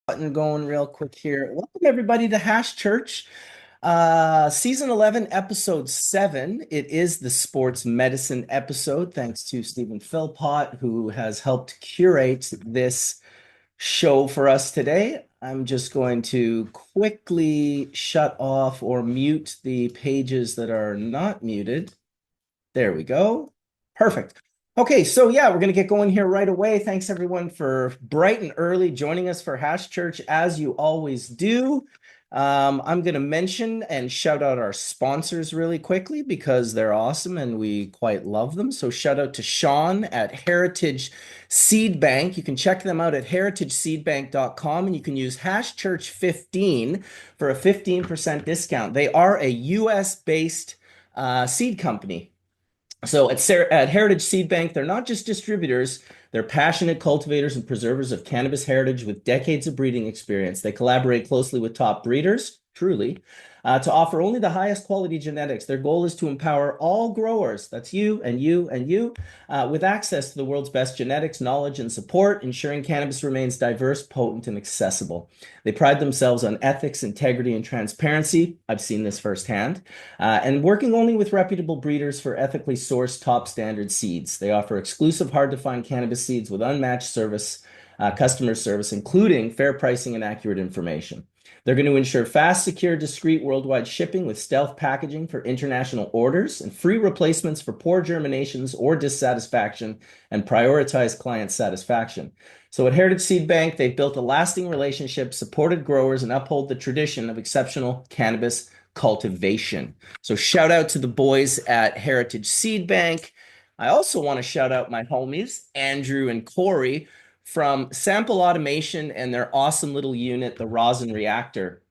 Button going real quick here. Welcome everybody to Hash Church, season 11, episode 7. It is the sports medicine episode, thanks to Stephen Philpott, who has helped curate this show for us today. I'm just going to quickly shut off or mute the pages that are not muted. There we go. Perfect. Okay, so yeah, we're going to get going here right away. Thanks everyone for bright and early joining us for Hash Church, as you always do. I'm going to mention and shout out our sponsors really quickly because they're awesome and we quite love them. So shout out to Sean at Heritage Seed Bank. You can check them out at heritageseedbank.com and you can use hash church 15 for a 15% discount. They are a US-based seed company. So at Heritage Seed Bank, they're not just distributors, they're passionate cultivators and preservers of cannabis heritage with decades of breeding experience. They collaborate closely with top breeders, truly, to offer only the highest quality genetics. Their goal is to empower all growers, that's you and you and you, with access to the world's best genetics, knowledge, and support, ensuring cannabis remains diverse, potent, and accessible. They pride themselves on ethics, integrity, and transparency. I've seen this firsthand. And working only with reputable breeders for ethically sourced top standard seeds. They offer exclusive, hard to find cannabis seeds with unmatched customer service, including fair pricing and accurate information. They're going to ensure fast, secure, discreet worldwide shipping with stealth packaging for international orders and free replacements for poor germinations or dissatisfaction and prioritize client satisfaction. So at Heritage Seed Bank, they've built a lasting relationship, supported growers, and uphold the tradition of exceptional cannabis cultivation. So shout out to the boys at Heritage Seed Bank. I also want to shout out my homies, Andrew and Corey from Sample Automation and their awesome little unit, the Rosin Reactor.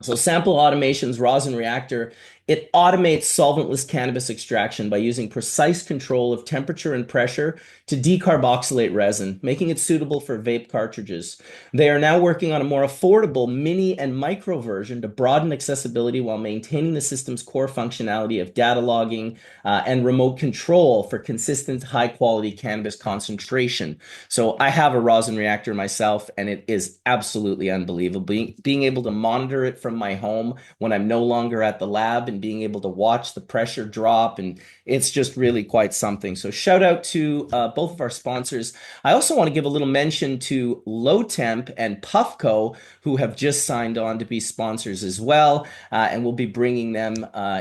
So Sample Automation's Rosin Reactor, it automates solventless cannabis extraction by using precise control of temperature and pressure to decarboxylate resin, making it suitable for vape cartridges. They are now working on a more affordable mini and micro version to broaden accessibility while maintaining the system's core functionality of data logging and remote control for consistent high quality cannabis concentration. So I have a rosin reactor myself, and it is absolutely unbelievable. Being able to monitor it from my home when I'm no longer at the lab and being able to watch the pressure drop, and it's just really quite something. So shout out to both of our sponsors. I also want to give a little mention to Low Temp and Puffco, who have just signed on to be sponsors as well, and we'll be bringing them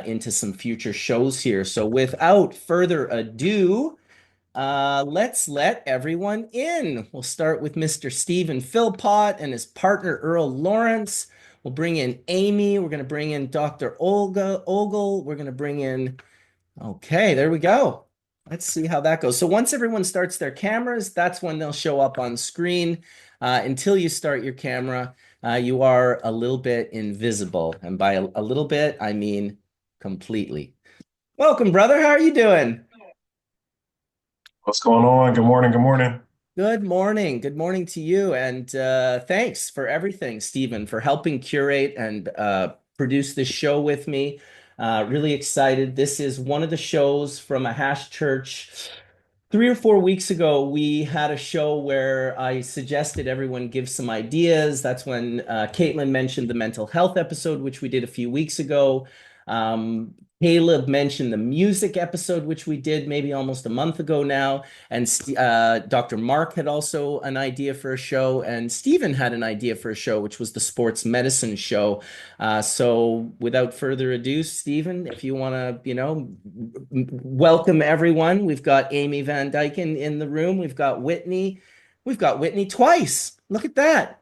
into some future shows here. So without further ado, let's let everyone in. We'll start with Mr. Stephen Philpott and his partner Earle Lawrence. We'll bring in Amy. We're going to bring in Dr. Ogle. We're going to bring in, okay, there we go. Let's see how that goes. So once everyone starts their cameras, that's when they'll show up on screen. Until you start your camera, you are a little bit invisible. And by a little bit, I mean completely. Welcome, brother. How are you doing? What's going on? Good morning. Good morning. Good morning. Good morning to you. And thanks for everything, Stephen, for helping curate and produce this show with me. Really excited. This is one of the shows from a hash church. 3 or 4 weeks ago, we had a show where I suggested everyone give some ideas. That's when Caitlin mentioned the mental health episode, which we did a few weeks ago. Um, Caleb mentioned the music episode, which we did maybe almost a month ago now. And Dr. Mark had also an idea for a show, and Stephen had an idea for a show, which was the sports medicine show. So without further ado, Stephen, if you want to, welcome everyone. We've got Amy Van Dyken in the room. We've got Whitney. We've got Whitney twice. Look at that.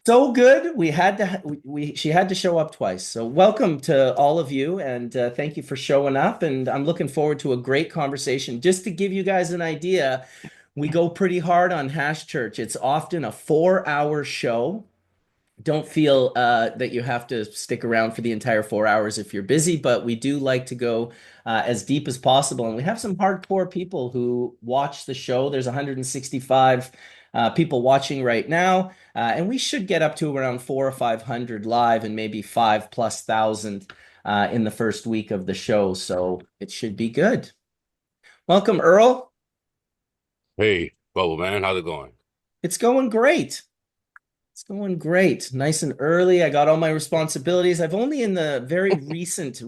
So good. She had to show up twice. So welcome to all of you, and thank you for showing up. And I'm looking forward to a great conversation. Just to give you guys an idea, we go pretty hard on Hash Church. It's often a 4 hour show. Don't feel that you have to stick around for the entire 4 hours if you're busy, but we do like to go as deep as possible. And we have some hardcore people who watch the show. There's 165 people watching right now, and we should get up to around 400 or 500 live and maybe 5,000+ in the first week of the show. So it should be good. Welcome, Earle. Hey, Bubble man, how's it going? It's going great. It's going great. Nice and early. I got all my responsibilities. I've only in the very recent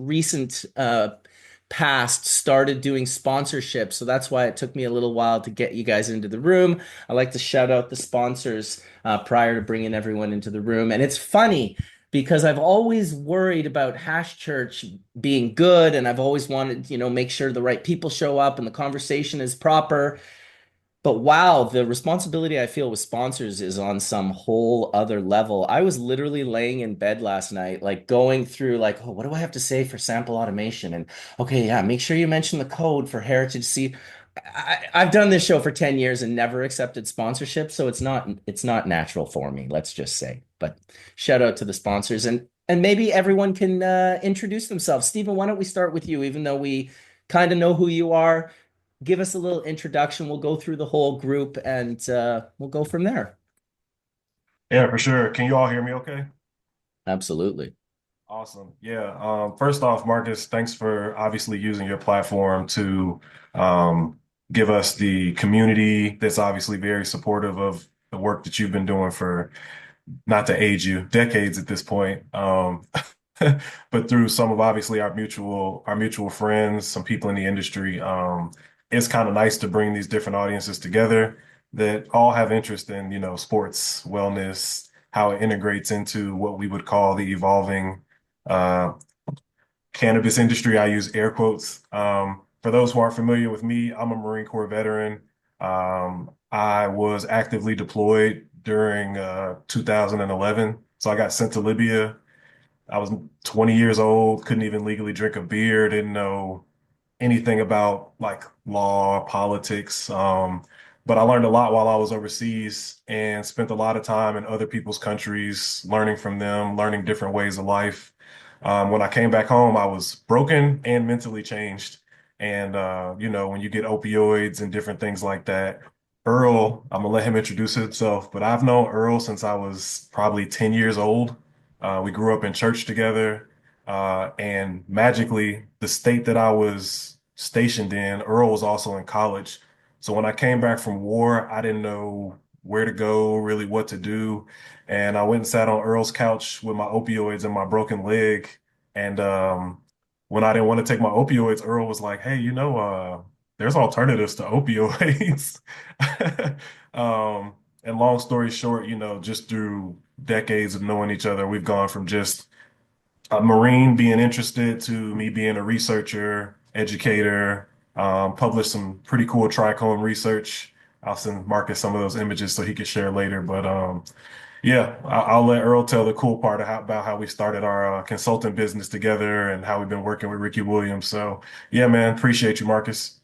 past started doing sponsorship, so that's why it took me a little while to get you guys into the room. I like to shout out the sponsors prior to bringing everyone into the room. And it's funny because I've always worried about Hash Church being good, and I've always wanted, make sure the right people show up and the conversation is proper. But wow, the responsibility I feel with sponsors is on some whole other level. I was literally laying in bed last night, like going through like, oh, what do I have to say for sample automation? And okay, yeah, make sure you mention the code for heritage seed. I've done this show for 10 years and never accepted sponsorship, so it's not natural for me, let's just say. But shout out to the sponsors and maybe everyone can introduce themselves. Stephen, why don't we start with you, even though we kind of know who you are? Give us a little introduction. We'll go through the whole group and we'll go from there. Yeah, for sure. Can you all hear me okay? Absolutely. Awesome. Yeah. First off, Marcus, thanks for obviously using your platform to give us the community that's obviously very supportive of the work that you've been doing for, not to age you, decades at this point. But through some of obviously our mutual friends, some people in the industry, it's kind of nice to bring these different audiences together that all have interest in, sports, wellness, how it integrates into what we would call the evolving uh, cannabis industry. I use air quotes. For those who aren't familiar with me, I'm a Marine Corps veteran. I was actively deployed during 2011. So I got sent to Libya. I was 20 years old, couldn't even legally drink a beer, didn't know anything about like law, politics. But I learned a lot while I was overseas and spent a lot of time in other people's countries, learning from them, learning different ways of life. When I came back home, I was broken and mentally changed. And when you get opioids and different things like that, Earle, I'm gonna let him introduce himself, but I've known Earle since I was probably 10 years old. We grew up in church together. And magically, the state that I was stationed in, Earle was also in college. So when I came back from war, I didn't know where to go, really what to do. And I went and sat on Earle's couch with my opioids and my broken leg. And when I didn't want to take my opioids, Earle was like, hey, there's alternatives to opioids. And long story short, just through decades of knowing each other, we've gone from just a Marine being interested to me being a researcher, educator, published some pretty cool trichome research. I'll send Marcus some of those images so he can share later. But yeah, I'll let Earle tell the cool part about how we started our consulting business together and how we've been working with Ricky Williams. So yeah, man, appreciate you, Marcus.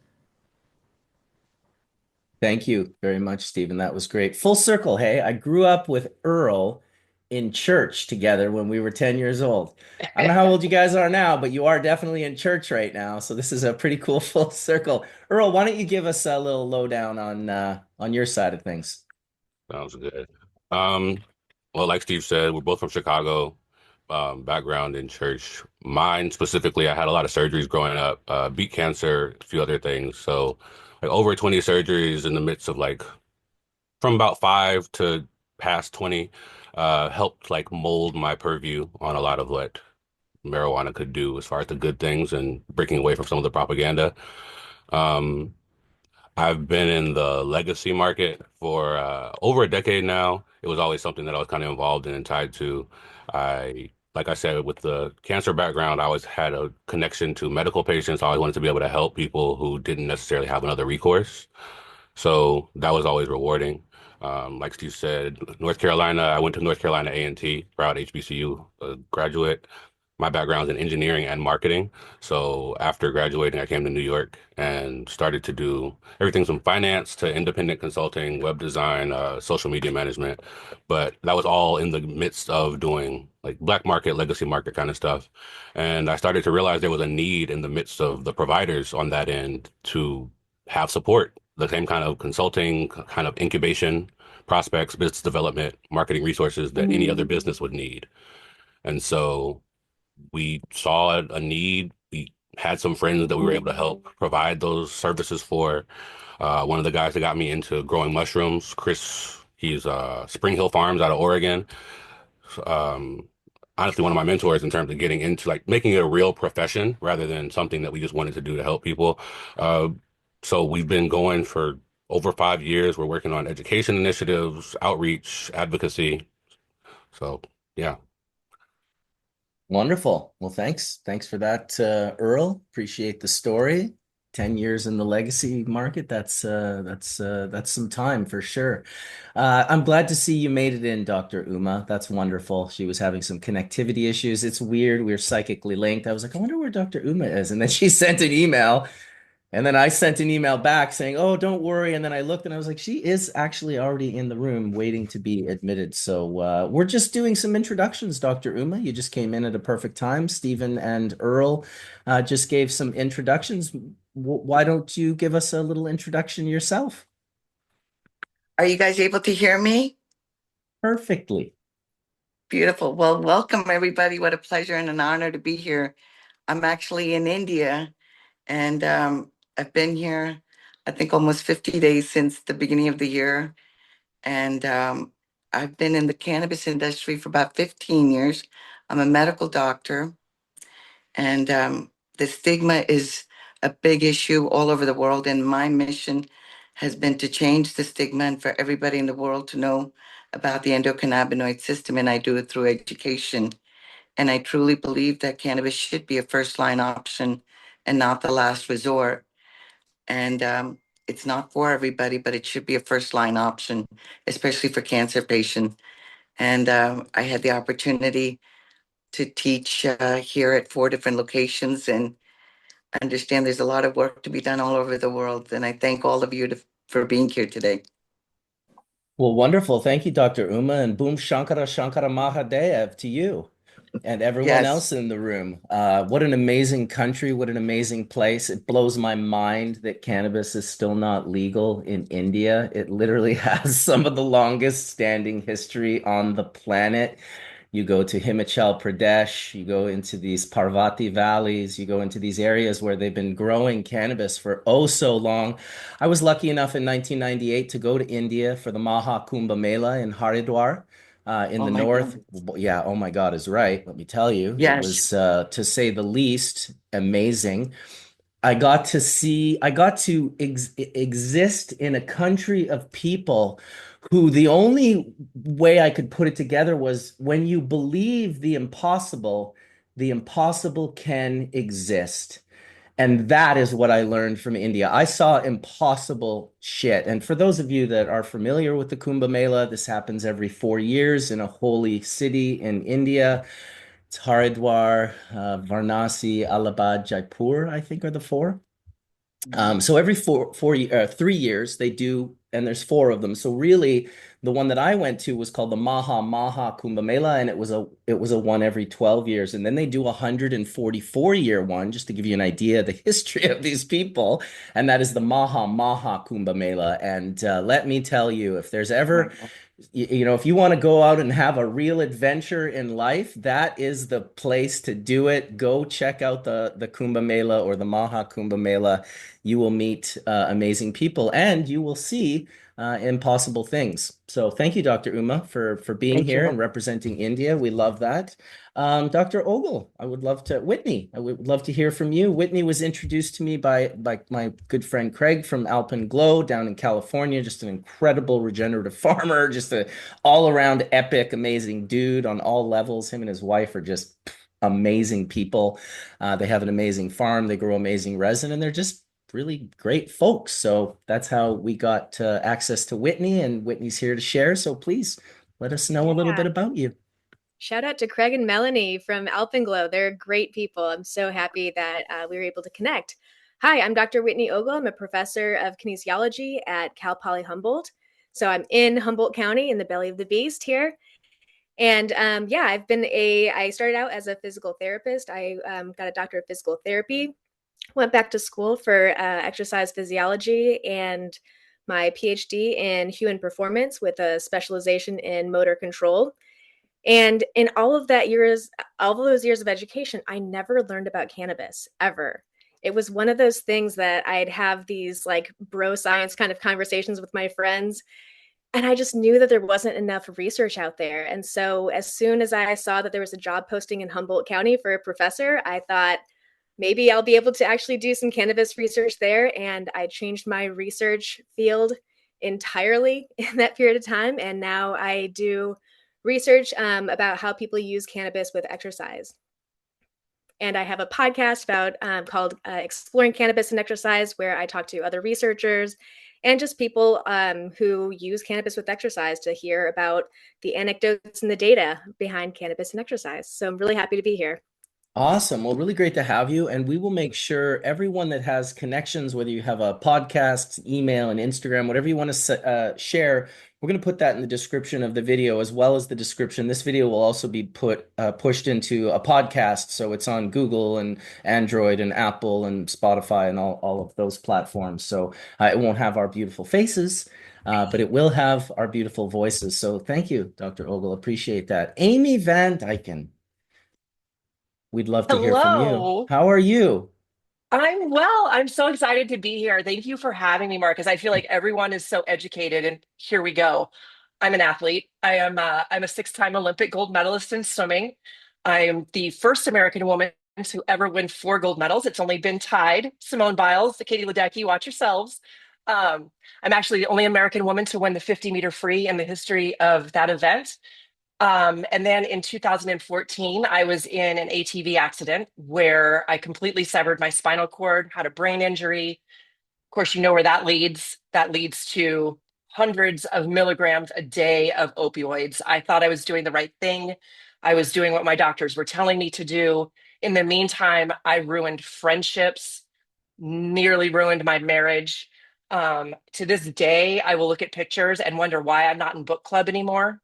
Thank you very much, Stephen. That was great. Full circle, hey. I grew up with Earl in church together when we were 10 years old. I don't know how old you guys are now, but you are definitely in church right now. So this is a pretty cool full circle. Earl, why don't you give us a little lowdown on your side of things? Sounds good. Um, well, like Steve said, we're both from Chicago, background in church. Mine specifically, I had a lot of surgeries growing up, beat cancer, a few other things. So, like over 20 surgeries in the midst of like from about five to past 20, helped like mold my purview on a lot of what marijuana could do as far as the good things and breaking away from some of the propaganda. Um, I've been in the legacy market for over a decade now. It was always something that I was kind of involved in and tied to. Like I said, with the cancer background, I always had a connection to medical patients. I always wanted to be able to help people who didn't necessarily have another recourse. So that was always rewarding. Like Steve said, North Carolina, I went to North Carolina A&T, proud HBCU graduate. My background's in engineering and marketing. So after graduating, I came to New York and started to do everything from finance to independent consulting, web design, social media management. But that was all in the midst of doing like black market, legacy market kind of stuff. And I started to realize there was a need in the midst of the providers on that end to have support, the same kind of consulting, kind of incubation, prospects, business development, marketing resources that any other business would need. And so we saw a need. We had some friends that we were able to help provide those services for. One of the guys that got me into growing mushrooms, Chris, He's Spring Hill Farms out of Oregon. Um, Honestly, one of my mentors in terms of getting into like making it a real profession rather than something that we just wanted to do to help people. Uh, so we've been going for over 5 years. We're working on education initiatives, outreach, advocacy. So yeah. Wonderful. Well, thanks. Thanks for that, Earl. Appreciate the story. 10 years in the legacy market. That's some time for sure. I'm glad to see you made it in, Dr. Uma. That's wonderful. She was having some connectivity issues. It's weird. We're psychically linked. I was like, I wonder where Dr. Uma is. And then she sent an email. And then I sent an email back saying, "Oh, don't worry." And then I looked and I was like, "She is actually already in the room waiting to be admitted." So we're just doing some introductions, Dr. Uma. You just came in at a perfect time. Stephen and Earl just gave some introductions. Why don't you give us a little introduction yourself? Are you guys able to hear me? Perfectly. Beautiful. Well, welcome everybody. What a pleasure and an honor to be here. I'm actually in India and I've been here, I think almost 50 days since the beginning of the year. And I've been in the cannabis industry for about 15 years. I'm a medical doctor and the stigma is a big issue all over the world. And my mission has been to change the stigma and for everybody in the world to know about the endocannabinoid system. And I do it through education. And I truly believe that cannabis should be a first line option and not the last resort. And it's not for everybody, but it should be a first line option, especially for cancer patients. And I had the opportunity to teach here at 4 different locations and understand there's a lot of work to be done all over the world. And I thank all of you for being here today. Well, wonderful. Thank you, Dr. Uma, and boom Shankara Shankara Mahadev to you and everyone Yes. else in the room. What an amazing country. What an amazing place. It blows my mind that cannabis is still not legal in India. It literally has some of the longest standing history on the planet. You go to Himachal Pradesh, you go into these Parvati valleys, you go into these areas where they've been growing cannabis for oh so long. I was lucky enough in 1998 to go to India for the Maha Kumbh Mela in Haridwar in Oh the my north. God. Yeah, oh my God is right. Let me tell you, it Yes. was to say the least amazing. I got to exist in a country of people who the only way I could put it together was when you believe the impossible can exist. And that is what I learned from India. I saw impossible shit. And for those of you that are familiar with the Kumbh Mela, this happens every 4 years in a holy city in India. It's Haridwar, Varanasi, Allahabad, Jaipur, I think are the four. So every 3 years they do, and there's four of them. So really, the one that I went to was called the Maha Kumbh Mela, and it was a one every 12 years. And then they do a 144-year one, just to give you an idea of the history of these people. And that is the Maha Kumbh Mela. And let me tell you, if there's ever if you want to go out and have a real adventure in life, that is the place to do it. Go check out the Kumbh Mela or the Maha Kumbh Mela. You will meet amazing people and you will see impossible things. So thank you, Dr. Uma, for being Thank here and you. representing India. We love that. Dr. Ogle, Whitney, I would love to hear from you. Whitney was introduced to me by my good friend Craig from Alpenglow down in California, just an incredible regenerative farmer, just a all around epic, amazing dude on all levels. Him and his wife are just amazing people. They have an amazing farm, they grow amazing resin, and they're just really great folks. So that's how we got access to Whitney, and Whitney's here to share. So please let us know a little bit Yeah. about you. Shout out to Craig and Melanie from Alpenglow. They're great people. I'm so happy that we were able to connect. Hi, I'm Dr. Whitney Ogle. I'm a professor of kinesiology at Cal Poly Humboldt. So I'm in Humboldt County in the belly of the beast here. And yeah, I started out as a physical therapist. I got a doctorate of physical therapy, went back to school for exercise physiology and my PhD in human performance with a specialization in motor control. And in all of those years of education, I never learned about cannabis ever. It was one of those things that I'd have these like bro science kind of conversations with my friends. And I just knew that there wasn't enough research out there. And so as soon as I saw that there was a job posting in Humboldt County for a professor, I thought maybe I'll be able to actually do some cannabis research there. And I changed my research field entirely in that period of time. And now I do research about how people use cannabis with exercise. And I have a podcast about called Exploring Cannabis and Exercise, where I talk to other researchers and just people who use cannabis with exercise to hear about the anecdotes and the data behind cannabis and exercise. So I'm really happy to be here. Awesome. Well, really great to have you. And we will make sure everyone that has connections, whether you have a podcast, email, and Instagram, whatever you want to share, we're going to put that in the description of the video as well as the description. This video will also be pushed into a podcast. So it's on Google and Android and Apple and Spotify and all of those platforms. So it won't have our beautiful faces. But it will have our beautiful voices. So thank you, Dr. Ogle. Appreciate that. Amy Van Dyken. We'd love to hear from you. Hello. How are you? I'm well. I'm so excited to be here. Thank you for having me, Marcus. I feel like everyone is so educated, and here we go. I'm an athlete. I'm a six-time Olympic gold medalist in swimming. I am the first American woman to ever win four gold medals. It's only been tied. Simone Biles, Katie Ledecky, watch yourselves. I'm actually the only American woman to win the 50-meter free in the history of that event. And then in 2014, I was in an ATV accident where I completely severed my spinal cord, had a brain injury. Of course, you know where that leads. That leads to hundreds of milligrams a day of opioids. I thought I was doing the right thing. I was doing what my doctors were telling me to do. In the meantime, I ruined friendships, nearly ruined my marriage. To this day, I will look at pictures and wonder why I'm not in book club anymore.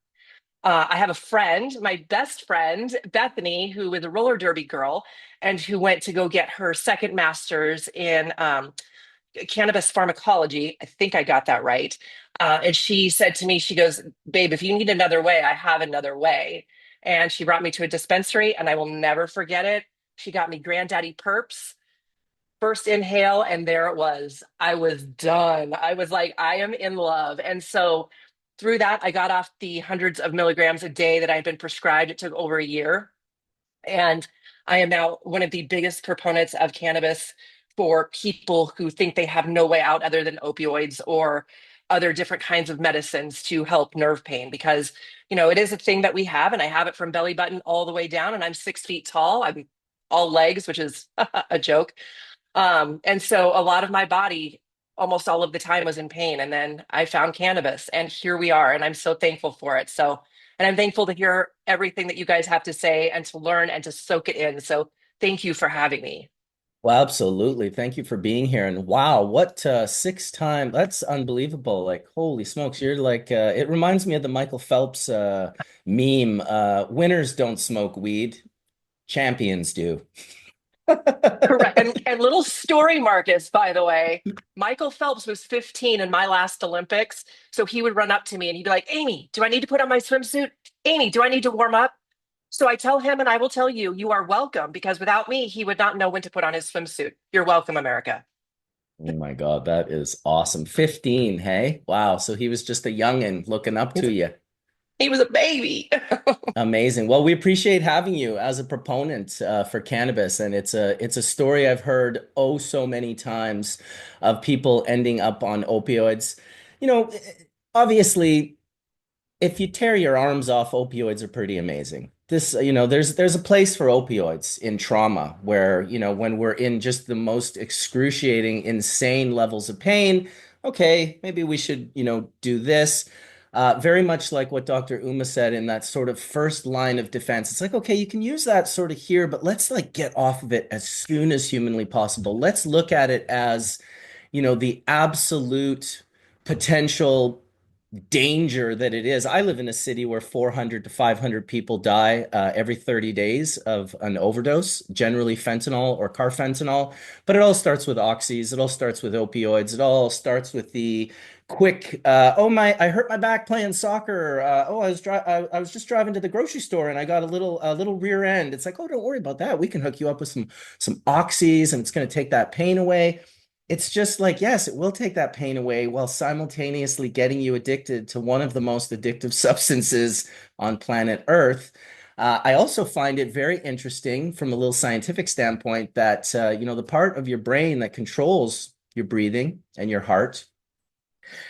I have a friend, my best friend, Bethany, who is a roller derby girl and who went to go get her second master's in cannabis pharmacology. I think I got that right. And she said to me, she goes, "Babe, if you need another way, I have another way." And she brought me to a dispensary, and I will never forget it. She got me Granddaddy Perps, first inhale, and there it was. I was done. I was like, I am in love. And so through that, I got off the hundreds of milligrams a day that I'd been prescribed. It took over a year. And I am now one of the biggest proponents of cannabis for people who think they have no way out other than opioids or other different kinds of medicines to help nerve pain, because it is a thing that we have, and I have it from belly button all the way down, and I'm 6 feet tall. I'm all legs, which is a joke. And so a lot of my body, almost all of the time, was in pain. And then I found cannabis, and here we are. And I'm so thankful for it. So, and I'm thankful to hear everything that you guys have to say and to learn and to soak it in. So thank you for having me. Well, absolutely. Thank you for being here. And wow, what six time, that's unbelievable. Like, holy smokes, you're like it reminds me of the Michael Phelps meme. Winners don't smoke weed, champions do. Correct. And little story, Marcus, by the way, Michael Phelps was 15 in my last Olympics. So he would run up to me and he'd be like, "Amy, do I need to put on my swimsuit? Amy, do I need to warm up?" So I tell him, and I will tell you, you are welcome, because without me, he would not know when to put on his swimsuit. You're welcome, America. Oh my God, that is awesome. 15, hey? Wow. So he was just a youngin looking up to you. He was a baby. Amazing. Well, we appreciate having you as a proponent for cannabis, and it's a story I've heard oh so many times of people ending up on opioids. You know, obviously, if you tear your arms off, opioids are pretty amazing. There's a place for opioids in trauma where, when we're in just the most excruciating, insane levels of pain, okay, maybe we should, do this. Very much like what Dr. Uma said in that sort of first line of defense. It's like, okay, you can use that sort of here, but let's like get off of it as soon as humanly possible. Let's look at it as, the absolute potential danger that it is. I live in a city where 400 to 500 people die every 30 days of an overdose, generally fentanyl or carfentanil. But it all starts with oxys. It all starts with opioids. It all starts with the quick, I hurt my back playing soccer. I was just driving to the grocery store and I got a little rear end. It's like, oh, don't worry about that. We can hook you up with some oxys and it's going to take that pain away. it's just like, yes, it will take that pain away while simultaneously getting you addicted to one of the most addictive substances on planet Earth. I also find it very interesting from a little scientific standpoint that, the part of your brain that controls your breathing and your heart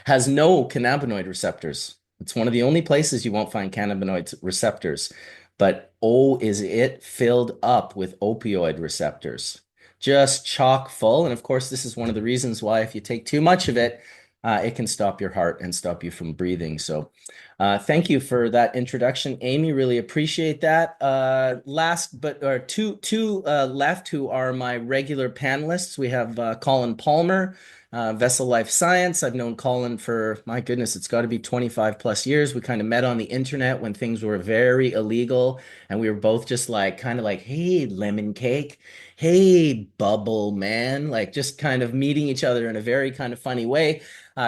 has no cannabinoid receptors. It's one of the only places you won't find cannabinoid receptors. But oh, is it filled up with opioid receptors? Just chock full. And of course, this is one of the reasons why if you take too much of it, it can stop your heart and stop you from breathing. So, thank you for that introduction, Amy. Really appreciate that. Last but or two left who are my regular panelists. We have Collin Palmer, Vessel Life Science. I've known Collin for, my goodness, it's got to be 25 plus years. We kind of met on the internet when things were very illegal, and we were both just like, kind of like, hey, lemon cake, hey, bubble man, like just kind of meeting each other in a very kind of funny way.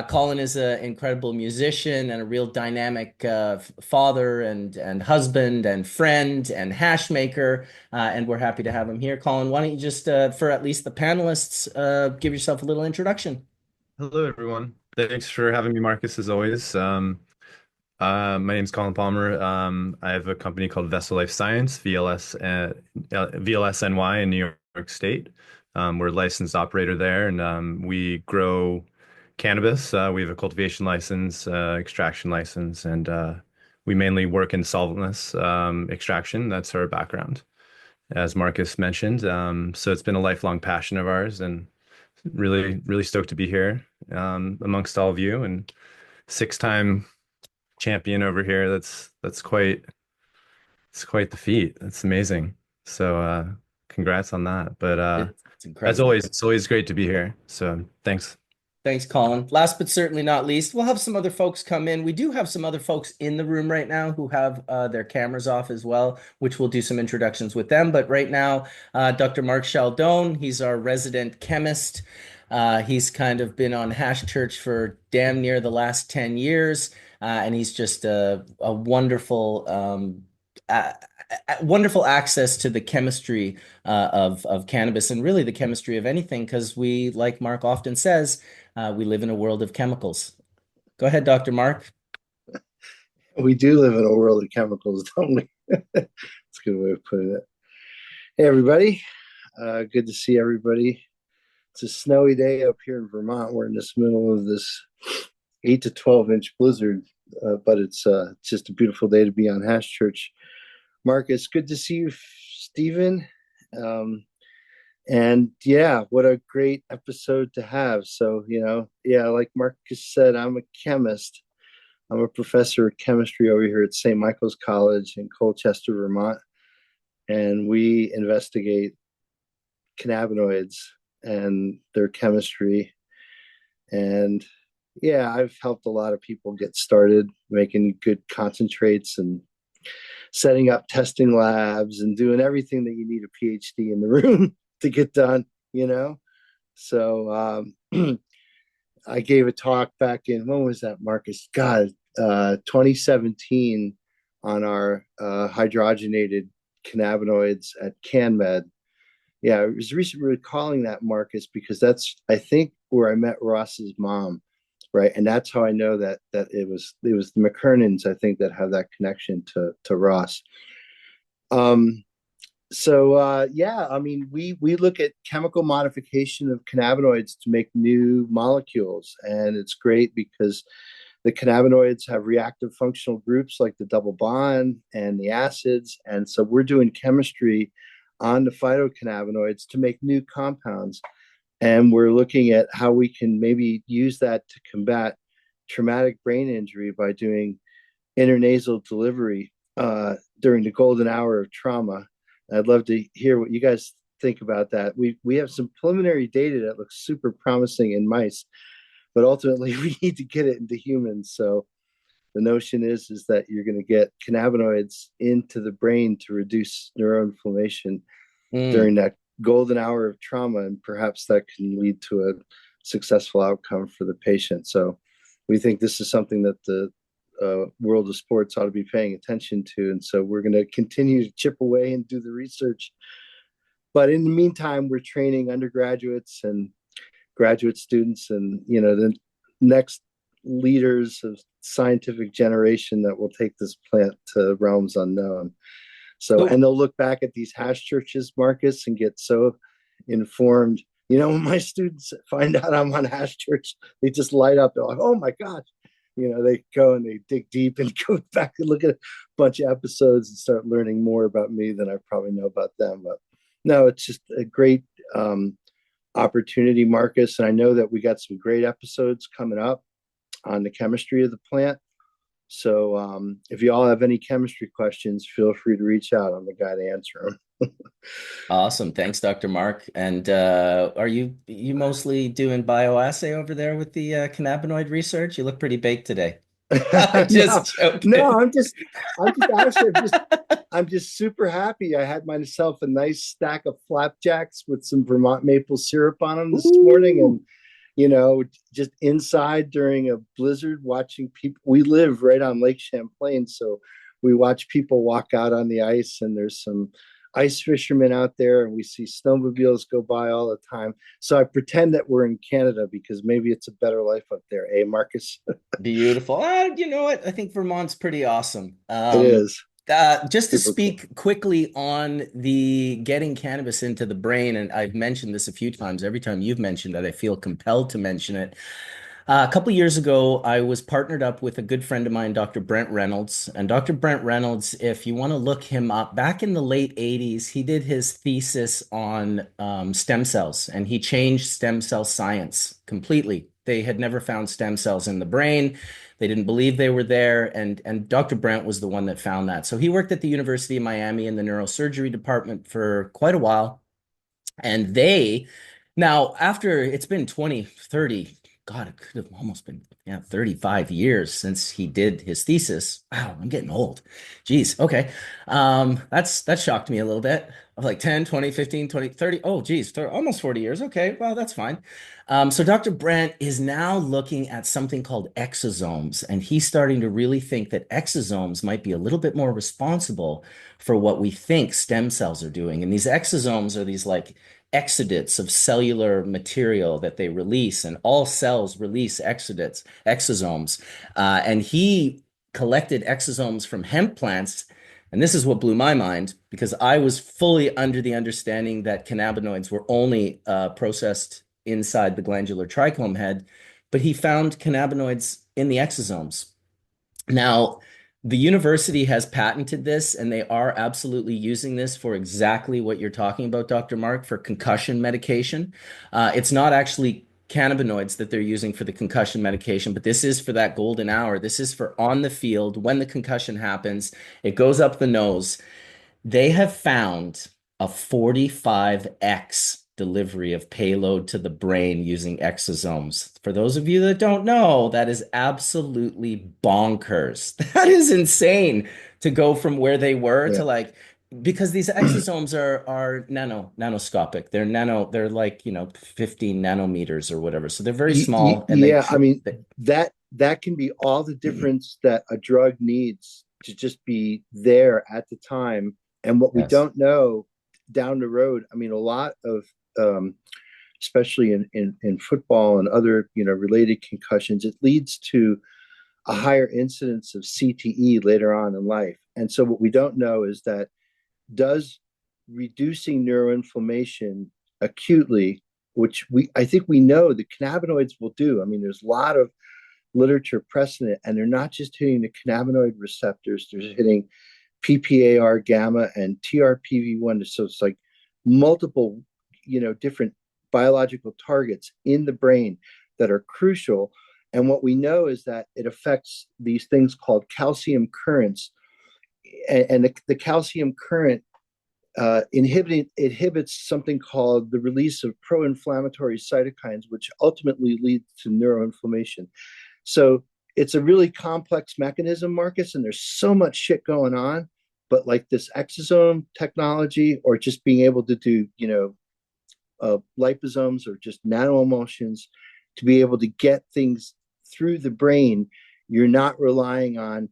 Collin is an incredible musician and a real dynamic father and husband and friend and hash maker, and we're happy to have him here. Collin, why don't you just, for at least the panelists, give yourself a little introduction? Hello, everyone. Thanks for having me, Marcus, as always. My name's Collin Palmer. I have a company called Vessel Life Science, VLSNY in New York State. We're a licensed operator there, and we grow cannabis. We have a cultivation license, extraction license, and we mainly work in solventless extraction. That's our background, as Marcus mentioned. So it's been a lifelong passion of ours, and really, really stoked to be here amongst all of you, and six-time champion over here. That's quite it's quite the feat. That's amazing. So congrats on that. But It's as incredible. always, it's always great to be here. So thanks. Thanks, Collin. Last but certainly not least, we'll have some other folks come in. We do have some other folks in the room right now who have their cameras off as well, which we'll do some introductions with them. But right now, Dr. Mark Scialdone, he's our resident chemist. He's kind of been on Hash Church for damn near the last 10 years, and he's just a wonderful, wonderful access to the chemistry of cannabis and really the chemistry of anything, because we, like Mark often says, we live in a world of chemicals. Go ahead, Dr. Mark. We do live in a world of chemicals, don't we? That's a good way of putting it. Hey, everybody. Good to see everybody. It's a snowy day up here in Vermont. We're in this middle of this 8 to 12-inch blizzard, but it's just a beautiful day to be on Hash Church. Marcus, good to see you, Stephen. And yeah, what a great episode to have. So, like Marcus said, I'm a chemist. I'm a professor of chemistry over here at St. Michael's College in Colchester, Vermont. And we investigate cannabinoids and their chemistry. And yeah, I've helped a lot of people get started making good concentrates and setting up testing labs and doing everything that you need a PhD in the room to get done, So I gave a talk back in, when was that, Marcus? God, 2017 on our hydrogenated cannabinoids at CanMed. Yeah, I was recently recalling that, Marcus, because that's, I think, where I met Ross's mom, right? And that's how I know that it was the McKernans, I think, that have that connection to Ross. Yeah, I mean, we look at chemical modification of cannabinoids to make new molecules, and it's great because the cannabinoids have reactive functional groups like the double bond and the acids, and so we're doing chemistry on the phytocannabinoids to make new compounds, and we're looking at how we can maybe use that to combat traumatic brain injury by doing intranasal delivery during the golden hour of trauma. I'd love to hear what you guys think about that. We have some preliminary data that looks super promising in mice, but ultimately we need to get it into humans. So the notion is that you're going to get cannabinoids into the brain to reduce neuroinflammation during that golden hour of trauma, and perhaps that can lead to a successful outcome for the patient. So we think this is something that the world of sports ought to be paying attention to, and so we're going to continue to chip away and do the research. But in the meantime, we're training undergraduates and graduate students and, the next leaders of scientific generation that will take this plant to realms unknown. So, So and they'll look back at these hash churches, Marcus, and get so informed. When my students find out I'm on hash church, they just light up. They're like, "Oh my gosh!" They go and they dig deep and go back and look at a bunch of episodes and start learning more about me than I probably know about them. But no, it's just a great opportunity, Marcus. And I know that we got some great episodes coming up on the chemistry of the plant. So if you all have any chemistry questions, feel free to reach out. I'm the guy to answer them. awesome. Thanks, Dr. Mark. And are you mostly doing bioassay over there with the cannabinoid research? You look pretty baked today. No, Just joking. no, I'm just super happy. I had myself a nice stack of flapjacks with some Vermont maple syrup on them this morning, and just inside during a blizzard, watching people. We live right on Lake Champlain, so we watch people walk out on the ice, and there's some ice fishermen out there, and we see snowmobiles go by all the time. So I pretend that we're in Canada because maybe it's a better life up there, eh, Marcus? Beautiful. You know what? I think Vermont's pretty awesome. It is. Just to Super cool. speak quickly on the getting cannabis into the brain, and I've mentioned this a few times. Every time you've mentioned it, I feel compelled to mention it. A couple years ago, I was partnered up with a good friend of mine, Dr. Brent Reynolds. And Dr. Brent Reynolds, if you want to look him up, back in the late 80s, he did his thesis on stem cells, and he changed stem cell science completely. They had never found stem cells in the brain. They didn't believe they were there. And Dr. Brent was the one that found that. So he worked at the University of Miami in the neurosurgery department for quite a while. And now after it's been 20, 30, God, it could have almost been 35 years since he did his thesis. Wow, I'm getting old. Geez, okay. That shocked me a little bit. Of like 10, 20, 15, 20, 30. Oh, geez, almost 40 years. Okay, well, that's fine. So Dr. Brent is now looking at something called exosomes, and he's starting to really think that exosomes might be a little bit more responsible for what we think stem cells are doing. And these exosomes are these like exudates of cellular material that they release, and all cells release exosomes. And he collected exosomes from hemp plants. And this is what blew my mind, because I was fully under the understanding that cannabinoids were only processed inside the glandular trichome head, but he found cannabinoids in the exosomes. Now, the university has patented this, and they are absolutely using this for exactly what you're talking about, Dr. Mark, for concussion medication. It's not actually cannabinoids that they're using for the concussion medication, but this is for that golden hour. This is for on the field when the concussion happens, it goes up the nose. They have found a 45x delivery of payload to the brain using exosomes. For those of you that don't know, that is absolutely bonkers. That is insane to go from where they were to like, because these exosomes are nanoscopic. They're like, 15 nanometers or whatever. So they're very small. And I mean, that can be all the difference that a drug needs to just be there at the time. And what we don't know down the road, I mean, a lot of especially in football and other related concussions, it leads to a higher incidence of CTE later on in life. And so what we don't know is that does reducing neuroinflammation acutely, which I think we know the cannabinoids will do. I mean, there's a lot of literature precedent, and they're not just hitting the cannabinoid receptors, they're hitting PPAR gamma and TRPV1. So it's like multiple, different biological targets in the brain that are crucial. And what we know is that it affects these things called calcium currents. And the calcium current inhibits something called the release of pro-inflammatory cytokines, which ultimately leads to neuroinflammation. So it's a really complex mechanism, Marcus, and there's so much shit going on. But like this exosome technology, or just being able to do, liposomes or just nanoemulsions to be able to get things through the brain, you're not relying on,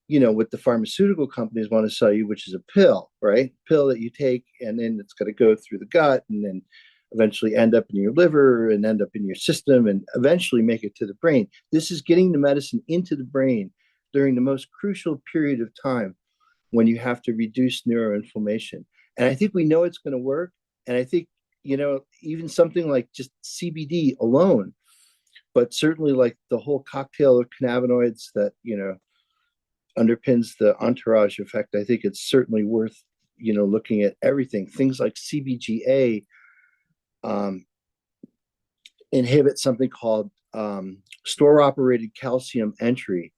what the pharmaceutical companies want to sell you, which is a pill, right? Pill that you take, and then it's got to go through the gut, and then eventually end up in your liver and end up in your system and eventually make it to the brain. This is getting the medicine into the brain during the most crucial period of time when you have to reduce neuroinflammation. And I think we know it's going to work. And I think, even something like just CBD alone, but certainly like the whole cocktail of cannabinoids that, underpins the entourage effect, I think it's certainly worth, looking at everything. Things like CBGA inhibit something called store operated calcium entry,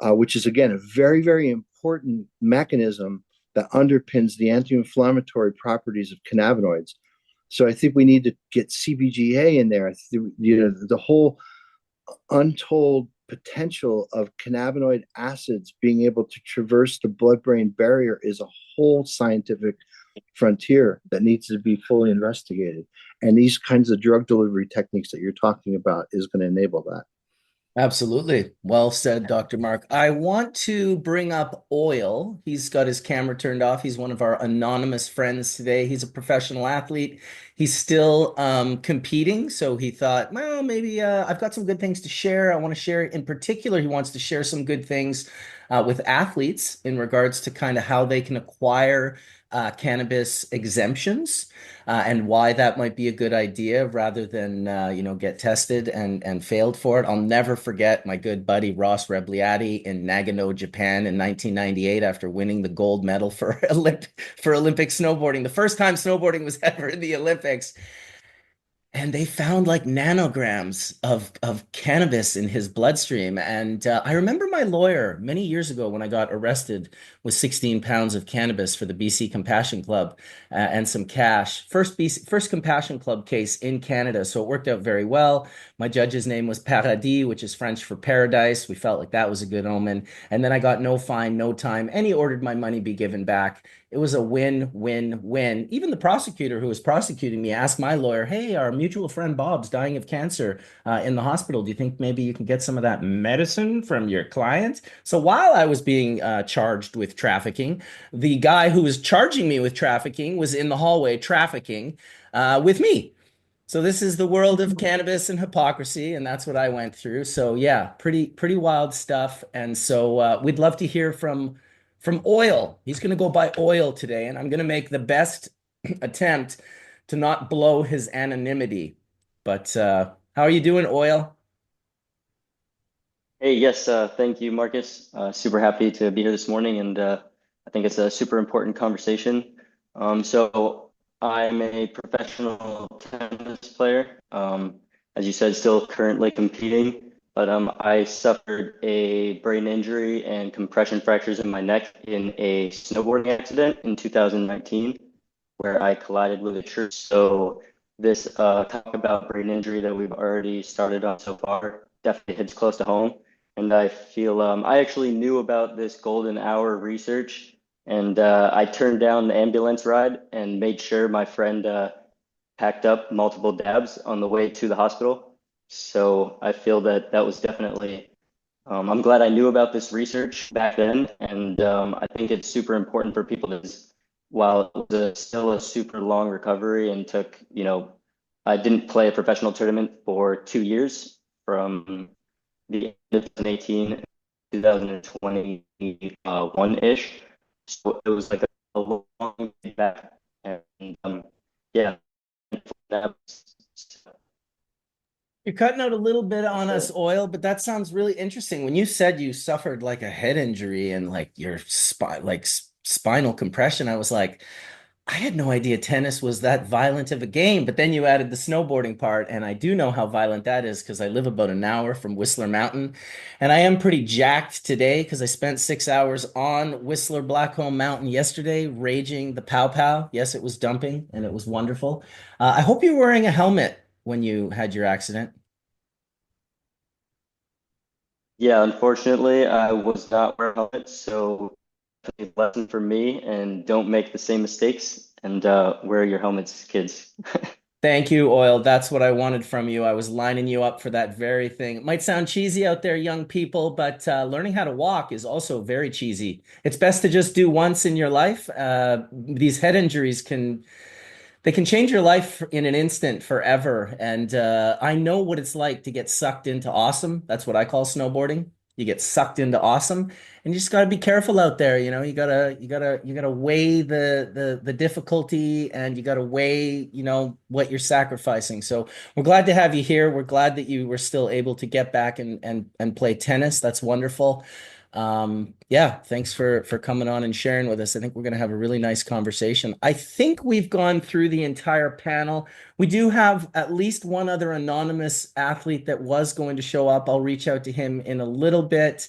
which is, again, a very, very important mechanism that underpins the anti-inflammatory properties of cannabinoids. So I think we need to get CBGA in there. The whole untold potential of cannabinoid acids being able to traverse the blood-brain barrier is a whole scientific frontier that needs to be fully investigated. And these kinds of drug delivery techniques that you're talking about is going to enable that. Absolutely. Well said, Dr. Mark. I want to bring up Oil. He's got his camera turned off. He's one of our anonymous friends today. He's a professional athlete. He's still competing. So he thought, well, maybe I've got some good things to share. I want to share, in particular, he wants to share some good things with athletes in regards to kind of how they can acquire cannabis exemptions and why that might be a good idea rather than get tested and failed for it. I'll never forget my good buddy Ross Rebliati in Nagano, Japan in 1998 after winning the gold medal for Olympic snowboarding, the first time snowboarding was ever in the Olympics. And they found like nanograms of cannabis in his bloodstream. And I remember my lawyer many years ago when I got arrested with 16 pounds of cannabis for the BC Compassion Club and some cash. First Compassion Club case in Canada. So it worked out very well. My judge's name was Paradis, which is French for paradise. We felt like that was a good omen. And then I got no fine, no time. And he ordered my money be given back. It was a win, win, win. Even the prosecutor who was prosecuting me asked my lawyer, hey, our mutual friend Bob's dying of cancer in the hospital. Do you think maybe you can get some of that medicine from your client? So while I was being charged with trafficking, the guy who was charging me with trafficking was in the hallway trafficking with me. So this is the world of cannabis and hypocrisy, and that's what I went through. So yeah, pretty wild stuff. And so we'd love to hear from Oil. He's going to go by Oil today, and I'm going to make the best attempt to not blow his anonymity. But how are you doing, Oil? Hey, yes, thank you, Marcus. Super happy to be here this morning, and I think it's a super important conversation. So I'm a professional tennis player. As you said, still currently competing, but I suffered a brain injury and compression fractures in my neck in a snowboarding accident in 2019, where I collided with a tree. So this talk about brain injury that we've already started on so far definitely hits close to home. And I feel I actually knew about this golden hour research, and I turned down the ambulance ride and made sure my friend packed up multiple dabs on the way to the hospital. So I feel that that was definitely, I'm glad I knew about this research back then. And I think it's super important for people to, while it was still a super long recovery and took, I didn't play a professional tournament for 2 years from the end of 2018, 2021-ish. So it was like a long way back. And yeah. You're cutting out a little bit on us, Oil, but that sounds really interesting. When you said you suffered like a head injury and like your spinal compression, I was like, I had no idea tennis was that violent of a game. But then you added the snowboarding part, and I do know how violent that is because I live about an hour from Whistler Mountain, and I am pretty jacked today because I spent 6 hours on Whistler Blackcomb Mountain yesterday, raging the pow pow. Yes, it was dumping, and it was wonderful. I hope you're wearing a helmet when you had your accident. Yeah, unfortunately, I was not wearing a helmet, so a lesson for me, and don't make the same mistakes, and wear your helmets, kids. Thank you, Oil. That's what I wanted from you. I was lining you up for that very thing. It might sound cheesy out there, young people, but learning how to walk is also very cheesy. It's best to just do once in your life. These head injuries They can change your life in an instant forever. And I know what it's like to get sucked into awesome. That's what I call snowboarding. You get sucked into awesome, and you just got to be careful out there. You know, you gotta weigh the difficulty, and you gotta weigh, what you're sacrificing. So we're glad to have you here. We're glad that you were still able to get back and play tennis. That's wonderful. Yeah, thanks for coming on and sharing with us. I think we're going to have a really nice conversation. I think we've gone through the entire panel. We do have at least one other anonymous athlete that was going to show up. I'll reach out to him in a little bit.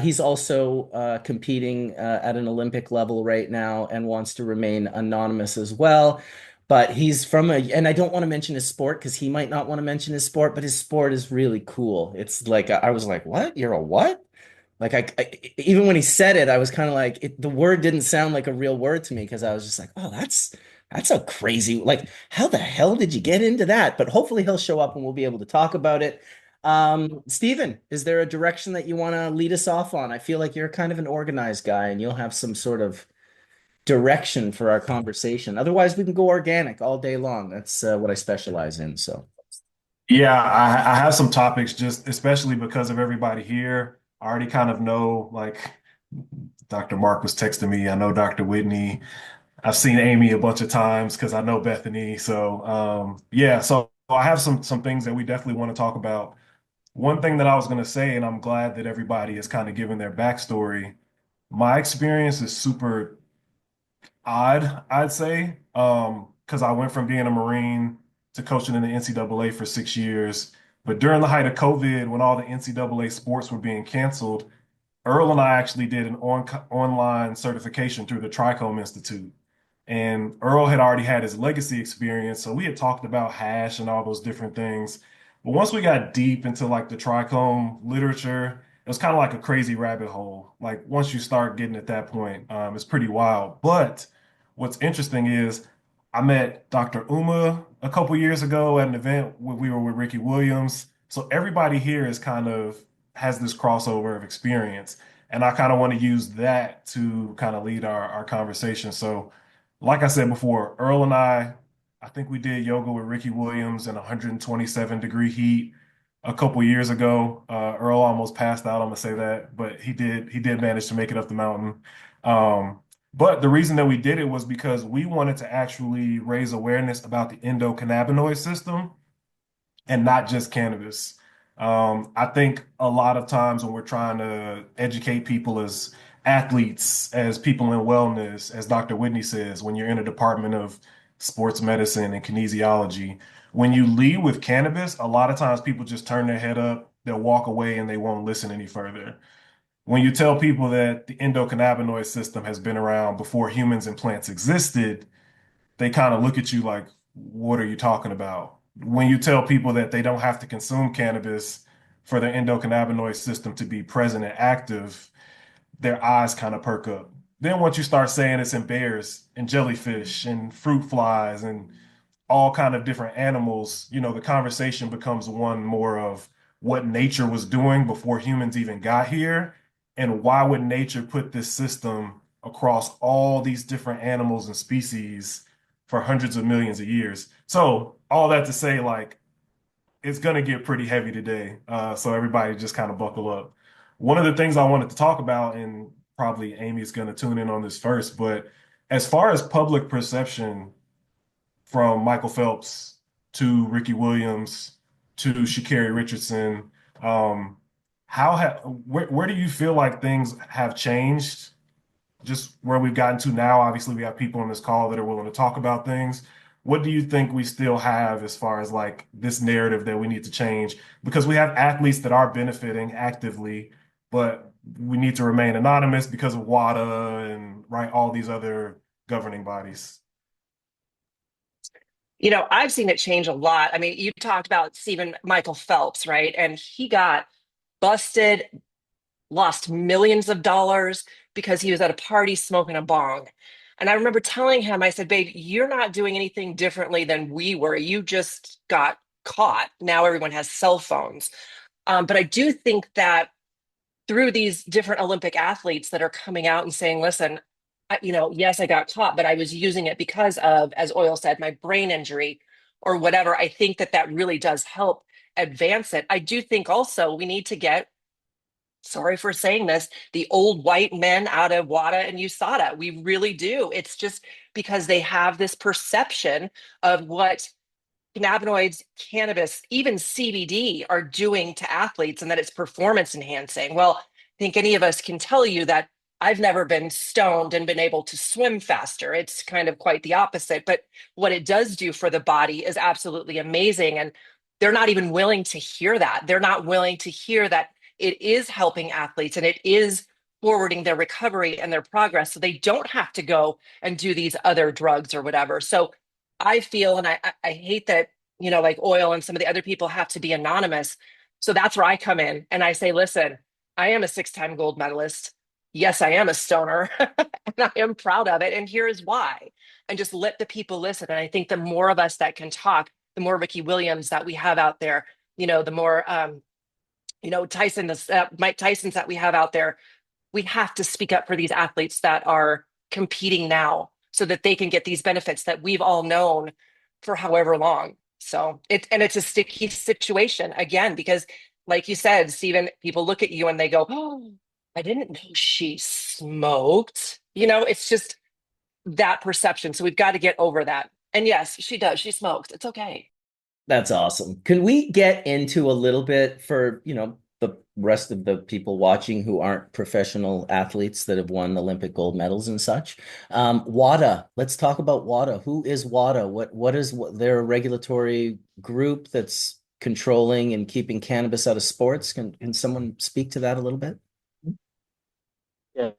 He's also competing at an Olympic level right now and wants to remain anonymous as well. But he's and I don't want to mention his sport because he might not want to mention his sport, but his sport is really cool. It's like, I was like, what? You're a what? Like even when he said it, I was kind of like the word didn't sound like a real word to me because I was just like, oh, that's a crazy, like, how the hell did you get into that? But hopefully he'll show up and we'll be able to talk about it. Stephen, is there a direction that you want to lead us off on? I feel like you're kind of an organized guy and you'll have some sort of direction for our conversation. Otherwise, we can go organic all day long. That's what I specialize in. So. Yeah, I have some topics just especially because of everybody here. I already kind of know, like Dr. Mark was texting me. I know Dr. Whitney. I've seen Amy a bunch of times because I know Bethany. So yeah, so I have some things that we definitely want to talk about. One thing that I was going to say, and I'm glad that everybody is kind of giving their backstory. My experience is super odd, I'd say, because I went from being a Marine to coaching in the NCAA for 6 years. But during the height of COVID, when all the NCAA sports were being canceled, Earle and I actually did an online certification through the Trichome Institute. And Earle had already had his legacy experience, so we had talked about hash and all those different things. But once we got deep into like the trichome literature, it was kind of like a crazy rabbit hole. Like once you start getting at that point, it's pretty wild. But what's interesting is I met Dr. Uma a couple years ago at an event where we were with Ricky Williams. So everybody here is kind of has this crossover of experience. And I kind of want to use that to kind of lead our conversation. So like I said before, Earle and I think we did yoga with Ricky Williams in 127-degree heat a couple years ago. Earle almost passed out, I'm gonna say that, but he did manage to make it up the mountain. But the reason that we did it was because we wanted to actually raise awareness about the endocannabinoid system and not just cannabis. I think a lot of times when we're trying to educate people as athletes, as people in wellness, as Dr. Whitney says, when you're in a department of sports medicine and kinesiology, when you lead with cannabis, a lot of times people just turn their head up, they'll walk away and they won't listen any further. When you tell people that the endocannabinoid system has been around before humans and plants existed, they kind of look at you like, what are you talking about? When you tell people that they don't have to consume cannabis for their endocannabinoid system to be present and active, their eyes kind of perk up. Then once you start saying it's in bears and jellyfish and fruit flies and all kind of different animals, the conversation becomes one more of what nature was doing before humans even got here, and why would nature put this system across all these different animals and species for hundreds of millions of years. So all that to say, like, it's gonna get pretty heavy today. So everybody just kind of buckle up. One of the things I wanted to talk about, and probably Amy's gonna tune in on this first, but as far as public perception from Michael Phelps to Ricky Williams to Sha'Carri Richardson, where do you feel like things have changed just where we've gotten to now? Obviously, we have people on this call that are willing to talk about things. What do you think we still have as far as like this narrative that we need to change? Because we have athletes that are benefiting actively, but we need to remain anonymous because of WADA and right all these other governing bodies. I've seen it change a lot. I mean, you talked about Stephen Michael Phelps, right? And he got busted, lost millions of dollars because he was at a party smoking a bong. And I remember telling him, I said, babe, you're not doing anything differently than we were. You just got caught. Now everyone has cell phones. But I do think that through these different Olympic athletes that are coming out and saying, listen, yes, I got caught, but I was using it because of, as Oil said, my brain injury or whatever. I think that that really does help advance it. I do think also we need to get, sorry for saying this, the old white men out of WADA and USADA. We really do. It's just because they have this perception of what cannabinoids, cannabis, even CBD are doing to athletes and that it's performance enhancing. Well, I think any of us can tell you that I've never been stoned and been able to swim faster. It's kind of quite the opposite. But what it does do for the body is absolutely amazing. And they're not even willing to hear that. They're not willing to hear that it is helping athletes and it is forwarding their recovery and their progress. So they don't have to go and do these other drugs or whatever. So I feel, and I hate that, like Oil and some of the other people have to be anonymous. So that's where I come in and I say, listen, I am a 6-time gold medalist. Yes, I am a stoner and I am proud of it. And here is why. And just let the people listen. And I think the more of us that can talk, the more Ricky Williams that we have out there, the more, Mike Tyson's that we have out there. We have to speak up for these athletes that are competing now so that they can get these benefits that we've all known for however long. So it's a sticky situation again, because like you said, Stephen, people look at you and they go, oh, I didn't know she smoked. It's just that perception. So we've got to get over that. And yes, she does. She smokes. It's okay. That's awesome. Can we get into a little bit for, the rest of the people watching who aren't professional athletes that have won Olympic gold medals and such? WADA, let's talk about WADA. Who is WADA? What is their regulatory group that's controlling and keeping cannabis out of sports? Can someone speak to that a little bit? Yeah,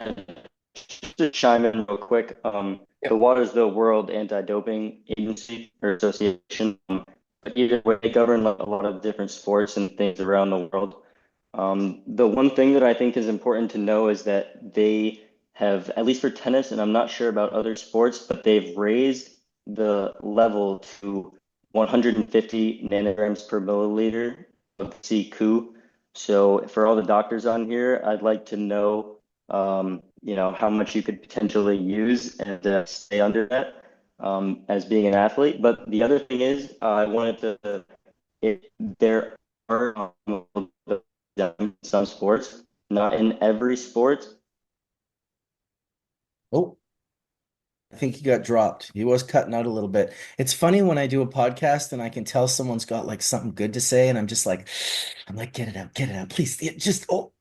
just to chime in real quick. The WADA is the World Anti-Doping Agency or Association. But either way, they govern a lot of different sports and things around the world. The one thing that I think is important to know is that they have, at least for tennis, and I'm not sure about other sports, but they've raised the level to 150 nanograms per milliliter of CQ. So for all the doctors on here, I'd like to know, how much you could potentially use and stay under that as being an athlete. But the other thing is, I wanted to, there are some sports, not in every sport. Oh, I think he got dropped. He was cutting out a little bit. It's funny when I do a podcast and I can tell someone's got like something good to say, and I'm like, get it out, please. Just oh.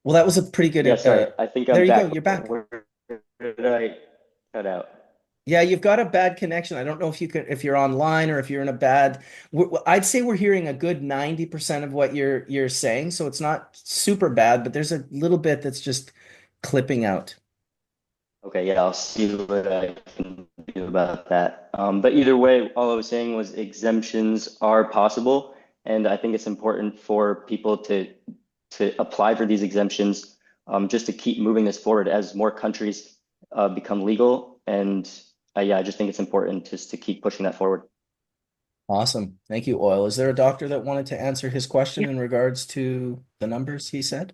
Well, that was a pretty good. Yeah, sorry. I think there I'm you back. go. You're back. Where did I cut out? Yeah, you've got a bad connection. I don't know if you're online or if you're in a bad. I'd say we're hearing a good 90% of what you're saying, so it's not super bad, but there's a little bit that's just clipping out. Okay, yeah, I'll see what I can do about that. But either way, all I was saying was exemptions are possible, and I think it's important for people to apply for these exemptions, just to keep moving this forward as more countries become legal. And yeah, I just think it's important just to keep pushing that forward. Awesome. Thank you, Oil. Is there a doctor that wanted to answer his question in regards to the numbers he said?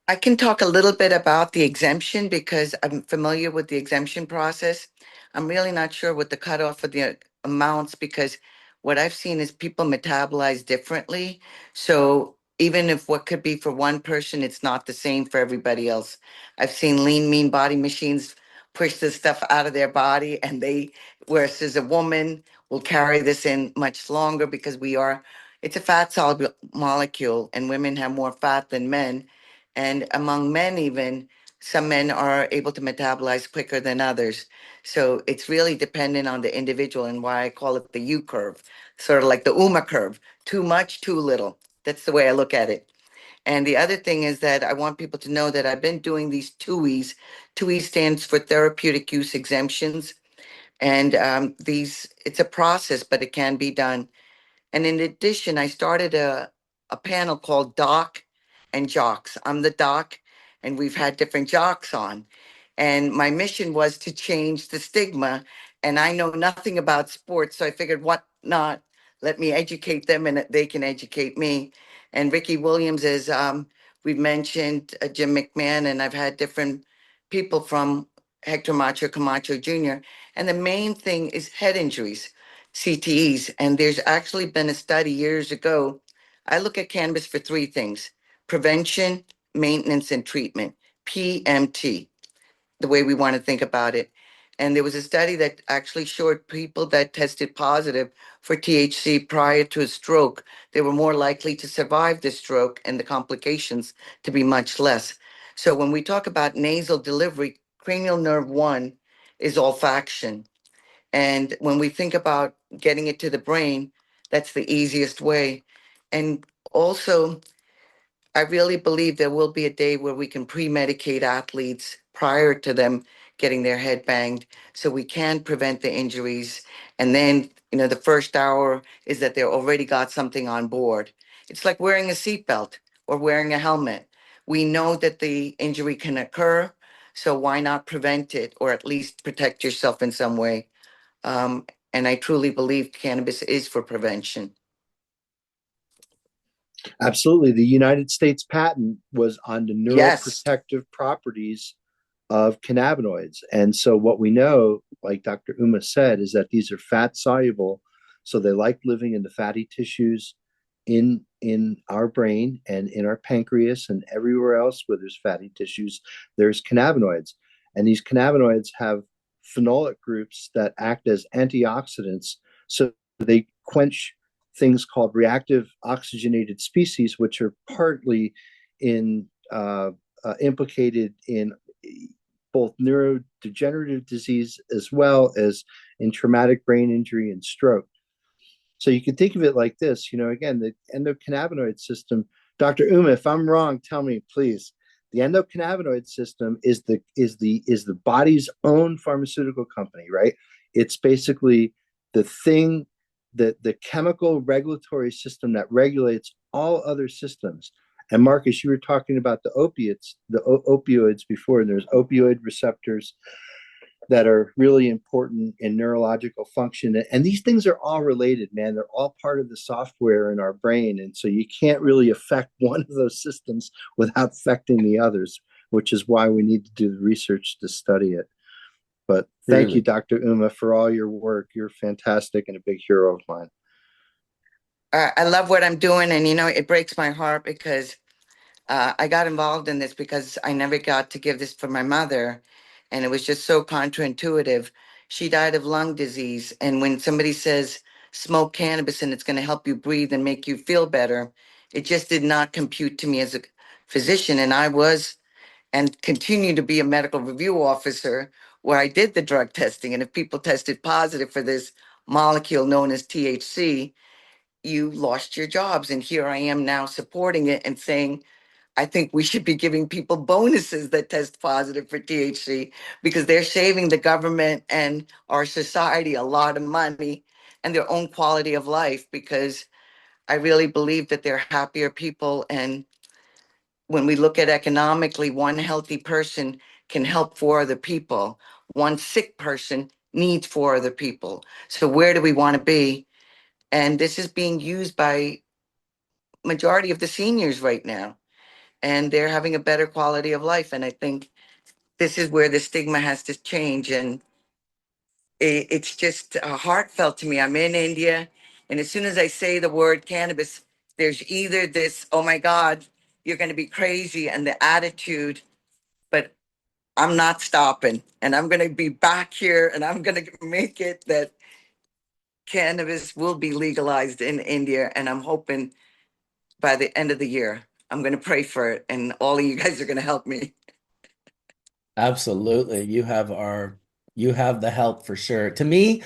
I can talk a little bit about the exemption because I'm familiar with the exemption process. I'm really not sure what the cutoff for the amounts, because what I've seen is people metabolize differently. So even if what could be for one person, it's not the same for everybody else. I've seen lean, mean body machines push this stuff out of their body, and whereas a woman will carry this in much longer because it's a fat soluble molecule, and women have more fat than men. And among men, even some men are able to metabolize quicker than others. So it's really dependent on the individual, and why I call it the U curve, sort of like the UMA curve, too much, too little. That's the way I look at it. And the other thing is that I want people to know that I've been doing these TUIs. TUI stands for therapeutic use exemptions. And it's a process, but it can be done. And in addition, I started a panel called Doc and Jocks. I'm the doc, and we've had different jocks on. And my mission was to change the stigma. And I know nothing about sports, so I figured, what not? Let me educate them, and they can educate me. And Ricky Williams is We've mentioned Jim McMahon, and I've had different people from Hector Macho Camacho Jr. And the main thing is head injuries, CTEs. And there's actually been a study years ago. I look at cannabis for three things: prevention, maintenance, and treatment, PMT, the way we want to think about it. And there was a study that actually showed people that tested positive for THC prior to a stroke, they were more likely to survive the stroke and the complications to be much less. So when we talk about nasal delivery, cranial nerve 1 is olfaction. And when we think about getting it to the brain, that's the easiest way. And also, I really believe there will be a day where we can pre-medicate athletes prior to them getting their head banged so we can prevent the injuries. And then, the first hour is that they already got something on board. It's like wearing a seatbelt or wearing a helmet. We know that the injury can occur, so why not prevent it or at least protect yourself in some way? And I truly believe cannabis is for prevention. Absolutely. The United States patent was on the Yes. neuroprotective properties of cannabinoids. And so what we know, like Dr. Uma said, is that these are fat soluble. So they like living in the fatty tissues in our brain and in our pancreas and everywhere else where there's fatty tissues, there's cannabinoids. And these cannabinoids have phenolic groups that act as antioxidants. So they quench things called reactive oxygenated species, which are partly in implicated in both neurodegenerative disease as well as in traumatic brain injury and stroke. So you can think of it like this, again, the endocannabinoid system. Dr. Uma, if I'm wrong, tell me, please. The endocannabinoid system is the body's own pharmaceutical company, right? It's basically the thing that the chemical regulatory system that regulates all other systems. And Marcus, you were talking about the opiates, the opioids before, and there's opioid receptors that are really important in neurological function. And these things are all related, man. They're all part of the software in our brain. And so you can't really affect one of those systems without affecting the others, which is why we need to do the research to study it. But thank you, Dr. Uma, for all your work. You're fantastic and a big hero of mine. I love what I'm doing. And, it breaks my heart because I got involved in this because I never got to give this for my mother. And it was just so counterintuitive. She died of lung disease. And when somebody says, smoke cannabis and it's going to help you breathe and make you feel better, it just did not compute to me as a physician. And I was and continue to be a medical review officer where I did the drug testing. And if people tested positive for this molecule known as THC, you lost your jobs. And here I am now supporting it and saying, I think we should be giving people bonuses that test positive for THC because they're saving the government and our society a lot of money and their own quality of life, because I really believe that they're happier people. And when we look at economically, one healthy person can help four other people. One sick person needs four other people. So where do we want to be? And this is being used by majority of the seniors right now, and they're having a better quality of life. And I think this is where the stigma has to change. And it's just heartfelt to me. I'm in India, and as soon as I say the word cannabis, there's either this, oh my God, you're going to be crazy, and the attitude, but I'm not stopping. And I'm going to be back here, and I'm going to make it that cannabis will be legalized in India. And I'm hoping by the end of the year. I'm going to pray for it, and all of you guys are going to help me. Absolutely. You have the help for sure. To me,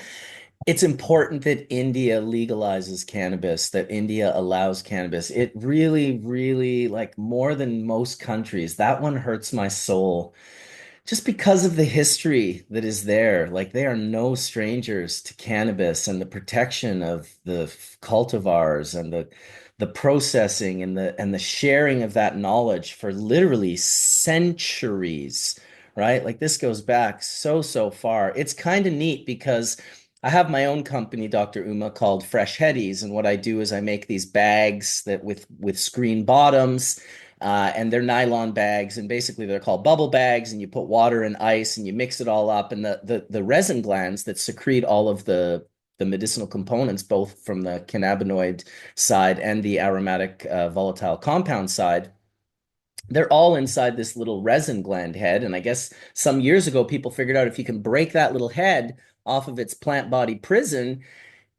it's important that India legalizes cannabis, that India allows cannabis. It really, really, like more than most countries, that one hurts my soul just because of the history that is there. Like they are no strangers to cannabis and the protection of the cultivars and the processing and the sharing of that knowledge for literally centuries, right? Like this goes back so far. It's kind of neat because I have my own company, Dr. Uma, called Fresh Headies, and what I do is I make these bags that with screen bottoms, And they're nylon bags, and basically they're called bubble bags, and you put water and ice and you mix it all up, and the resin glands that secrete all of the medicinal components, both from the cannabinoid side and the aromatic volatile compound side, they're all inside this little resin gland head. And I guess some years ago, people figured out if you can break that little head off of its plant body prison,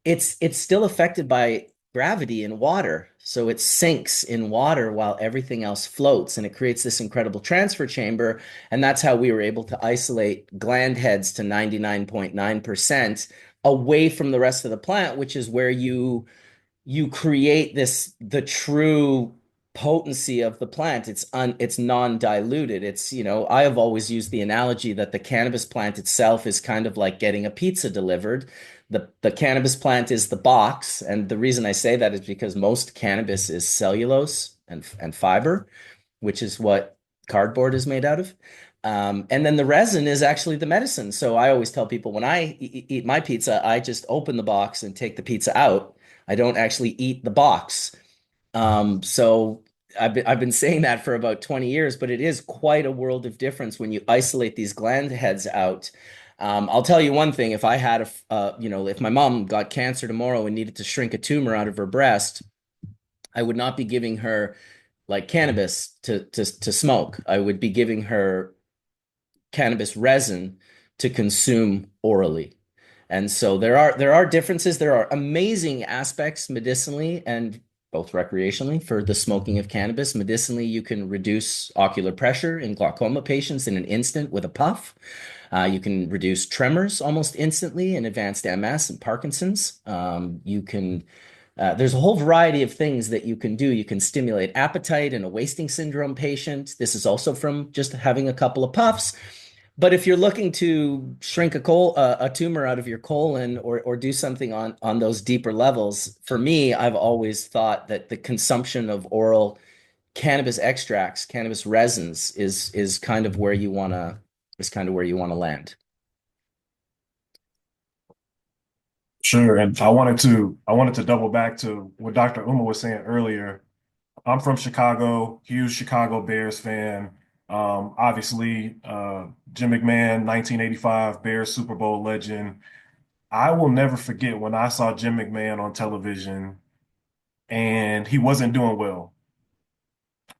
it's still affected by gravity in water. So it sinks in water while everything else floats, and it creates this incredible transfer chamber. And that's how we were able to isolate gland heads to 99.9% away from the rest of the plant, which is where you create the true potency of the plant. It's non-diluted. I have always used the analogy that the cannabis plant itself is kind of like getting a pizza delivered. The cannabis plant is the box, and the reason I say that is because most cannabis is cellulose and fiber, which is what cardboard is made out of. And then the resin is actually the medicine. So I always tell people when I eat my pizza, I just open the box and take the pizza out. I don't actually eat the box. So I've been saying that for about 20 years, but it is quite a world of difference when you isolate these gland heads out. I'll tell you one thing, if I had if my mom got cancer tomorrow and needed to shrink a tumor out of her breast, I would not be giving her like cannabis to smoke. I would be giving her cannabis resin to consume orally. And so there are differences. There are amazing aspects medicinally and both recreationally for the smoking of cannabis. Medicinally, you can reduce ocular pressure in glaucoma patients in an instant with a puff. You can reduce tremors almost instantly in advanced MS and Parkinson's. There's a whole variety of things that you can do. You can stimulate appetite in a wasting syndrome patient. This is also from just having a couple of puffs. But if you're looking to shrink a tumor out of your colon or do something on those deeper levels, for me, I've always thought that the consumption of oral cannabis extracts, cannabis resins, is kind of where you wanna land. Sure. And I wanted to double back to what Dr. Uma was saying earlier. I'm from Chicago, huge Chicago Bears fan. Obviously, Jim McMahon, 1985 Bears Super Bowl legend. I will never forget when I saw Jim McMahon on television and he wasn't doing well.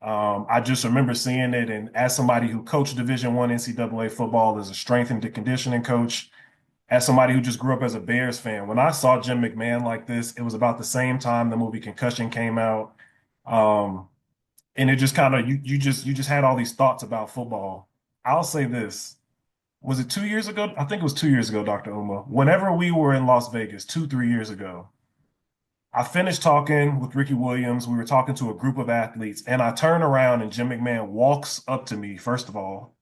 I just remember seeing it, and as somebody who coached Division I NCAA football as a strength and conditioning coach, as somebody who just grew up as a Bears fan, when I saw Jim McMahon like this, it was about the same time the movie Concussion came out. Um, and it just kind of you just had all these thoughts about football. I'll say this. Was it 2 years ago? I think it was 2 years ago, Dr. Uma. Whenever we were in Las Vegas, 3 years ago, I finished talking with Ricky Williams. We were talking to a group of athletes, and I turn around and Jim McMahon walks up to me. First of all,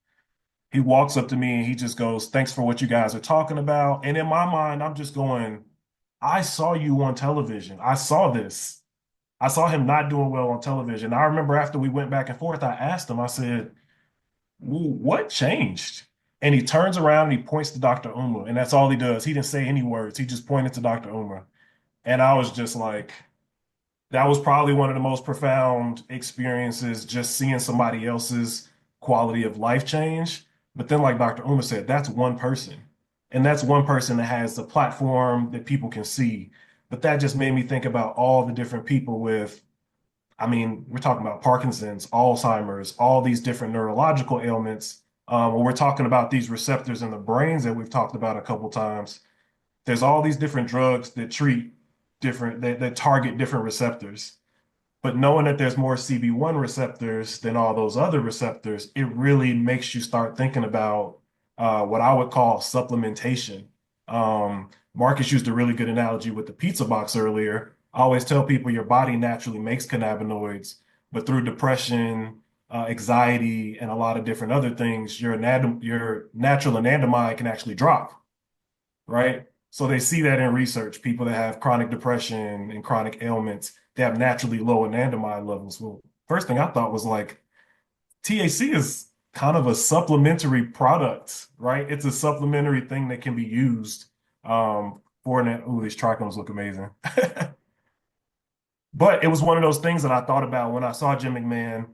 he walks up to me and he just goes, "Thanks for what you guys are talking about." And in my mind, I'm just going, I saw you on television. I saw this. I saw him not doing well on television. I remember after we went back and forth, I asked him, I said, What changed?" And he turns around and he points to Dr. Uma, and that's all he does. He didn't say any words. He just pointed to Dr. Uma. And I was just like, that was probably one of the most profound experiences, just seeing somebody else's quality of life change. But then, like Dr. Uma said, that's one person. And that's one person that has the platform that people can see. But that just made me think about all the different people with, I mean, we're talking about Parkinson's, Alzheimer's, all these different neurological ailments. When we're talking about these receptors in the brains that we've talked about a couple times, there's all these different drugs that treat that target different receptors. But knowing that there's more CB1 receptors than all those other receptors, it really makes you start thinking about what I would call supplementation. Marcus used a really good analogy with the pizza box earlier. I always tell people your body naturally makes cannabinoids, but through depression, anxiety, and a lot of different other things, your natural anandamide can actually drop, right? So they see that in research. People that have chronic depression and chronic ailments, they have naturally low anandamide levels. Well, first thing I thought was like, THC is kind of a supplementary product, right? It's a supplementary thing that can be used for an. Ooh, these trichomes look amazing. But it was one of those things that I thought about when I saw Jim McMahon.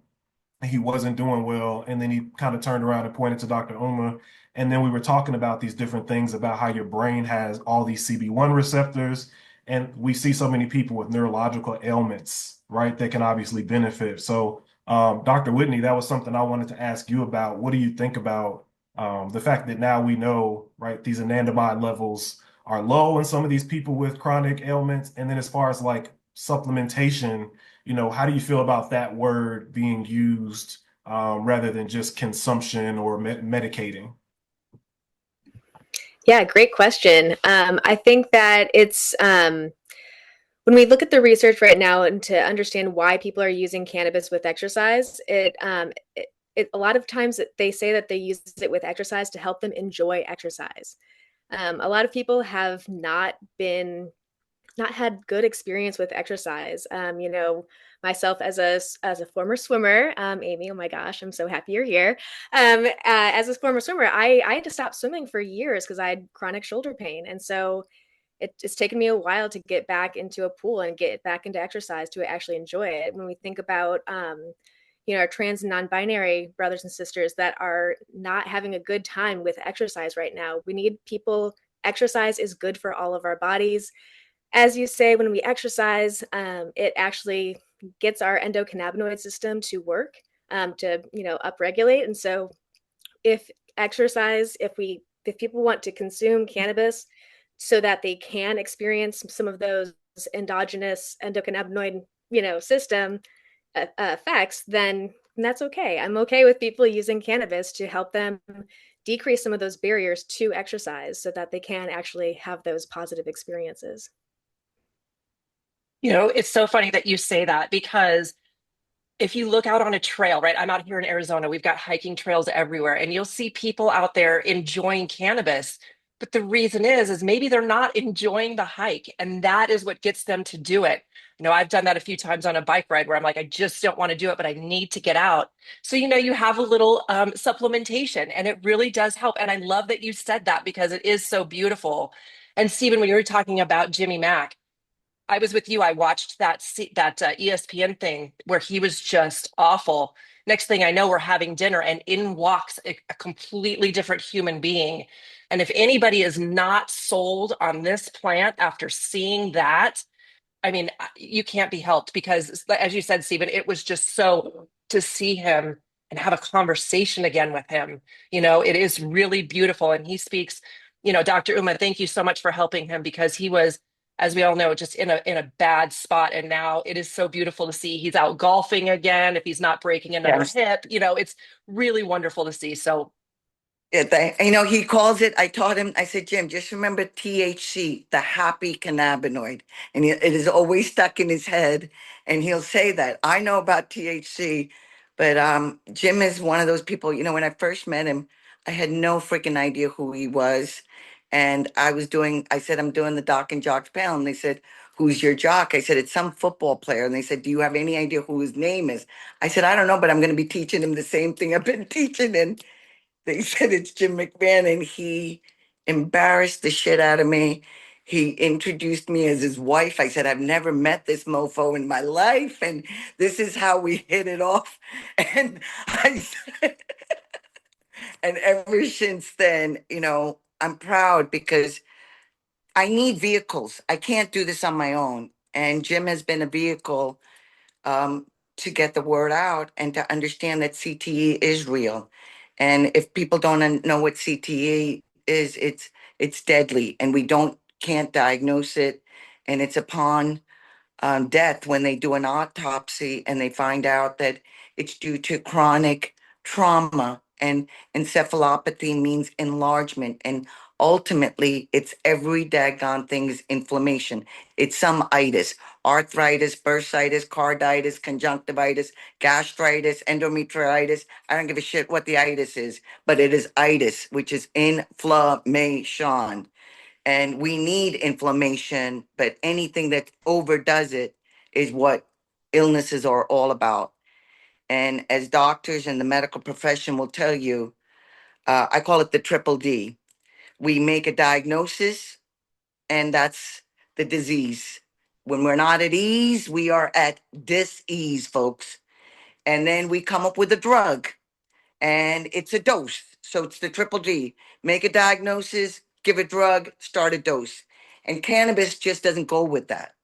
he wasn't doing well. And then he kind of turned around and pointed to Dr. Uma. And then we were talking about these different things about how your brain has all these CB1 receptors. And we see so many people with neurological ailments, right, that can obviously benefit. So, Dr. Whitney, that was something I wanted to ask you about. What do you think about the fact that now we know, right, these anandamide levels are low in some of these people with chronic ailments? And then as far as like supplementation, how do you feel about that word being used rather than just consumption or medicating? Yeah, great question. I think that it's when we look at the research right now and to understand why people are using cannabis with exercise, a lot of times they say that they use it with exercise to help them enjoy exercise. A lot of people have not had good experience with exercise. Myself as a former swimmer, Amy, oh my gosh, I'm so happy you're here. As a former swimmer, I had to stop swimming for years because I had chronic shoulder pain, and so it's taken me a while to get back into a pool and get back into exercise to actually enjoy it. When we think about our trans and non-binary brothers and sisters that are not having a good time with exercise right now, we need people. Exercise is good for all of our bodies. As you say, when we exercise, it actually gets our endocannabinoid system to work, to upregulate. And so, if exercise, if people want to consume cannabis so that they can experience some of those endogenous endocannabinoid system effects, then that's okay. I'm okay with people using cannabis to help them decrease some of those barriers to exercise so that they can actually have those positive experiences. It's so funny that you say that because if you look out on a trail, right? I'm out here in Arizona, we've got hiking trails everywhere, and you'll see people out there enjoying cannabis. But the reason is maybe they're not enjoying the hike, and that is what gets them to do it. I've done that a few times on a bike ride where I'm like, I just don't want to do it, but I need to get out. So, you have a little supplementation, and it really does help. And I love that you said that because it is so beautiful. And Stephen, when you were talking about Jimmy Mack, I was with you. I watched that ESPN thing where he was just awful. Next thing I know, we're having dinner, and in walks a completely different human being. And if anybody is not sold on this plant after seeing that, I mean, you can't be helped because, as you said, Stephen, it was just so to see him and have a conversation again with him. It is really beautiful. And he speaks, Dr. Uma, thank you so much for helping him because he was, as we all know, just in a bad spot. And now it is so beautiful to see he's out golfing again. If he's not breaking another hip, it's really wonderful to see. So He calls it, I taught him, I said, Jim, just remember THC, the happy cannabinoid. And it is always stuck in his head. And he'll say that. I know about THC, but Jim is one of those people, when I first met him, I had no freaking idea who he was. And I said, I'm doing the Doc and Jock's panel. And they said, who's your jock? I said, it's some football player. And they said, do you have any idea who his name is? I said, I don't know, but I'm going to be teaching him the same thing I've been teaching him. They said it's Jim McMahon, and he embarrassed the shit out of me. He introduced me as his wife. I said, I've never met this mofo in my life, and this is how we hit it off. And I said, and ever since then, I'm proud because I need vehicles. I can't do this on my own. And Jim has been a vehicle um, to get the word out and to understand that CTE is real. And if people don't know what CTE is, it's deadly, and we can't diagnose it, and it's upon death when they do an autopsy and they find out that it's due to chronic trauma, and encephalopathy means enlargement, and ultimately it's every daggone thing's inflammation. It's some itis, arthritis, bursitis, carditis, conjunctivitis, gastritis, endometritis. I don't give a shit what the itis is, but it is itis, which is inflammation. And we need inflammation, but anything that overdoes it is what illnesses are all about. And as doctors and the medical profession will tell you, I call it the triple D. We make a diagnosis, and that's the disease. When we're not at ease, we are at dis-ease, folks. And then we come up with a drug, and it's a dose. So it's the triple D. Make a diagnosis, give a drug, start a dose. And cannabis just doesn't go with that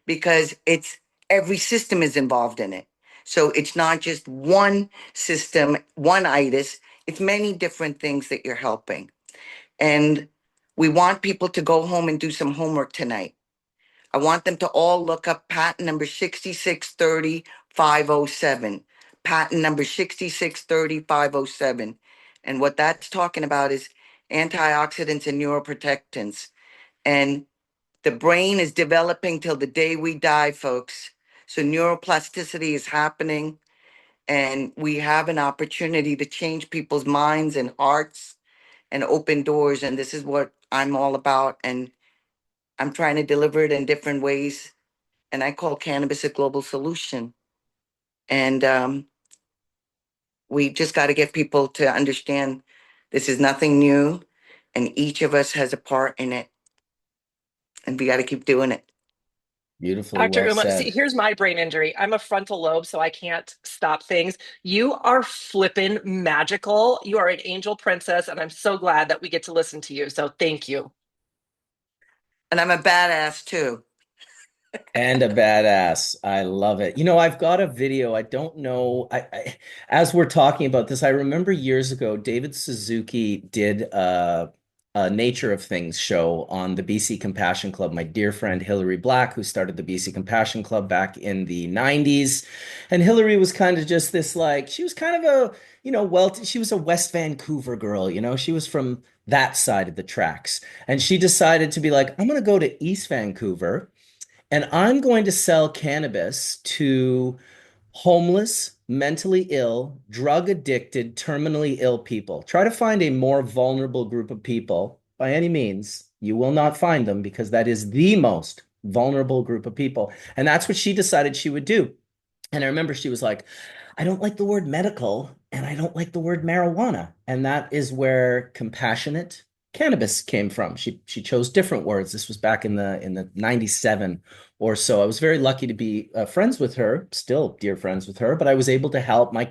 because it's every system is involved in it. So it's not just one system, one itis, it's many different things that you're helping. And we want people to go home and do some homework tonight. I want them to all look up patent number 6630507. Patent number 6630507. And what that's talking about is antioxidants and neuroprotectants. And the brain is developing till the day we die, folks. So neuroplasticity is happening, and we have an opportunity to change people's minds and hearts and open doors. And this is what I'm all about. And I'm trying to deliver it in different ways. And I call cannabis a global solution. And we just got to get people to understand this is nothing new, and each of us has a part in it. And we got to keep doing it. Beautifully Dr. well Uma, see, said. here's my brain injury. I'm a frontal lobe, so I can't stop things. You are flippin' magical. You are an angel princess, and I'm so glad that we get to listen to you. So thank you. And I'm a badass too. And a badass. I love it. You know, I've got a video. I don't know. As we're talking about this, I remember years ago, David Suzuki did a Nature of Things show on the BC Compassion Club. My dear friend Hillary Black, who started the BC Compassion Club back in the 90s. And Hillary was kind of just this like, she was kind of a, she was a West Vancouver girl, she was from that side of the tracks. And she decided to be like, I'm going to go to East Vancouver and I'm going to sell cannabis to homeless, mentally ill, drug addicted, terminally ill people. Try to find a more vulnerable group of people by any means. You will not find them because that is the most vulnerable group of people. And that's what she decided she would do. And I remember she was like, I don't like the word medical and I don't like the word marijuana. And that is where compassionate cannabis came from. She chose different words. This was back in the 97 or so. I was very lucky to be friends with her, still dear friends with her, but I was able to help. My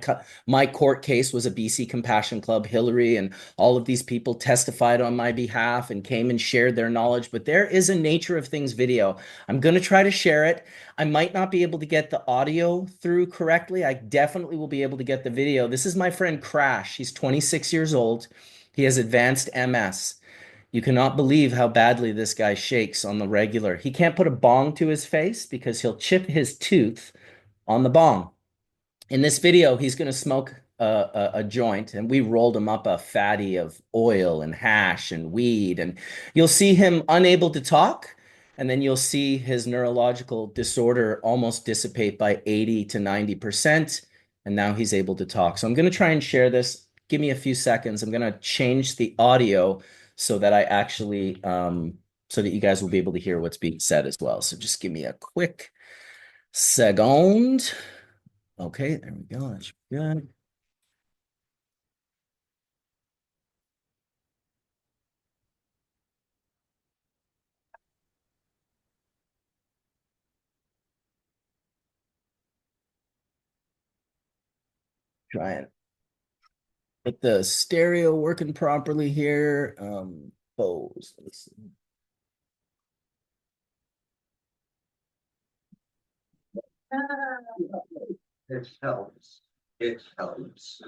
court case was a BC Compassion Club. Hillary and all of these people testified on my behalf and came and shared their knowledge. But there is a Nature of Things video. I'm going to try to share it. I might not be able to get the audio through correctly. I definitely will be able to get the video. This is my friend Crash. He's 26 years old. He has advanced MS. You cannot believe how badly this guy shakes on the regular. He can't put a bong to his face because he'll chip his tooth on the bong. In this video, he's going to smoke a joint, and we rolled him up a fatty of oil and hash and weed. And you'll see him unable to talk, and then you'll see his neurological disorder almost dissipate by 80 to 90%. And now he's able to talk. So I'm going to try and share this. Give me a few seconds. I'm going to change the audio so that I actually, so that you guys will be able to hear what's being said as well. So just give me a quick second. Okay, there we go. That's good. Try and get the stereo working properly here. Pose. Let me see. It helps. It helps. I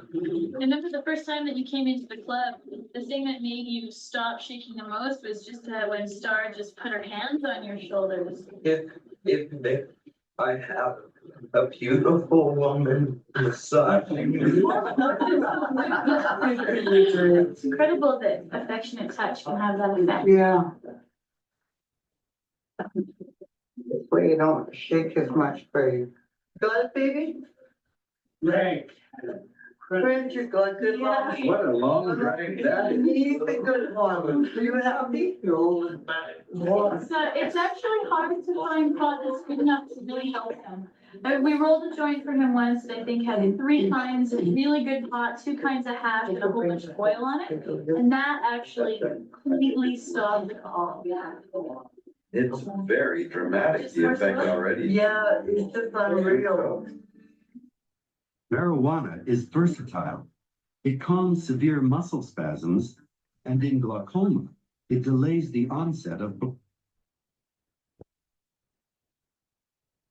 remember the first time that you came into the club, the thing that made you stop shaking the most was just when Star just put her hands on your shoulders. If I have a beautiful woman beside me. It's incredible that affectionate touch can have that effect. Yeah. This way you don't shake as much, babe. Got it, baby? Right. Friends, you got good mom. What a long drive that is. He's a good mom. Are you happy? No. It's actually hard to find pot that's good enough to really help him. We rolled a joint for him once that I think had 3 kinds of really good pot, 2 kinds of hash, and a whole bunch of oil on it. And that actually completely stopped the call. It's very dramatic, the effect already. Yeah, it's just unreal. Marijuana is versatile. It calms severe muscle spasms, and in glaucoma, it delays the onset of.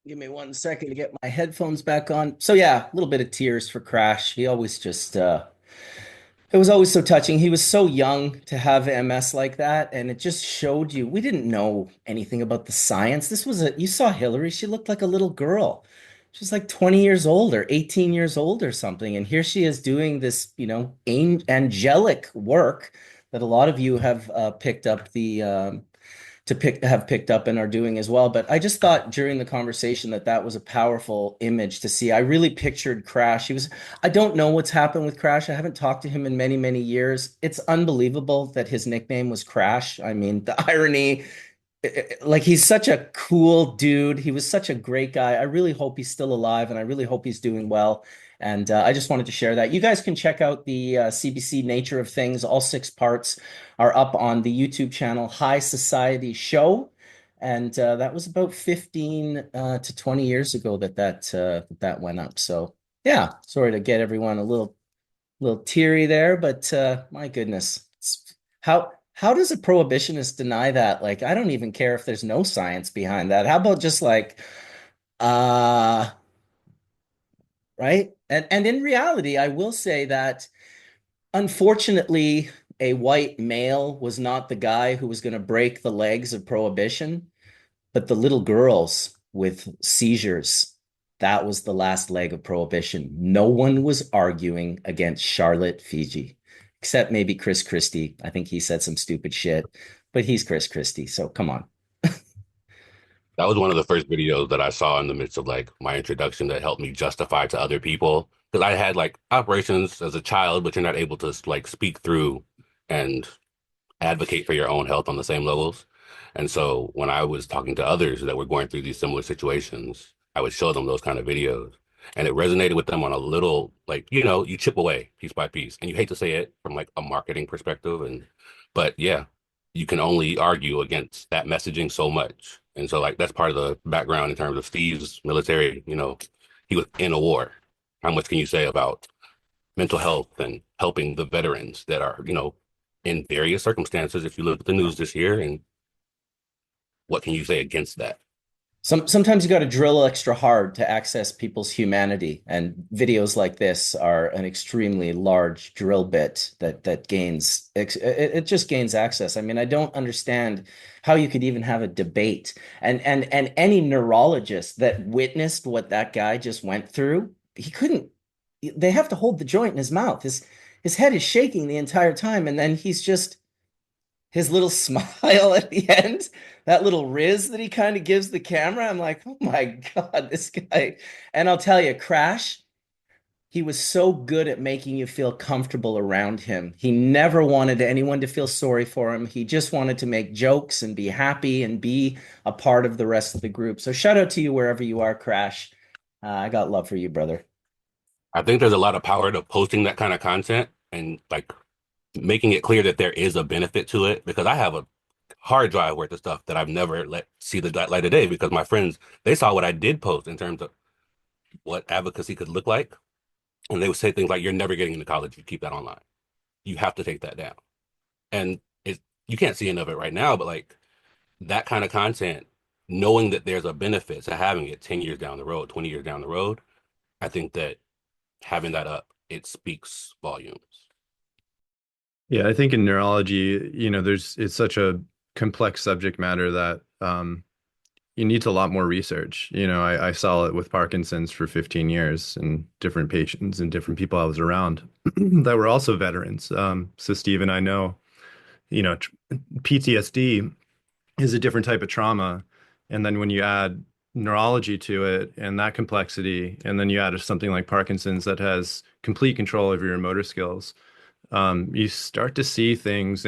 Give me 1 second to get my headphones back on. So yeah, a little bit of tears for Crash. He always just it was always so touching. He was so young to have MS like that, and it just showed you we didn't know anything about the science. This was a you saw Hillary, she looked like a little girl. She's like 20 years old or 18 years old or something. And here she is doing this, angelic work that a lot of you have picked up the to pick have picked up and are doing as well. But I just thought during the conversation that that was a powerful image to see. I really pictured Crash. I don't know what's happened with Crash. I haven't talked to him in many, many years. It's unbelievable that his nickname was Crash. I mean, the irony, like he's such a cool dude. He was such a great guy. I really hope he's still alive and I really hope he's doing well. And I just wanted to share that. You guys can check out the CBC Nature of Things. All 6 parts are up on the YouTube channel High Society Show. And that was about 15 to 20 years ago that went up. So yeah, sorry to get everyone a little teary there, but my goodness, how does a prohibitionist deny that? Like, I don't even care if there's no science behind that. How about just like, uh, right? And in reality, I will say that unfortunately, a white male was not the guy who was going to break the legs of prohibition, but the little girls with seizures. That was the last leg of prohibition. No one was arguing against Charlotte Figi, except maybe Chris Christie. I think he said some stupid shit, but he's Chris Christie, so come on. That was one of the first videos that I saw in the midst of like my introduction that helped me justify to other people. Because I had like operations as a child, but you're not able to like speak through and advocate for your own health on the same levels. And so when I was talking to others that were going through these similar situations, I would show them those kind of videos. And it resonated with them on a little, like, you chip away piece by piece. And you hate to say it from like a marketing perspective. But yeah, you can only argue against that messaging so much. And so like that's part of the background in terms of Steve's military, he was in a war. How much can you say about mental health and helping the veterans that are, in various circumstances, if you look at the news this year, and what can you say against that? Sometimes you got to drill extra hard to access people's humanity, and videos like this are an extremely large drill bit that gains it just gains access. I mean, I don't understand how you could even have a debate, and any neurologist that witnessed what that guy just went through, he couldn't. They have to hold the joint in his mouth. His head is shaking the entire time, and then he's just his little smile at the end, that little riz that he kind of gives the camera. I'm like, oh my God, this guy. And I'll tell you, Crash, he was so good at making you feel comfortable around him. He never wanted anyone to feel sorry for him. He just wanted to make jokes and be happy and be a part of the rest of the group. So shout out to you wherever you are, Crash. I got love for you, brother. I think there's a lot of power to posting that kind of content and like making it clear that there is a benefit to it because I have a hard drive worth of stuff that I've never let see the light of day because my friends, they saw what I did post in terms of what advocacy could look like. And they would say things like, you're never getting into college if you keep that online. You have to take that down. And you can't see any of it right now, but like that kind of content, knowing that there's a benefit to having it 10 years down the road, 20 years down the road, I think that having that up, it speaks volumes. Yeah, I think in neurology, it's such a complex subject matter that it needs a lot more research. I saw it with Parkinson's for 15 years and different patients and different people I was around that were also veterans. So Steve and I know, PTSD is a different type of trauma. And then when you add neurology to it and that complexity, and then you add something like Parkinson's that has complete control over your motor skills, you start to see things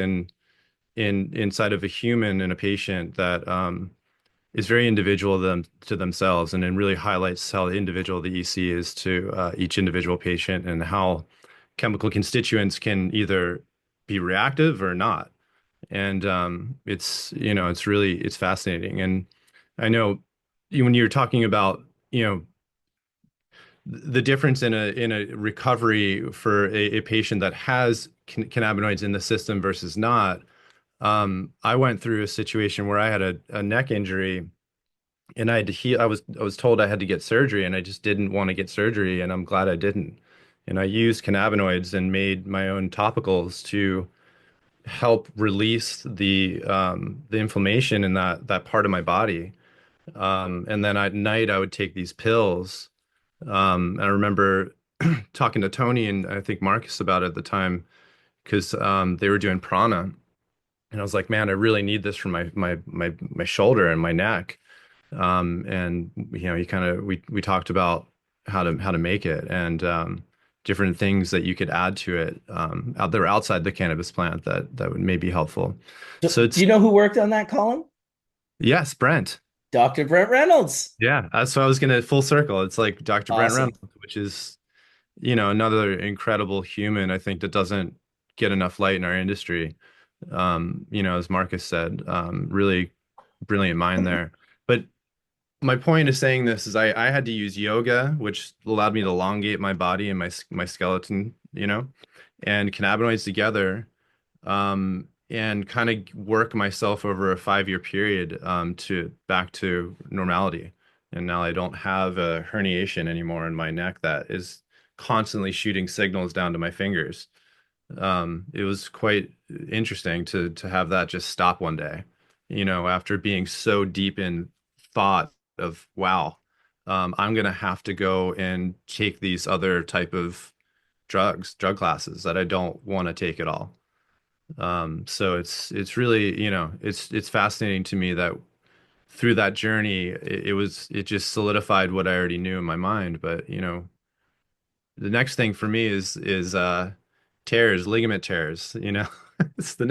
inside of a human and a patient that is very individual to themselves, and it really highlights how individual the EC is to each individual patient and how chemical constituents can either be reactive or not. And it's fascinating. And I know when you're talking about the difference in a recovery for a patient that has cannabinoids in the system versus not. I went through a situation where I had a neck injury and I had to heal. I was told I had to get surgery, and I just didn't want to get surgery, and I'm glad I didn't. And I used cannabinoids and made my own topicals to help release the inflammation in that part of my body. And then at night I would take these pills. And I remember talking to Tony and I think Marcus about it at the time because they were doing prana, and I was like, man, I really need this for my shoulder and my neck. And you kind of we talked about how to make it and different things that you could add to it out there outside the cannabis plant that would maybe helpful. So Do you know who worked on that, Collin? yes, Brent. Dr. Brent Reynolds. Yeah, that's what I was gonna full circle. It's like Dr. Brent Awesome. Reynolds, which is another incredible human I think that doesn't get enough light in our industry. As Marcus said, really brilliant mind there. But my point of saying this is I had to use yoga, which allowed me to elongate my body and my skeleton, and cannabinoids together, and kind of work myself over a 5-year period to back to normality. And now I don't have a herniation anymore in my neck that is constantly shooting signals down to my fingers. It was quite interesting to have that just stop one day, after being so deep in thought of, wow, I'm gonna have to go and take these other type of drug classes that I don't want to take at all. So it's really, it's fascinating to me that through that journey, it just solidified what I already knew in my mind. But the next thing for me is tears, ligament tears. It's the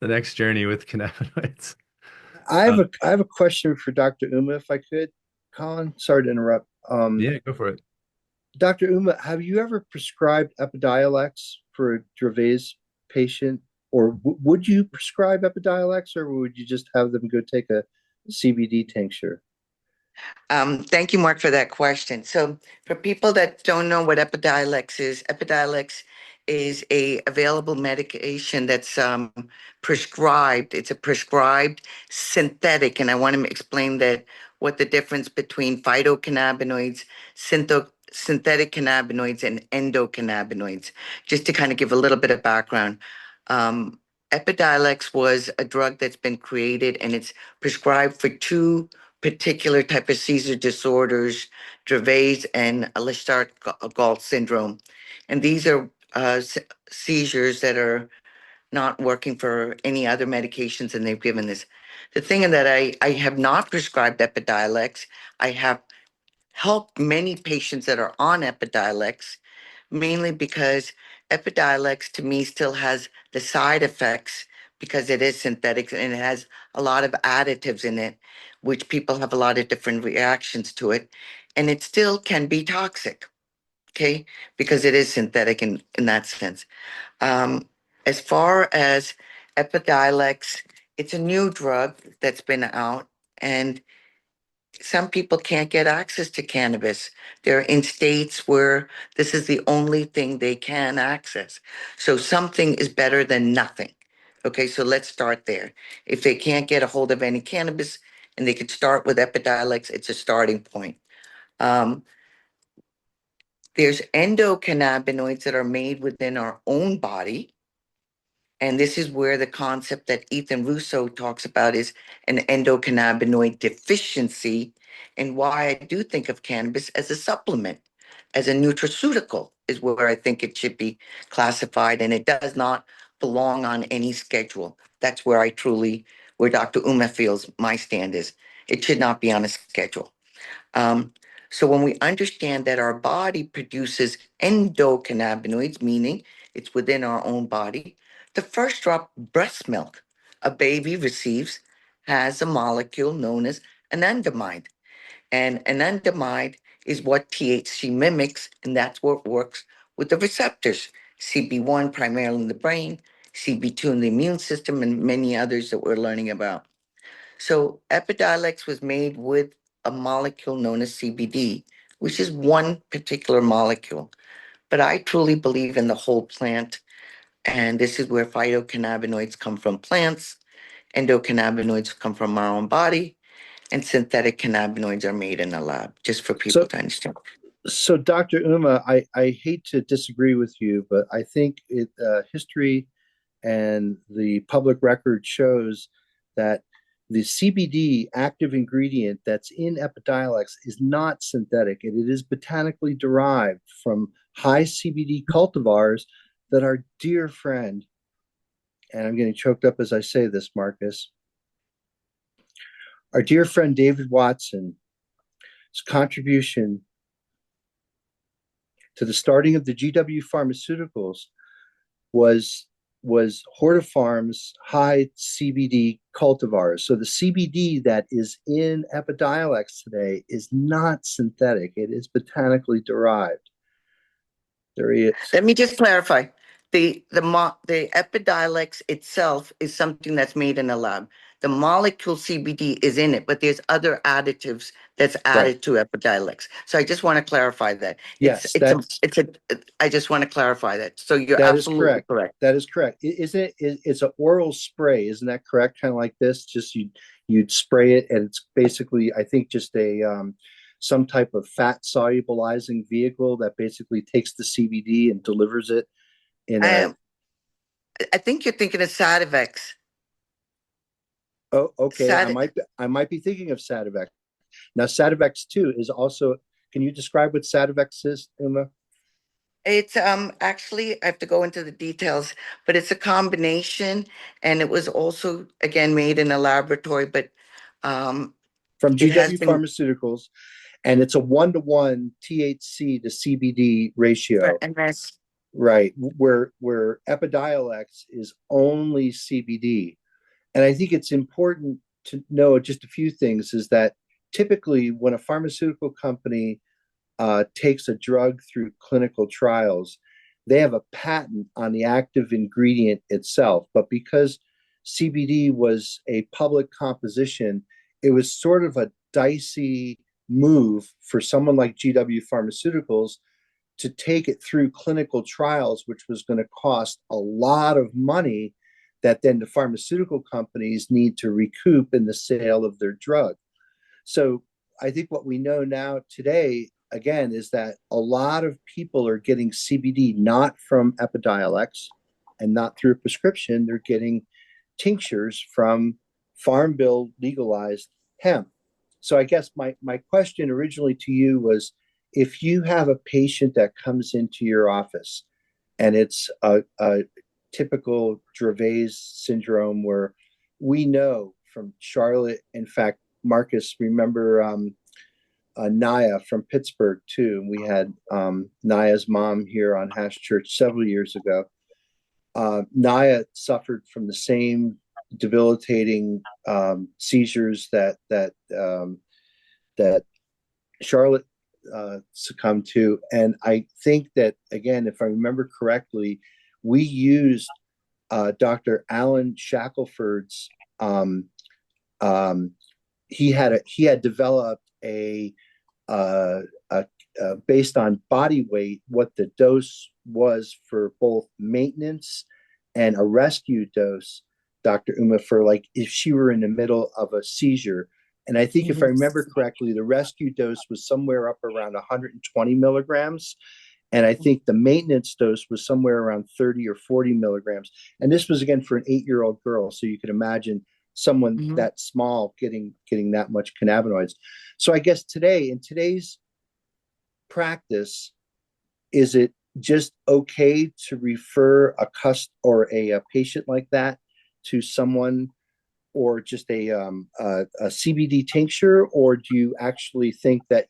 next journey with cannabinoids. I have a question for Dr. Uma, if I could. Collin, sorry to interrupt. Yeah, go for it. Dr. Uma, have you ever prescribed Epidiolex for a Dravet's patient, or would you prescribe Epidiolex, or would you just have them go take a CBD tincture? Thank you, Mark, for that question. So for people that don't know what Epidiolex is a available medication that's prescribed. It's a prescribed synthetic, and I want to explain that what the difference between phytocannabinoids, synthetic cannabinoids, and endocannabinoids, just to kind of give a little bit of background. Epidiolex was a drug that's been created, and it's prescribed for two particular type of seizure disorders, Dravet's and Listart-Galt syndrome. And these are seizures that are not working for any other medications, and they've given this. The thing that I have not prescribed Epidiolex, I have helped many patients that are on Epidiolex, mainly because Epidiolex to me still has the side effects because it is synthetic and it has a lot of additives in it, which people have a lot of different reactions to it. And it still can be toxic, okay, because it is synthetic in that sense. As far as Epidiolex, it's a new drug that's been out, and some people can't get access to cannabis. They're in states where this is the only thing they can access. So something is better than nothing. Okay, so let's start there. If they can't get a hold of any cannabis and they could start with Epidiolex, it's a starting point. Um, there's endocannabinoids that are made within our own body. And this is where the concept that Ethan Russo talks about is an endocannabinoid deficiency, and why I do think of cannabis as a supplement, as a nutraceutical, is where I think it should be classified, and it does not belong on any schedule. That's where Dr. Uma feels my stand is. It should not be on a schedule. Um, so when we understand that our body produces endocannabinoids, meaning it's within our own body, the first drop of breast milk a baby receives has a molecule known as anandamide. And anandamide is what THC mimics, and that's what works with the receptors. CB1 primarily in the brain, CB2 in the immune system, and many others that we're learning about. So Epidiolex was made with a molecule known as CBD, which is one particular molecule. But I truly believe in the whole plant. And this is where phytocannabinoids come from plants, endocannabinoids come from our own body, and synthetic cannabinoids are made in a lab, just for people So, to understand. so Dr. Uma, I hate to disagree with you, but I think history and the public record shows that the CBD active ingredient that's in Epidiolex is not synthetic. It is botanically derived from high CBD cultivars that our dear friend, and I'm getting choked up as I say this, Marcus, our dear friend David Watson's contribution to the starting of the GW Pharmaceuticals was Hortifarm's high CBD cultivars. So the CBD that is in Epidiolex today is not synthetic. It is botanically derived. There he is. Let me just clarify. The Epidiolex itself is something that's made in a lab. The molecule CBD is in it, but there's other additives that's added to Epidiolex. So I just want to clarify that. Yes, I just want to clarify that. So you're that is absolutely correct. That is correct. It's an oral spray, isn't that correct? Kind of like this, just you'd spray it, and it's basically, I think, just a some type of fat solubilizing vehicle that basically takes the CBD and delivers it in I think you're thinking of Sativex. Oh, okay. Sat- I might be thinking of Sativex. Now, Sativex 2 is also. Can you describe what Sativex is, Uma? It's actually, I have to go into the details, but it's a combination, and it was also again made in a laboratory, but From it has GW been Pharmaceuticals, and it's a 1-to-1 THC to CBD ratio. and that's Right, where Epidiolex is only CBD. And I think it's important to know just a few things, is that typically when a pharmaceutical company takes a drug through clinical trials, they have a patent on the active ingredient itself. But because CBD was a public composition, it was sort of a dicey move for someone like GW Pharmaceuticals to take it through clinical trials, which was going to cost a lot of money that then the pharmaceutical companies need to recoup in the sale of their drug. So I think what we know now today, again, is that a lot of people are getting CBD not from Epidiolex and not through a prescription. They're getting tinctures from Farm Bill legalized hemp. So I guess my question originally to you was, if you have a patient that comes into your office and it's a typical Dravet syndrome, where we know from Charlotte, in fact, Marcus, remember Naya from Pittsburgh too. We had Naya's mom here on Hash Church several years ago. Naya suffered from the same debilitating seizures that Charlotte succumbed to. And I think that, again, if I remember correctly, we used Dr. Alan Shackelford's. He had developed a based on body weight, what the dose was for both maintenance and a rescue dose, Dr. Uma, for like if she were in the middle of a seizure. And I think if I remember correctly, the rescue dose was somewhere up around 120 milligrams. And I think the maintenance dose was somewhere around 30 or 40 milligrams. And this was, again, for an 8-year-old girl. So you can imagine someone that small getting that much cannabinoids. So I guess in today's practice, is it just okay to refer a patient like that to someone, or just a CBD tincture? Or do you actually think that,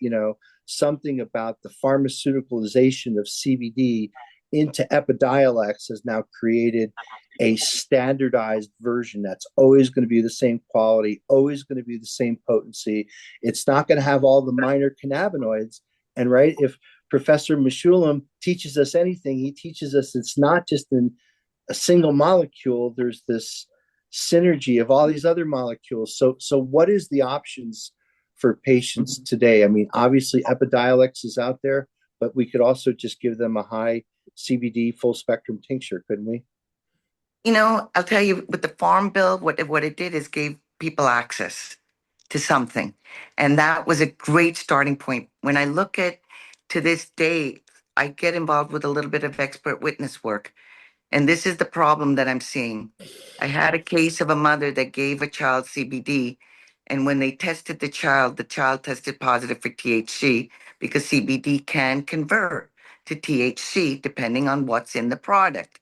something about the pharmaceuticalization of CBD into Epidiolex has now created a standardized version that's always going to be the same quality, always going to be the same potency? It's not going to have all the minor cannabinoids. And right, if Professor Meshulam teaches us anything, he teaches us it's not just in a single molecule. There's this synergy of all these other molecules. So what is the options for patients today? I mean, obviously Epidiolex is out there, but we could also just give them a high CBD full spectrum tincture, couldn't we? I'll tell you, with the Farm Bill, what it did is gave people access to something. And that was a great starting point. When I look at to this day, I get involved with a little bit of expert witness work. And this is the problem that I'm seeing. I had a case of a mother that gave a child CBD. And when they tested the child tested positive for THC because CBD can convert to THC depending on what's in the product.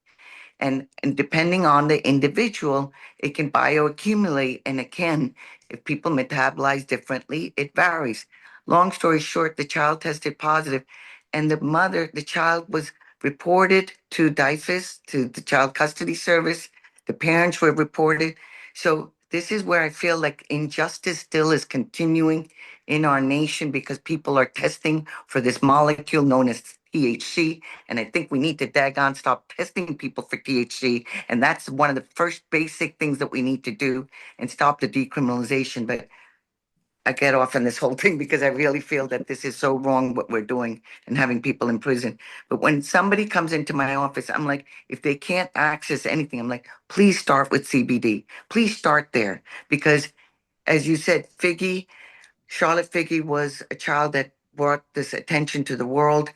And depending on the individual, it can bioaccumulate. And again, if people metabolize differently, it varies. Long story short, the child tested positive, and the child was reported to DIFIS, to the Child Custody Service. The parents were reported. So this is where I feel like injustice still is continuing in our nation because people are testing for this molecule known as THC. And I think we need to daggone stop testing people for THC. And that's one of the first basic things that we need to do and stop the decriminalization. But I get off on this whole thing because I really feel that this is so wrong what we're doing and having people in prison. But when somebody comes into my office, I'm like, if they can't access anything, I'm like, please start with CBD. Please start there. Because as you said, Charlotte Figge was a child that brought this attention to the world.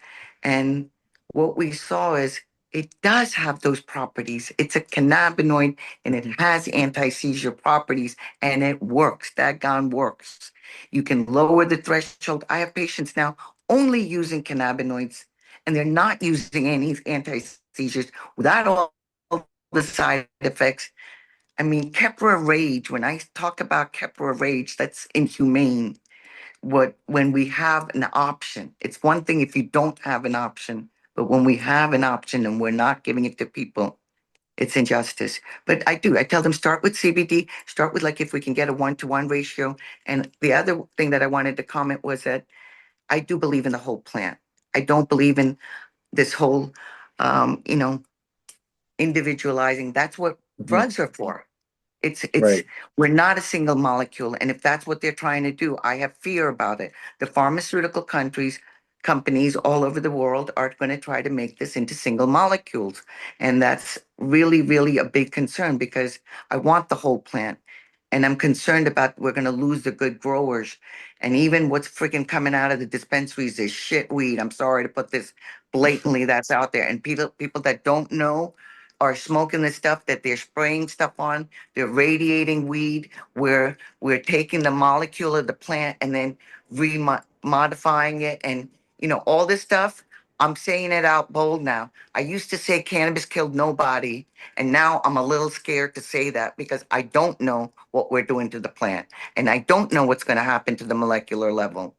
And what we saw is it does have those properties. It's a cannabinoid and it has anti-seizure properties and it works. That gun works. You can lower the threshold. I have patients now only using cannabinoids and they're not using any anti-seizures without all the side effects. I mean, Keppra rage, when I talk about Keppra rage, that's inhumane. When we have an option, it's one thing if you don't have an option, but when we have an option and we're not giving it to people, it's injustice. But I tell them start with CBD, start with like if we can get a 1-to-1 ratio. And the other thing that I wanted to comment was that I do believe in the whole plant. I don't believe in this whole, um, you know, individualizing. That's what drugs are for. It's Right. we're not a single molecule. And if that's what they're trying to do, I have fear about it. The pharmaceutical companies all over the world are going to try to make this into single molecules. And that's really, really a big concern because I want the whole plant. And I'm concerned about we're going to lose the good growers. And even what's freaking coming out of the dispensaries is shit weed. I'm sorry to put this blatantly that's out there. And people that don't know are smoking the stuff that they're spraying stuff on. They're radiating weed. We're taking the molecule of the plant and then modifying it. And, all this stuff, I'm saying it out bold now. I used to say cannabis killed nobody. And now I'm a little scared to say that because I don't know what we're doing to the plant. And I don't know what's going to happen to the molecular level.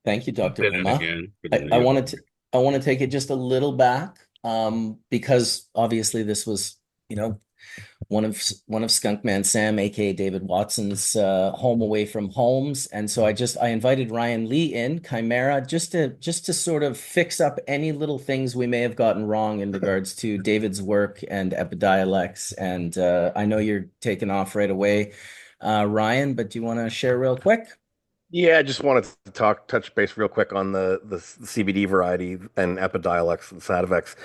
Thank you, Dr. Say that Uma. again for I, the I new. wanted to I want to take it just a little back, because obviously this was, one of Skunkman Sam, aka David Watson's home away from homes. And so I invited Ryan Lee in, Chimera, just to sort of fix up any little things we may have gotten wrong in regards to David's work and Epidiolex. And I know you're taking off right away, Ryan, but do you want to share real quick? Yeah, I just wanted to touch base real quick on the CBD variety and Epidiolex and Sativex.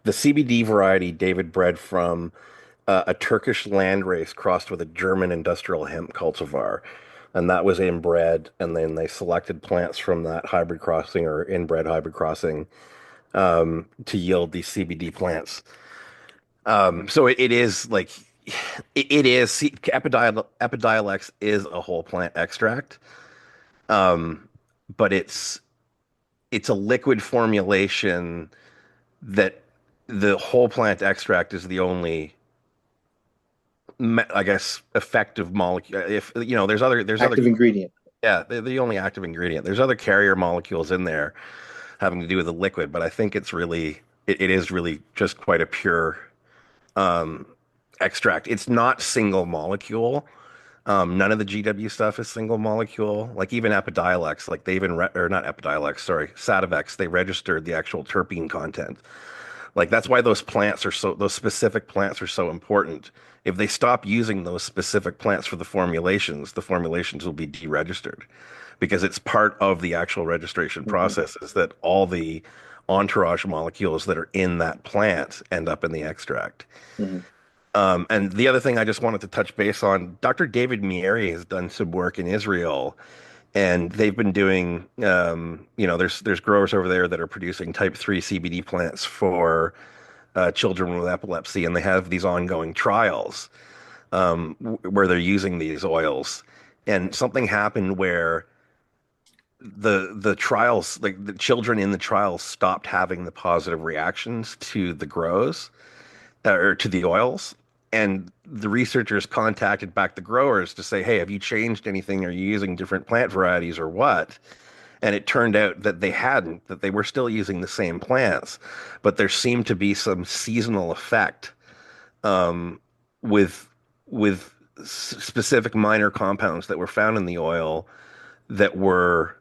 The CBD variety David bred from a Turkish landrace crossed with a German industrial hemp cultivar, and that was inbred, and then they selected plants from that hybrid crossing or inbred hybrid crossing to yield these CBD plants. So it is like it is Epidiolex is a whole plant extract. Um, but it's a liquid formulation that the whole plant extract is the only, I guess, effective molecule. If there's other, Active ingredient. yeah, they're the only active ingredient. There's other carrier molecules in there having to do with the liquid, but I think it is really just quite a pure um, extract. It's not single molecule. None of the GW stuff is single molecule. Like even Epidiolex, like they even or not Epidiolex, sorry, Sativex, they registered the actual terpene content. Like that's why those specific plants are so important. If they stop using those specific plants for the formulations will be deregistered because it's part of the actual registration Mhm. process is that all the entourage molecules that are in that plant end up in the extract. Mhm. And the other thing I just wanted to touch base on, Dr. David Mieri has done some work in Israel, and they've been doing, there's growers over there that are producing type 3 CBD plants for children with epilepsy, and they have these ongoing trials where they're using these oils. And something happened where the trials, like the children in the trials, stopped having the positive reactions to the grows or to the oils. And the researchers contacted back the growers to say, hey, have you changed anything? Are you using different plant varieties or what? And it turned out that they hadn't, that they were still using the same plants, but there seemed to be some seasonal effect um, with specific minor compounds that were found in the oil that were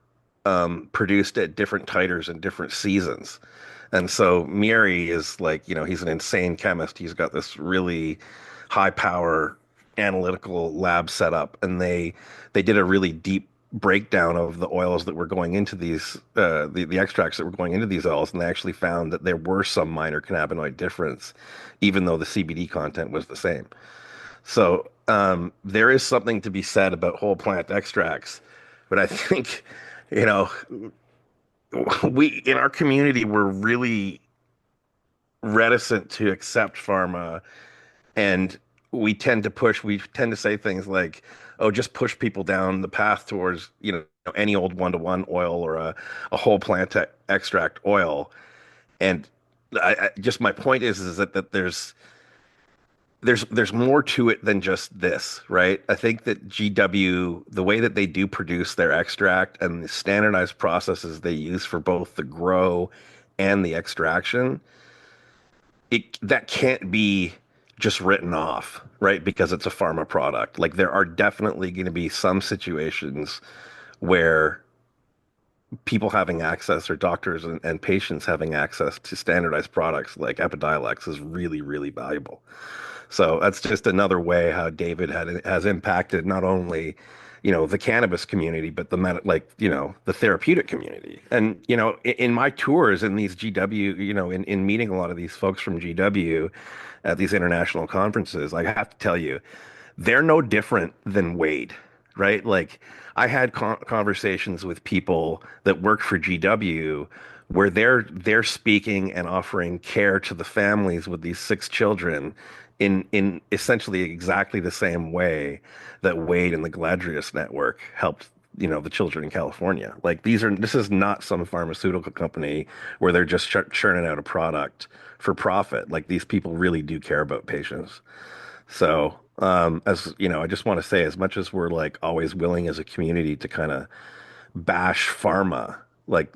produced at different titers in different seasons. And so Mieri is like, he's an insane chemist. He's got this really high power analytical lab set up, and they did a really deep breakdown of the oils that were going into these the extracts that were going into these oils, and they actually found that there were some minor cannabinoid difference, even though the CBD content was the same. So there is something to be said about whole plant extracts, but I think, you know, we in our community we're really reticent to accept pharma, and we tend to say things like, oh, just push people down the path towards, any old one-to-one oil or a whole plant extract oil. And just my point is that there's more to it than just this, right? I think that GW, the way that they do produce their extract and the standardized processes they use for both the grow and the extraction, that can't be just written off, right? Because it's a pharma product. Like there are definitely going to be some situations where people having access or doctors and patients having access to standardized products like Epidiolex is really, really valuable. So that's just another way how David has impacted not only, the cannabis community, but the therapeutic community. And, in my tours in these GW, in meeting a lot of these folks from GW at these international conferences, I have to tell you, they're no different than Wade, right? Like I had conversations with people that work for GW where they're speaking and offering care to the families with these 6 children in essentially exactly the same way that Wade and the Gladrius network helped, the children in California. Like this is not some pharmaceutical company where they're just churning out a product for profit. Like these people really do care about patients. So, as you know, I just want to say, as much as we're like always willing as a community to kind of bash pharma, like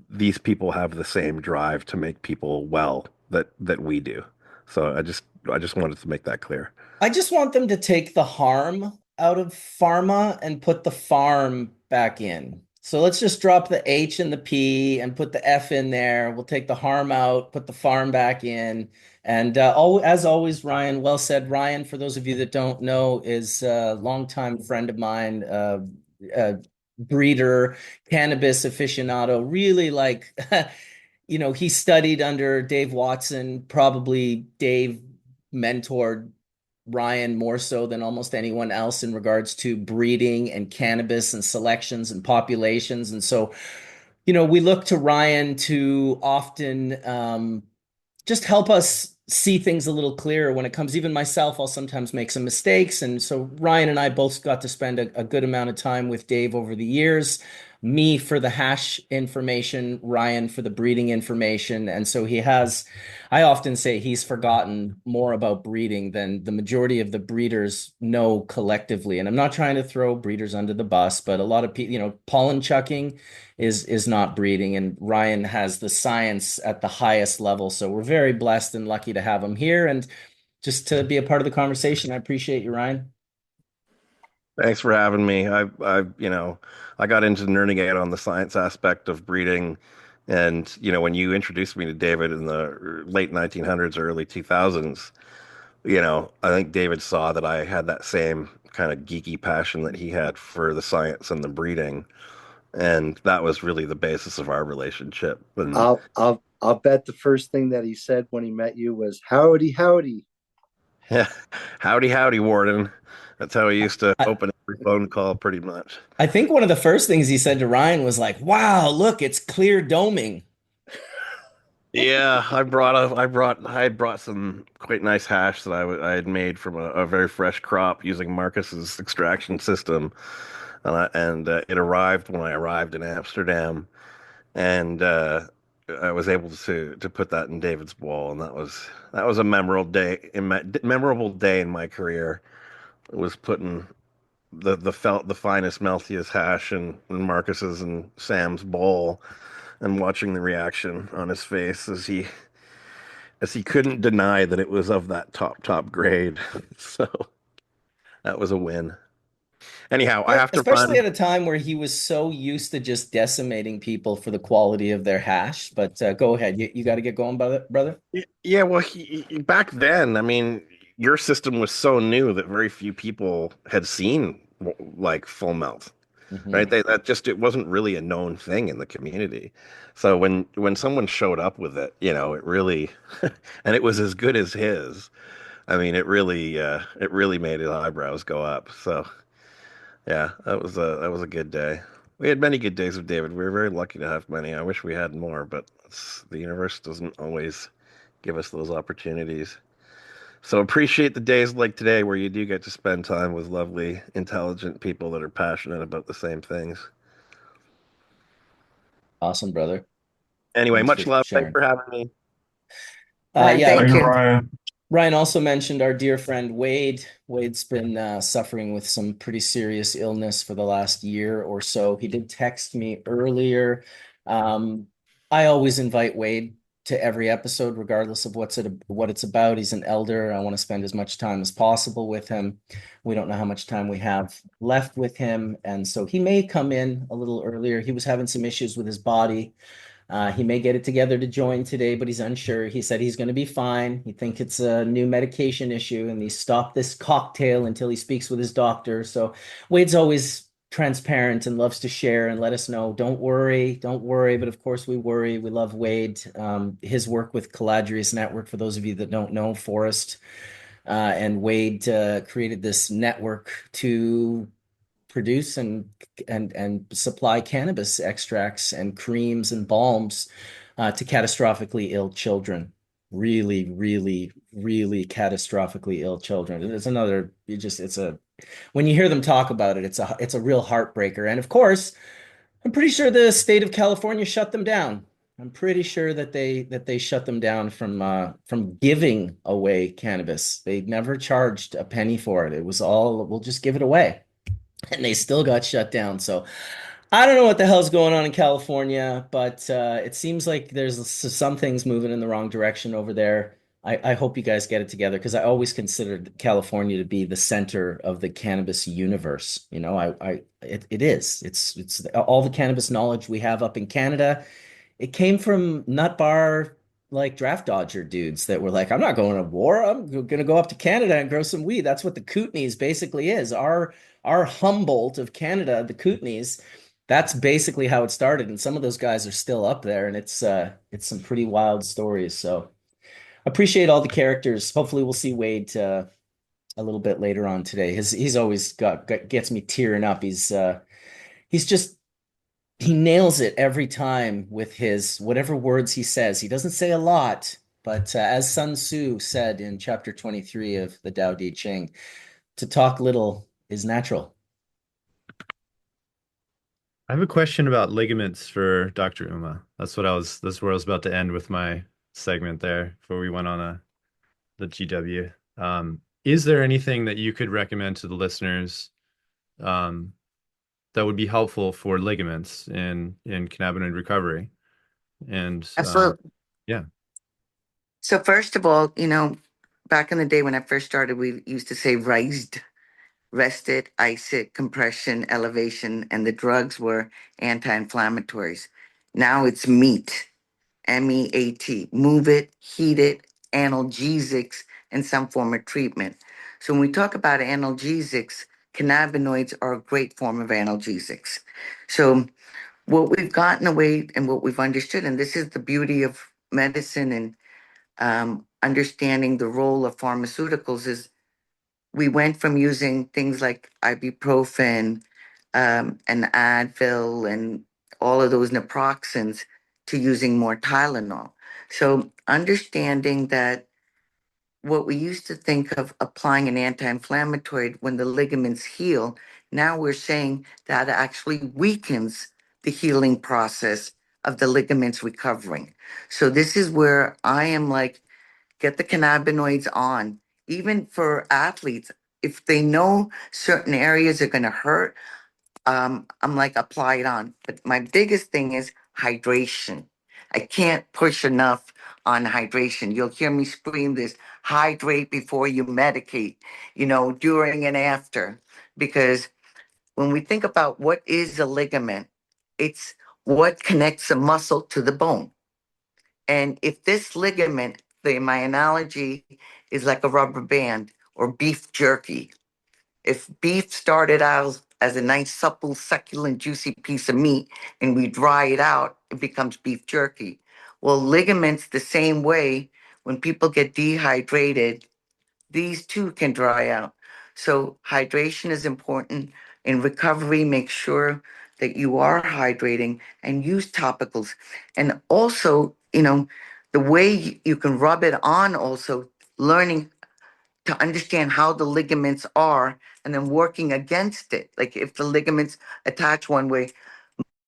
these people have the same drive to make people well that we do. So I just wanted to make that clear. I just want them to take the harm out of pharma and put the farm back in. So let's just drop the H and the P and put the F in there. We'll take the harm out, put the farm back in. And as always, Ryan, well said. Ryan, for those of you that don't know, is a longtime friend of mine, breeder, cannabis aficionado, really like, he studied under Dave Watson, probably Dave mentored Ryan more so than almost anyone else in regards to breeding and cannabis and selections and populations. And so, we look to Ryan to often just help us see things a little clearer when it comes. Even myself, I'll sometimes make some mistakes. And so Ryan and I both got to spend a good amount of time with Dave over the years. Me for the hash information, Ryan for the breeding information. And so I often say he's forgotten more about breeding than the majority of the breeders know collectively. And I'm not trying to throw breeders under the bus, but a lot of people, pollen chucking is not breeding, and Ryan has the science at the highest level. So we're very blessed and lucky to have him here and just to be a part of the conversation. I appreciate you, Ryan. Thanks for having me. I got into nerding out on the science aspect of breeding And, when you introduced me to David in the late 1900s, early 2000s, I think David saw that I had that same kind of geeky passion that he had for the science and the breeding. And that was really the basis of our relationship. And I'll bet the first thing that he said when he met you was "Howdy, howdy." yeah, howdy, howdy, Warden. That's how he used to I, open every phone call, pretty much. I think one of the first things he said to Ryan was like, "Wow, look, it's clear doming." Yeah, I had brought some quite nice hash that I had made from a very fresh crop using Marcus's extraction system, and it arrived when I arrived in Amsterdam, and I was able to put that in David's bowl, and that was a memorable day in my career. It was putting the finest, meltiest hash in Marcus's and Sam's bowl, and watching the reaction on his face as he couldn't deny that it was of that top grade. So that was a win. Anyhow, I have to Especially run. at a time where he was so used to just decimating people for the quality of their hash. But go ahead, you got to get going, brother. Yeah, well, back then, I mean, your system was so new that very few people had seen like full melt, right? Mhm. It wasn't really a known thing in the community. So when someone showed up with it, it really, and it was as good as his. I mean, it really made his eyebrows go up. So yeah, that was a good day. We had many good days with David. We were very lucky to have many. I wish we had more, but the universe doesn't always give us those opportunities. So appreciate the days like today where you do get to spend time with lovely, intelligent people that are passionate about the same things. Awesome, brother. Anyway, Thanks much for love. Thanks sharing. for having me. Ryan, Yeah, Thank thank you, you. Ryan. Ryan also mentioned our dear friend Wade. Wade's been suffering with some pretty serious illness for the last year or so. He did text me earlier. Um, I always invite Wade to every episode, regardless of what it's about. He's an elder. I want to spend as much time as possible with him. We don't know how much time we have left with him, and so he may come in a little earlier. He was having some issues with his body. He may get it together to join today, but he's unsure. He said he's going to be fine. He thinks it's a new medication issue, and he stopped this cocktail until he speaks with his doctor. So Wade's always transparent and loves to share and let us know. Don't worry, don't worry. But of course, we worry. We love Wade. His work with Caladrius Network, for those of you that don't know, Forrest and Wade created this network to produce and supply cannabis extracts and creams and balms to catastrophically ill children. Really, really, really catastrophically ill children. It's another. It's a when you hear them talk about it, it's a real heartbreaker. And of course, I'm pretty sure the state of California shut them down. I'm pretty sure that they shut them down from giving away cannabis. They never charged a penny for it. It was all, we'll just give it away, and they still got shut down. So I don't know what the hell's going on in California, but it seems like there's some things moving in the wrong direction over there. I hope you guys get it together because I always considered California to be the center of the cannabis universe. It is. It's all the cannabis knowledge we have up in Canada. It came from nut bar like draft dodger dudes that were like, I'm not going to war. I'm going to go up to Canada and grow some weed. That's what the Kootenays basically is. Our Humboldt of Canada, the Kootenays, that's basically how it started. And some of those guys are still up there, and it's some pretty wild stories. So appreciate all the characters. Hopefully we'll see Wade a little bit later on today. He's always gets me tearing up. He's just he nails it every time with his whatever words he says. He doesn't say a lot, but as Sun Tzu said in chapter 23 of the Tao Te Ching, to talk little is natural. I have a question about ligaments for Dr. Uma. That's where I was about to end with my segment there before we went on the GW. Is there anything that you could recommend to the listeners that would be helpful for ligaments in cannabinoid recovery? And Absolutely. yeah. So first of all, back in the day when I first started, we used to say rested, ice it, compression, elevation, and the drugs were anti-inflammatories. Now it's meat, MEAT, move it, heat it, analgesics, and some form of treatment. So when we talk about analgesics, cannabinoids are a great form of analgesics. So what we've gotten away and what we've understood, and this is the beauty of medicine and understanding the role of pharmaceuticals, is we went from using things like ibuprofen and Advil and all of those naproxens to using more Tylenol. So understanding that what we used to think of applying an anti-inflammatory when the ligaments heal, now we're saying that actually weakens the healing process of the ligaments recovering. So this is where I am like, get the cannabinoids on, even for athletes. If they know certain areas are going to hurt, I'm like, apply it on. But my biggest thing is hydration. I can't push enough on hydration. You'll hear me scream this: hydrate before you medicate, during and after. Because when we think about what is a ligament, it's what connects a muscle to the bone. And if this ligament, my analogy is like a rubber band or beef jerky. If beef started out as a nice, supple, succulent, juicy piece of meat and we dry it out, it becomes beef jerky. Well, ligaments, the same way, when people get dehydrated, these too can dry out. So hydration is important. In recovery, make sure that you are hydrating and use topicals. And also, the way you can rub it on, also learning to understand how the ligaments are and then working against it. Like if the ligaments attach one way,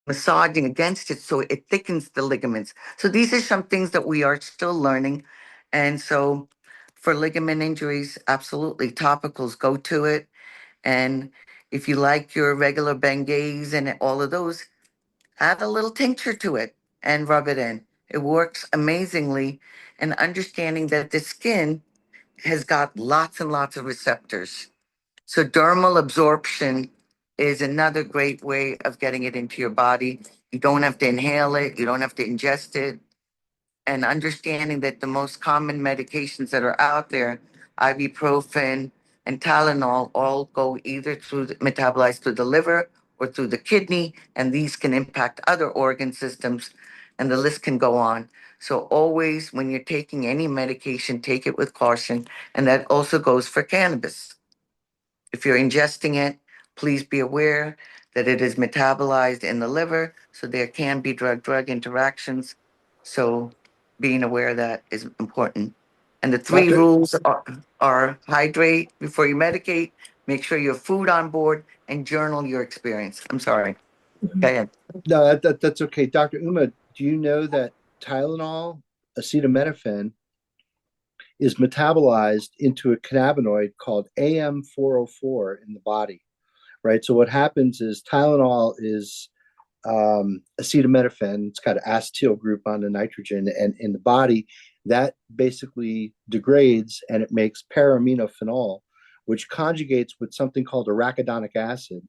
massaging against it so it thickens the ligaments. So these are some things that we are still learning. And so for ligament injuries, absolutely topicals, go to it. And if you like your regular Bengay's and all of those, add a little tincture to it and rub it in. It works amazingly. And understanding that the skin has got lots and lots of receptors. So dermal absorption is another great way of getting it into your body. You don't have to inhale it, you don't have to ingest it. And understanding that the most common medications that are out there, ibuprofen and Tylenol, all go either metabolized through the liver or through the kidney, and these can impact other organ systems, and the list can go on. So always, when you're taking any medication, take it with caution, and that also goes for cannabis. If you're ingesting it, please be aware that it is metabolized in the liver, so there can be drug-drug interactions. So being aware of that is important. And the three Doctor, rules are hydrate before you medicate, make sure you have food on board, and journal your experience. I'm sorry. Go ahead. no, that's okay. Dr. Uma, do you know that Tylenol, acetaminophen, is metabolized into a cannabinoid called AM404 in the body, right? So what happens is Tylenol is acetaminophen. It's got an acetyl group on the nitrogen, and in the body, that basically degrades and it makes para-aminophenol, which conjugates with something called arachidonic acid.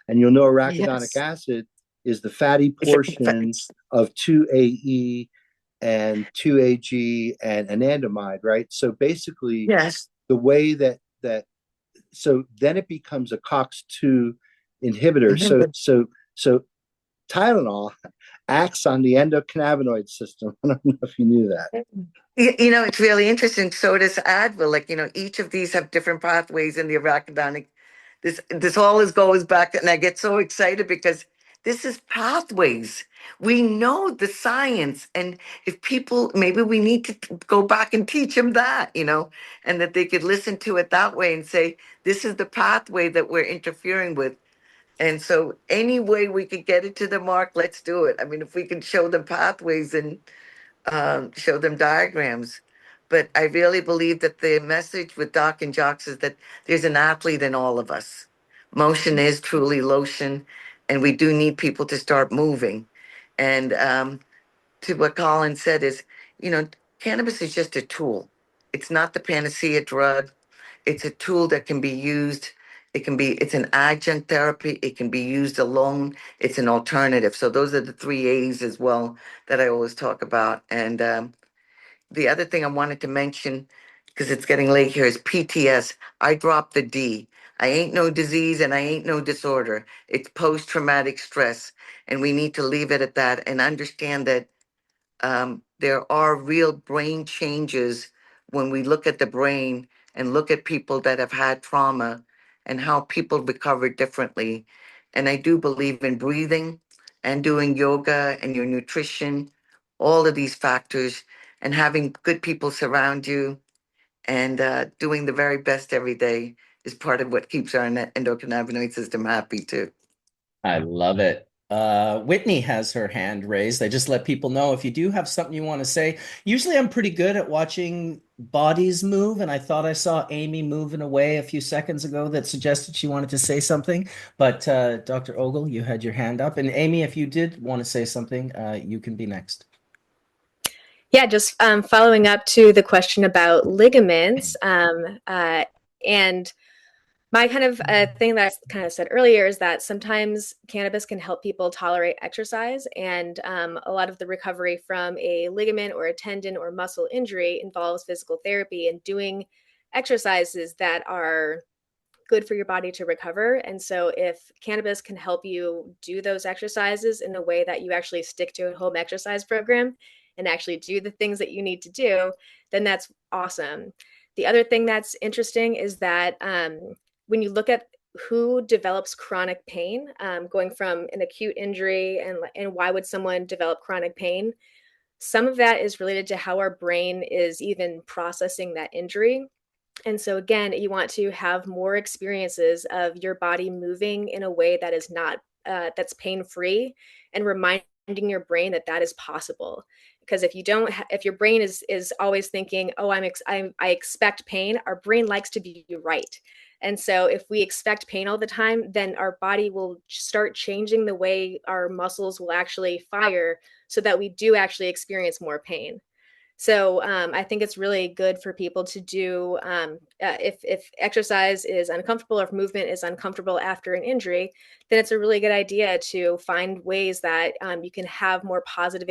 And you'll know arachidonic Yes. acid is the fatty portion of 2-AE and 2-AG and anandamide, right? So basically, Yes. the way so then it becomes a COX-2 inhibitor. So Tylenol acts on the endocannabinoid system. I don't know if you knew that. It's really interesting. So does Advil. Like, each of these have different pathways in the arachidonic. This all goes back, and I get so excited because this is pathways. We know the science, and if people, maybe we need to go back and teach them that, and that they could listen to it that way and say, this is the pathway that we're interfering with. And so any way we could get it to the mark, let's do it. I mean, if we can show them pathways and show them diagrams. But I really believe that the message with Doc and Jocks is that there's an athlete in all of us. Motion is truly lotion, and we do need people to start moving. And to what Collin said is, cannabis is just a tool. It's not the panacea drug. It's a tool that can be used it's an adjunct therapy. It can be used alone. It's an alternative. So those are the three A's as well that I always talk about. And the other thing I wanted to mention, because it's getting late here, is PTS. I dropped the D. I ain't no disease and I ain't no disorder. It's post-traumatic stress. And we need to leave it at that and understand that there are real brain changes when we look at the brain and look at people that have had trauma and how people recover differently. And I do believe in breathing and doing yoga and your nutrition, all of these factors, and having good people surround you and doing the very best every day is part of what keeps our endocannabinoid system happy too. I love it. Whitney has her hand raised. I just let people know if you do have something you want to say. Usually I'm pretty good at watching bodies move, and I thought I saw Amy moving away a few seconds ago that suggested she wanted to say something. But Dr. Ogle, you had your hand up. And Amy, if you did want to say something, you can be next. Yeah, just following up to the question about ligaments, and my kind of thing that I kind of said earlier is that sometimes cannabis can help people tolerate exercise, and a lot of the recovery from a ligament or a tendon or muscle injury involves physical therapy and doing exercises that are good for your body to recover. And so if cannabis can help you do those exercises in a way that you actually stick to a home exercise program and actually do the things that you need to do, then that's awesome. The other thing that's interesting is that when you look at who develops chronic pain, going from an acute injury and why would someone develop chronic pain, some of that is related to how our brain is even processing that injury. And so again, you want to have more experiences of your body moving in a way that is not that's pain-free, and reminding your brain that that is possible. Because if you don't, if your brain is always thinking, "Oh, I expect pain," our brain likes to be right. And so if we expect pain all the time, then our body will start changing the way our muscles will actually fire so that we do actually experience more pain. So I think it's really good for people to do if exercise is uncomfortable or if movement is uncomfortable after an injury, then it's a really good idea to find ways that you can have more positive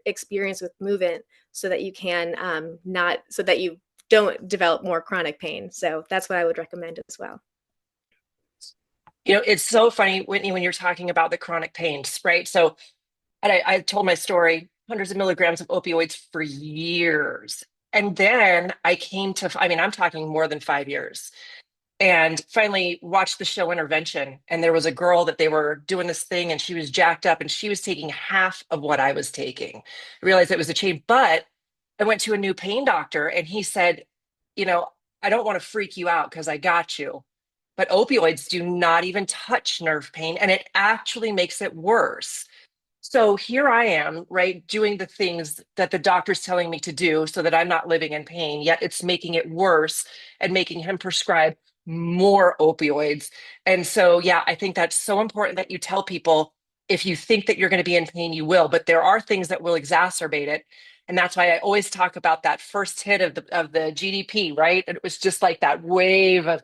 experience with movement so that you can not so that you don't develop more chronic pain. So that's what I would recommend as well. You know, it's so funny, Whitney, when you're talking about the chronic pains, right? So I told my story, hundreds of milligrams of opioids for years. And then I came to, I mean, I'm talking more than 5 years, and finally watched the show Intervention. And there was a girl that they were doing this thing and she was jacked up and she was taking half of what I was taking. I realized it was a change, but I went to a new pain doctor and he said, you know, I don't want to freak you out because I got you, but opioids do not even touch nerve pain and it actually makes it worse. So here I am, right, doing the things that the doctor's telling me to do so that I'm not living in pain, yet it's making it worse and making him prescribe more opioids. And so, yeah, I think that's so important that you tell people if you think that you're going to be in pain, you will, but there are things that will exacerbate it. And that's why I always talk about that first hit of the GDP, right? It was just like that wave of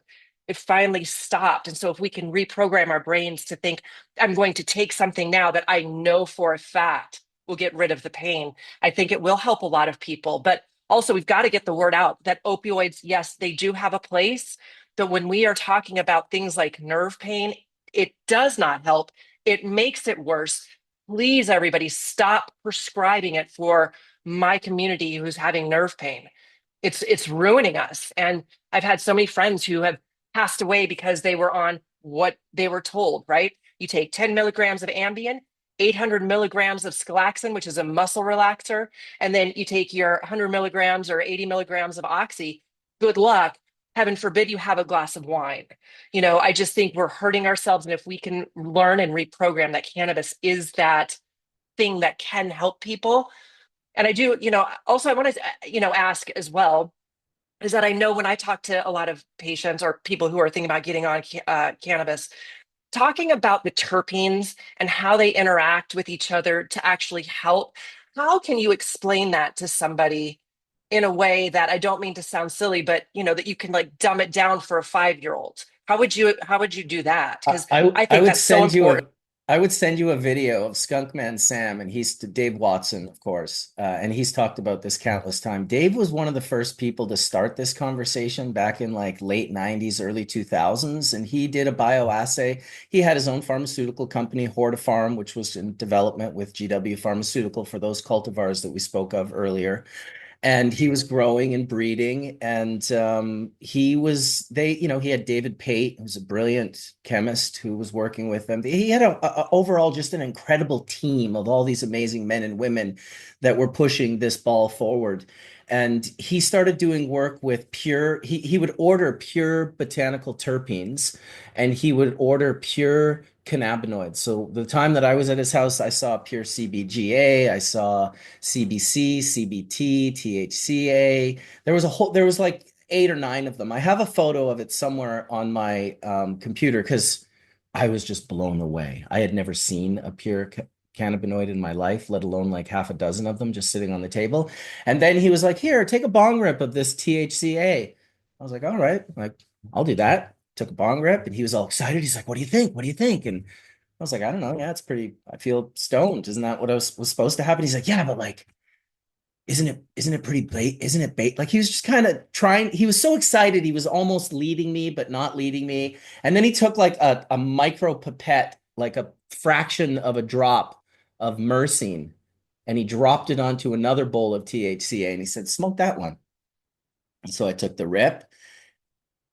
it finally stopped. And so if we can reprogram our brains to think, I'm going to take something now that I know for a fact will get rid of the pain, I think it will help a lot of people. But also, we've got to get the word out that opioids, yes, they do have a place. But when we are talking about things like nerve pain, it does not help. It makes it worse. Please, everybody, stop prescribing it for my community who's having nerve pain. It's ruining us. And I've had so many friends who have passed away because they were on what they were told, right? You take 10 milligrams of Ambien, 800 milligrams of Scalaxin, which is a muscle relaxer, and then you take your 100 milligrams or 80 milligrams of Oxy. Good luck. Heaven forbid you have a glass of wine. You know, I just think we're hurting ourselves. And if we can learn and reprogram that cannabis is that thing that can help people. And I do, you know, also I want to, you know, ask as well, is that I know when I talk to a lot of patients or people who are thinking about getting on cannabis, talking about the terpenes and how they interact with each other to actually help, how can you explain that to somebody in a way that I don't mean to sound silly, but that you can like dumb it down for a 5-year-old? How would you do that? Because I I think would that's so send you important. a video of Skunkman Sam, and he's Dave Watson, of course, and he's talked about this countless time. Dave was one of the first people to start this conversation back in like late 90s, early 2000s, and he did a bioassay. He had his own pharmaceutical company, Hortifarm, which was in development with GW Pharmaceutical for those cultivars that we spoke of earlier, and he was growing and breeding, and he had David Pate, who's a brilliant chemist who was working with them. He had overall just an incredible team of all these amazing men and women that were pushing this ball forward. And he started doing work with he would order pure botanical terpenes, and he would order pure cannabinoids. So the time that I was at his house, I saw pure CBGA, I saw CBC, CBT, THCA. There was like 8 or 9 of them. I have a photo of it somewhere on my computer because I was just blown away. I had never seen a pure cannabinoid in my life, let alone like half a dozen of them just sitting on the table. And then he was like, "Here, take a bong rip of this THCA." I was like, "All right, like I'll do that." Took a bong rip, and he was all excited. He's like, "What do you think? What do you think?" And I was like, "I don't know. Yeah, it's pretty. I feel stoned. Isn't that what was supposed to happen?" He's like, "Yeah, but like, isn't it pretty bait? Isn't it bait?" Like he was just kind of trying. He was so excited. He was almost leading me, but not leading me. And then he took like a micro pipette, like a fraction of a drop of myrcene, and he dropped it onto another bowl of THCA, and he said, "Smoke that one." And so I took the rip,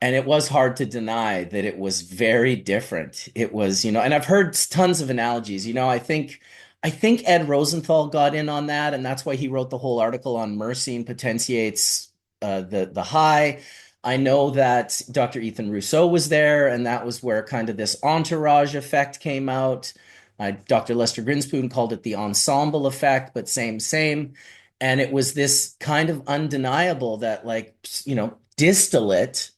and it was hard to deny that it was very different. It was, and I've heard tons of analogies. I think Ed Rosenthal got in on that, and that's why he wrote the whole article on myrcene potentiates the high. I know that Dr. Ethan Rousseau was there, and that was where kind of this entourage effect came out. Dr. Lester Grinspoon called it the ensemble effect, but same, same. And it was this kind of undeniable that, like, distillate.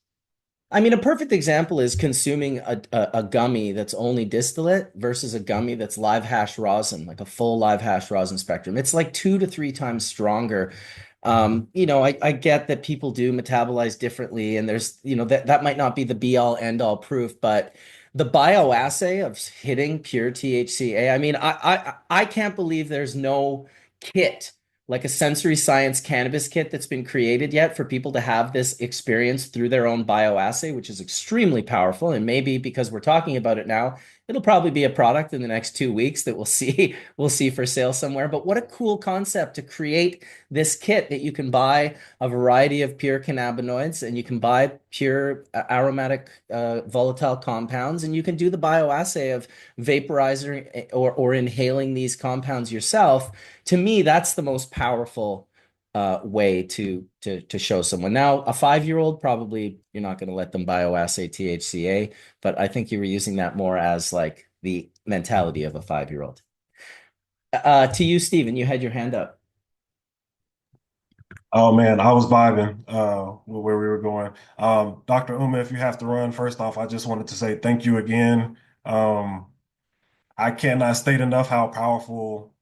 I mean, a perfect example is consuming a gummy that's only distillate versus a gummy that's live hash rosin, like a full live hash rosin spectrum. It's like 2 to 3 times stronger. I get that people do metabolize differently, and there's, that might not be the be all end all proof, but the bioassay of hitting pure THCA, I mean, I can't believe there's no kit, like a sensory science cannabis kit that's been created yet for people to have this experience through their own bioassay, which is extremely powerful. And maybe because we're talking about it now, it'll probably be a product in the next 2 weeks that we'll see for sale somewhere. But what a cool concept to create this kit that you can buy a variety of pure cannabinoids, and you can buy pure aromatic volatile compounds, and you can do the bioassay of vaporizing or inhaling these compounds yourself. To me, that's the most powerful way to show someone. Now, a 5-year-old, probably you're not going to let them bioassay THCA, but I think you were using that more as like the mentality of a 5-year-old. To you, Stephen, you had your hand up. Oh man, I was vibing with where we were going. Dr. Uma, if you have to run, first off, I just wanted to say thank you again. Um, I cannot state enough how powerful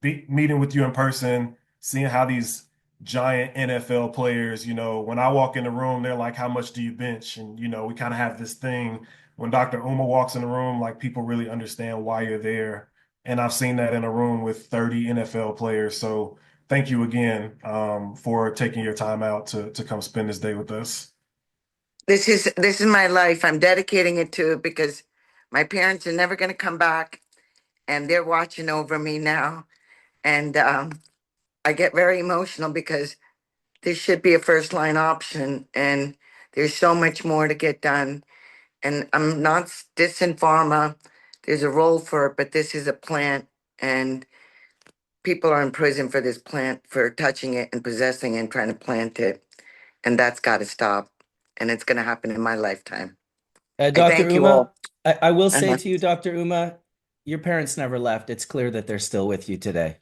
meeting with you in person, seeing how these giant NFL players, when I walk in the room, they're like, "How much do you bench?" And, we kind of have this thing when Dr. Uma walks in the room, like people really understand why you're there. And I've seen that in a room with 30 NFL players. So thank you again for taking your time out to come spend this day with us. This is my life. I'm dedicating it to it because my parents are never going to come back, and they're watching over me now. And I get very emotional because this should be a first line option, and there's so much more to get done. And I'm not dissing pharma. There's a role for it, but this is a plant, and people are in prison for this plant, for touching it and possessing it and trying to plant it. And that's got to stop. And it's going to happen in my lifetime. I Dr. thank you Uma, all. I will say Uh-huh. to you, Dr. Uma, your parents never left. It's clear that they're still with you today.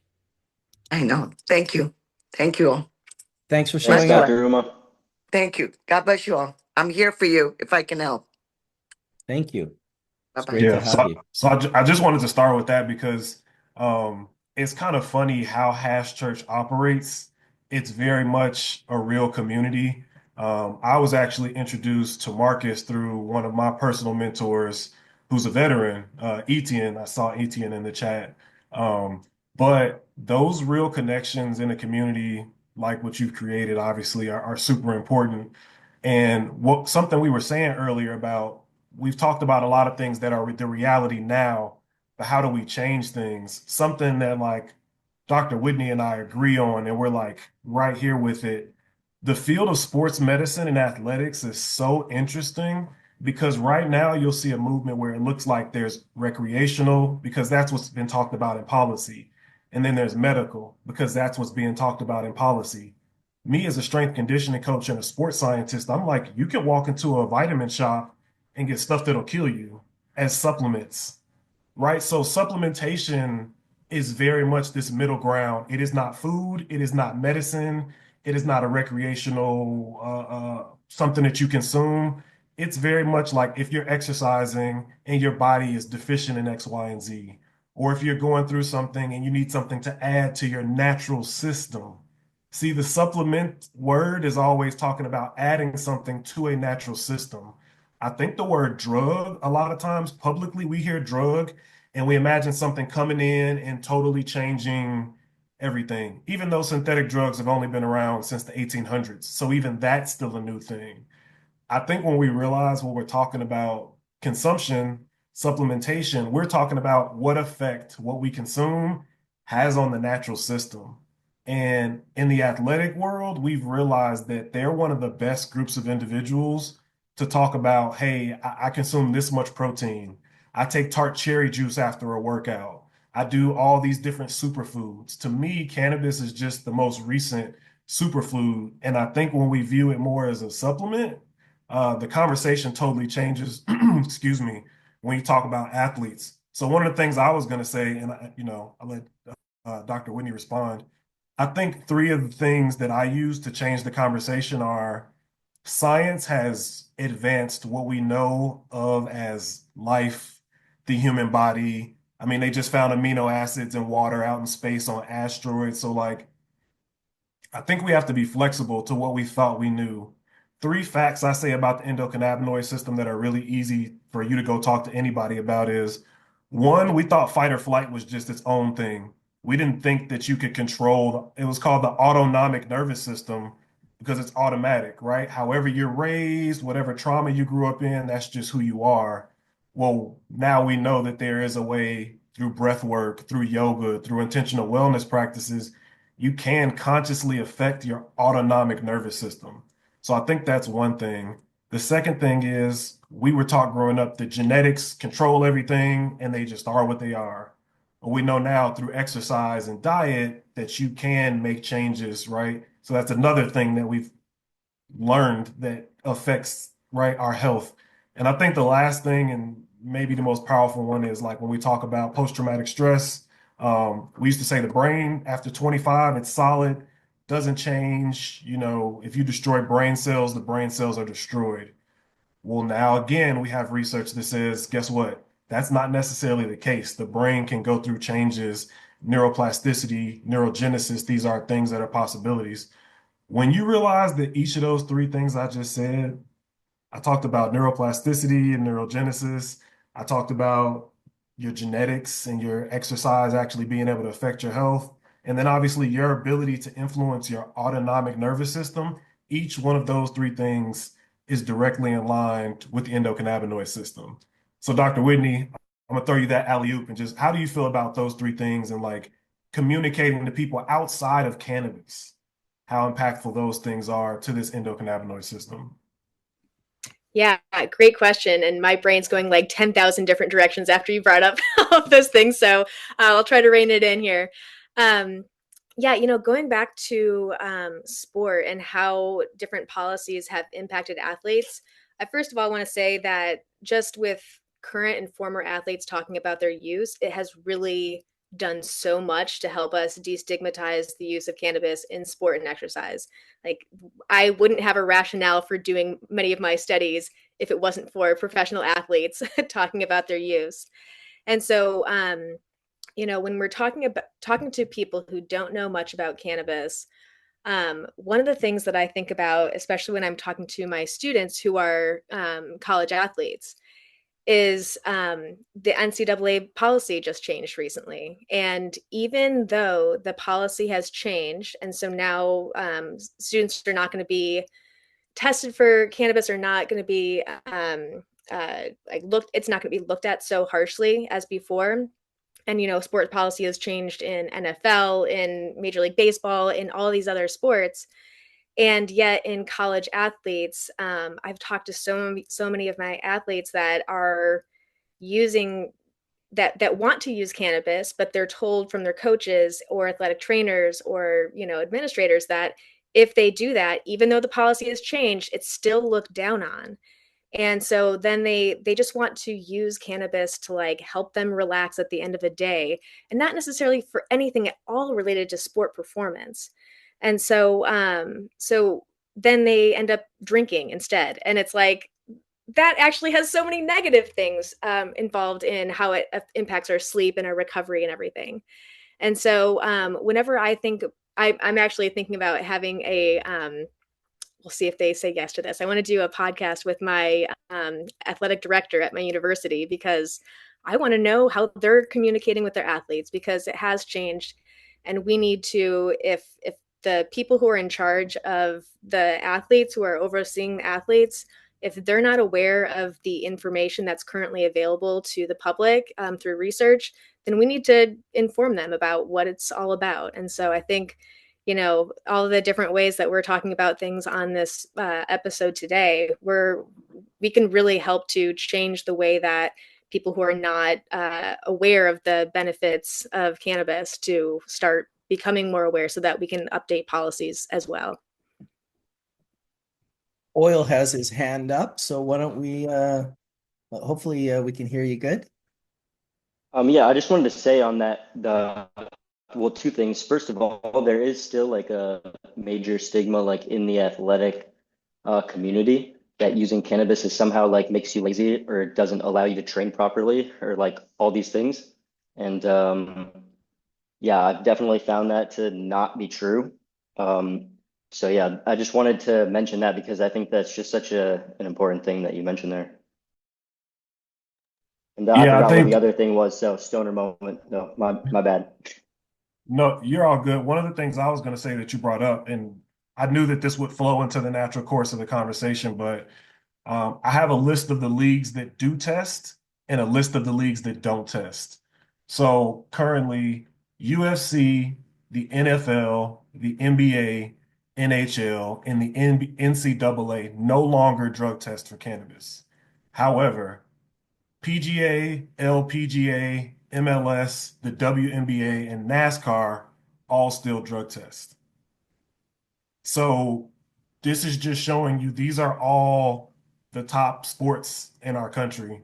I know. Thank you. Thank you all. Thanks for Thanks, showing up. Dr. Uma. Thank you. God bless you all. I'm here for you if I can help. Thank you. It's Bye-bye. great to Yeah, have you. I just wanted to start with that because it's kind of funny how Hash Church operates. it's very much a real community. I was actually introduced to Marcus through one of my personal mentors who's a veteran, Etienne. I saw Etienne in the chat. But those real connections in a community like what you've created, obviously, are super important. And what something we were saying earlier about, we've talked about a lot of things that are the reality now, but how do we change things? Something that like Dr. Whitney and I agree on, and we're like right here with it. The field of sports medicine and athletics is so interesting because right now you'll see a movement where it looks like there's recreational, because that's what's been talked about in policy. And then there's medical, because that's what's being talked about in policy. Me as a strength conditioning coach and a sports scientist, I'm like, you can walk into a vitamin shop and get stuff that'll kill you as supplements, right? So supplementation is very much this middle ground. It is not food. It is not medicine. It is not a recreational something that you consume. It's very much like if you're exercising and your body is deficient in X, Y, and Z, or if you're going through something and you need something to add to your natural system. See, the supplement word is always talking about adding something to a natural system. I think the word drug, a lot of times publicly, we hear drug and we imagine something coming in and totally changing everything, even though synthetic drugs have only been around since the 1800s. So even that's still a new thing. I think when we realize when we're talking about consumption, supplementation, we're talking about what effect what we consume has on the natural system. And in the athletic world, we've realized that they're one of the best groups of individuals to talk about, hey, I consume this much protein. I take tart cherry juice after a workout. I do all these different superfoods. To me, cannabis is just the most recent superfood. And I think when we view it more as a supplement, the conversation totally changes, excuse me, when you talk about athletes. So one of the things I was going to say, and I'll let Dr. Whitney respond. I think three of the things that I use to change the conversation are science has advanced what we know of as life, the human body. I mean, they just found amino acids in water out in space on asteroids. So like I think we have to be flexible to what we thought we knew. Three facts I say about the endocannabinoid system that are really easy for you to go talk to anybody about is one, we thought fight or flight was just its own thing. We didn't think that you could control, it was called the autonomic nervous system because it's automatic, right? However you're raised, whatever trauma you grew up in, that's just who you are. Well, now we know that there is a way through breath work, through yoga, through intentional wellness practices you can consciously affect your autonomic nervous system. So I think that's one thing. The second thing is we were taught growing up that genetics control everything and they just are what they are. But we know now through exercise and diet that you can make changes, right? So that's another thing that we've learned that affects, right, our health. And I think the last thing and maybe the most powerful one is like when we talk about post-traumatic stress, we used to say the brain after 25, it's solid, doesn't change. You know, if you destroy brain cells, the brain cells are destroyed. Well, now again, we have research that says, guess what? That's not necessarily the case. The brain can go through changes, neuroplasticity, neurogenesis. These are things that are possibilities. When you realize that each of those three things I just said, I talked about neuroplasticity and neurogenesis. I talked about your genetics and your exercise actually being able to affect your health. And then obviously your ability to influence your autonomic nervous system. Each one of those three things is directly aligned with the endocannabinoid system. So Dr. Whitney, I'm gonna throw you that alley-oop and just how do you feel about those three things and like communicating to people outside of cannabis, how impactful those things are to this endocannabinoid system? Yeah, great question. And my brain's going like 10,000 different directions after you brought up all of those things. So I'll try to rein it in here. Yeah, going back to sport and how different policies have impacted athletes, I first of all want to say that just with current and former athletes talking about their use, it has really done so much to help us destigmatize the use of cannabis in sport and exercise. Like, I wouldn't have a rationale for doing many of my studies if it wasn't for professional athletes talking about their use. And so, when we're talking to people who don't know much about cannabis, One of the things that I think about, especially when I'm talking to my students who are college athletes, is the NCAA policy just changed recently. And even though the policy has changed, and so now students are not going to be tested for cannabis, are not going to be it's not going to be looked at so harshly as before. And sports policy has changed in NFL, in Major League Baseball, in all these other sports. And yet in college athletes, I've talked to so many of my athletes that are using that want to use cannabis, but they're told from their coaches or athletic trainers or administrators that if they do that, even though the policy has changed, it's still looked down on. And so then they just want to use cannabis to like help them relax at the end of a day, and not necessarily for anything at all related to sport performance. And so then they end up drinking instead, and it's like that actually has so many negative things involved in how it impacts our sleep and our recovery and everything. And so whenever I'm actually thinking about having we'll see if they say yes to this. I want to do a podcast with my athletic director at my university, because I want to know how they're communicating with their athletes, because it has changed. And we need to, if the people who are in charge of the athletes, who are overseeing the athletes, if they're not aware of the information that's currently available to the public through research, then we need to inform them about what it's all about. And so I think, all the different ways that we're talking about things on this episode today, we can really help to change the way that people who are not aware of the benefits of cannabis to start becoming more aware, so that we can update policies as well. Oil has his hand up, so why don't we hopefully we can hear you good. Yeah, I just wanted to say on that, well, two things. First of all, there is still like a major stigma like in the athletic community that using cannabis is somehow like makes you lazy or it doesn't allow you to train properly or like all these things. And yeah, I've definitely found that to not be true. So yeah, I just wanted to mention that because I think that's just such an important thing that you mentioned there. And I Yeah, I forgot what the think other thing was. So stoner moment. No, my bad. no, you're all good. One of the things I was going to say that you brought up, and I knew that this would flow into the natural course of the conversation, but I have a list of the leagues that do test and a list of the leagues that don't test. So currently, UFC, the NFL, the NBA, NHL, and the NCAA no longer drug test for cannabis. However, PGA, LPGA, MLS, the WNBA, and NASCAR all still drug test. So this is just showing you these are all the top sports in our country,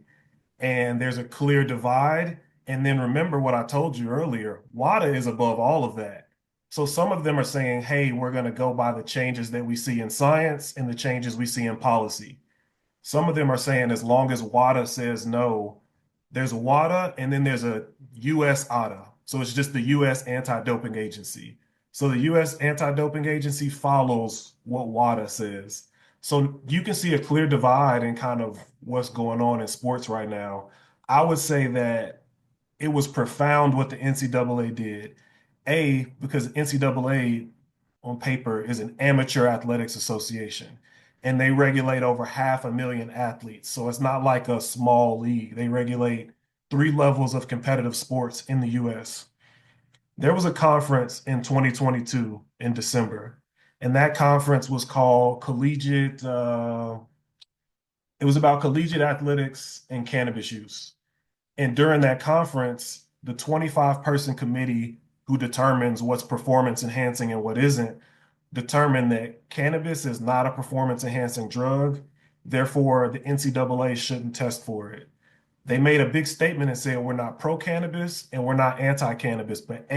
and there's a clear divide. And then remember what I told you earlier, WADA is above all of that. So some of them are saying, hey, we're going to go by the changes that we see in science and the changes we see in policy. Some of them are saying as long as WADA says no, there's a WADA and then there's a US ADA. So it's just the US Anti-Doping Agency. So the US Anti-Doping Agency follows what WADA says. So you can see a clear divide in kind of what's going on in sports right now. I would say that it was profound what the NCAA did. Because NCAA on paper is an amateur athletics association and they regulate over 500,000 athletes. So it's not like a small league. They regulate 3 levels of competitive sports in the US. There was a conference in 2022 in December, and that conference was called it was about collegiate athletics and cannabis use. And during that conference, the 25-person committee who determines what's performance enhancing and what isn't determined that cannabis is not a performance enhancing drug. Therefore, the NCAA shouldn't test for it. They made a big statement and said, we're not pro cannabis and we're not anti cannabis, but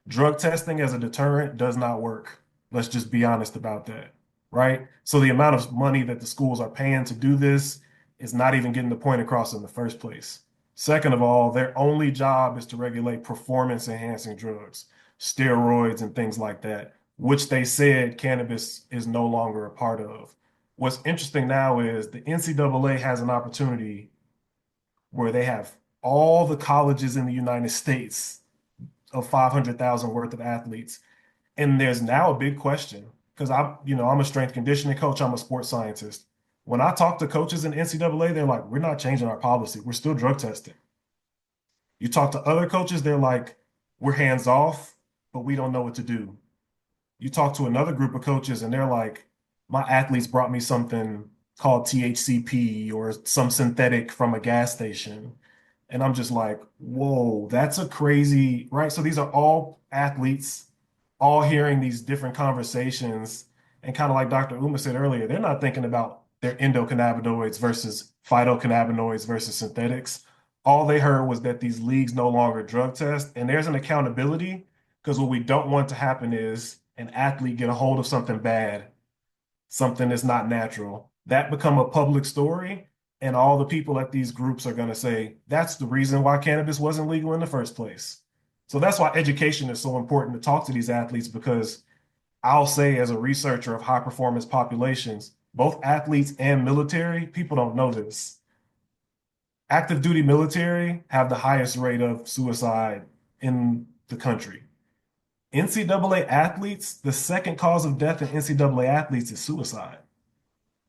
drug testing as a deterrent does not work. Let's just be honest about that, right? So the amount of money that the schools are paying to do this is not even getting the point across in the first place. Second of all, their only job is to regulate performance enhancing drugs, steroids, and things like that. which they said cannabis is no longer a part of. What's interesting now is the NCAA has an opportunity where they have all the colleges in the United States of 500,000 worth of athletes. And there's now a big question because I'm a strength conditioning coach, I'm a sports scientist. When I talk to coaches in NCAA, they're like, we're not changing our policy. We're still drug testing. You talk to other coaches, they're like, we're hands off, but we don't know what to do. You talk to another group of coaches and they're like, my athletes brought me something called THCP or some synthetic from a gas station. And I'm just like, whoa, that's a crazy, right? So these are all athletes, all hearing these different conversations. And kind of like Dr. Uma said earlier, they're not thinking about their endocannabinoids versus phytocannabinoids versus synthetics. All they heard was that these leagues no longer drug test, and there's an accountability because what we don't want to happen is an athlete get a hold of something bad, something that's not natural, that become a public story, and all the people at these groups are going to say that's the reason why cannabis wasn't legal in the first place. So that's why education is so important to talk to these athletes because I'll say as a researcher of high performance populations, both athletes and military, people don't know this. Active duty military have the highest rate of suicide in the country. NCAA athletes, the second cause of death in NCAA athletes is suicide.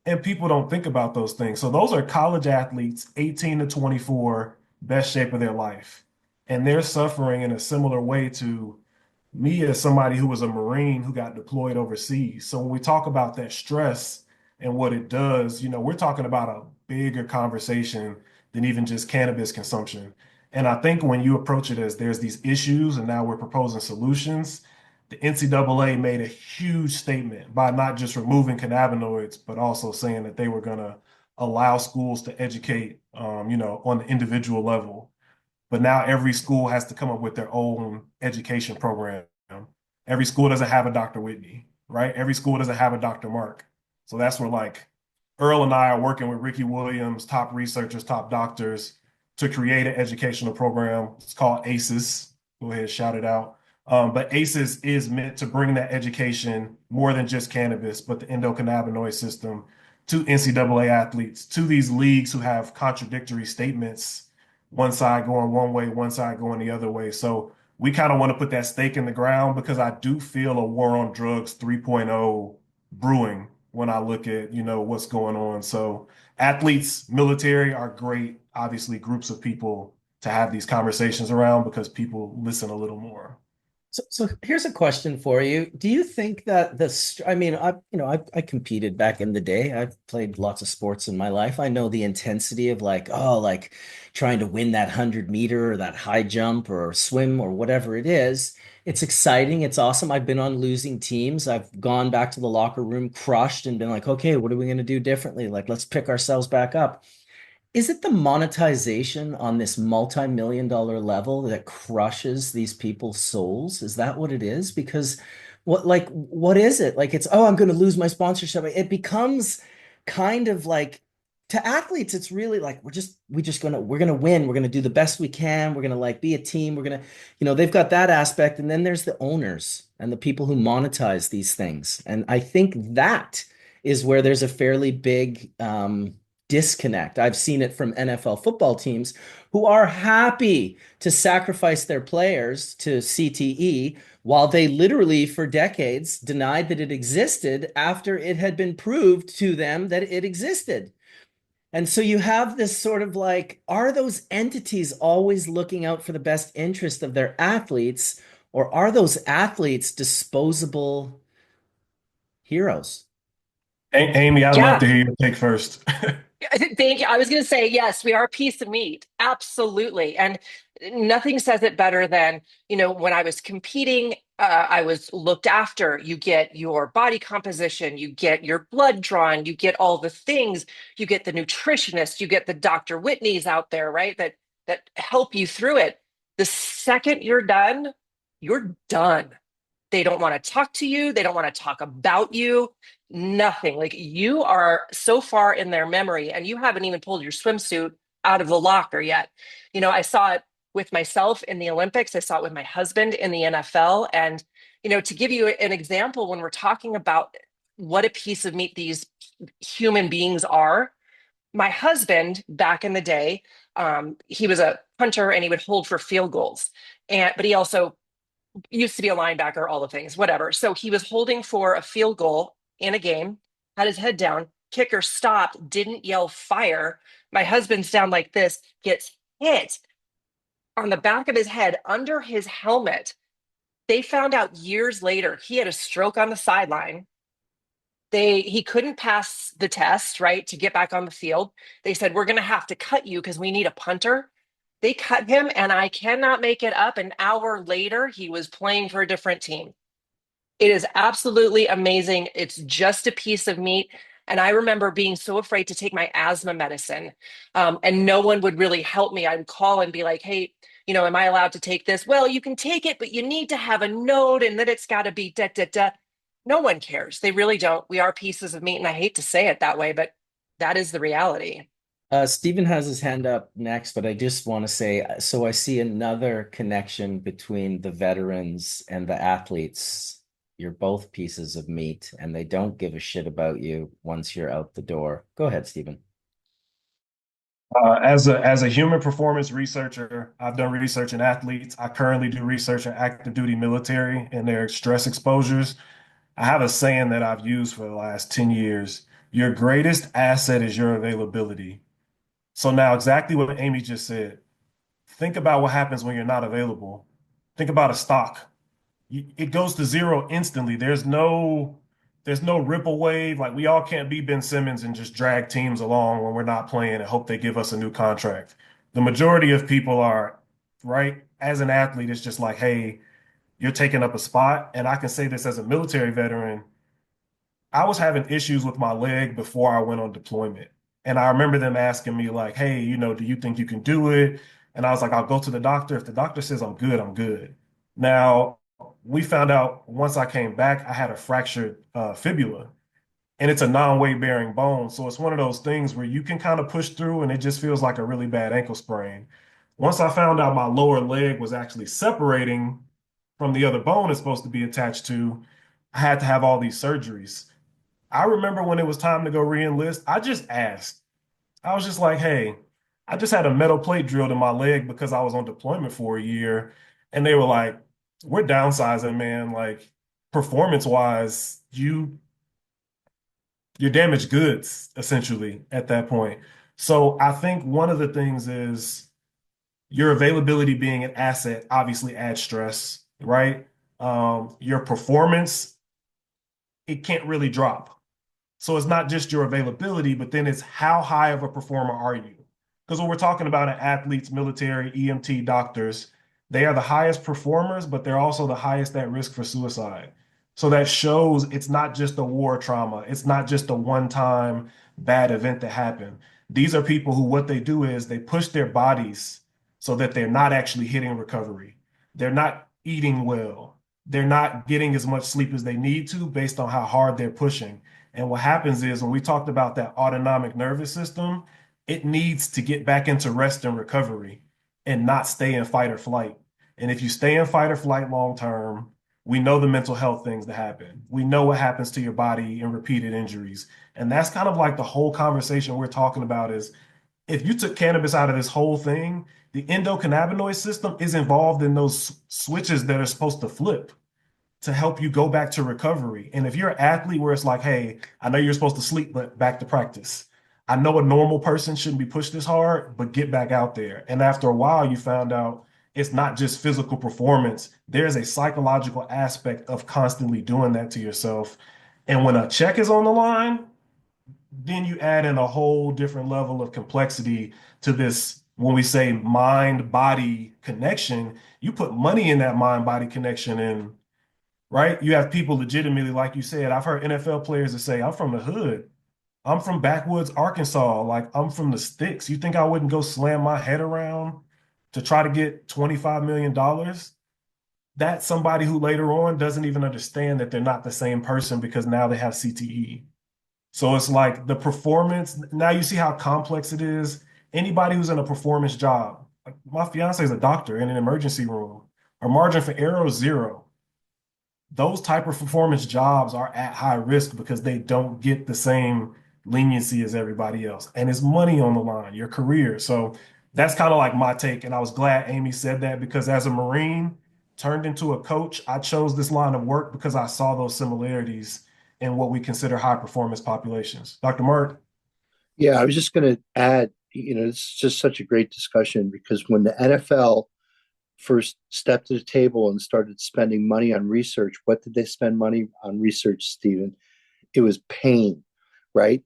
And people don't think about those things. So those are college athletes, 18 to 24, best shape of their life. And they're suffering in a similar way to me as somebody who was a Marine who got deployed overseas. So when we talk about that stress and what it does, we're talking about a bigger conversation than even just cannabis consumption. And I think when you approach it as there's these issues and now we're proposing solutions, the NCAA made a huge statement by not just removing cannabinoids, but also saying that they were going to allow schools to educate, on the individual level. But now every school has to come up with their own education program. Every school doesn't have a Dr. Whitney, right? Every school doesn't have a Dr. Mark. So that's where like Earle and I are working with Ricky Williams, top researchers, top doctors, to create an educational program. It's called ACES. Go ahead, shout it out. But ACES is meant to bring that education more than just cannabis, but the endocannabinoid system to NCAA athletes, to these leagues who have contradictory statements, one side going one way, one side going the other way. So we kind of want to put that stake in the ground because I do feel a war on drugs 3.0 brewing when I look at, what's going on. So athletes, military are great, obviously, groups of people to have these conversations around because people listen a little more. So here's a question for you. Do you think that I competed back in the day. I've played lots of sports in my life. I know the intensity of like trying to win that 100 meter or that high jump or swim or whatever it is. It's exciting. It's awesome. I've been on losing teams. I've gone back to the locker room crushed and been like, okay, what are we going to do differently? Like, let's pick ourselves back up. Is it the monetization on this multi-million-dollar level that crushes these people's souls? Is that what it is? Because what is it? Like it's, oh, I'm going to lose my sponsorship. It becomes kind of like to athletes, it's really like we're gonna win. We're gonna do the best we can. We're gonna like be a team. We're gonna, they've got that aspect. And then there's the owners and the people who monetize these things. And I think that is where there's a fairly big disconnect. I've seen it from NFL football teams who are happy to sacrifice their players to CTE while they literally for decades denied that it existed after it had been proved to them that it existed. And so you have this sort of like, are those entities always looking out for the best interest of their athletes, or are those athletes disposable heroes? Amy, I'd love Yeah. to hear your take first. Thank you. I was going to say, yes, we are a piece of meat. Absolutely. And nothing says it better than, when I was competing, I was looked after. You get your body composition, you get your blood drawn, you get all the things, you get the nutritionist, you get the Dr. Whitneys out there, right? That help you through it. The second you're done, you're done. They don't want to talk to you. They don't want to talk about you. Nothing. Like you are so far in their memory and you haven't even pulled your swimsuit out of the locker yet. I saw it with myself in the Olympics. I saw it with my husband in the NFL. And, To give you an example, when we're talking about what a piece of meat these human beings are, my husband back in the day, he was a punter and he would hold for field goals. But he also used to be a linebacker, all the things, whatever. So he was holding for a field goal in a game, had his head down, kicker stopped, didn't yell fire. My husband's down like this, gets hit on the back of his head under his helmet. They found out years later he had a stroke on the sideline. He couldn't pass the test, right, to get back on the field. They said, we're going to have to cut you because we need a punter. They cut him, and I cannot make it up. An hour later, he was playing for a different team. It is absolutely amazing. It's just a piece of meat. And I remember being so afraid to take my asthma medicine, and no one would really help me. I'd call and be like, hey, am I allowed to take this? Well, you can take it, but you need to have a note, and then it's got to be da, da, da. No one cares. They really don't. We are pieces of meat, and I hate to say it that way, but that is the reality. Stephen has his hand up next, but I just want to say, so I see another connection between the veterans and the athletes. You're both pieces of meat, and they don't give a shit about you once you're out the door. Go ahead, Stephen. As a human performance researcher, I've done research in athletes. I currently do research in active duty military and their stress exposures. I have a saying that I've used for the last 10 years. Your greatest asset is your availability. So now exactly what Amy just said. Think about what happens when you're not available. Think about a stock. It goes to zero instantly. There's no ripple wave. Like we all can't be Ben Simmons and just drag teams along when we're not playing and hope they give us a new contract. The majority of people are, right? As an athlete, it's just like, hey, you're taking up a spot. And I can say this as a military veteran, I was having issues with my leg before I went on deployment. And I remember them asking me, like, hey, do you think you can do it? And I was like, I'll go to the doctor. If the doctor says I'm good, I'm good. Now, we found out once I came back, I had a fractured fibula, and it's a non-weight bearing bone. So it's one of those things where you can kind of push through and it just feels like a really bad ankle sprain. Once I found out my lower leg was actually separating from the other bone it's supposed to be attached to, I had to have all these surgeries. I remember when it was time to go re-enlist, I just asked. I was just like, hey, I just had a metal plate drilled in my leg because I was on deployment for a year. And they were like, we're downsizing, man. Like, performance-wise, you're damaged goods, essentially, at that point. So I think one of the things is your availability being an asset obviously adds stress, right? Your performance, it can't really drop. So it's not just your availability, but then it's how high of a performer are you? Because what we're talking about in athletes, military, EMT, doctors, they are the highest performers, but they're also the highest at risk for suicide. So that shows it's not just a war trauma. It's not just a one-time bad event that happened. These are people who what they do is they push their bodies so that they're not actually hitting recovery. They're not eating well. They're not getting as much sleep as they need to based on how hard they're pushing. And what happens is when we talked about that autonomic nervous system, it needs to get back into rest and recovery and not stay in fight or flight. And if you stay in fight or flight long term, we know the mental health things that happen. We know what happens to your body in repeated injuries. And that's kind of like the whole conversation we're talking about is if you took cannabis out of this whole thing, the endocannabinoid system is involved in those switches that are supposed to flip to help you go back to recovery. And if you're an athlete where it's like, hey, I know you're supposed to sleep, but back to practice. I know a normal person shouldn't be pushed this hard, but get back out there. And after a while, you found out it's not just physical performance. There's a psychological aspect of constantly doing that to yourself. And when a check is on the line, then you add in a whole different level of complexity to this. When we say mind-body connection, you put money in that mind-body connection and right? You have people legitimately, like you said, I've heard NFL players that say, I'm from the hood. I'm from backwoods Arkansas. Like, I'm from the sticks. You think I wouldn't go slam my head around to try to get $25 million? That's somebody who later on doesn't even understand that they're not the same person because now they have CTE. So it's like the performance. Now you see how complex it is. Anybody who's in a performance job, like my fiance is a doctor in an emergency room, our margin for error is zero. those type of performance jobs are at high risk because they don't get the same leniency as everybody else. And it's money on the line, your career. So that's kind of like my take. And I was glad Amy said that because as a Marine turned into a coach, I chose this line of work because I saw those similarities in what we consider high performance populations. Dr. Mark? Yeah, I was just going to add, it's just such a great discussion because when the NFL first stepped to the table and started spending money on research, what did they spend money on research, Stephen? It was pain, right?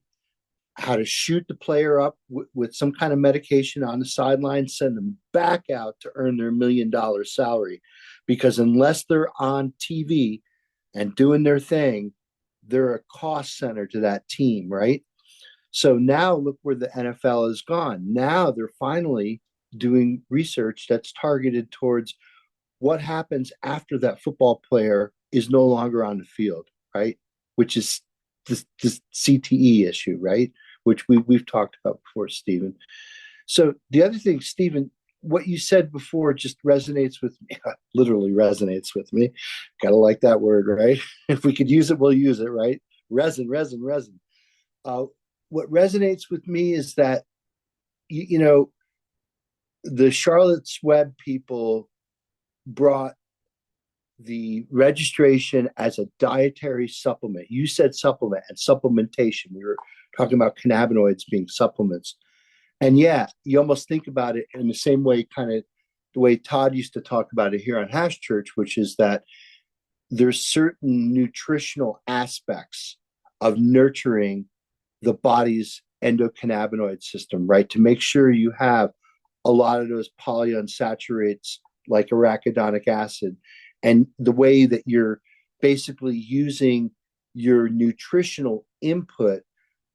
How to shoot the player up with some kind of medication on the sideline, send them back out to earn their $1 million salary. Because unless they're on TV and doing their thing, they're a cost center to that team, right? So now look where the NFL has gone. Now they're finally doing research that's targeted towards what happens after that football player is no longer on the field, right? Which is this CTE issue, right? Which we've talked about before, Stephen. So the other thing, Stephen, what you said before just resonates with me, literally resonates with me. Gotta like that word, right? If we could use it, we'll use it, right? Resin. What resonates with me is that, the Charlotte's Web people brought the registration as a dietary supplement. You said supplement and supplementation. We were talking about cannabinoids being supplements. And yeah, you almost think about it in the same way, kind of the way Todd used to talk about it here on Hash Church, which is that there's certain nutritional aspects of nurturing the body's endocannabinoid system, right? To make sure you have a lot of those polyunsaturates like arachidonic acid, and the way that you're basically using your nutritional input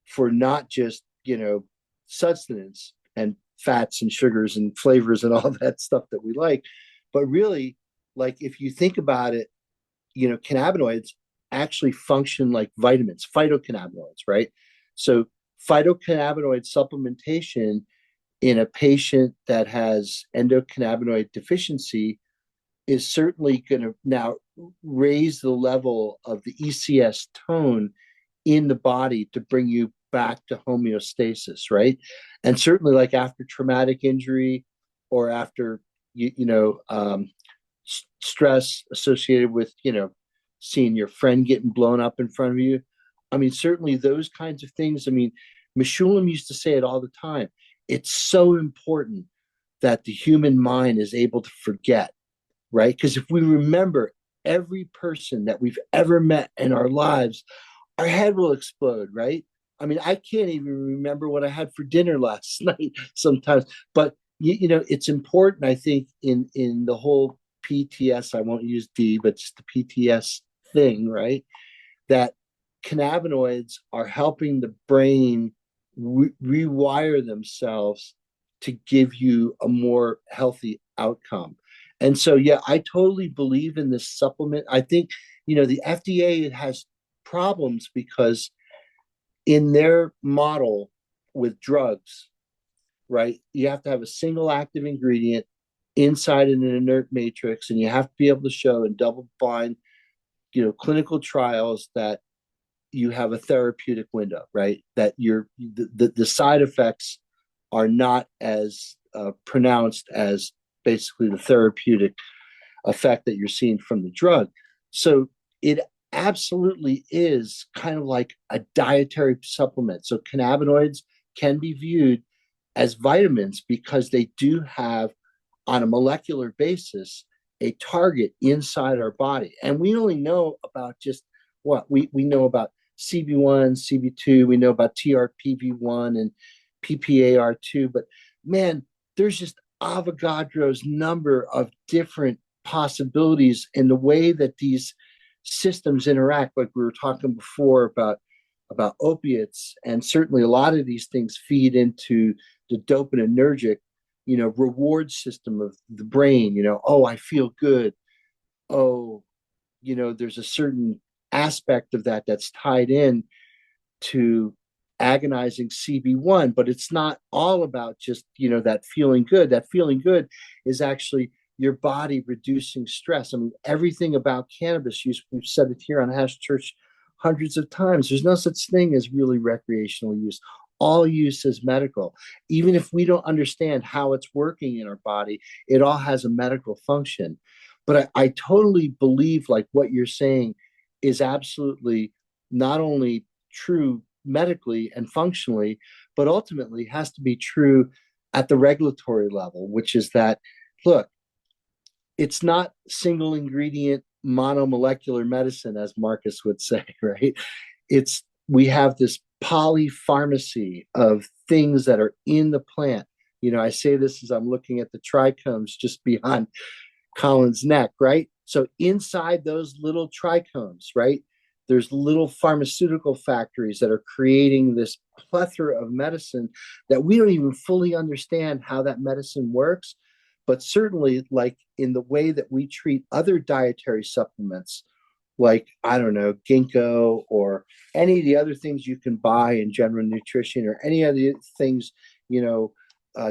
for not just, sustenance and fats and sugars and flavors and all that stuff that we like, but really, like, if you think about it, cannabinoids actually function like vitamins, phytocannabinoids, right? So phytocannabinoid supplementation in a patient that has endocannabinoid deficiency is certainly going to now raise the level of the ECS tone in the body to bring you back to homeostasis, right? And certainly, like after traumatic injury or after stress associated with seeing your friend getting blown up in front of you. I mean, certainly those kinds of things. I mean, Meshulam used to say it all the time. It's so important that the human mind is able to forget, right? Because if we remember every person that we've ever met in our lives, our head will explode, right? I mean, I can't even remember what I had for dinner last night sometimes. But it's important, I think, in the whole PTS. I won't use D, but just the PTS thing, right? That cannabinoids are helping the brain rewire themselves to give you a more healthy outcome. And so, yeah, I totally believe in this supplement. I think, the FDA has problems because in their model with drugs, right, you have to have a single active ingredient inside an inert matrix, and you have to be able to show in double blind, clinical trials that you have a therapeutic window, right? That the side effects are not as pronounced as basically the therapeutic effect that you're seeing from the drug. So it absolutely is kind of like a dietary supplement. So cannabinoids can be viewed as vitamins because they do have, on a molecular basis, a target inside our body. And we only know about just what we know about CB1, CB2, we know about TRPV1 and PPAR2, but man, there's just Avogadro's number of different possibilities in the way that these systems interact. Like we were talking before about opiates, and certainly a lot of these things feed into the dopaminergic, reward system of the brain. Oh, I feel good. Oh, there's a certain aspect of that that's tied in to agonizing CB1, but it's not all about just, that feeling good. That feeling good is actually your body reducing stress. I mean, everything about cannabis use, we've said it here on Hash Church hundreds of times. There's no such thing as really recreational use. All use is medical. Even if we don't understand how it's working in our body, it all has a medical function. But I totally believe like what you're saying is absolutely not only true medically and functionally, but ultimately has to be true at the regulatory level, which is that, look, it's not single ingredient monomolecular medicine, as Marcus would say, right? It's we have this polypharmacy of things that are in the plant. I say this as I'm looking at the trichomes just beyond Collin's neck, right? So inside those little trichomes, right, there's little pharmaceutical factories that are creating this plethora of medicine that we don't even fully understand how that medicine works. But certainly, like in the way that we treat other dietary supplements, like, I don't know, ginkgo or any of the other things you can buy in general nutrition or any of the things,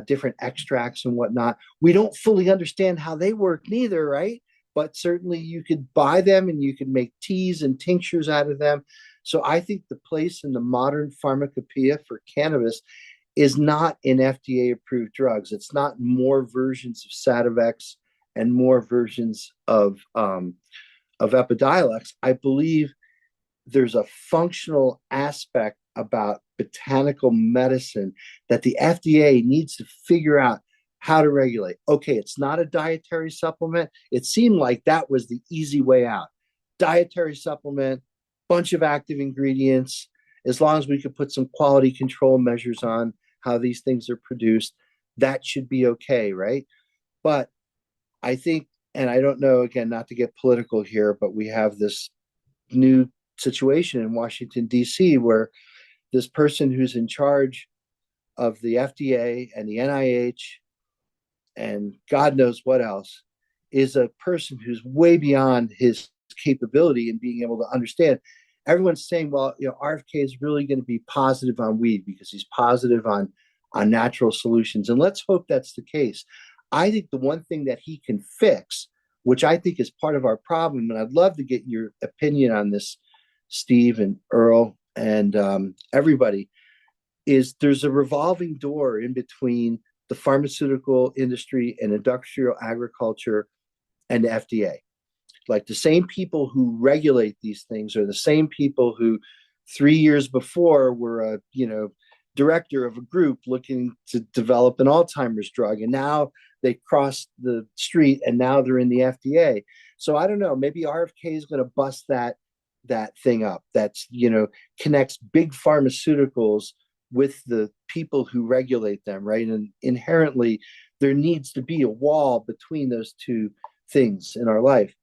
different extracts and whatnot, we don't fully understand how they work neither, right? But certainly you could buy them and you can make teas and tinctures out of them. So I think the place in the modern pharmacopoeia for cannabis is not in FDA approved drugs. It's not more versions of Sativex and more versions of Epidiolex. I believe there's a functional aspect about botanical medicine that the FDA needs to figure out how to regulate. Okay, it's not a dietary supplement. It seemed like that was the easy way out. Dietary supplement, bunch of active ingredients. As long as we could put some quality control measures on how these things are produced, that should be okay, right? But I think, and I don't know, again, not to get political here, but we have this new situation in Washington, D.C., where this person who's in charge of the FDA and the NIH and God knows what else is a person who's way beyond his capability in being able to understand. Everyone's saying, well, RFK is really going to be positive on weed because he's positive on natural solutions. And let's hope that's the case. I think the one thing that he can fix, which I think is part of our problem, and I'd love to get your opinion on this, Steve and Earle and everybody, is there's a revolving door in between the pharmaceutical industry and industrial agriculture and the FDA. Like the same people who regulate these things are the same people who 3 years before were a director of a group looking to develop an Alzheimer's drug, and now they crossed the street and now they're in the FDA. So I don't know, maybe RFK is going to bust that thing up. That's connects big pharmaceuticals with the people who regulate them, right? And inherently there needs to be a wall between those two things in our life.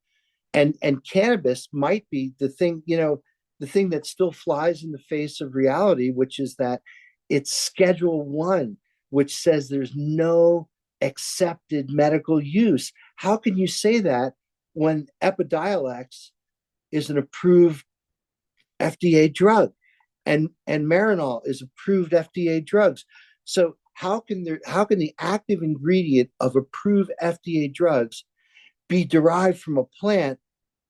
And cannabis might be the thing, the thing that still flies in the face of reality, which is that it's Schedule 1, which says there's no accepted medical use. How can you say that when Epidiolex is an approved FDA drug and Marinol is approved FDA drugs? So how can the active ingredient of approved FDA drugs be derived from a plant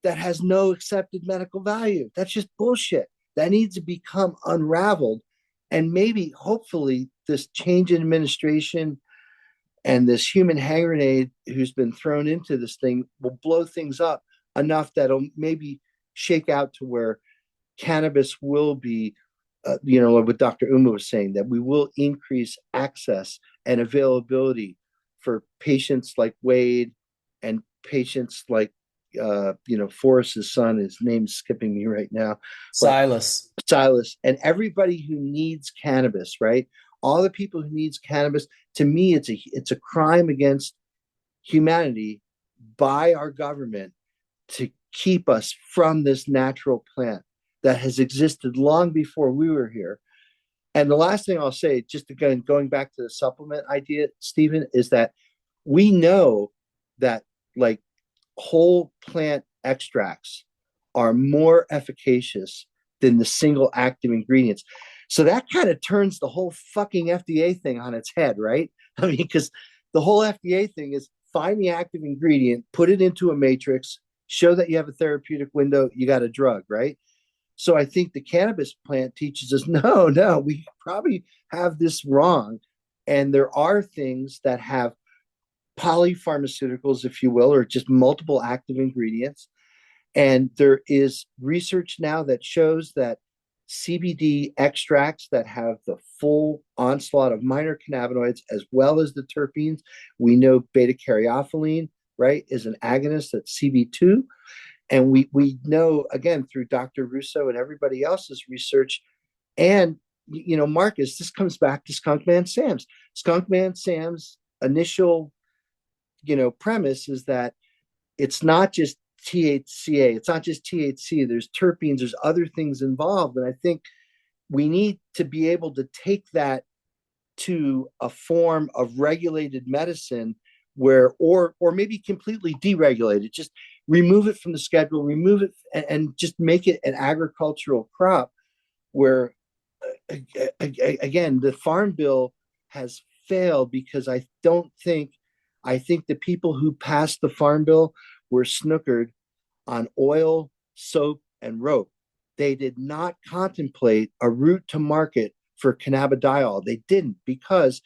that has no accepted medical value? That's just bullshit. That needs to become unraveled. And maybe, hopefully, this change in administration and this human hand grenade who's been thrown into this thing will blow things up enough that it'll maybe shake out to where cannabis will be, what Dr. Uma was saying, that we will increase access and availability for patients like Wade and patients like Forrest's son, his name's skipping me right now. Silas, and everybody who needs cannabis, right? All the people who needs cannabis. To me, it's a crime against humanity by our government to keep us from this natural plant that has existed long before we were here. And the last thing I'll say, just again, going back to the supplement idea, Stephen, is that we know that like whole plant extracts are more efficacious than the single active ingredients. So that kind of turns the whole fucking FDA thing on its head, right? I mean, because the whole FDA thing is find the active ingredient, put it into a matrix, show that you have a therapeutic window, you got a drug, right? So I think the cannabis plant teaches us, no, we probably have this wrong. And there are things that have polypharmaceuticals, if you will, or just multiple active ingredients. And there is research now that shows that CBD extracts that have the full onslaught of minor cannabinoids as well as the terpenes. We know beta caryophyllene, right, is an agonist at CB2. And we know, again, through Dr. Russo and everybody else's research, and, Marcus, this comes back to Skunkman Sam's. Skunkman Sam's initial, premise is that it's not just THCA, it's not just THC, there's terpenes, there's other things involved. And I think we need to be able to take that to a form of regulated medicine where, or maybe completely deregulate it, just remove it from the schedule, remove it, and just make it an agricultural crop where, again, the Farm Bill has failed because I think the people who passed the Farm Bill were snookered on oil, soap, and rope. They did not contemplate a route to market for cannabidiol. They didn't, because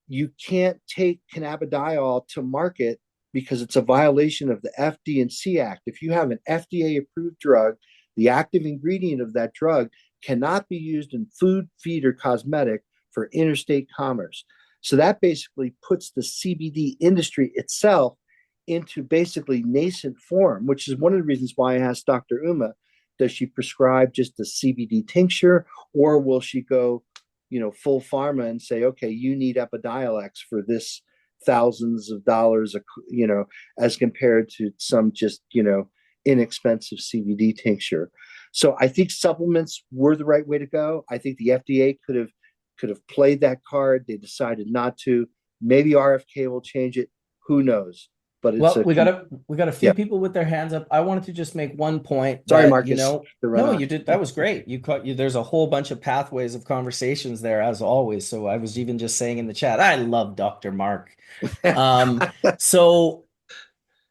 you can't take cannabidiol to market because it's a violation of the FD&C Act. If you have an FDA approved drug, the active ingredient of that drug cannot be used in food, feed, or cosmetic for interstate commerce. So that basically puts the CBD industry itself into basically nascent form, which is one of the reasons why I asked Dr. Uma, does she prescribe just a CBD tincture, or will she go, full pharma and say, okay, you need Epidiolex for this thousands of dollars, as compared to some just, inexpensive CBD tincture. So I think supplements were the right way to go. I think the FDA could have played that card. They decided not to. Maybe RFK will change it. Who knows? But it's we got a few people with their hands up. I wanted to just make one point. Sorry, Marcus. No, you did. That was great. There's a whole bunch of pathways of conversations there, as always. So I was even just saying in the chat, I love Dr. Mark. So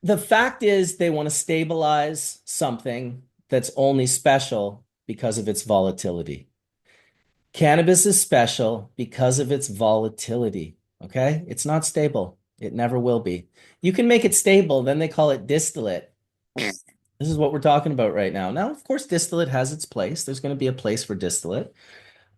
the fact is, they want to stabilize something that's only special because of its volatility. Cannabis is special because of its volatility. Okay, it's not stable. It never will be. You can make it stable, then they call it distillate. This is what we're talking about right now. Now, of course, distillate has its place. There's going to be a place for distillate.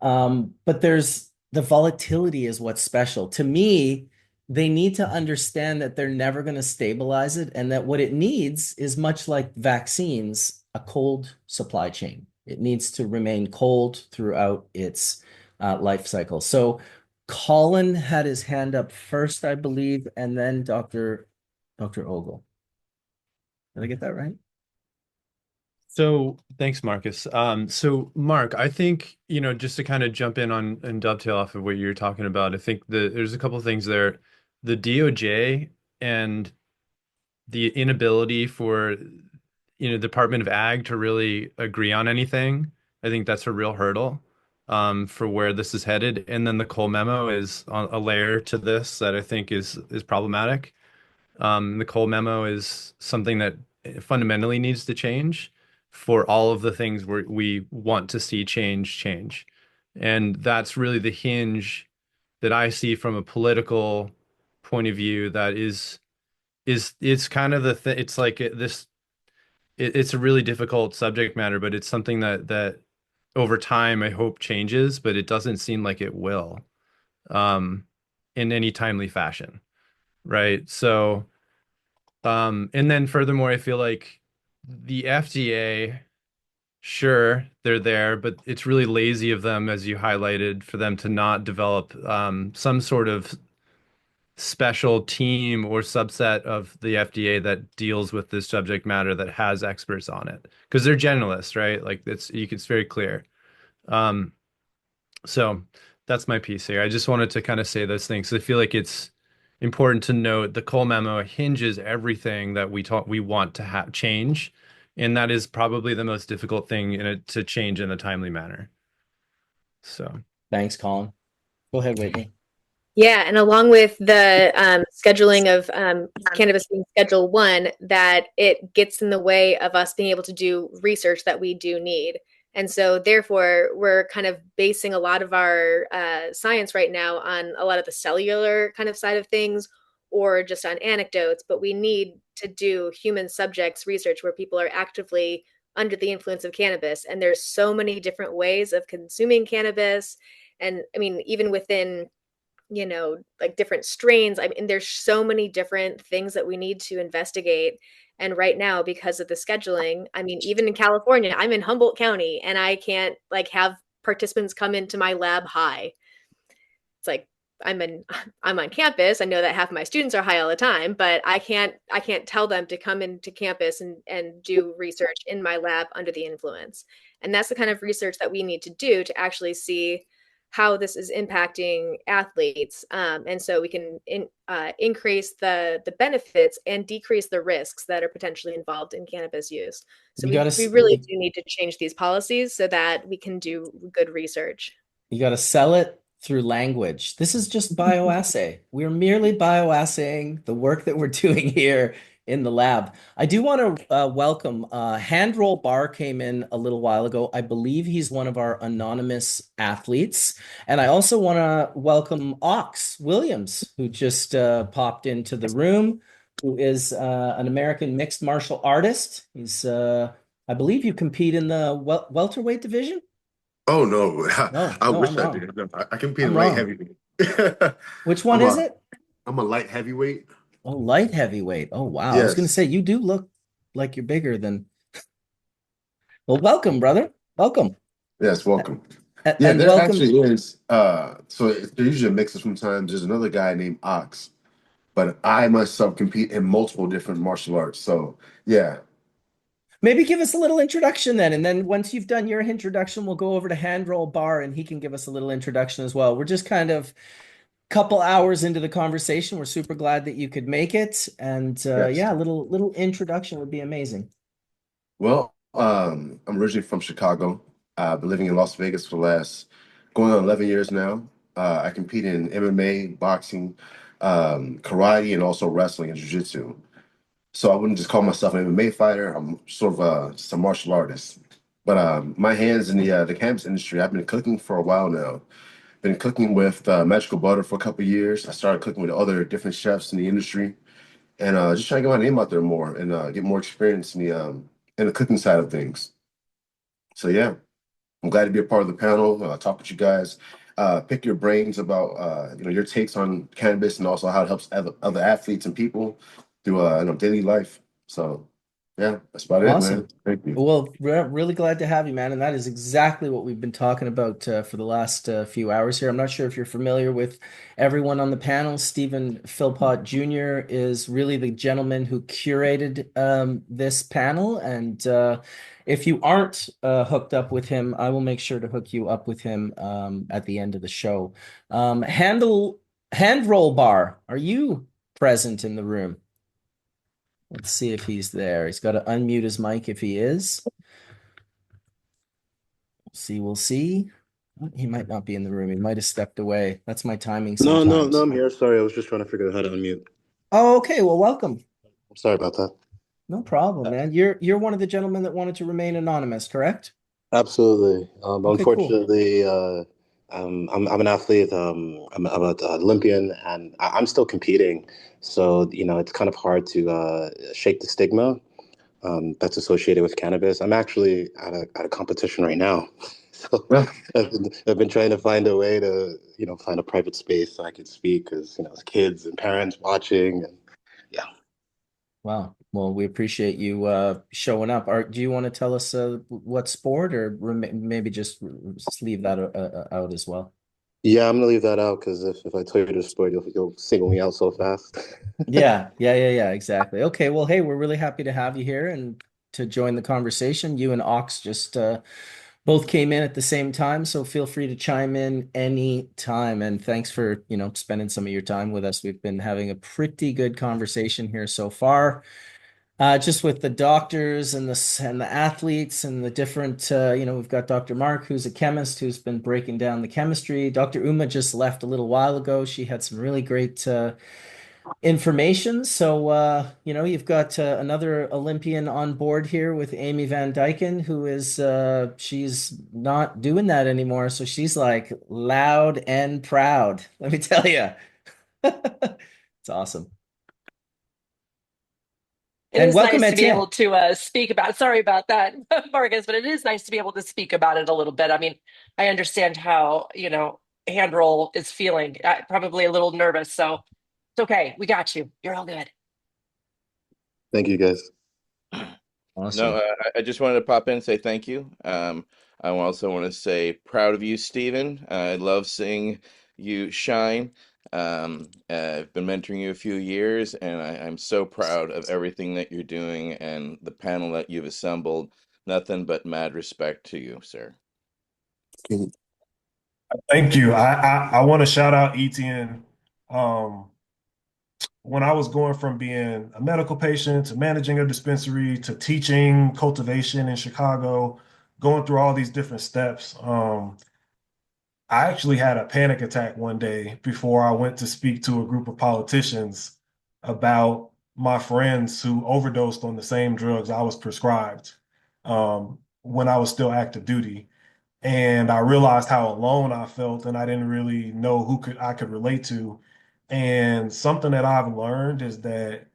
But there's the volatility is what's special. To me, they need to understand that they're never going to stabilize it, and that what it needs is, much like vaccines, a cold supply chain. It needs to remain cold throughout its life cycle. So Collin had his hand up first, I believe, and then Dr. Ogle. Did I get that right? So thanks, Marcus. So Mark, I think, just to kind of jump in on and dovetail off of what you're talking about, I think there's a couple of things there. The DOJ and the inability for, Department of Ag to really agree on anything, I think that's a real hurdle for where this is headed. And then the Cole memo is a layer to this that I think is problematic. The Cole memo is something that fundamentally needs to change for all of the things we want to see change. And that's really the hinge that I see from a political point of view. That it's kind of it's like it's a really difficult subject matter, but it's something that over time I hope changes, but it doesn't seem like it will in any timely fashion. Right. So and then furthermore, I feel like the FDA, sure, they're there, but it's really lazy of them, as you highlighted, for them to not develop some sort of special team or subset of the FDA that deals with this subject matter, that has experts on it, because they're generalists, right? Like it's very clear. So that's my piece here. I just wanted to kind of say those things. I feel like it's important to note the Cole memo hinges everything that we want to have change, and that is probably the most difficult thing in it to change in a timely manner. So thanks, Collin. Go ahead, Whitney. Yeah, and along with the scheduling of cannabis being Schedule 1, that it gets in the way of us being able to do research that we do need. And so, therefore, we're kind of basing a lot of our science right now on a lot of the cellular kind of side of things or just on anecdotes. But we need to do human subjects research where people are actively under the influence of cannabis. And there's so many different ways of consuming cannabis. And I mean, even within like different strains. I mean, there's so many different things that we need to investigate. And right now, because of the scheduling, I mean, even in California, I'm in Humboldt County and I can't like have participants come into my lab high. It's like I'm on campus. I know that half of my students are high all the time, but I can't tell them to come into campus and do research in my lab under the influence. And that's the kind of research that we need to do to actually see how this is impacting athletes, and so we can increase the benefits and decrease the risks that are potentially involved in cannabis use. So we really do need to change these policies so that we can do good research. You got to sell it through language. This is just bioassay. We're merely bioassaying the work that we're doing here in the lab. I do want to welcome Handroll Bar came in a little while ago. I believe he's one of our anonymous athletes. And I also want to welcome Ox Williams, who just popped into the room, who is an American mixed martial artist. He's, I believe you compete in the welterweight division? Oh no, I No, wish I'm I wrong. did. No, I compete I'm in light wrong. heavyweight. Which one I'm is a it? I'm a light heavyweight. Oh, light heavyweight. Oh, wow. I was going to Yes, say, you do look like you're bigger than. Well, welcome, brother. Welcome. yes, welcome. A- Yeah, And there welcome. actually is. So there usually a mix of sometimes. There's another guy named Ox, but I myself compete in multiple different martial arts. So yeah, Maybe give us a little introduction then. And then once you've done your introduction, we'll go over to Handroll Bar and he can give us a little introduction as well. We're just kind of couple hours into the conversation. We're super glad that you could make it. And yes. yeah, a little introduction would be amazing. Well, I'm originally from Chicago. I've been living in Las Vegas for the last going on 11 years now. I compete in MMA, boxing, karate, and also wrestling and jiu-jitsu. So I wouldn't just call myself an MMA fighter. I'm sort of just a martial artist. But my hands in the cannabis industry, I've been cooking for a while now. Been cooking with Magical Butter for a couple of years. I started cooking with other different chefs in the industry, and just trying to get my name out there more and get more experience in the cooking side of things. So yeah, I'm glad to be a part of the panel. Talk with you guys, pick your brains about your takes on cannabis and also how it helps other athletes and people through daily life. So yeah, that's about it, man. Awesome. Thank you. Well, we're really glad to have you, man. And that is exactly what we've been talking about for the last few hours here. I'm not sure if you're familiar with everyone on the panel. Stephen Philpott Jr. is really the gentleman who curated this panel. And if you aren't hooked up with him, I will make sure to hook you up with him at the end of the show. Handroll Bar, are you present in the room? Let's see if he's there. He's got to unmute his mic if he is. We'll see. He might not be in the room. He might have stepped away. That's my timing No, sometimes. I'm here. Sorry, I was just trying to figure out how to unmute. Oh, okay. Well, welcome. Sorry about that. No problem, man. You're one of the gentlemen that wanted to remain anonymous, correct? Absolutely. Okay, cool. Unfortunately, I'm an athlete. I'm an Olympian, and I'm still competing. So it's kind of hard to shake the stigma that's associated with cannabis. I'm actually at a competition right now. So Well, I've been trying to find a way to find a private space so I could speak because there's kids and parents watching, and yeah. Wow. Well, we appreciate you showing up. Do you want to tell us what sport, or maybe just leave that out as well? Yeah, I'm gonna leave that out because if I tell you the story, you'll single me out so fast. Yeah, exactly. Okay, well, hey, we're really happy to have you here and to join the conversation. You and Ox just both came in at the same time, so feel free to chime in any time. And thanks for, spending some of your time with us. We've been having a pretty good conversation here so far. just with the doctors and the athletes and the different we've got Dr. Mark, who's a chemist, who's been breaking down the chemistry. Dr. Uma just left a little while ago. She had some really great information. So you've got another Olympian on board here with Amy Van Dyken, who is she's not doing that anymore. So she's like loud and proud. Let me tell you. It's awesome. It And is welcome, nice to be Etienne. able to speak about. Sorry about that, Marcus, but it is nice to be able to speak about it a little bit. I mean, I understand how Handroll is feeling. Probably a little nervous, so it's okay. We got you. You're all good. Thank you, guys. Awesome. No, I just wanted to pop in and say thank you. I also want to say proud of you, Stephen. I love seeing you shine. I've been mentoring you a few years, and I'm so proud of everything that you're doing and the panel that you've assembled. Nothing but mad respect to you, sir. Thank you. I want to shout out Etienne. When I was going from being a medical patient to managing a dispensary to teaching cultivation in Chicago, going through all these different steps, I actually had a panic attack one day before I went to speak to a group of politicians about my friends who overdosed on the same drugs I was prescribed when I was still active duty. And I realized how alone I felt, and I didn't really know who I could relate to. And something that I've learned is that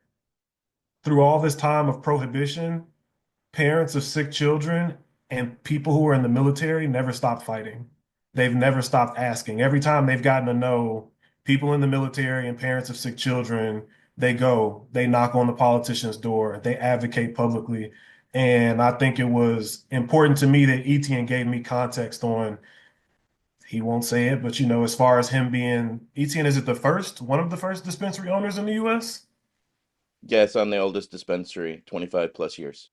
through all this time of prohibition, parents of sick children and people who are in the military never stopped fighting. They've never stopped asking. Every time they've gotten to know people in the military and parents of sick children, they knock on the politician's door, they advocate publicly. And I think it was important to me that Etienne gave me context on, he won't say it, but as far as him being, Etienne, is it one of the first dispensary owners in the US? Yes, I'm the oldest dispensary, 25 plus years.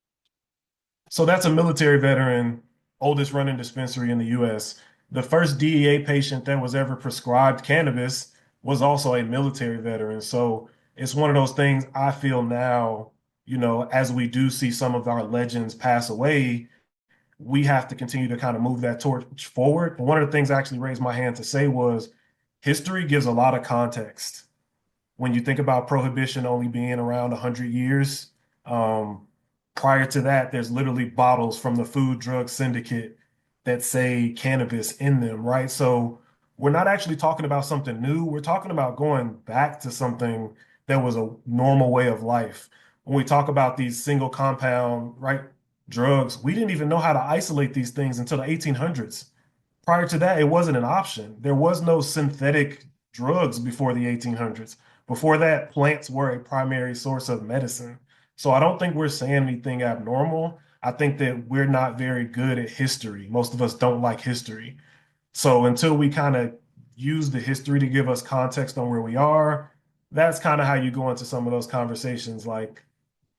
So that's a military veteran, oldest running dispensary in the US. The first DEA patient that was ever prescribed cannabis was also a military veteran. So it's one of those things I feel now, as we do see some of our legends pass away, we have to continue to kind of move that torch forward. And one of the things I actually raised my hand to say was history gives a lot of context. When you think about prohibition only being around 100 years, prior to that, there's literally bottles from the Food Drug Syndicate that say cannabis in them, right? So we're not actually talking about something new. We're talking about going back to something that was a normal way of life. When we talk about these single compound, right, drugs, we didn't even know how to isolate these things until the 1800s. Prior to that, it wasn't an option. There was no synthetic drugs before the 1800s. Before that, plants were a primary source of medicine. So I don't think we're saying anything abnormal. I think that we're not very good at history. Most of us don't like history. So until we kind of use the history to give us context on where we are, that's kind of how you go into some of those conversations, like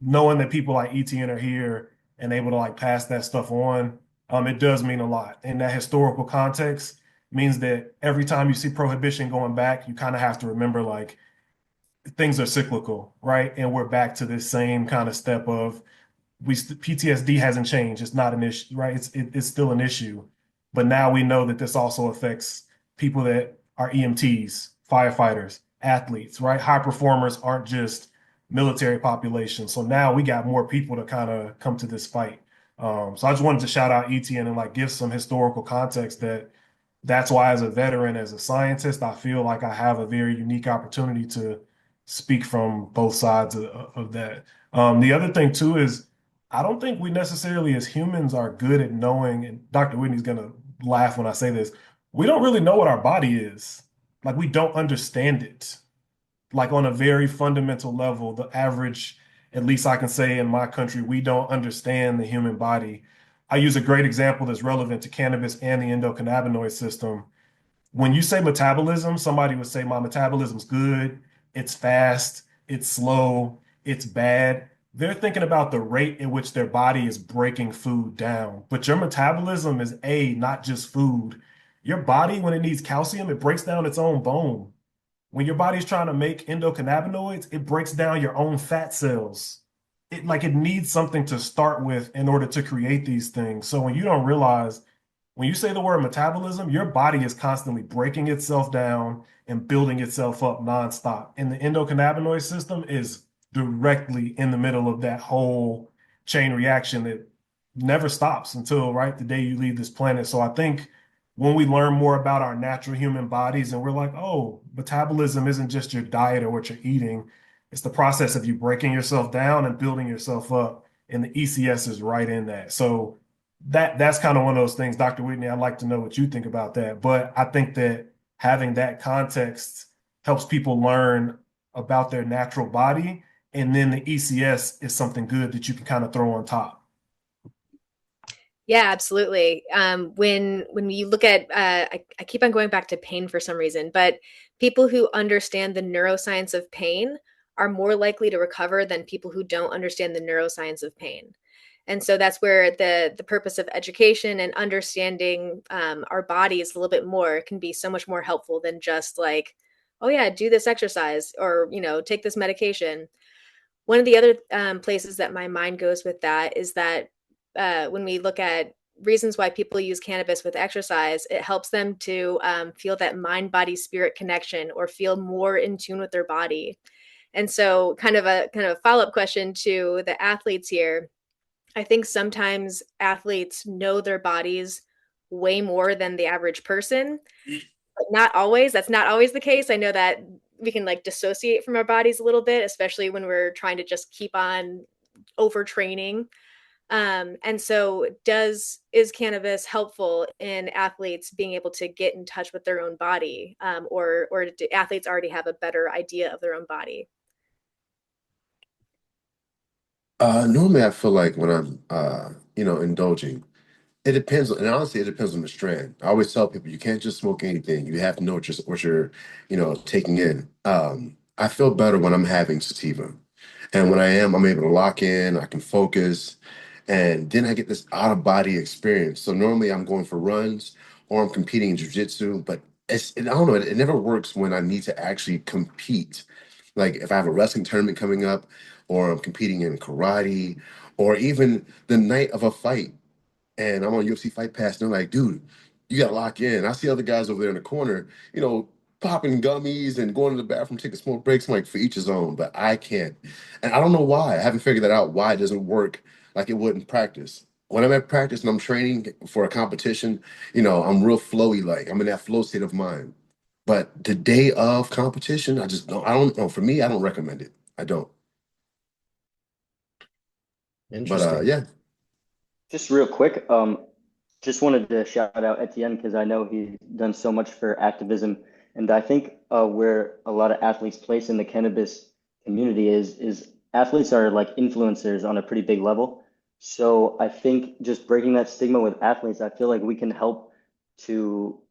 knowing that people like ETN are here and able to like pass that stuff on. It does mean a lot. And that historical context means that every time you see prohibition going back, you kind of have to remember like things are cyclical, right? And we're back to this same kind of step of PTSD hasn't changed. It's not an issue, right? It's still an issue. But now we know that this also affects people that are EMTs, firefighters, athletes, right? High performers aren't just military population. So now we got more people to kind of come to this fight. So I just wanted to shout out ETN and like give some historical context that's why as a veteran, as a scientist, I feel like I have a very unique opportunity to speak from both sides of that. The other thing too is I don't think we necessarily as humans are good at knowing, and Dr. Whitney's gonna laugh when I say this, we don't really know what our body is. Like we don't understand it. Like on a very fundamental level, the average, at least I can say in my country, we don't understand the human body. I use a great example that's relevant to cannabis and the endocannabinoid system. When you say metabolism, somebody would say my metabolism's good, it's fast, it's slow, it's bad. They're thinking about the rate in which their body is breaking food down. But your metabolism is not just food. Your body, when it needs calcium, it breaks down its own bone. When your body's trying to make endocannabinoids, it breaks down your own fat cells. it needs something to start with in order to create these things. So when you don't realize, when you say the word metabolism, your body is constantly breaking itself down and building itself up nonstop. And the endocannabinoid system is directly in the middle of that whole chain reaction that never stops until right the day you leave this planet. So I think when we learn more about our natural human bodies and we're like, oh, metabolism isn't just your diet or what you're eating, it's the process of you breaking yourself down and building yourself up. And the ECS is right in that. So that's kind of one of those things, Dr. Whitney. I'd like to know what you think about that. But I think that having that context helps people learn about their natural body. And then the ECS is something good that you can kind of throw on top. Yeah, absolutely. When you look at, I keep on going back to pain for some reason, but people who understand the neuroscience of pain are more likely to recover than people who don't understand the neuroscience of pain. And so that's where the purpose of education and understanding our bodies a little bit more can be so much more helpful than just like, oh yeah, do this exercise or take this medication. One of the other places that my mind goes with that is that when we look at reasons why people use cannabis with exercise, it helps them to feel that mind, body, spirit connection or feel more in tune with their body. And so kind of a follow-up question to the athletes here. I think sometimes athletes know their bodies way more than the average person, but not always. That's not always the case. I know that we can like dissociate from our bodies a little bit, especially when we're trying to just keep on overtraining. And so is cannabis helpful in athletes being able to get in touch with their own body? Or do athletes already have a better idea of their own body? Normally I feel like when I'm indulging, it depends, and honestly, it depends on the strand. I always tell people you can't just smoke anything. You have to know what you're taking in. I feel better when I'm having sativa, and when I am, I'm able to lock in. I can focus, and then I get this out of body experience. So normally I'm going for runs or I'm competing in jujitsu, but I don't know. It never works when I need to actually compete. Like if I have a wrestling tournament coming up, or I'm competing in karate, or even the night of a fight and I'm on UFC Fight Pass, and they're like, dude, you gotta lock in. I see other guys over there in the corner, popping gummies and going to the bathroom, taking smoke breaks. I'm like, for each his own, but I can't. And I don't know why. I haven't figured that out, why it doesn't work like it would in practice. When I'm at practice and I'm training for a competition, I'm real flowy, like I'm in that flow state of mind. But the day of competition, I don't know. For me, I don't recommend it. I don't. But Interesting. yeah. Just real quick, just wanted to shout out Etienne because I know he's done so much for activism, and I think where a lot of athletes place in the cannabis community is athletes are like influencers on a pretty big level. So I think just breaking that stigma with athletes, I feel like we can help to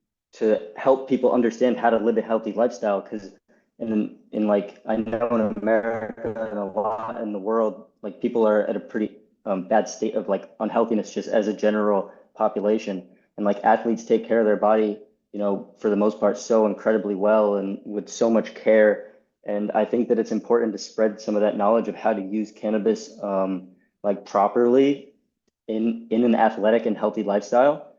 help people understand how to live a healthy lifestyle because in like I know in America and a lot in the world, like people are at a pretty bad state of like unhealthiness just as a general population. And like athletes take care of their body, for the most part, so incredibly well and with so much care. And I think that it's important to spread some of that knowledge of how to use cannabis like properly in an athletic and healthy lifestyle.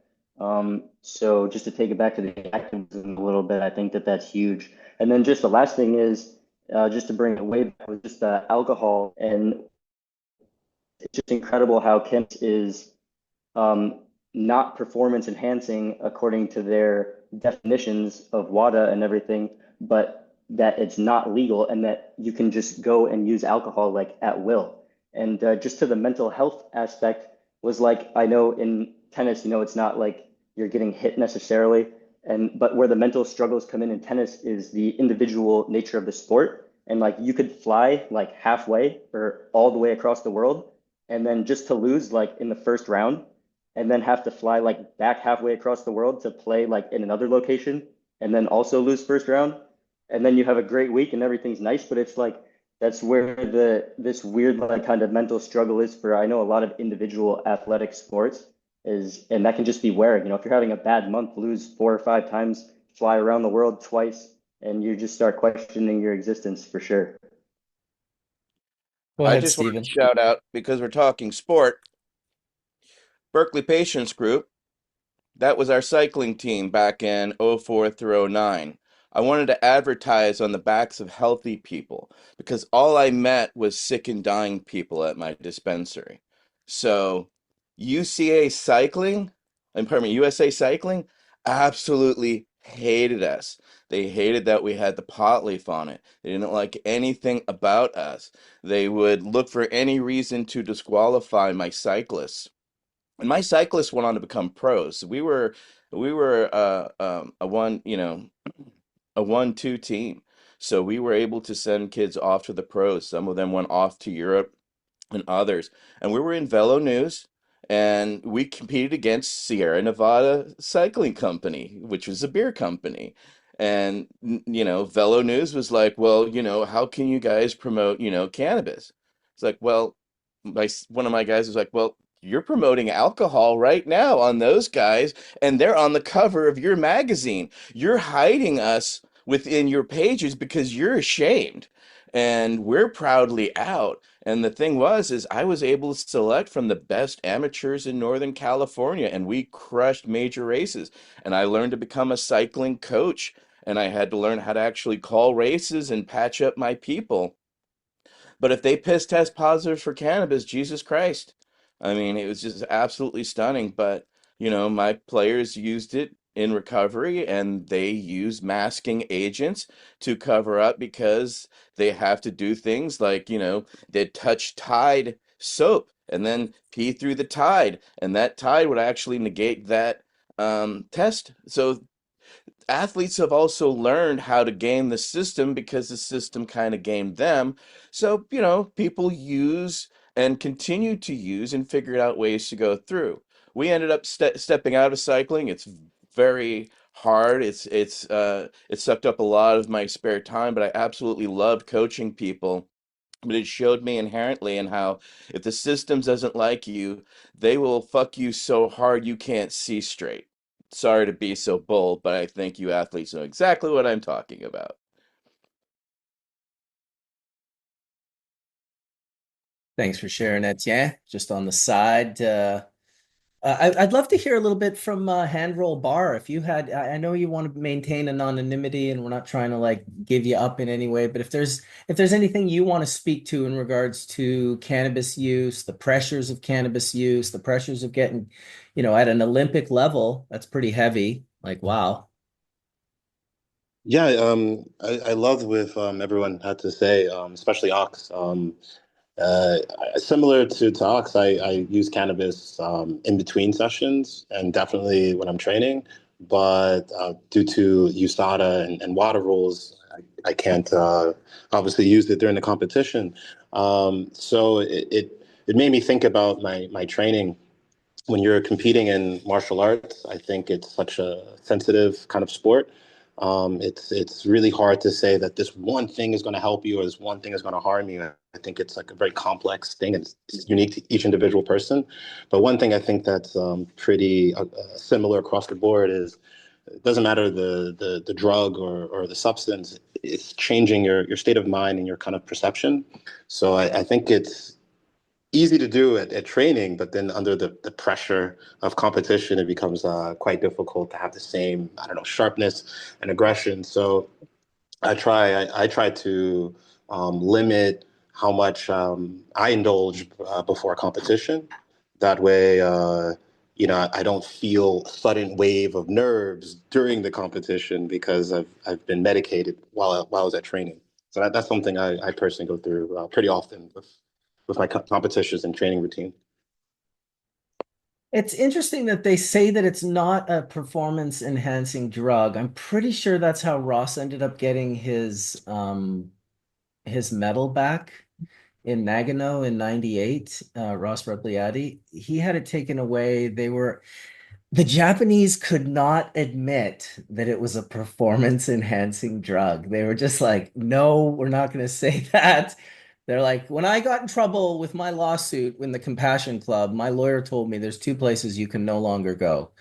So just to take it back to the activism a little bit, I think that that's huge. And then just the last thing is just to bring it way back with just alcohol, and it's just incredible how cannabis is not performance enhancing according to their definitions of WADA and everything, but that it's not legal and that you can just go and use alcohol like at will. And just to the mental health aspect was like, I know in tennis, it's not like you're getting hit necessarily. But where the mental struggles come in tennis is the individual nature of the sport. And like you could fly like halfway or all the way across the world and then just to lose like in the first round and then have to fly like back halfway across the world to play like in another location and then also lose first round. And then you have a great week and everything's nice, but it's like that's where this weird like kind of mental struggle is for I know a lot of individual athletic sports is, and that can just be wearing, if you're having a bad month, lose 4 or 5 times, fly around the world twice, and you just start questioning your existence for sure. Go I ahead, just want to Stephen. shout out because we're talking sport. Berkeley Patients Group, that was our cycling team back in '04 through '09. I wanted to advertise on the backs of healthy people because all I met was sick and dying people at my dispensary. So UCA Cycling, pardon me, USA Cycling absolutely hated us. They hated that we had the pot leaf on it. They didn't like anything about us. They would look for any reason to disqualify my cyclists. And my cyclists went on to become pros. We were a one, a 1-2 team. So we were able to send kids off to the pros. Some of them went off to Europe and others. And we were in Velo News, and we competed against Sierra Nevada Cycling Company, which was a beer company. And Velo News was like, well, how can you guys promote, cannabis? It's like, well, one of my guys was like, well, you're promoting alcohol right now on those guys, and they're on the cover of your magazine. You're hiding us within your pages because you're ashamed, and we're proudly out. And the thing is I was able to select from the best amateurs in Northern California, and we crushed major races. And I learned to become a cycling coach, and I had to learn how to actually call races and patch up my people. But if they piss test positive for cannabis, Jesus Christ. I mean, it was just absolutely stunning. But, my players used it in recovery, and they use masking agents to cover up because they have to do things like, they touch Tide soap and then pee through the Tide, and that Tide would actually negate that test. So athletes have also learned how to game the system because the system kind of gamed them. So, people use and continue to use and figured out ways to go through. We ended up stepping out of cycling. It's very hard. It sucked up a lot of my spare time, but I absolutely loved coaching people. But it showed me inherently in how if the system doesn't like you, they will fuck you so hard you can't see straight. Sorry to be so bold, but I think you athletes know exactly what I'm talking about. Thanks for sharing that. Yeah, just on the side. I'd love to hear a little bit from Handroll Bar. If you had, I know you want to maintain anonymity, and we're not trying to like give you up in any way, but if there's anything you want to speak to in regards to cannabis use, the pressures of cannabis use, the pressures of getting, at an Olympic level, that's pretty heavy. Like, wow. Yeah, I love what everyone had to say, especially Ox. Uh, Similar to Ox, I use cannabis in between sessions and definitely when I'm training. But due to USADA and water rules, I can't obviously use it during the competition. So it made me think about my training when you're competing in martial arts. I think it's such a sensitive kind of sport. It's really hard to say that this one thing is going to help you or this one thing is going to harm you. I think it's like a very complex thing and it's unique to each individual person. But one thing I think that's pretty similar across the board is it doesn't matter the drug or the substance. It's changing your state of mind and your kind of perception. So I think it's easy to do at training, but then under the pressure of competition, it becomes quite difficult to have the same, I don't know, sharpness and aggression. So I try to limit how much I indulge before a competition. That way, I don't feel a sudden wave of nerves during the competition because I've been medicated while I was at training. So that's something I personally go through pretty often with my competitions and training routine. It's interesting that they say that it's not a performance enhancing drug. I'm pretty sure that's how Ross ended up getting his medal back in Nagano in '98. Ross Repliati. He had it taken away. The Japanese could not admit that it was a performance enhancing drug. They were just like, no, we're not going to say that. They're like, when I got in trouble with my lawsuit in the Compassion Club, my lawyer told me there's two places you can no longer go.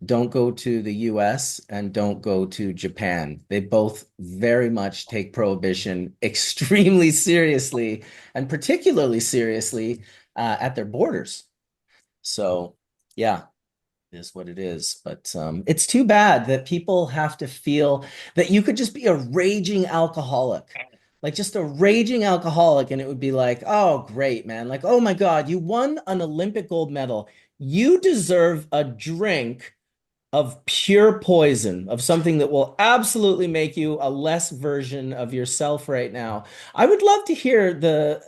don't go to the US and don't go to Japan. They both very much take prohibition extremely seriously and particularly seriously at their borders. So, yeah, it is what it is. But it's too bad that people have to feel that you could just be a raging alcoholic, like just a raging alcoholic, and it would be like, oh, great, man. Like, oh my God, you won an Olympic gold medal. You deserve a drink of pure poison, of something that will absolutely make you a less version of yourself right now. I would love to hear the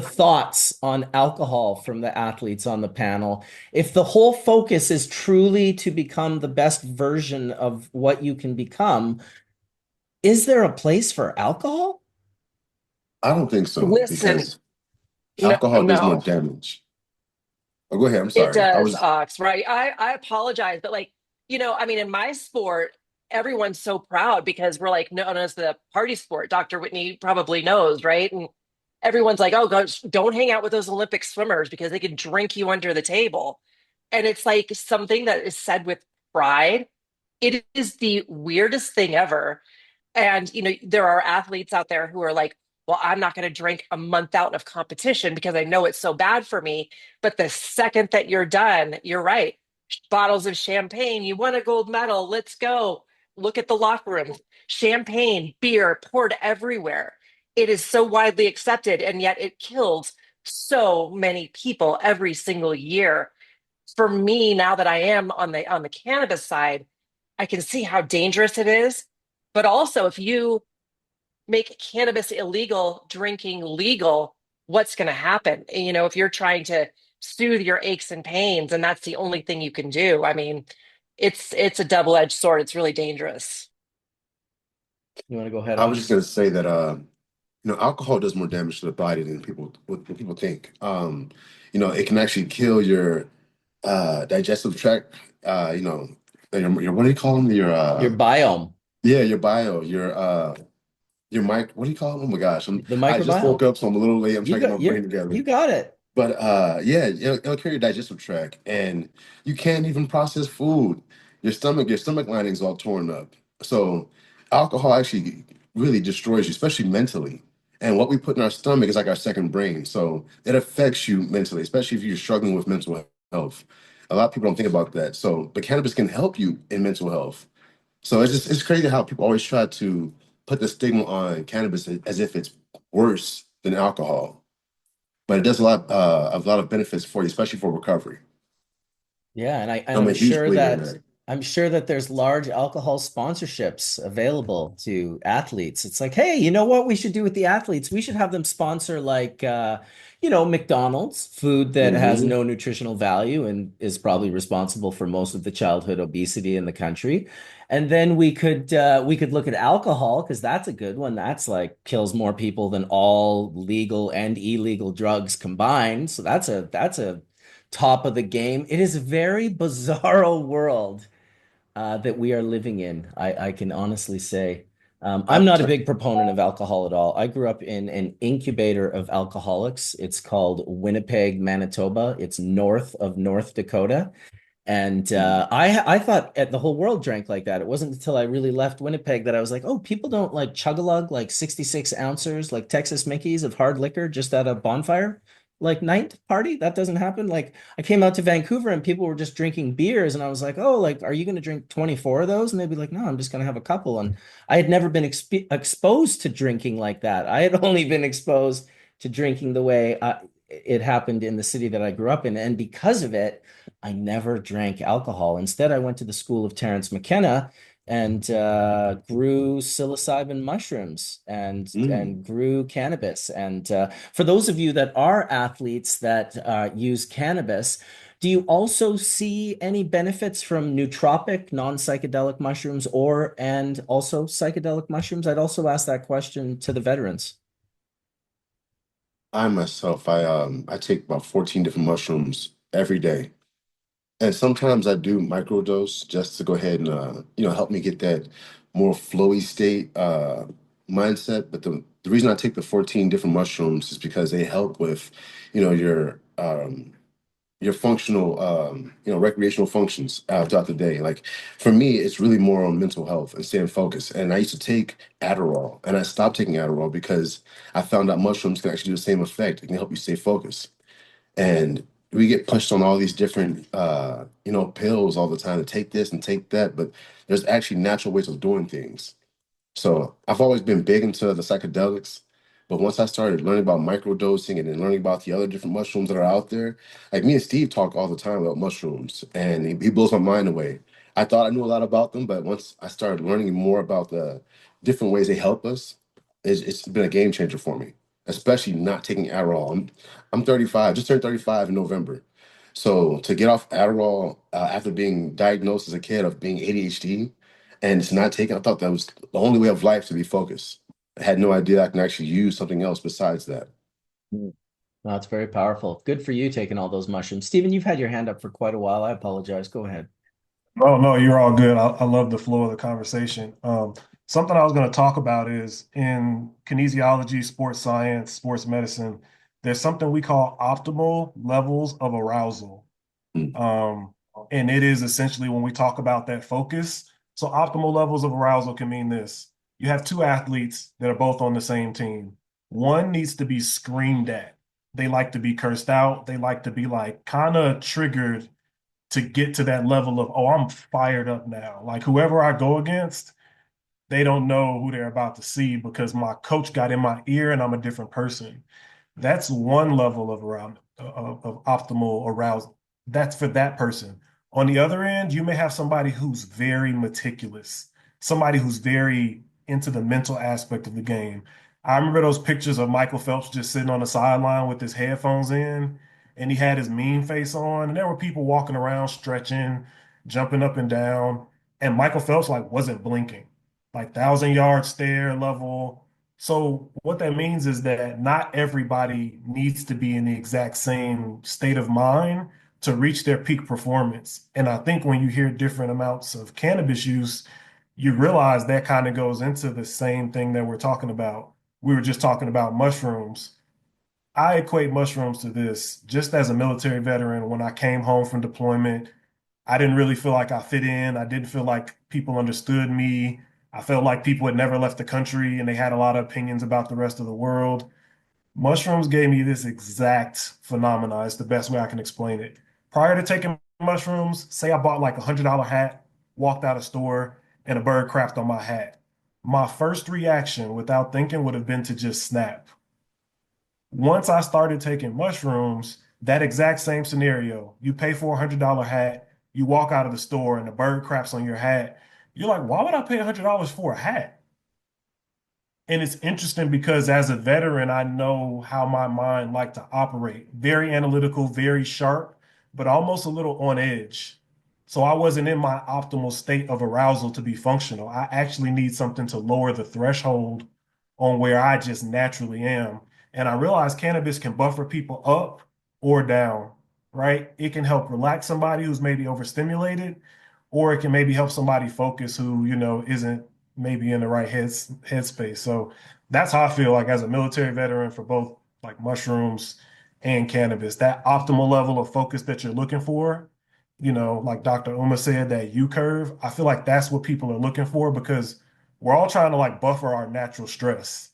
thoughts on alcohol from the athletes on the panel. If the whole focus is truly to become the best version of what you can become, is there a place for alcohol? I don't think so Listen, because no, alcohol does more no. damage. Oh, go ahead. I'm It sorry. I does, was Ox, right? I apologize, but like, I mean, in my sport, everyone's so proud because we're like known as the party sport. Dr. Whitney probably knows, right? And everyone's like, oh, gosh, don't hang out with those Olympic swimmers because they can drink you under the table. And it's like something that is said with pride. It is the weirdest thing ever. And, there are athletes out there who are like, well, I'm not going to drink a month out of competition because I know it's so bad for me. But the second that you're done, you're right. Bottles of champagne, you won a gold medal. Let's go. Look at the locker room. Champagne, beer poured everywhere. It is so widely accepted, and yet it kills so many people every single year. For me, now that I am on the cannabis side, I can see how dangerous it is. But also, if you make cannabis illegal, drinking legal, what's going to happen? If you're trying to soothe your aches and pains, and that's the only thing you can do. I mean, it's a double-edged sword. It's really dangerous. You want to go ahead, I was just Ox? gonna say that alcohol does more damage to the body than people think. It can actually kill your digestive tract. Your what do you call them? Your biome, Yeah, your bio, your mic. What do you call them? Oh my gosh, the I just woke microbiome. up, so I'm a little late. I'm You trying to get got my brain you together. got it. But yeah, it'll kill your digestive tract, and you can't even process food. Your stomach lining's all torn up. So alcohol actually really destroys you, especially mentally. And what we put in our stomach is like our second brain. So it affects you mentally, especially if you're struggling with mental health. A lot of people don't think about that. So, but cannabis can help you in mental health. So it's crazy how people always try to put the stigma on cannabis as if it's worse than alcohol, but it does a lot of benefits for you, especially for recovery. Yeah, and I'm a huge believer in that. I'm sure that there's large alcohol sponsorships available to athletes. It's like, hey, you know what we should do with the athletes? We should have them sponsor like McDonald's, food that has Hmm. no nutritional value and is probably responsible for most of the childhood obesity in the country. And then we could look at alcohol because that's a good one. That's like kills more people than all legal and illegal drugs combined. So that's a top of the game. It is a very bizarro world that we are living in. I can honestly say. I'm I've not a t- big proponent of alcohol at all. I grew up in an incubator of alcoholics. It's called Winnipeg, Manitoba. It's north of North Dakota. And I thought the whole world drank like that. It wasn't until I really left Winnipeg that I was like, oh, people don't like chug-a-lug like 66 ounces like Texas Mickeys of hard liquor just at a bonfire like night party. That doesn't happen. Like I came out to Vancouver and people were just drinking beers, and I was like, oh, like are you going to drink 24 of those? And they'd be like, no, I'm just going to have a couple. And I had never been exposed to drinking like that. I had only been exposed to drinking the way it happened in the city that I grew up in, and because of it. I never drank alcohol. Instead, I went to the school of Terence McKenna and grew psilocybin mushrooms mm, and grew cannabis. And for those of you that are athletes that use cannabis, do you also see any benefits from nootropic, non-psychedelic mushrooms, or and also psychedelic mushrooms? I'd also ask that question to the veterans. I myself, I take about 14 different mushrooms every day. And sometimes I do microdose just to go ahead and help me get that more flowy state mindset. But the reason I take the 14 different mushrooms is because they help with, your your functional, recreational functions throughout the day. Like for me, it's really more on mental health and staying focused. And I used to take Adderall, and I stopped taking Adderall because I found out mushrooms can actually do the same effect. It can help you stay focused. And we get pushed on all these different, pills all the time to take this and take that, but there's actually natural ways of doing things. So I've always been big into the psychedelics, but once I started learning about microdosing and then learning about the other different mushrooms that are out there, like me and Steve talk all the time about mushrooms, and he blows my mind away. I thought I knew a lot about them, but once I started learning more about the different ways they help us, it's been a game changer for me. Especially not taking Adderall. I'm 35, just turned 35 in November. So to get off Adderall after being diagnosed as a kid of being ADHD and it's not taken, I thought that was the only way of life to be focused. I had no idea I can actually use something else besides that. Mm. No, it's very powerful. Good for you taking all those mushrooms. Stephen, you've had your hand up for quite a while. I apologize. Go ahead. No, no, you're all good. I love the flow of the conversation. Something I was going to talk about is in kinesiology, sports science, sports medicine, there's something we call optimal levels of arousal. Mm. And it is essentially when we talk about that focus. So optimal levels of arousal can mean this. You have two athletes that are both on the same team. One needs to be screamed at. They like to be cursed out. They like to be like kind of triggered to get to that level of, oh, I'm fired up now. Like whoever I go against, they don't know who they're about to see because my coach got in my ear and I'm a different person. That's one level of optimal arousal. That's for that person. On the other end, you may have somebody who's very meticulous, somebody who's very into the mental aspect of the game. I remember those pictures of Michael Phelps just sitting on the sideline with his headphones in, and he had his mean face on, and there were people walking around stretching, jumping up and down, and Michael Phelps like wasn't blinking, like 1,000 yard stare level. So what that means is that not everybody needs to be in the exact same state of mind to reach their peak performance. And I think when you hear different amounts of cannabis use, you realize that kind of goes into the same thing that we're talking about. We were just talking about mushrooms. I equate mushrooms to this. Just as a military veteran, when I came home from deployment, I didn't really feel like I fit in. I didn't feel like people understood me. I felt like people had never left the country and they had a lot of opinions about the rest of the world. Mushrooms gave me this exact phenomena. It's the best way I can explain it. Prior to taking mushrooms, say I bought like $100 hat, walked out of store, and a bird crapped on my hat. My first reaction without thinking would have been to just snap. Once I started taking mushrooms, that exact same scenario, you pay for $100 hat, you walk out of the store and a bird craps on your hat. You're like, why would I pay $100 for a hat? And it's interesting because as a veteran, I know how my mind liked to operate. Very analytical, very sharp, but almost a little on edge. So I wasn't in my optimal state of arousal to be functional. I actually need something to lower the threshold on where I just naturally am. And I realize cannabis can buffer people up or down, right? It can help relax somebody who's maybe overstimulated, or it can maybe help somebody focus who, isn't maybe in the right headspace. So that's how I feel like as a military veteran for both like mushrooms and cannabis, that optimal level of focus that you're looking for, like Dr. Uma said, that U curve, I feel like that's what people are looking for because we're all trying to like buffer our natural stress.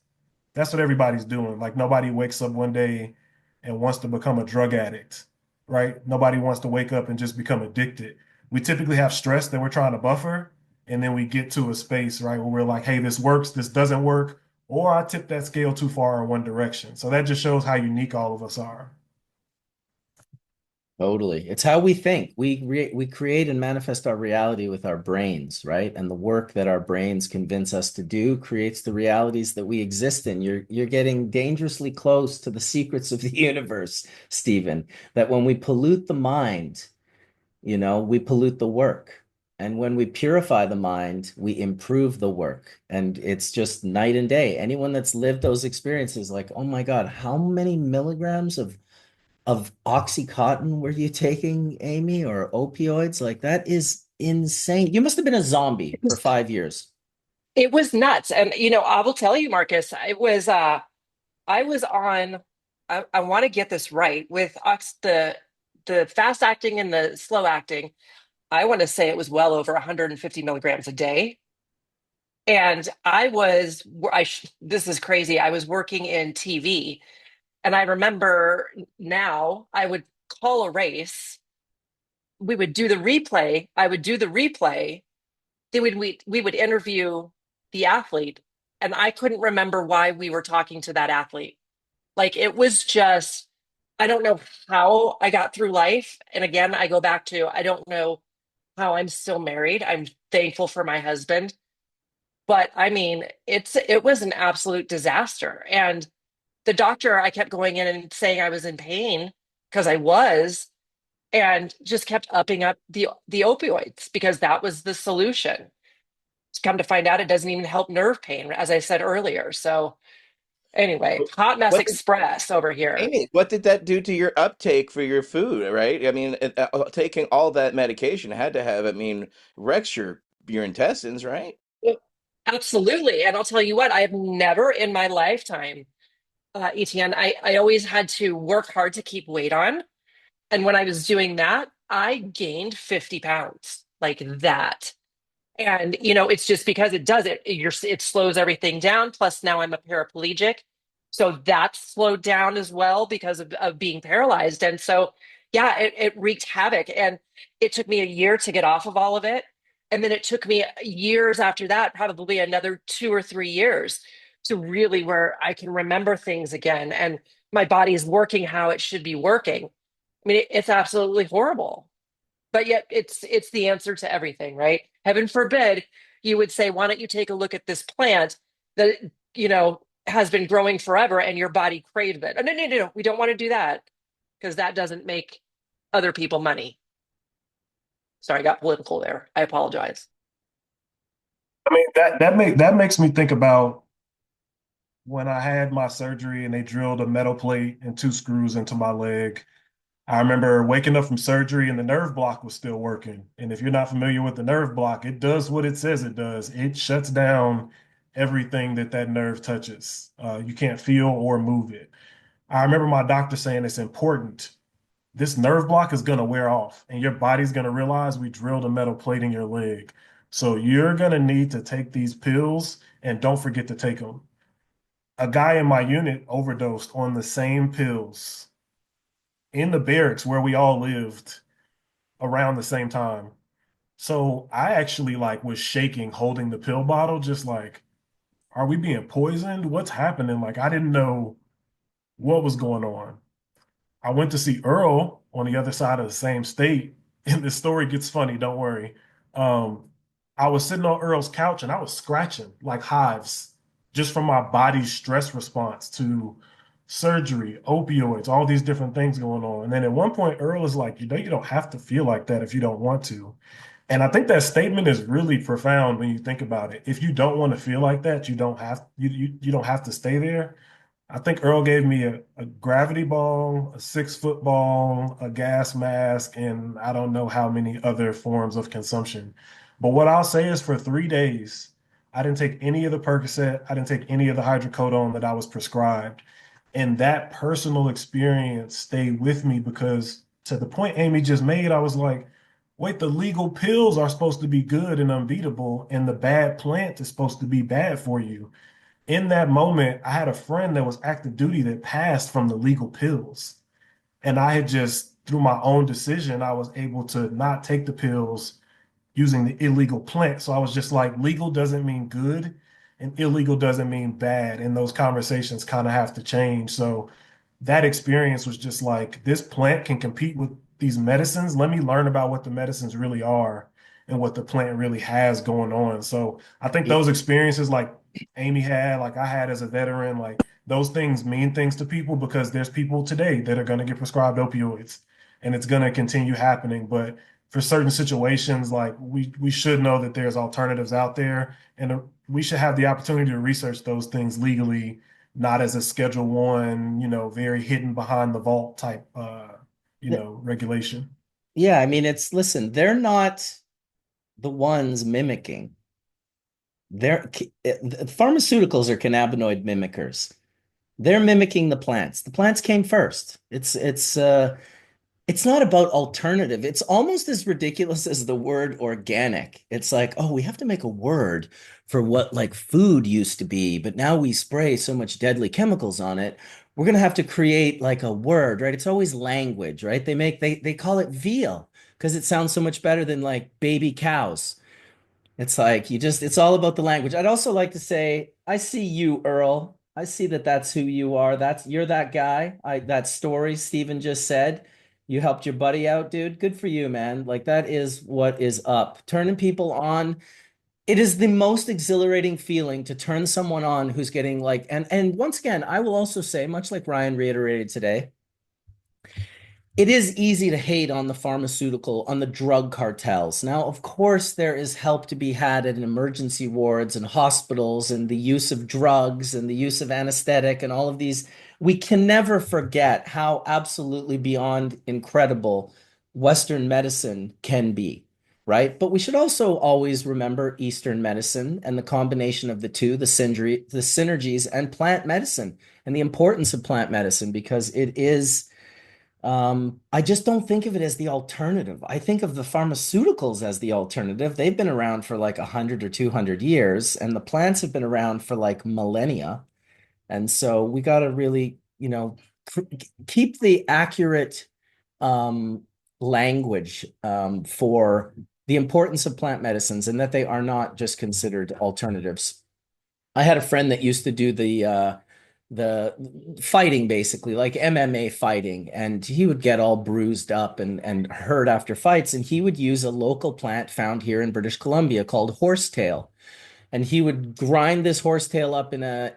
That's what everybody's doing. Like nobody wakes up one day and wants to become a drug addict, right? Nobody wants to wake up and just become addicted. We typically have stress that we're trying to buffer, and then we get to a space, right, where we're like, hey, this works, this doesn't work, or I tip that scale too far in one direction. So that just shows how unique all of us are. Totally. It's how we think. We create and manifest our reality with our brains, right? And the work that our brains convince us to do creates the realities that we exist in. You're getting dangerously close to the secrets of the universe, Stephen, that when we pollute the mind, we pollute the work. And when we purify the mind, we improve the work. And it's just night and day. Anyone that's lived those experiences, like, oh my God, how many milligrams of Oxycontin were you taking, Amy, or opioids? Like that is insane. You must have been a zombie for 5 years. It was nuts. And I will tell you, Marcus, I was on I want to get this right with the the fast acting and the slow acting, I want to say it was well over 150 milligrams a day. And this is crazy. I was working in TV, and I remember now I would call a race. We would do the replay. I would do the replay. We would interview the athlete, and I couldn't remember why we were talking to that athlete. Like it was just, I don't know how I got through life. And again, I go back to, I don't know how I'm still married. I'm thankful for my husband. But I mean, it was an absolute disaster. And the doctor, I kept going in and saying I was in pain because I was, and just kept upping up the opioids because that was the solution. To come to find out, it doesn't even help nerve pain, as I said earlier. So anyway, hot mess What did, express over here. Amy, what did that do to your uptake for your food, right? I mean, taking all that medication had to have, I mean, wrecks your intestines, right? Absolutely. And I'll tell you what, I have never in my lifetime, ETN, I always had to work hard to keep weight on. And when I was doing that, I gained 50 pounds like that. And it's just because it does it slows everything down. Plus now I'm a paraplegic. So that's slowed down as well because of being paralyzed. And so yeah, it wreaked havoc. And it took me a year to get off of all of it. And then it took me years after that, probably another 2 or 3 years to really where I can remember things again and my body is working how it should be working. I mean, it's absolutely horrible, but yet it's the answer to everything, right? Heaven forbid you would say, why don't you take a look at this plant that has been growing forever and your body craves it? Oh, no, no, no, no, we don't want to do that because that doesn't make other people money. Sorry, I got political there. I apologize. I mean, that makes me think about when I had my surgery and they drilled a metal plate and two screws into my leg. I remember waking up from surgery and the nerve block was still working. And if you're not familiar with the nerve block, it does what it says it does. It shuts down everything that nerve touches. You can't feel or move it. I remember my doctor saying it's important. This nerve block is going to wear off and your body's going to realize we drilled a metal plate in your leg. So you're going to need to take these pills and don't forget to take them. A guy in my unit overdosed on the same pills in the barracks where we all lived around the same time. So I actually like was shaking holding the pill bottle, just like, are we being poisoned? What's happening? Like I didn't know what was going on. I went to see Earle on the other side of the same state, and the story gets funny, don't worry. Um, I was sitting on Earl's couch and I was scratching like hives just from my body's stress response to surgery, opioids, all these different things going on. And then at one point, Earl is like, you don't have to feel like that if you don't want to. And I think that statement is really profound when you think about it. If you don't want to feel like that, you don't have to stay there. I think Earl gave me a gravity ball, a 6 foot ball, a gas mask, and I don't know how many other forms of consumption. But what I'll say is for 3 days, I didn't take any of the Percocet, I didn't take any of the hydrocodone that I was prescribed. And that personal experience stayed with me because to the point Amy just made, I was like, wait, the legal pills are supposed to be good and unbeatable, and the bad plant is supposed to be bad for you. In that moment, I had a friend that was active duty that passed from the legal pills. And I had just, through my own decision, I was able to not take the pills using the illegal plant. So I was just like, legal doesn't mean good and illegal doesn't mean bad. And those conversations kind of have to change. So that experience was just like, this plant can compete with these medicines. Let me learn about what the medicines really are and what the plant really has going on. So I think those experiences like Amy had, like I had as a veteran, like those things mean things to people because there's people today that are going to get prescribed opioids and it's going to continue happening. But for certain situations, like we should know that there's alternatives out there, and we should have the opportunity to research those things legally, not as a Schedule One, very hidden behind the vault type, regulation. Yeah, I mean, listen, they're not the ones mimicking. Pharmaceuticals are cannabinoid mimickers. They're mimicking the plants. The plants came first. It's it's not about alternative. It's almost as ridiculous as the word organic. It's like, oh, we have to make a word for what like food used to be, but now we spray so much deadly chemicals on it. We're gonna have to create like a word, right? It's always language, right? They call it veal because it sounds so much better than like baby cows. It's like it's all about the language. I'd also like to say, I see you, Earle. I see that that's who you are. You're that guy. That story Steven just said. You helped your buddy out, dude. Good for you, man. Like that is what is up. Turning people on. It is the most exhilarating feeling to turn someone on who's getting like, and once again, I will also say, much like Ryan reiterated today, it is easy to hate on the pharmaceutical, on the drug cartels. Now, of course, there is help to be had in emergency wards and hospitals and the use of drugs and the use of anesthetic and all of these. We can never forget how absolutely beyond incredible Western medicine can be, right? But we should also always remember Eastern medicine and the combination of the two, the synergies and plant medicine and the importance of plant medicine because it is I just don't think of it as the alternative. I think of the pharmaceuticals as the alternative. They've been around for like 100 or 200 years, and the plants have been around for like millennia. And so we got to really, keep the accurate um, language for the importance of plant medicines and that they are not just considered alternatives. I had a friend that used to do the fighting basically, like MMA fighting, and he would get all bruised up and hurt after fights, and he would use a local plant found here in British Columbia called horsetail, and he would grind this horsetail up in a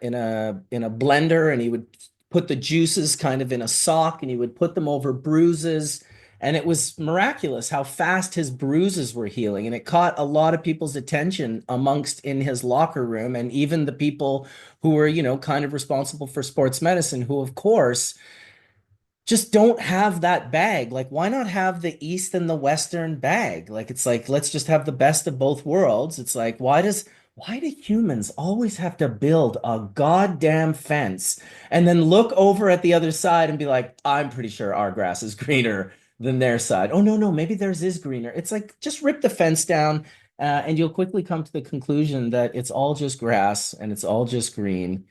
blender, and he would put the juices kind of in a sock, and he would put them over bruises, and it was miraculous how fast his bruises were healing, and it caught a lot of people's attention amongst in his locker room, and even the people who were, kind of responsible for sports medicine, who of course just don't have that bag. Like, why not have the East and the Western bag? Like, it's like, let's just have the best of both worlds. It's like, why do humans always have to build a goddamn fence and then look over at the other side and be like, I'm pretty sure our grass is greener than their side. Oh, no, no, maybe theirs is greener. It's like, just rip the fence down, and you'll quickly come to the conclusion that it's all just grass and it's all just green,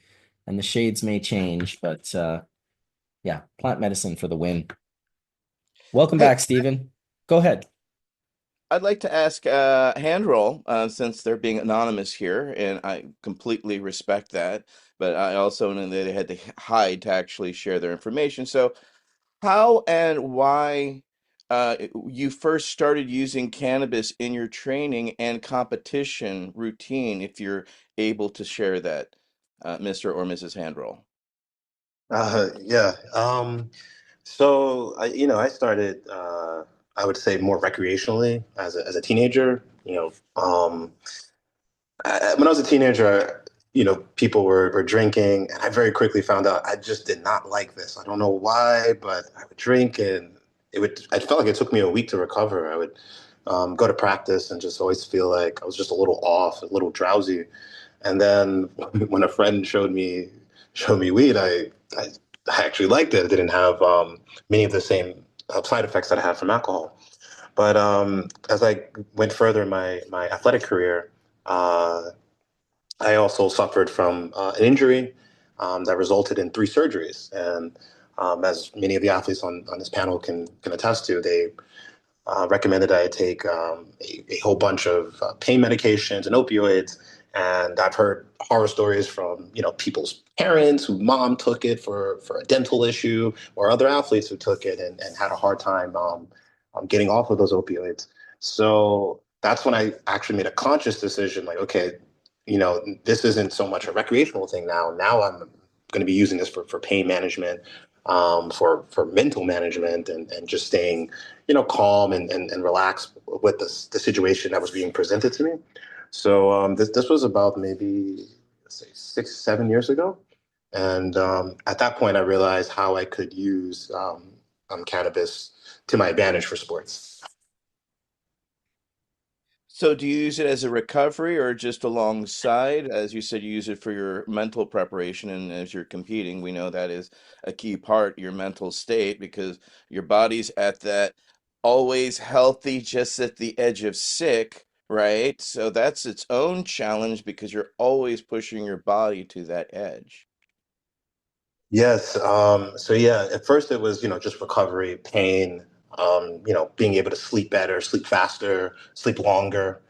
and the shades may change, but yeah, plant medicine for the win. Welcome Hey, back, Stephen. Go ahead. I'd like to ask Handroll, since they're being anonymous here, and I completely respect that, but I also know that they had to hide to actually share their information. So, how and why you first started using cannabis in your training and competition routine, if you're able to share that, Mr. or Mrs. Handroll? Yeah. So I started, I would say more recreationally as a teenager. When I was a teenager, people were drinking, and I very quickly found out I just did not like this. I don't know why, but I would drink, and I felt like it took me a week to recover. I would go to practice and just always feel like I was just a little off, a little drowsy. And then when a friend showed me weed, I actually liked it. It didn't have many of the same side effects that I had from alcohol. But as I went further in my athletic career, uh, I also suffered from an injury that resulted in 3 surgeries. And as many of the athletes on this panel can attest to, they recommended I take a whole bunch of pain medications and opioids. And I've heard horror stories from people's parents who mom took it for a dental issue, or other athletes who took it and had a hard time getting off of those opioids. So that's when I actually made a conscious decision, like, okay, this isn't so much a recreational thing now. Now I'm going to be using this for pain management, for mental management, and just staying calm and relaxed with the situation that was being presented to me. So this was about maybe, let's say, 6, 7 years ago, and at that point I realized how I could use cannabis to my advantage for sports. So do you use it as a recovery or just alongside? As you said, you use it for your mental preparation, and as you're competing, we know that is a key part, your mental state, because your body's at that always healthy, just at the edge of sick, right? So that's its own challenge because you're always pushing your body to that edge. Yes. So yeah, at first it was, just recovery, pain, being able to sleep better, sleep faster, sleep longer,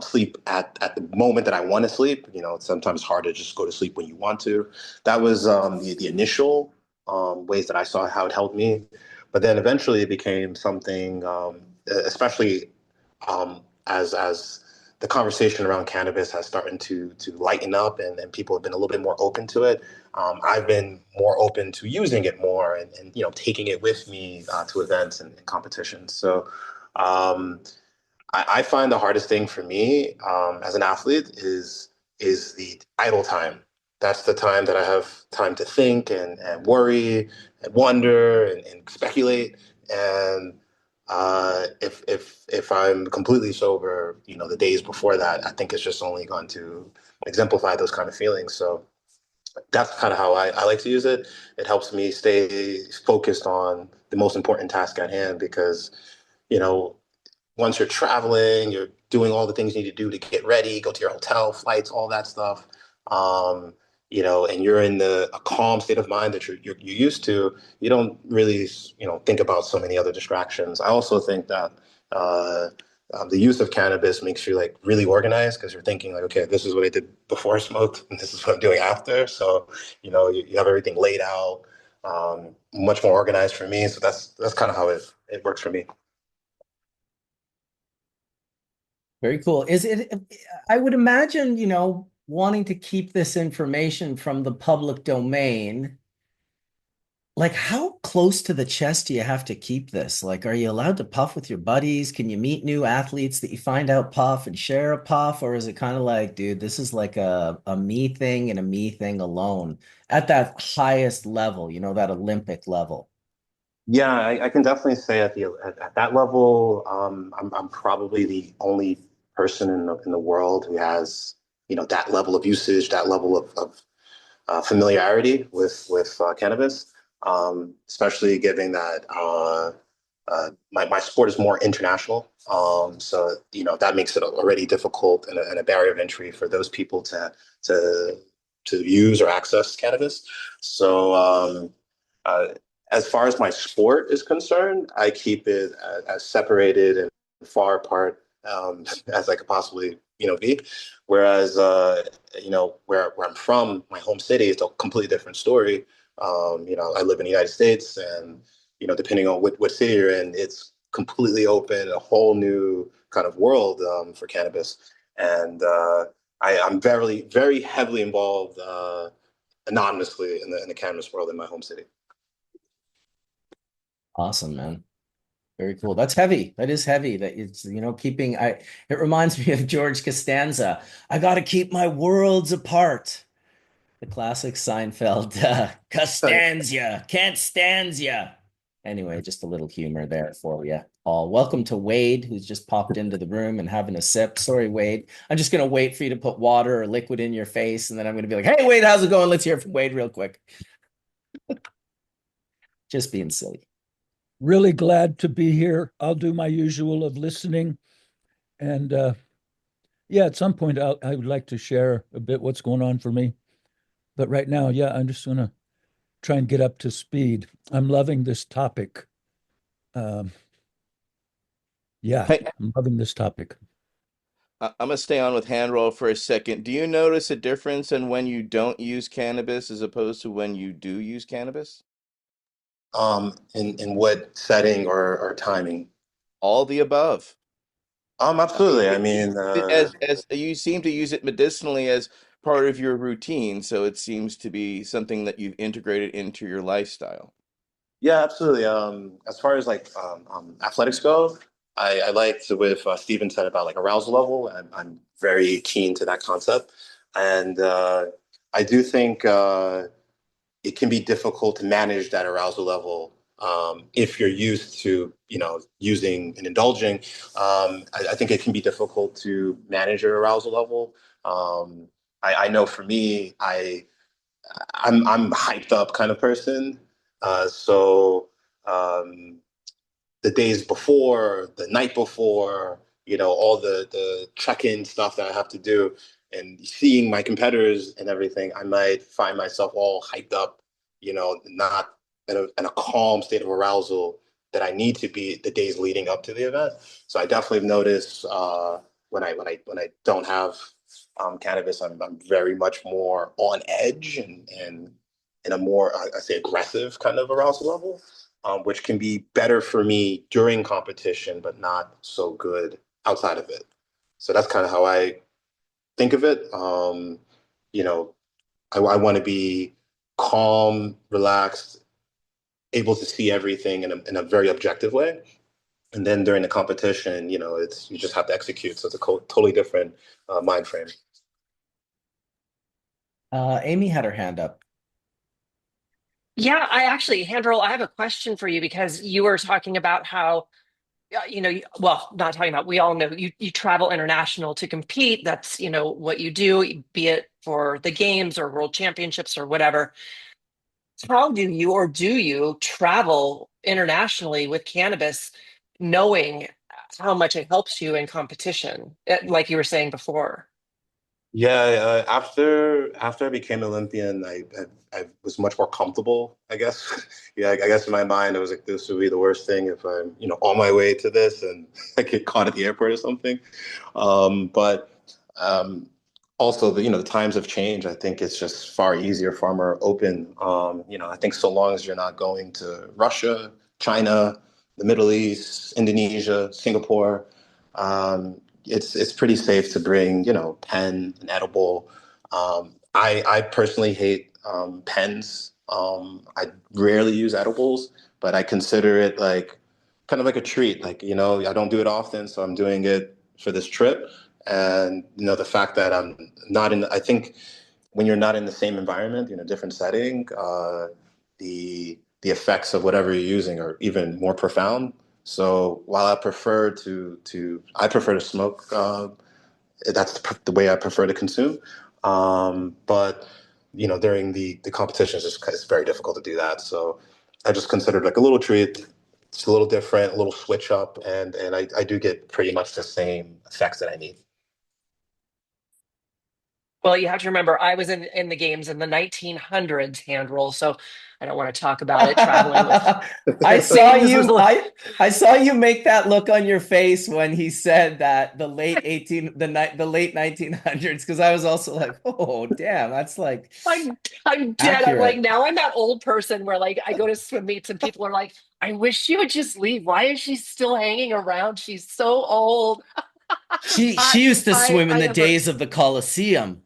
sleep at the moment that I want to sleep. It's sometimes hard to just go to sleep when you want to. That was the initial ways that I saw how it helped me. But then eventually it became something, especially as the conversation around cannabis has started to lighten up, and people have been a little bit more open to it. I've been more open to using it more, and taking it with me to events and competitions. So um, I find the hardest thing for me as an athlete is the idle time. That's the time that I have time to think and worry and wonder and speculate. And if I'm completely sober, the days before that, I think it's just only going to exemplify those kind of feelings. So that's kind of how I like to use it. It helps me stay focused on the most important task at hand because, you know, once you're traveling, you're doing all the things you need to do to get ready, go to your hotel, flights, all that stuff. Um, and you're in a calm state of mind that you're used to. You don't really, think about so many other distractions. I also think that uh, the use of cannabis makes you like really organized because you're thinking like, okay, this is what I did before I smoked, and this is what I'm doing after. So, you have everything laid out, much more organized for me. So that's kind of how it works for me. Very cool. Is it, I would imagine, wanting to keep this information from the public domain, like how close to the chest do you have to keep this? Like, are you allowed to puff with your buddies? Can you meet new athletes that you find out puff and share a puff? Or is it kind of like, dude, this is like a me thing and a me thing alone at that highest level, that Olympic level? Yeah, I can definitely say at that level, I'm probably the only person in the world who has that level of usage, that level of familiarity with cannabis, especially given that my sport is more international. So that makes it already difficult and a barrier of entry for those people to to use or access cannabis. So uh, as far as my sport is concerned, I keep it as separated and far apart as I could possibly be. Whereas where I'm from, my home city, it's a completely different story. I live in the United States, and depending on what city you're in, it's completely open, a whole new kind of world for cannabis. And I'm very, very heavily involved anonymously in the cannabis world in my home city. Awesome, man. Very cool. That's heavy. That is heavy. That it's, keeping it reminds me of George Costanza. I got to keep my worlds apart. The classic Seinfeld, Costanza, can't stand ya. Anyway, just a little humor there for you all. Welcome to Wade, who's just popped into the room and having a sip. Sorry, Wade. I'm just going to wait for you to put water or liquid in your face, and then I'm going to be like, hey, Wade, how's it going? Let's hear from Wade real quick. Just being silly. Really glad to be here. I'll do my usual of listening. And yeah, at some point, I would like to share a bit what's going on for me. But right now, yeah, I'm just going to try and get up to speed. I'm loving this topic. Yeah, Hey, I'm loving this topic. I'm gonna stay on with hand roll for a second. Do you notice a difference in when you don't use cannabis as opposed to when you do use cannabis? In what setting or timing? All the above. I mean, Absolutely. I mean, as you seem to use it medicinally as part of your routine, so it seems to be something that you've integrated into your lifestyle. yeah, absolutely. As far as like athletics go, I liked with Steven said about like arousal level. I'm very keen to that concept, and I do think it can be difficult to manage that arousal level if you're used to, using and indulging, I think it can be difficult to manage your arousal level. I know for me, I'm hyped up kind of person. So the days before, the night before, all the check-in stuff that I have to do, and seeing my competitors and everything, I might find myself all hyped up, not in a calm state of arousal that I need to be the days leading up to the event. So I definitely notice when I don't have cannabis, I'm very much more on edge and in a more I say aggressive kind of arousal level, which can be better for me during competition, but not so good outside of it. So that's kind of how I think of it. You know, I want to be calm, relaxed, able to see everything in a very objective way. And then during the competition, it's you just have to execute. So it's a totally different mind frame. Amy had her hand up. Yeah, Handrel, I have a question for you because you were talking about how, well, not talking about, we all know you travel international to compete. That's, what you do, be it for the games or world championships or whatever. How do you travel internationally with cannabis, knowing how much it helps you in competition, like you were saying before? Yeah, after I became Olympian, I was much more comfortable, I guess. Yeah, I guess in my mind, I was like, this would be the worst thing if I'm, on my way to this and I get caught at the airport or something. But also, the times have changed. I think it's just far easier, far more open. I think so long as you're not going to Russia, China, the Middle East, Indonesia, Singapore. It's pretty safe to bring, pen, an edible. I personally hate pens. I rarely use edibles, but I consider it like kind of like a treat. Like, I don't do it often, so I'm doing it for this trip. And, the fact that I'm not in, I think when you're not in the same environment, in a different setting, the effects of whatever you're using are even more profound. So while I prefer to smoke. That's the way I prefer to consume. But during the competitions, it's very difficult to do that. So I just considered like a little treat. It's a little different, a little switch up, and I do get pretty much the same effects that I need. Well, you have to remember, I was in the games in the 1900s, Handroll, so I don't want to talk about it. Traveling with I saw things was you. like, I saw you make that look on your face when he said that the late 1900s, because I was also like, oh damn, that's like I'm dead. I'm like, accurate. now I'm that old person where like I go to swim meets and people are like, I wish she would just leave. Why is she still hanging around? She's so old. She I used to swim in I the never. days of the Colosseum.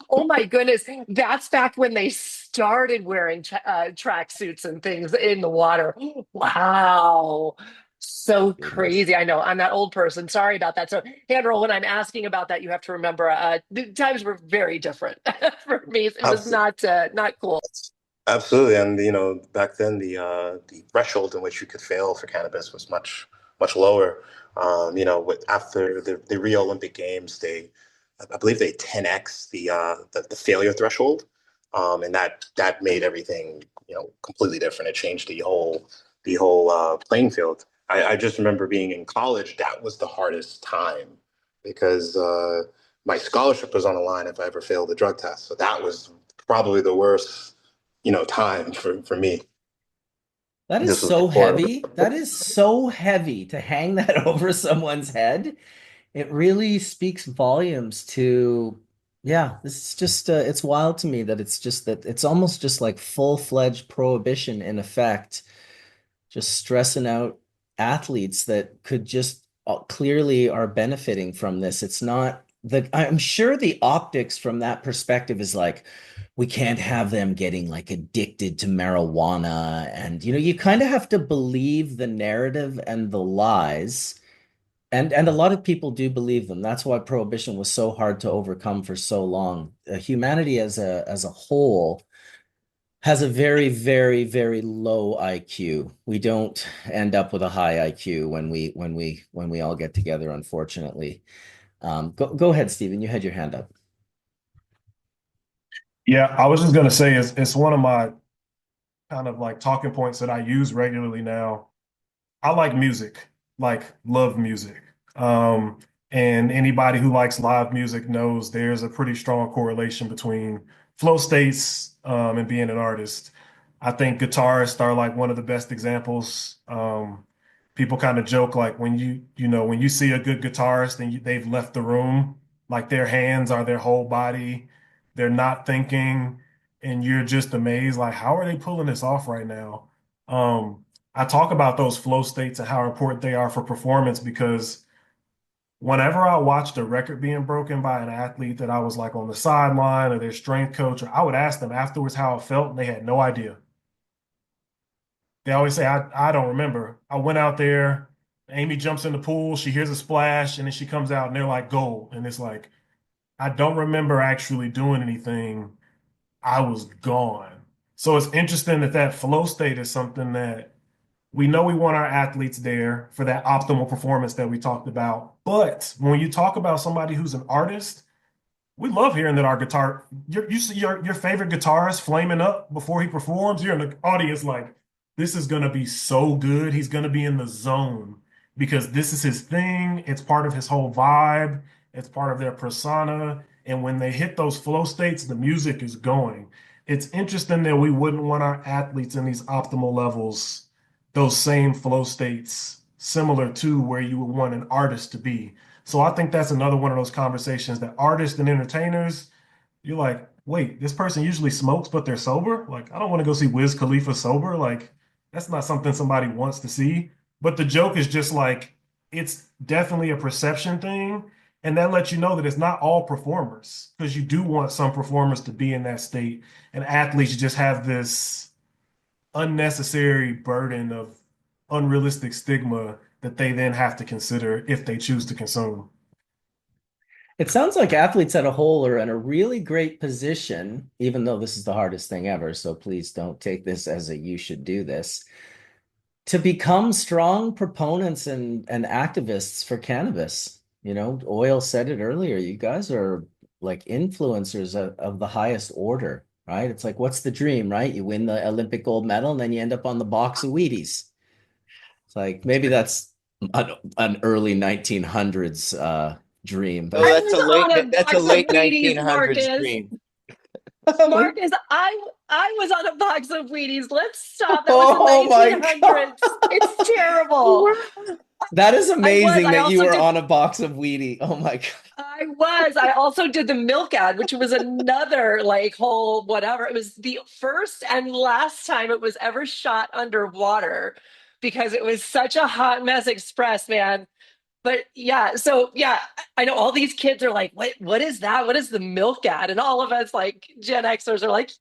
Oh my goodness, that's back when they started wearing track suits and things in the water. Wow. So Goodness. crazy. I know I'm that old person. Sorry about that. So, Handroll, when I'm asking about that, you have to remember the times were very different for me. It was not cool. Absolutely, and back then the threshold in which you could fail for cannabis was much lower. After the Rio Olympic Games, I believe they 10x the failure threshold, and that made everything completely different. It changed the whole playing field. I just remember being in college. That was the hardest time because my scholarship was on the line if I ever failed the drug test. So that was probably the worst time for me. That is This was so before. heavy. That is so heavy to hang that over someone's head. It really speaks volumes to, yeah, this is just, it's wild to me that it's almost just like full-fledged prohibition in effect, just stressing out athletes that could just clearly are benefiting from this. It's not that I'm sure the optics from that perspective is like, we can't have them getting like addicted to marijuana. And, you kind of have to believe the narrative and the lies. And a lot of people do believe them. That's why prohibition was so hard to overcome for so long. Humanity as a whole has a very, very, very low IQ. We don't end up with a high IQ when we all get together, unfortunately. Go ahead, Stephen. You had your hand up. Yeah, I was just gonna say it's one of my kind of like talking points that I use regularly now. I like music, like love music. Um, and anybody who likes live music knows there's a pretty strong correlation between flow states and being an artist. I think guitarists are like one of the best examples. People kind of joke like when you see a good guitarist and they've left the room, like their hands are their whole body, they're not thinking, and you're just amazed, like how are they pulling this off right now? I talk about those flow states and how important they are for performance because whenever I watched a record being broken by an athlete that I was like on the sideline or their strength coach, or I would ask them afterwards how it felt, and they had no idea. They always say, I don't remember. I went out there, Amy jumps in the pool, she hears a splash, and then she comes out and they're like gold. And it's like, I don't remember actually doing anything. I was gone. So it's interesting that that flow state is something that we know we want our athletes there for that optimal performance that we talked about. But when you talk about somebody who's an artist, we love hearing that our guitar, you see your favorite guitarist flaming up before he performs. You're in the audience like, this is going to be so good. He's going to be in the zone because this is his thing. It's part of his whole vibe. It's part of their persona. And when they hit those flow states, the music is going. It's interesting that we wouldn't want our athletes in these optimal levels, those same flow states, similar to where you would want an artist to be. So I think that's another one of those conversations that artists and entertainers, you're like, wait, this person usually smokes, but they're sober. Like, I don't want to go see Wiz Khalifa sober. Like, that's not something somebody wants to see. But the joke is just like, it's definitely a perception thing. And that lets you know that it's not all performers, because you do want some performers to be in that state. And athletes just have this unnecessary burden of unrealistic stigma that they then have to consider if they choose to consume. It sounds like athletes at a whole are in a really great position, even though this is the hardest thing ever. So please don't take this as a you should do this, to become strong proponents and activists for cannabis. You know, Oil said it earlier. You guys are like influencers of the highest order, right? It's like, what's the dream, right? You win the Olympic gold medal and then you end up on the box of Wheaties. It's like maybe that's an early 1900s dream, I but Oh, that's a was late on a that's a box of late Wheaties, 1900s Marcus. dream. Marcus, I was on a box of Wheaties. Let's stop. That was the oh my 1900s. It's terrible. That is amazing I that you also were did. on a box of Wheaties. Oh my God. I was. I also did the milk ad, which was another like whole whatever. It was the first and last time it was ever shot underwater because it was such a hot mess express, man. But yeah, so yeah, I know all these kids are like, what is that? What is the milk ad? And all of us like Gen Xers are like,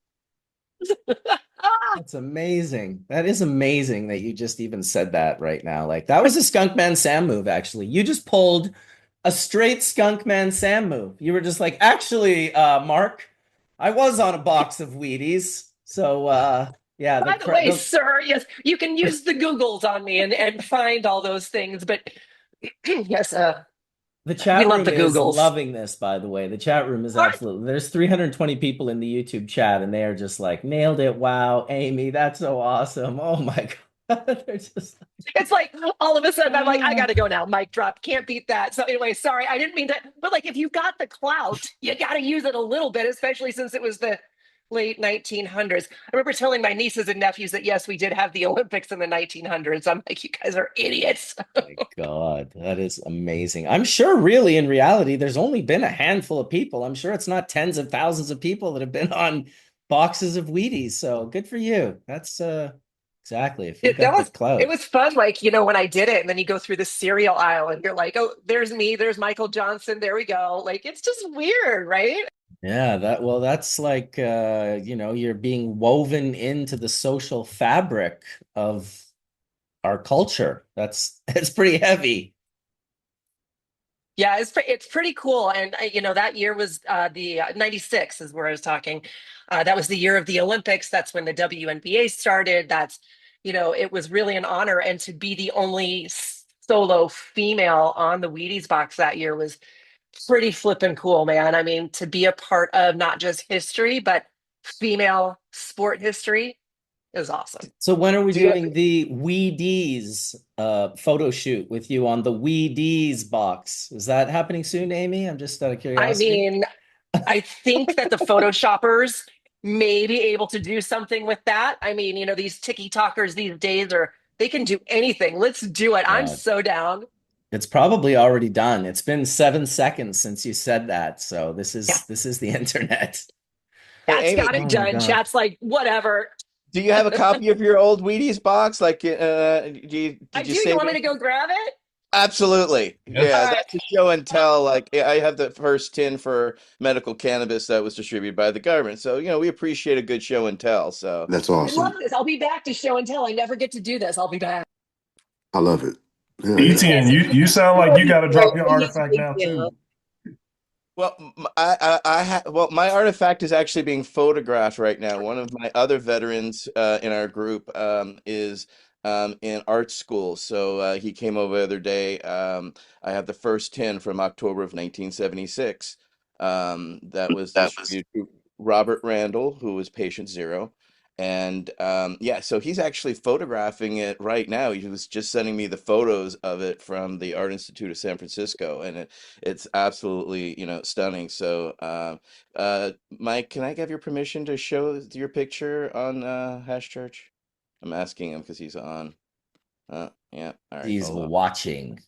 ah, That's amazing. That is amazing that you just even said that right now. Like that was a Skunk Man Sam move, actually. You just pulled a straight Skunk Man Sam move. You were just like, actually, Mark, I was on a box of Wheaties. So yeah, by the way, sir, yes, you can use the Googles on me and find all those things. But yes, the we chat love room the is Googles. loving this, by the way. The chat room is All right. absolutely, there's 320 people in the YouTube chat, and they are just like, nailed it. Wow, Amy, that's so awesome. Oh my God. They're just It's like all of a sudden I'm like, I gotta go now. Mic drop. Can't beat that. So anyway, sorry, I didn't mean to, but like if you got the clout, you gotta use it a little bit, especially since it was the late 1900s. I remember telling my nieces and nephews that yes, we did have the Olympics in the 1900s. I'm like, you guys are idiots. my God, that is amazing. I'm sure, really, in reality, there's only been a handful of people. I'm sure it's not tens of thousands of people that have been on boxes of Wheaties. So good for you. That's exactly if you It, that got the was it clout. was fun, like when I did it, and then you go through the cereal aisle, and you're like, oh, there's me, there's Michael Johnson, there we go. Like it's just weird, right? Yeah, that's like you're being woven into the social fabric of our culture. That's it's pretty heavy. Yeah, it's pretty cool. And that year was the 96 is where I was talking. That was the year of the Olympics. That's when the WNBA started. It was really an honor. And to be the only solo female on the Wheaties box that year was pretty flippin' cool, man. I mean, to be a part of not just history, but female sport history is awesome. So when are we Do you doing the Wheaties photo shoot with you on the Wheaties box? Is that happening soon, Amy? I'm just out of I curiosity. mean, I think that the Photoshoppers may be able to do something with that. I mean, these TikTokers these days they can do anything. Let's do it. I'm Yeah, so down. it's probably already done. It's been 7 seconds since you said that. So this Yeah, is the internet. that's Amy, got it Oh my done. God. Chat's like, whatever. do you have a copy of your old Wheaties box? Like, I did you do. You save want me it? to go grab it? Absolutely. Yes. Yeah, All right. that's a show and tell. Like, I have the first tin for medical cannabis that was distributed by the government. So, we appreciate a good show and tell. So, That's I love awesome. this. I'll be back to show and tell. I never get to do this. I'll be back. I love it. Yeah, You yeah. ETN, guys, you sound That like would you be got to great. drop your Thank you. artifact Thank now you. too. well, well, my artifact is actually being photographed right now. One of my other veterans in our group is in art school. So he came over the other day. I have the first tin from October of 1976 that was That was distributed to Robert Randall, who was patient zero. And yeah, so he's actually photographing it right now. He was just sending me the photos of it from the Art Institute of San Francisco, and it's absolutely, stunning. So, Mike, can I have your permission to show your picture on Hash Church? I'm asking him because he's on. Yeah. All right, He's hold on. watching.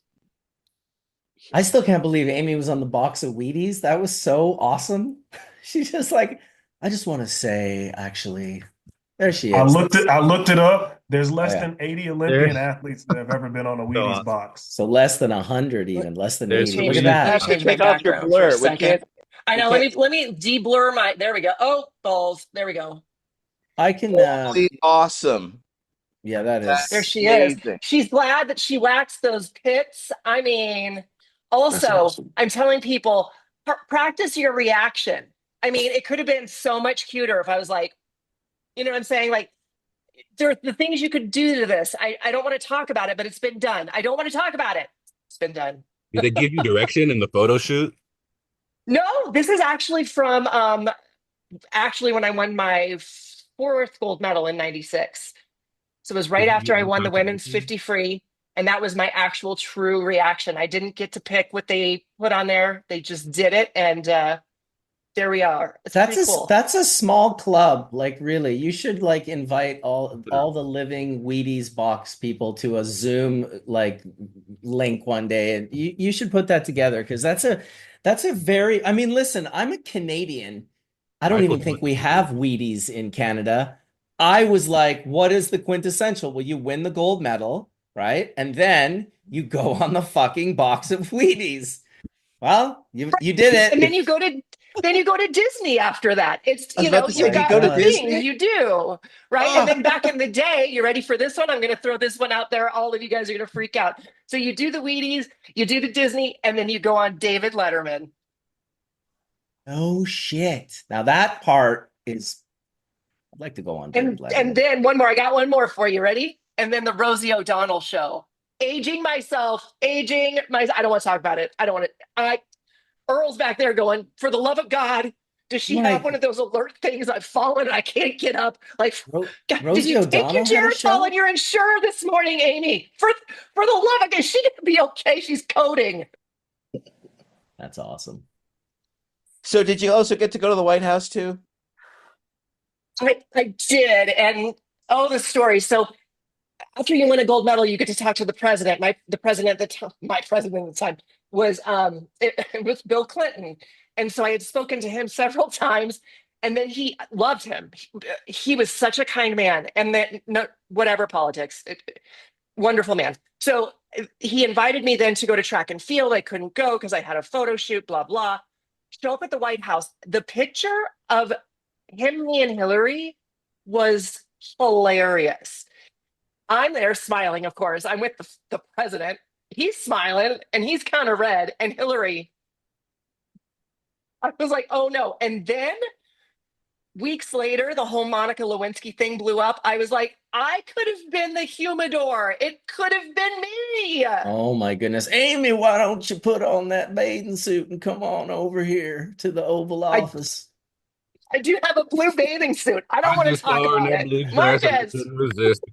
I still can't believe Amy was on the box of Wheaties. That was so awesome. She's just like, I just want to say, actually, there she is. I looked it up. There's Oh, less yeah. than 80 There. Olympian athletes that have ever been on a So Wheaties awesome. box. So less than 100, even less than There's 80. Look at Wheaties. let me that. Have to change my take off your background for a blur. We second. can't. I We know. can't. Let me de-blur my. There we go. Oh, balls. There we go. I can, Holy awesome! yeah, that There is. That's she is. amazing. She's glad that she waxed those pits. I mean, That's also, awesome. I'm telling people, practice your reaction. I mean, it could have been so much cuter if I was like, you know what I'm saying? Like, there are the things you could do to this. I don't want to talk about it, but it's been done. I don't want to talk about it. It's been done. Did they give you direction in the photo shoot? No, this is actually from actually when I won my fourth gold medal in 96. So it was right Did you after get I any won the women's contributions? 50 free. And that was my actual true reaction. I didn't get to pick what they put on there. They just did it. And there we are. It's pretty cool. That's a small club. Like really, you should like invite all the living Wheaties box people to a Zoom like link one day, and you should put that together because that's a very. I mean, listen, I'm a Canadian. I don't even Michael's think looking we too. have Wheaties in Canada. I was like, what is the quintessential? Well, you win the gold medal, right? And then you go on the fucking box of Wheaties. Well, you did And it. then you go to Disney after that. It's I was about to say, you've My do you got go to God. things Disney? you do, right? And Oh, then back in the day, you ready for this one? I'm gonna throw this one out there. All of you guys are gonna freak out. So you do the Wheaties, you do the Disney, and then you go on David Letterman. Oh shit. Now that part is I'd like to go on David And Letterman. then one more. I got one more for you. Ready? And then the Rosie O'Donnell show. Aging myself, aging my. I don't want to talk about it. I don't want to. Earl's back there going, for the love of God, does she have Like one of those alert things? I've fallen and I can't get up. Like, God, did Rosie you take your O'Donnell had a Geritol show? and your insurer this morning, Amy? For the love of God, is she gonna be okay? She's coding. That's awesome. so did you also get to go to the White House too? I did, and oh, the story. So after you win a gold medal, you get to talk to the president. The president at the time, my president at the time was it was Bill Clinton, and so I had spoken to him several times, and then he loved him. He was such a kind man, and then no, whatever politics, wonderful man. So he invited me then to go to track and field. I couldn't go because I had a photo shoot. Blah blah. Show up at the White House. The picture of him, me, and Hillary was hilarious. I'm there smiling, of course. I'm with the president. he's smiling and he's kind of red. And Hillary, I was like, oh no. And then weeks later, the whole Monica Lewinsky thing blew up. I was like, I could have been the humidor. It could have been me. Oh my goodness. Amy, why don't you put on that bathing suit and come on over here to the Oval I Office? I do have a blue bathing suit. I don't I want to just talk saw her in about that it. blue dress and I Marcus. couldn't resist.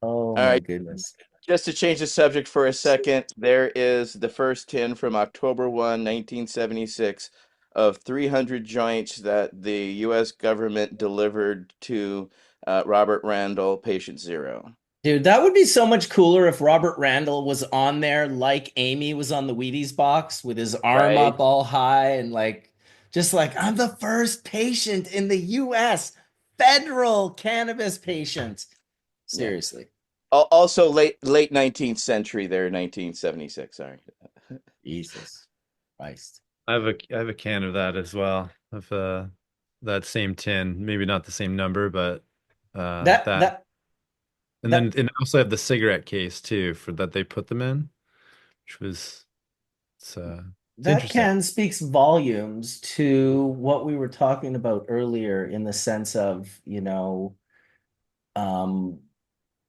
Oh All my right. goodness. Just to change the subject for a second, there is the first tin from October 1, 1976, of 300 joints that the U.S. government delivered to Robert Randall, patient zero. Dude, that would be so much cooler if Robert Randall was on there like Amy was on the Wheaties box with his arm Right? up all high and like, just like, I'm the first patient in the US, federal cannabis patient. Yeah. Seriously. Also late 19th century there, 1976. Sorry. Jesus Christ. I have a can of that as well, of that same tin. Maybe not the same number, but That that. that And then that and I also have the cigarette case too for that they put them in, which was it's that interesting. can speaks volumes to what we were talking about earlier in the sense of, um,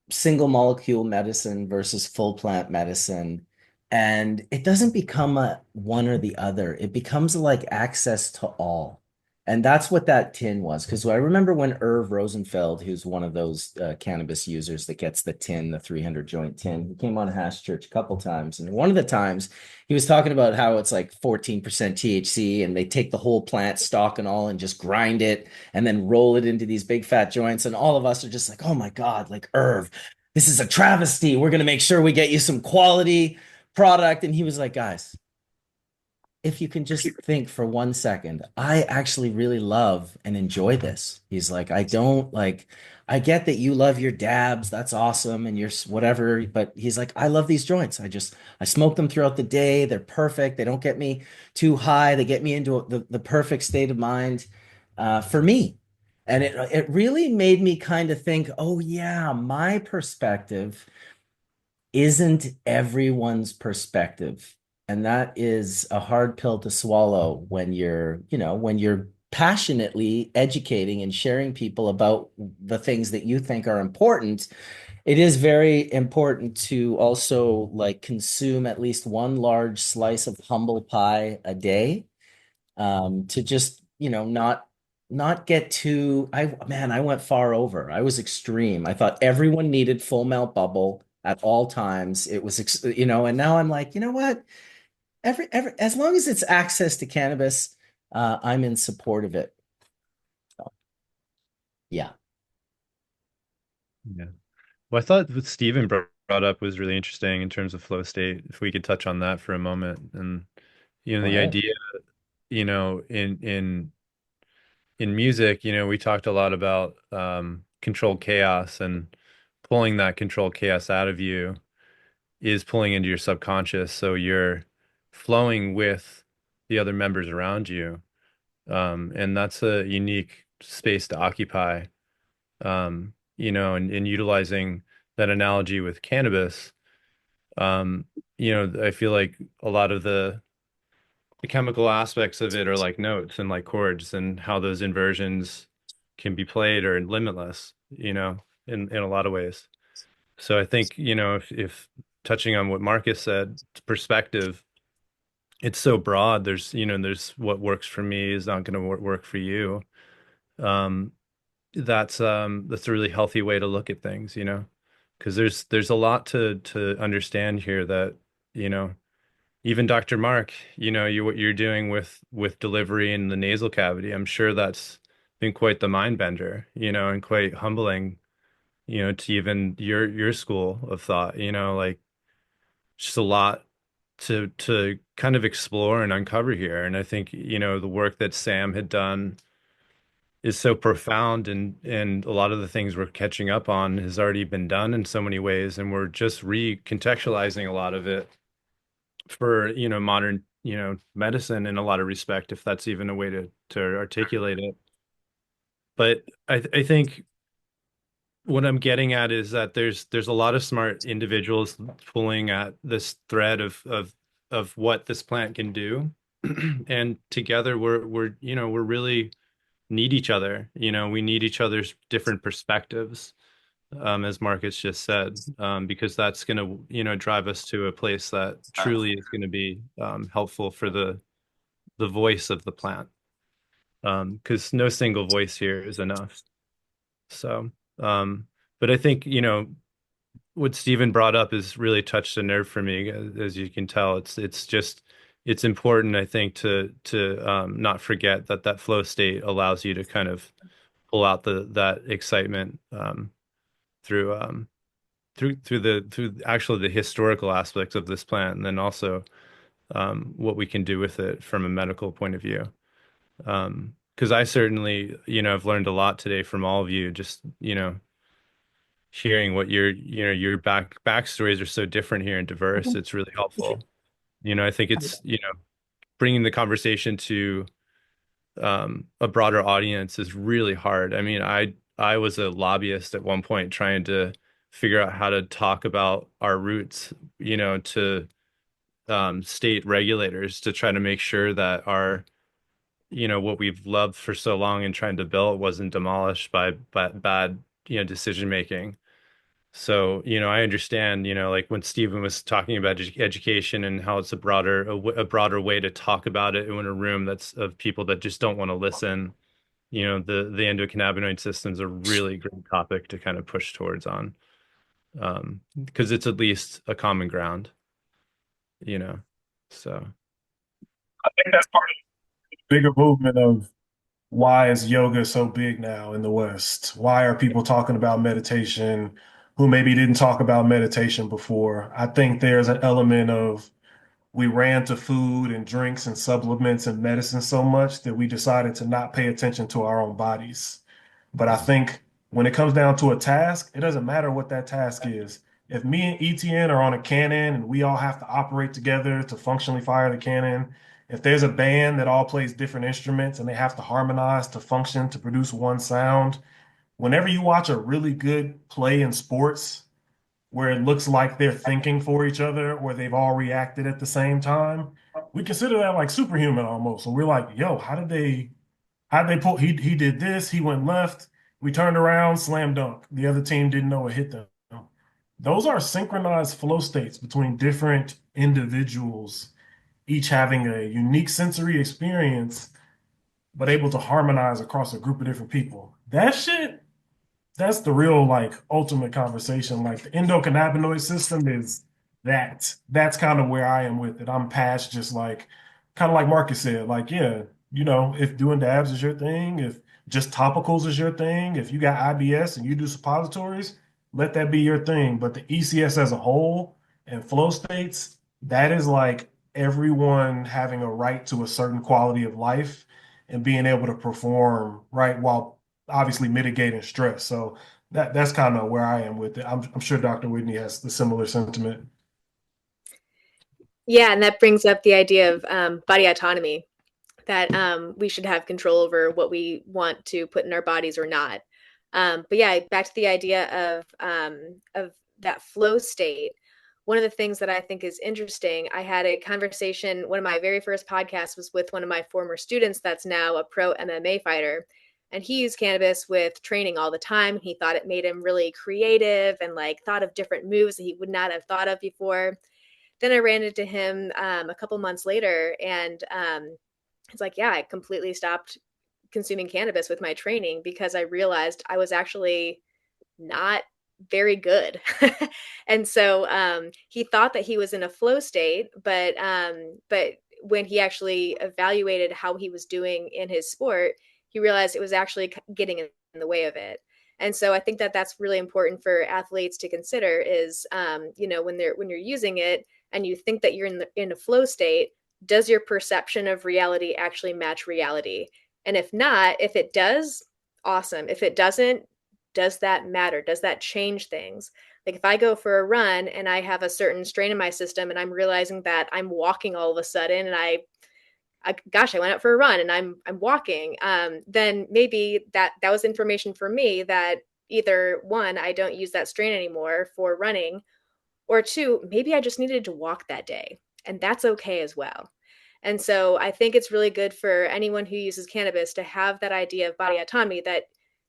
single molecule medicine versus full plant medicine. And it doesn't become a one or the other. It becomes like access to all. And that's what that tin was. Because I remember when Irv Rosenfeld, who's one of those cannabis users that gets the tin, the 300 joint tin, he came on Hash Church a couple times. And one of the times he was talking about how it's like 14% THC and they take the whole plant stock and all and just grind it and then roll it into these big fat joints. And all of us are just like, oh my God, like Irv, this is a travesty. We're going to make sure we get you some quality product. And he was like, guys, if you can just think for 1 second, I actually really love and enjoy this. He's like, I don't like, I get that you love your dabs. That's awesome. And you're whatever. But he's like, I love these joints. I smoke them throughout the day. They're perfect. They don't get me too high. They get me into the perfect state of mind for me. And it really made me kind of think, oh, yeah, my perspective isn't everyone's perspective. And that is a hard pill to swallow when you're passionately educating and sharing people about the things that you think are important. It is very important to also like consume at least one large slice of humble pie a day, to just not get too. I went far over. I was extreme. I thought everyone needed full melt bubble at all times. It was and now I'm like, you know what, every as long as it's access to cannabis, I'm in support of it. So, yeah. Yeah. Well, I thought what Stephen brought up was really interesting in terms of flow state. If we could touch on that for a moment, and Go the ahead. idea, in music, we talked a lot about controlled chaos, and pulling that controlled chaos out of you is pulling into your subconscious, so you're flowing with the other members around you, and that's a unique space to occupy. And utilizing that analogy with cannabis, I feel like a lot of the chemical aspects of it are like notes and like chords, and how those inversions can be played or limitless, in a lot of ways. So I think, if touching on what Marcus said, perspective, it's so broad. There's what works for me is not going to work for you. Um, that's a really healthy way to look at things, because there's a lot to understand here that, you know, even Dr. Mark, what you're doing with delivery in the nasal cavity, I'm sure that's been quite the mind bender, and quite humbling, to even your school of thought, like just a lot to kind of explore and uncover here. And I think, the work that Sam had done is so profound, and a lot of the things we're catching up on has already been done in so many ways, and we're just recontextualizing a lot of it for, modern, medicine in a lot of respect, if that's even a way to articulate it. But I think what I'm getting at is that there's a lot of smart individuals pulling at this thread of what this plant can do. And together we're really need each other. We need each other's different perspectives, as Marcus just said, because that's going to, drive us to a place that truly is going to be helpful for the voice of the plant. Because no single voice here is enough. So, but I think, what Stephen brought up has really touched a nerve for me. As you can tell, it's important, I think, to not forget that flow state allows you to kind of pull out that excitement through through actually the historical aspects of this plant, and then also what we can do with it from a medical point of view. Because I certainly, I've learned a lot today from all of you. Just, hearing what your backstories are so different here and diverse. It's really helpful. I think it's, bringing the conversation to a broader audience is really hard. I mean, I was a lobbyist at one point trying to figure out how to talk about our roots, to state regulators to try to make sure that our, what we've loved for so long and trying to build wasn't demolished by bad, decision making. So, I understand, like when Stephen was talking about education and how it's a broader way to talk about it in a room that's of people that just don't want to listen. The endocannabinoid system is a really great topic to kind of push towards on, because it's at least a common ground, so. I think that's part of the bigger movement of why is yoga so big now in the West? Why are people talking about meditation who maybe didn't talk about meditation before? I think there's an element of we ran to food and drinks and supplements and medicine so much that we decided to not pay attention to our own bodies. But I think when it comes down to a task, it doesn't matter what that task is. If me and ETN are on a cannon and we all have to operate together to functionally fire the cannon, if there's a band that all plays different instruments and they have to harmonize to function to produce one sound, whenever you watch a really good play in sports where it looks like they're thinking for each other or they've all reacted at the same time, we consider that like superhuman almost. And we're like, yo, how did they pull? He did this. He went left. We turned around, slam dunk. The other team didn't know it hit them. Those are synchronized flow states between different individuals, each having a unique sensory experience, but able to harmonize across a group of different people. That shit, that's the real like ultimate conversation. Like the endocannabinoid system is that. That's kind of where I am with it. I'm past just like kind of like Marcus said, like, yeah, if doing dabs is your thing, if just topicals is your thing, if you got IBS and you do suppositories, let that be your thing. But the ECS as a whole and flow states, that is like everyone having a right to a certain quality of life and being able to perform right while obviously mitigating stress. So that's kind of where I am with it. I'm sure Dr. Whitney has the similar sentiment. Yeah, and that brings up the idea of body autonomy, that we should have control over what we want to put in our bodies or not. But yeah, back to the idea of that flow state. One of the things that I think is interesting, I had a conversation, one of my very first podcasts was with one of my former students that's now a pro MMA fighter. And he used cannabis with training all the time. He thought it made him really creative and like thought of different moves that he would not have thought of before. Then I ran into him a couple months later, and it's like, yeah, I completely stopped consuming cannabis with my training because I realized I was actually not very good. And so he thought that he was in a flow state, but when he actually evaluated how he was doing in his sport, he realized it was actually getting in the way of it. And so I think that that's really important for athletes to consider is, when you're using it and you think that you're in a flow state, does your perception of reality actually match reality? And if not, if it does, awesome. If it doesn't, does that matter? Does that change things? Like if I go for a run and I have a certain strain in my system and I'm realizing that I'm walking all of a sudden and I went out for a run and I'm walking, then maybe that was information for me that, either one, I don't use that strain anymore for running, or two, maybe I just needed to walk that day, and that's okay as well. And so I think it's really good for anyone who uses cannabis to have that idea of body autonomy, that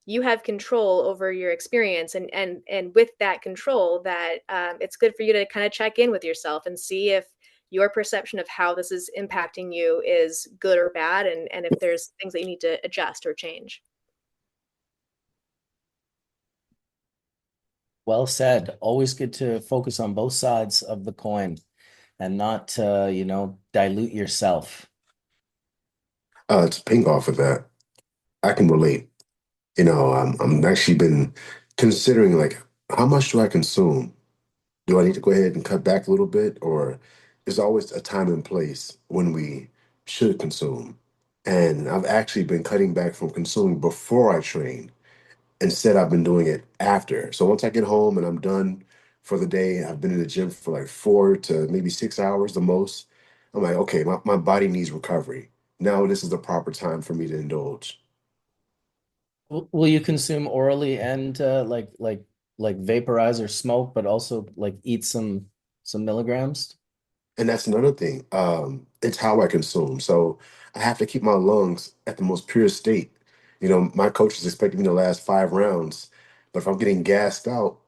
you have control over your experience, and with that control, that it's good for you to kind of check in with yourself and see if your perception of how this is impacting you is good or bad, and if there's things that you need to adjust or change. Well said. Always good to focus on both sides of the coin and not, dilute yourself. To ping off of that, I can relate. I'm actually been considering like how much do I consume? Do I need to go ahead and cut back a little bit, or is always a time and place when we should consume? And I've actually been cutting back from consuming before I train. Instead, I've been doing it after. So once I get home and I'm done for the day, I've been in the gym for like 4 to maybe 6 hours the most. I'm like, okay, my body needs recovery. Now this is the proper time for me to indulge. Will you consume orally and like vaporize or smoke, but also like eat some milligrams? And that's another thing. It's how I consume. So I have to keep my lungs at the most pure state. My coach is expecting me to last 5 rounds, but if I'm getting gassed out,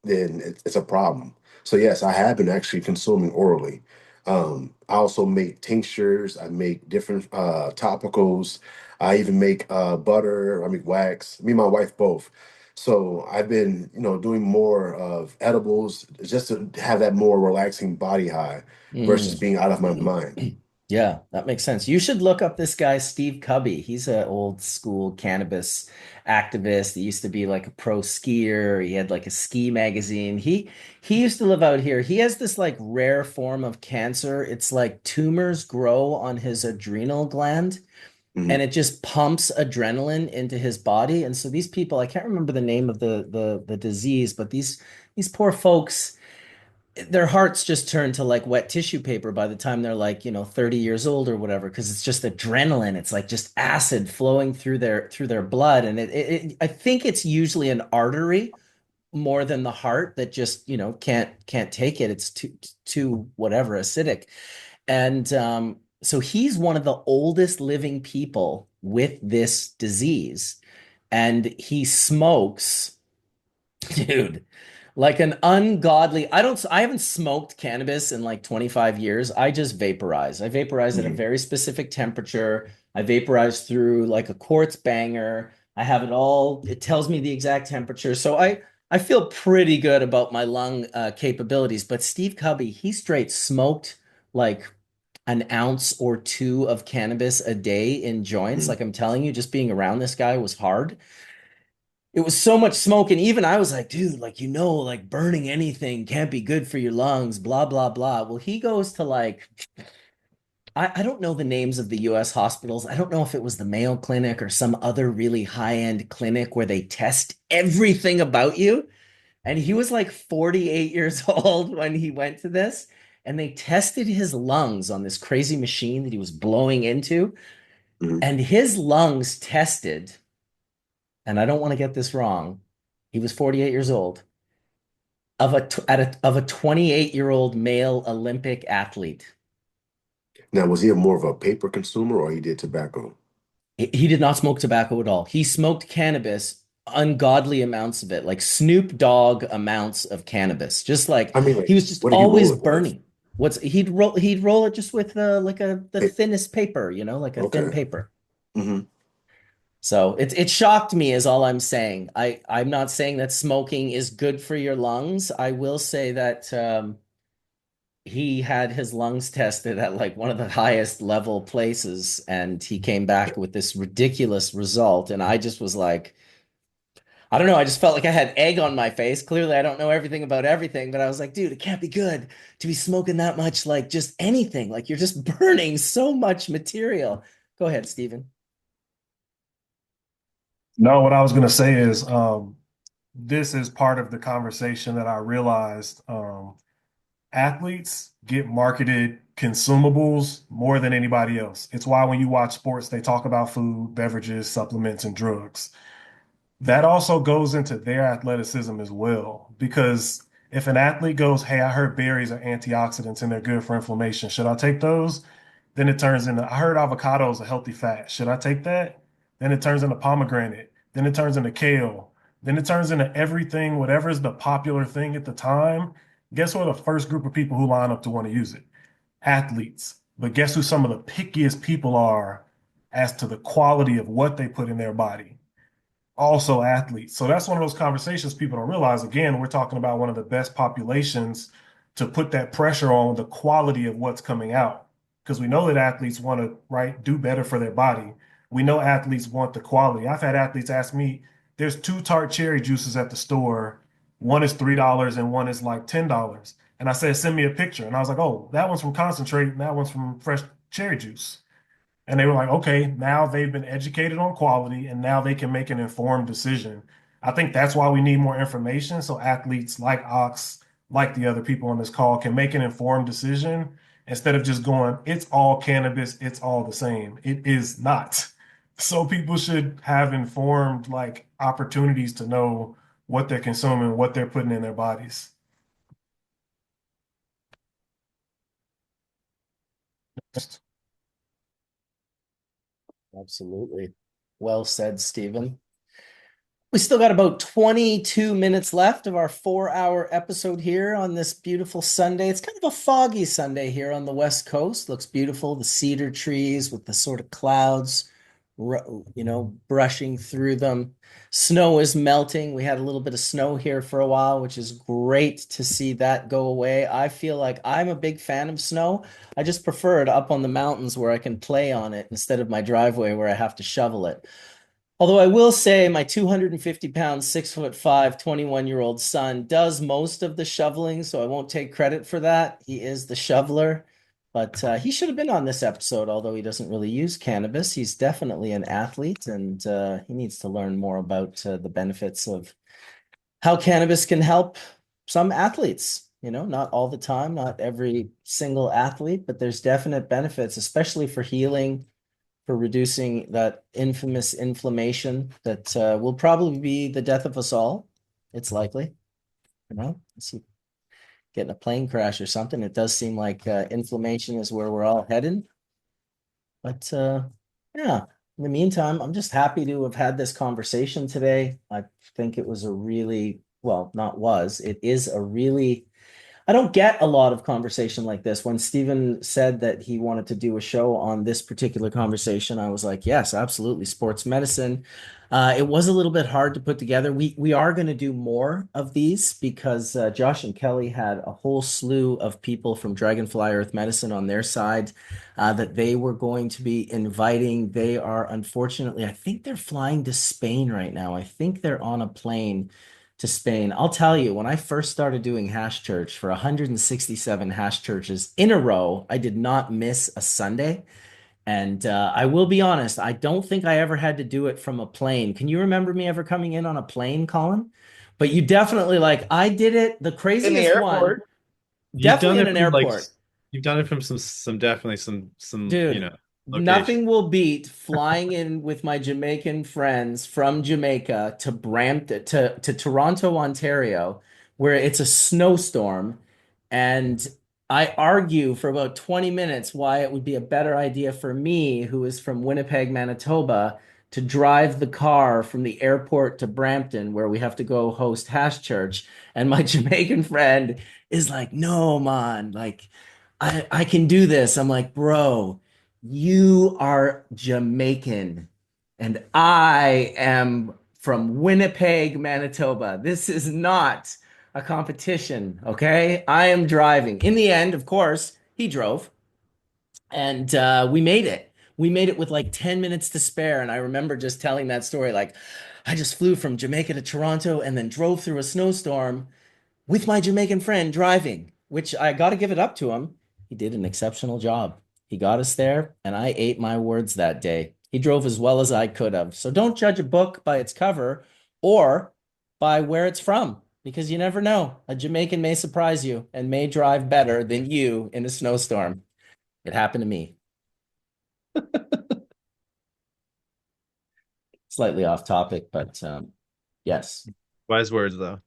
then it's a problem. So yes, I have been actually consuming orally. I also make tinctures. I make different topicals. I even make butter. I make wax. Me and my wife both. So I've been, doing more of edibles just to have that more relaxing body high versus Mm. being out of my mind. Yeah, that makes sense. You should look up this guy, Steve Cubby. He's an old school cannabis activist. He used to be like a pro skier. He had like a ski magazine. He used to live out here. He has this like rare form of cancer. It's like tumors grow on his adrenal gland and Mhm. it just pumps adrenaline into his body. And so these people, I can't remember the name of the disease, but these poor folks, their hearts just turn to like wet tissue paper by the time they're like 30 years old or whatever, because it's just adrenaline. It's like just acid flowing through their blood, and I think it's usually an artery more than the heart that just can't take it. It's too whatever acidic. And so he's one of the oldest living people with this disease, and he smokes. Dude, like an ungodly. I haven't smoked cannabis in like 25 years. I just vaporize. I vaporize at a Mhm. very specific temperature. I vaporize through like a quartz banger. I have it all. It tells me the exact temperature. So I feel pretty good about my lung capabilities. But Steve Cubby, he straight smoked like an ounce or two of cannabis a day in joints. Mhm. Like I'm telling you, just being around this guy was hard. It was so much smoke, and even I was like, dude, like like burning anything can't be good for your lungs, blah blah blah. Well, he goes to like I don't know the names of the US hospitals. I don't know if it was the Mayo Clinic or some other really high-end clinic where they test everything about you. And he was like 48 years old when he went to this, and they tested his lungs on this crazy machine that he was blowing into, Mhm. and his lungs tested, and I don't want to get this wrong. He was 48 years old of a 28-year-old male Olympic athlete. Now, was he more of a paper consumer or he did tobacco? He did not smoke tobacco at all. He smoked cannabis, ungodly amounts of it, like Snoop Dogg amounts of cannabis. Just like I mean, he like, was just what did he roll always it with? burning. He'd roll it just with like the Hey, thinnest paper, like a thin okay. paper. Hmm. So it shocked me is all I'm saying. I'm not saying that smoking is good for your lungs. I will say that he had his lungs tested at like one of the highest level places, and he came back with this ridiculous result. And I just was like, I don't know, I just felt like I had egg on my face. Clearly I don't know everything about everything, but I was like, dude, it can't be good to be smoking that much, like just anything, like you're just burning so much material. Go ahead, Stephen. No, what I was going to say is this is part of the conversation that I realized athletes get marketed consumables more than anybody else. It's why when you watch sports, they talk about food, beverages, supplements, and drugs. that also goes into their athleticism as well. Because if an athlete goes, hey, I heard berries are antioxidants and they're good for inflammation, should I take those? Then it turns into, I heard avocados are healthy fat. Should I take that? Then it turns into pomegranate. Then it turns into kale. Then it turns into everything, whatever's the popular thing at the time. Guess what? The first group of people who line up to want to use it? Athletes. But guess who some of the pickiest people are as to the quality of what they put in their body? Also athletes. So that's one of those conversations people don't realize. Again, we're talking about one of the best populations to put that pressure on the quality of what's coming out. Because we know that athletes want to, right, do better for their body. We know athletes want the quality. I've had athletes ask me, there's two tart cherry juices at the store. One is $3 and one is like $10. And I said, send me a picture. And I was like, oh, that one's from concentrate and that one's from fresh cherry juice. And they were like, okay, now they've been educated on quality and now they can make an informed decision. I think that's why we need more information so athletes like Ox, like the other people on this call, can make an informed decision instead of just going, it's all cannabis, it's all the same. It is not. So people should have informed like opportunities to know what they're consuming, what they're putting in their bodies. Absolutely. Well said, Stephen. We still got about 22 minutes left of our 4-hour episode here on this beautiful Sunday. It's kind of a foggy Sunday here on the West Coast. Looks beautiful. The cedar trees with the sort of clouds, brushing through them. Snow is melting. We had a little bit of snow here for a while, which is great to see that go away. I feel like I'm a big fan of snow. I just prefer it up on the mountains where I can play on it instead of my driveway where I have to shovel it. Although I will say my 250 pound, 6'5", 21-year-old son does most of the shoveling, so I won't take credit for that. He is the shoveler, but he should have been on this episode, although he doesn't really use cannabis. He's definitely an athlete, and he needs to learn more about the benefits of how cannabis can help some athletes. Not all the time, not every single athlete, but there's definite benefits, especially for healing, for reducing that infamous inflammation that will probably be the death of us all. It's likely, see, getting a plane crash or something. It does seem like inflammation is where we're all headed. But yeah, in the meantime, I'm just happy to have had this conversation today. I think it was a really, well, not was, it is a really, I don't get a lot of conversation like this. When Stephen said that he wanted to do a show on this particular conversation, I was like, yes, absolutely. Sports medicine. It was a little bit hard to put together. We are going to do more of these because Josh and Kelly had a whole slew of people from Dragonfly Earth Medicine on their side that they were going to be inviting. They are unfortunately, I think they're flying to Spain right now. I think they're on a plane to Spain. I'll tell you, when I first started doing Hash Church for 167 Hash Churches in a row, I did not miss a Sunday. And I will be honest, I don't think I ever had to do it from a plane. Can you remember me ever coming in on a plane, Collin? But you definitely I did it the In the craziest one. airport. Definitely in an Like, airport. you've done it from some definitely some Dude, location. nothing will beat flying in with my Jamaican friends from Jamaica to Brampton to Toronto, Ontario, where it's a snowstorm. And I argue for about 20 minutes why it would be a better idea for me, who is from Winnipeg, Manitoba, to drive the car from the airport to Brampton, where we have to go host Hash Church. And my Jamaican friend is like, no, man, I can do this. I'm like, bro, you are Jamaican and I am from Winnipeg, Manitoba. This is not a competition, okay? I am driving. In the end, of course, he drove and we made it. We made it with like 10 minutes to spare. And I remember just telling that story I just flew from Jamaica to Toronto and then drove through a snowstorm with my Jamaican friend driving, which I got to give it up to him. He did an exceptional job. He got us there, and I ate my words that day. He drove as well as I could have. So don't judge a book by its cover or by where it's from, because you never know. A Jamaican may surprise you and may drive better than you in a snowstorm. It happened to me. Slightly off topic, but Yes. Wise words, though.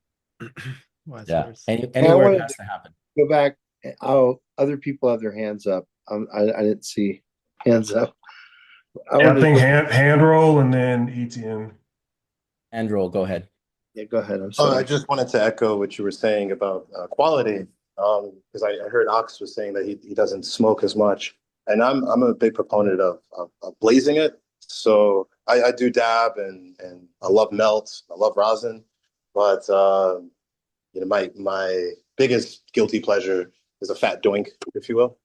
Wise Yeah. words. And I Anywhere it wanted has to to happen. go back. Oh, other people have their hands up. I didn't see hands up. Yeah, I think hand roll and then ETN. And roll, go ahead. Yeah, go ahead. I'm Oh, I sorry. just wanted to echo what you were saying about quality, because I heard Ox was saying that he doesn't smoke as much, and I'm a big proponent of blazing it. So I do dab and I love melt, I love rosin, but my biggest guilty pleasure is a fat doink, if you will,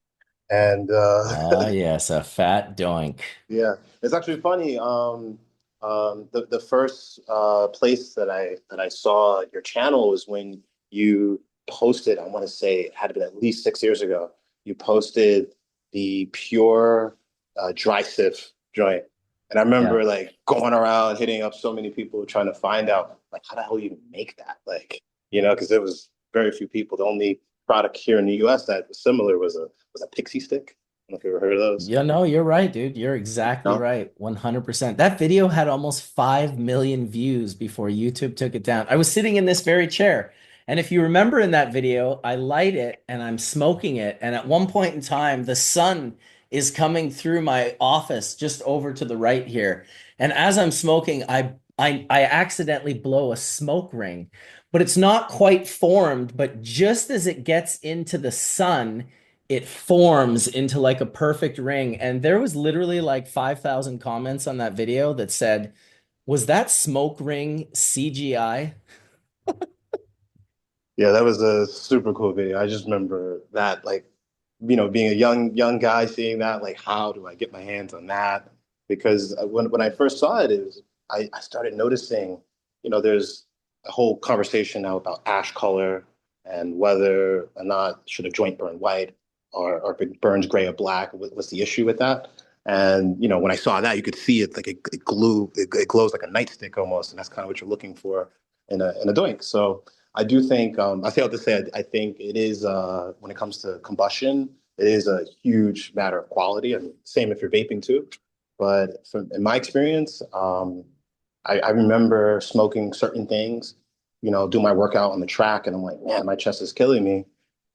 and Ah, yes, a fat doink. yeah, it's actually funny. The first place that I saw your channel was when you posted. I want to say it had been at least 6 years ago. You posted the pure dry sift joint, and I Yeah. remember like going around hitting up so many people trying to find out like how the hell you make that, like because there was very few people. The only product here in the U.S. that was similar was a pixie stick. I don't know if you ever heard of those. Yeah, no, you're right, dude. You're exactly No? right. 100%. That video had almost 5 million views before YouTube took it down. I was sitting in this very chair. And if you remember in that video, I light it and I'm smoking it. And at one point in time, the sun is coming through my office just over to the right here. And as I'm smoking, I accidentally blow a smoke ring, but it's not quite formed. But just as it gets into the sun, it forms into like a perfect ring. And there was literally like 5,000 comments on that video that said, was that smoke ring CGI? Yeah, that was a super cool video. I just remember that, like, being a young guy seeing that, like, how do I get my hands on that? Because when I first saw it, I started noticing, there's a whole conversation now about ash color and whether or not should a joint burn white or if it burns gray or black. What's the issue with that? And when I saw that, you could see it like it glows like a nightstick almost, and that's kind of what you're looking for in a doink. So. I do think I say all to say I think it is when it comes to combustion, it is a huge matter of quality. I mean, same if you're vaping too. But in my experience, I remember smoking certain things, do my workout on the track, and I'm like, man, my chest is killing me.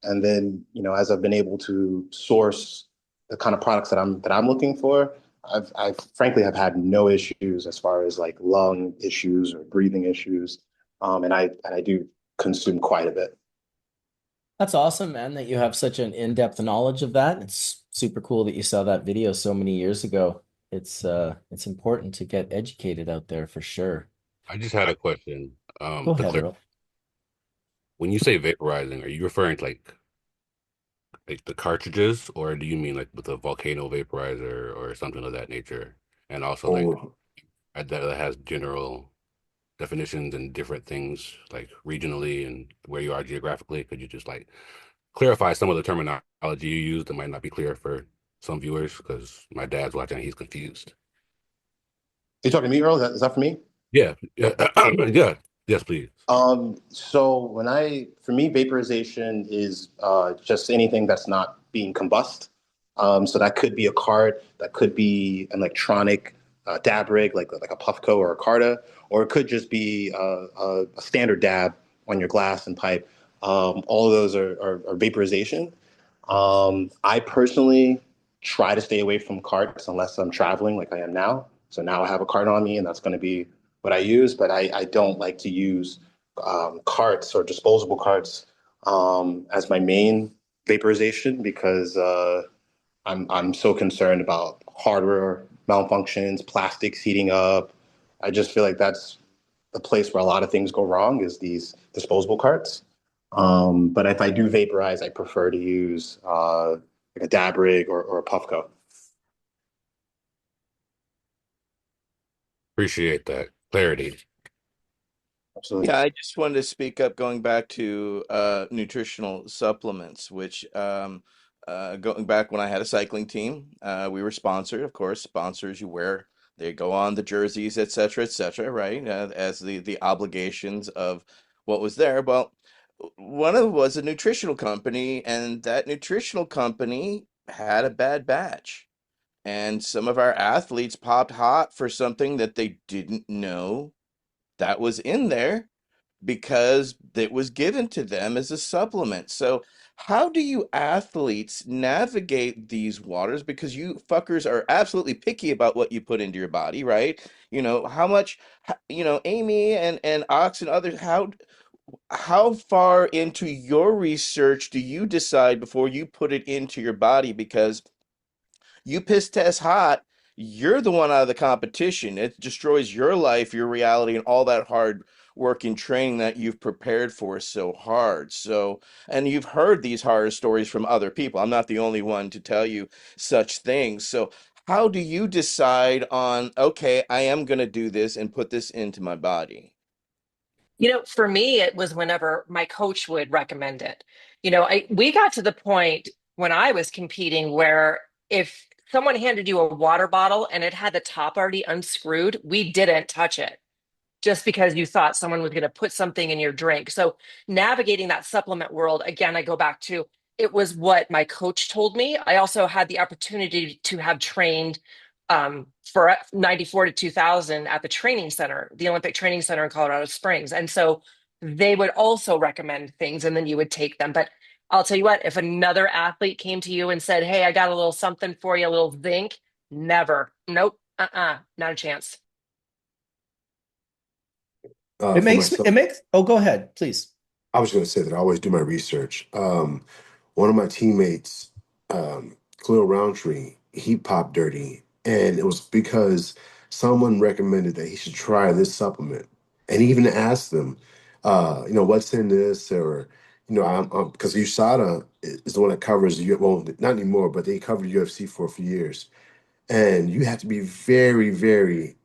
And then, as I've been able to source the kind of products that I'm looking for, I've frankly have had no issues as far as like lung issues or breathing issues. And I do consume quite a bit. That's awesome, man, that you have such an in-depth knowledge of that. It's super cool that you saw that video so many years ago. It's important to get educated out there for sure. I just had a question. Go To ahead, clear, Earl. when you say vaporizing, are you referring to like the cartridges, or do you mean like with a volcano vaporizer or something of that nature? And also like Oh, that has general definitions and different things like regionally and where you are geographically. Could you just like clarify some of the terminology you use that might not be clear for some viewers? Because my dad's watching, and he's confused. Are you talking to me, Earl? Is that for me? Yeah, yeah, yeah. Yes, please. So for me, vaporization is just anything that's not being combust. So that could be a cart, that could be an electronic dab rig, like a Puffco or a Carta, or it could just be a standard dab on your glass and pipe. All of those are vaporization. I personally try to stay away from carts unless I'm traveling like I am now. So now I have a cart on me, and that's going to be what I use. But I don't like to use carts or disposable carts as my main vaporization because I'm so concerned about hardware malfunctions, plastics heating up. I just feel like that's the place where a lot of things go wrong is these disposable carts. But if I do vaporize, I prefer to use like a dab rig or a Puffco. Appreciate that clarity. Absolutely. Yeah, I just wanted to speak up going back to nutritional supplements, which going back when I had a cycling team, we were sponsored, of course, sponsors you wear, they go on the jerseys, et cetera, right? As the obligations of what was there. Well, one of them was a nutritional company, and that nutritional company had a bad batch. And some of our athletes popped hot for something that they didn't know that was in there because it was given to them as a supplement. So how do you athletes navigate these waters? Because you fuckers are absolutely picky about what you put into your body, right? You know, how much, you know, Amy and Ox and others, how far into your research do you decide before you put it into your body? Because you piss test hot, you're the one out of the competition. It destroys your life, your reality, and all that hard work and training that you've prepared for so hard. So, and you've heard these horror stories from other people. I'm not the only one to tell you such things. So, how do you decide on, okay, I am going to do this and put this into my body? You know, for me, it was whenever my coach would recommend it. We got to the point when I was competing where if someone handed you a water bottle and it had the top already unscrewed, we didn't touch it just because you thought someone was going to put something in your drink. So navigating that supplement world, again, I go back to it was what my coach told me. I also had the opportunity to have trained for 94 to 2000 at the training center, the Olympic Training Center in Colorado Springs. And so they would also recommend things and then you would take them. But I'll tell you what, if another athlete came to you and said, hey, I got a little something for you, a little zinc, never. Nope. Not a chance. It For makes myself, it makes. Oh, go ahead, please. I was going to say that I always do my research. One of my teammates, Khalil Roundtree, he popped dirty, and it was because someone recommended that he should try this supplement, and he even asked them, what's in this, or I'm because USADA is the one that covers well, not anymore, but they covered UFC for a few years, and you have to be very, very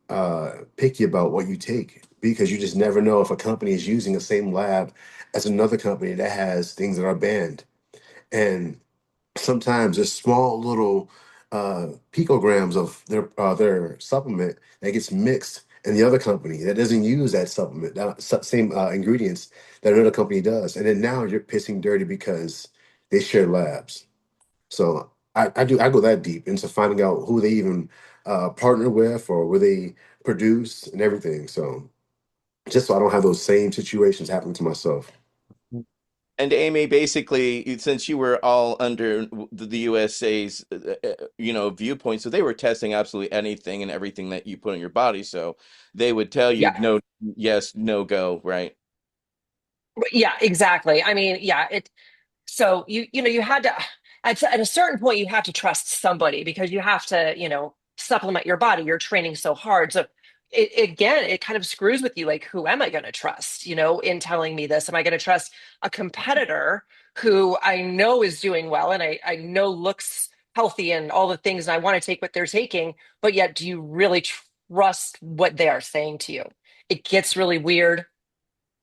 picky about what you take because you just never know if a company is using the same lab as another company that has things that are banned. And sometimes there's small little picograms of their supplement that gets mixed in the other company that doesn't use that supplement, that same ingredients that another company does. And then now you're pissing dirty because they share labs. So I go that deep into finding out who they even partner with or where they produce and everything. So just so I don't have those same situations happening to myself. And Amy, basically, since you were all under the USA's, viewpoint, so they were testing absolutely anything and everything that you put in your body. So they would tell you Yeah. no, yes, no go, right? Yeah, exactly. I mean, yeah, so you had to at a certain point you have to trust somebody because you have to, supplement your body. You're training so hard. So it kind of screws with you. Like, who am I going to trust, in telling me this? Am I going to trust a competitor who I know is doing well and I know looks healthy and all the things and I want to take what they're taking, but yet do you really trust what they are saying to you? It gets really weird.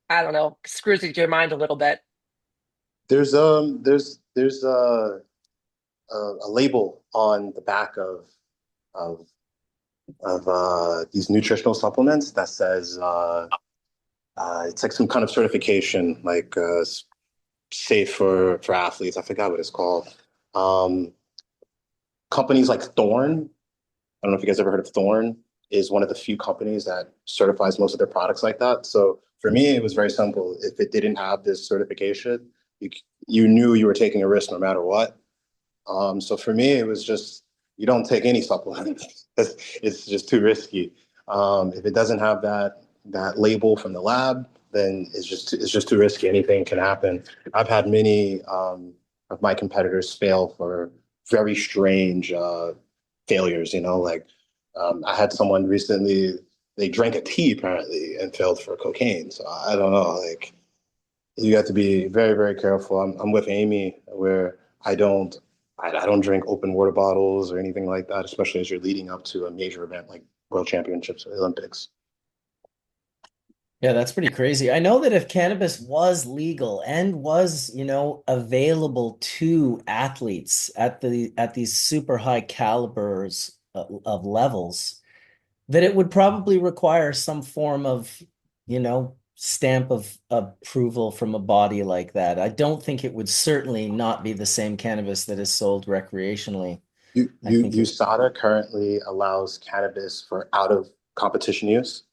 I don't know, screws with your mind a little bit. There's a label on the back of these nutritional supplements that says it's like some kind of certification, like safe for athletes. I forgot what it's called. Um, Companies like Thorne. I don't know if you guys ever heard of Thorne. Is one of the few companies that certifies most of their products like that. So for me, it was very simple. If it didn't have this certification, you you knew you were taking a risk no matter what. So for me, it was just you don't take any supplements. It's just too risky. If it doesn't have that label from the lab, then it's just too risky. Anything can happen. I've had many of my competitors fail for very strange failures. Like I had someone recently. They drank a tea apparently and failed for cocaine. So I don't know. Like you have to be very, very careful. I'm with Amy where I don't I don't drink open water bottles or anything like that, especially as you're leading up to a major event like World Championships or Olympics. Yeah, that's pretty crazy. I know that if cannabis was legal and was, available to athletes at these super high calibers of levels, that it would probably require some form of, stamp of approval from a body like that. I don't think it would certainly not be the same cannabis that is sold recreationally. I think it, USADA currently allows cannabis for out of competition use.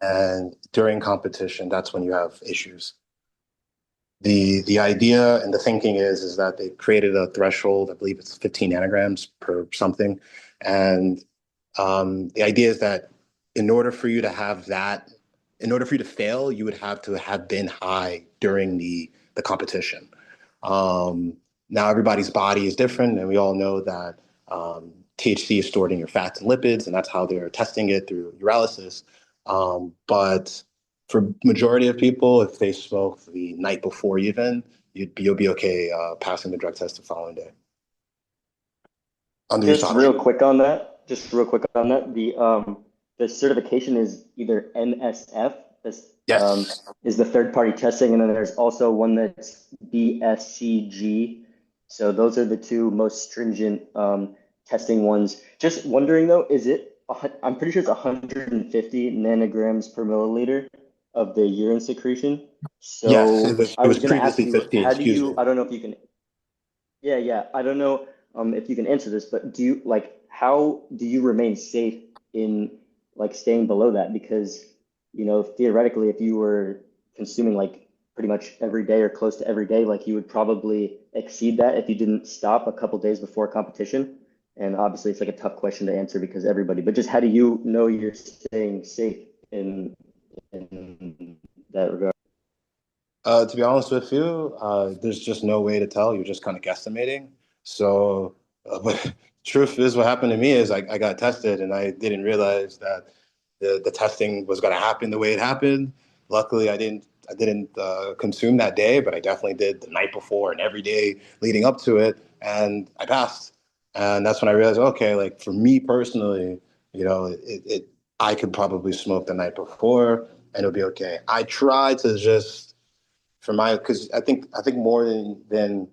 And during competition, that's when you have issues. The idea and the thinking is that they created a threshold. I believe it's 15 nanograms per something, and the idea is that in order for you to have that, in order for you to fail, you would have to have been high during the competition. Now everybody's body is different, and we all know that THC is stored in your fats and lipids, and that's how they're testing it through urinalysis. But for majority of people, if they smoke the night before even, you'll be okay passing the drug test the following day. Just real quick on that. The certification is either NSF. This is the third party testing, and then there's also one that's BSCG. So those are the two most stringent testing ones. Just wondering though, I'm pretty sure it's 150 nanograms per milliliter of the urine secretion. So yes, it was I was going to ask previously you, 15. how do you? I don't know if you can. Yeah. I don't know if you can answer this, but how do you remain safe in staying below that? Because theoretically, if you were consuming pretty much every day or close to every day, you would probably exceed that if you didn't stop a couple days before competition. And obviously, it's a tough question to answer because everybody. But just how do you know you're staying safe in that regard? To be honest with you, there's just no way to tell. You're just kind of guesstimating. So, but truth is, what happened to me is I got tested and I didn't realize that the testing was going to happen the way it happened. Luckily, I didn't consume that day, but I definitely did the night before and every day leading up to it, and I passed. And that's when I realized, okay, for me personally, I could probably smoke the night before and it'll be okay. I try to just because I think more than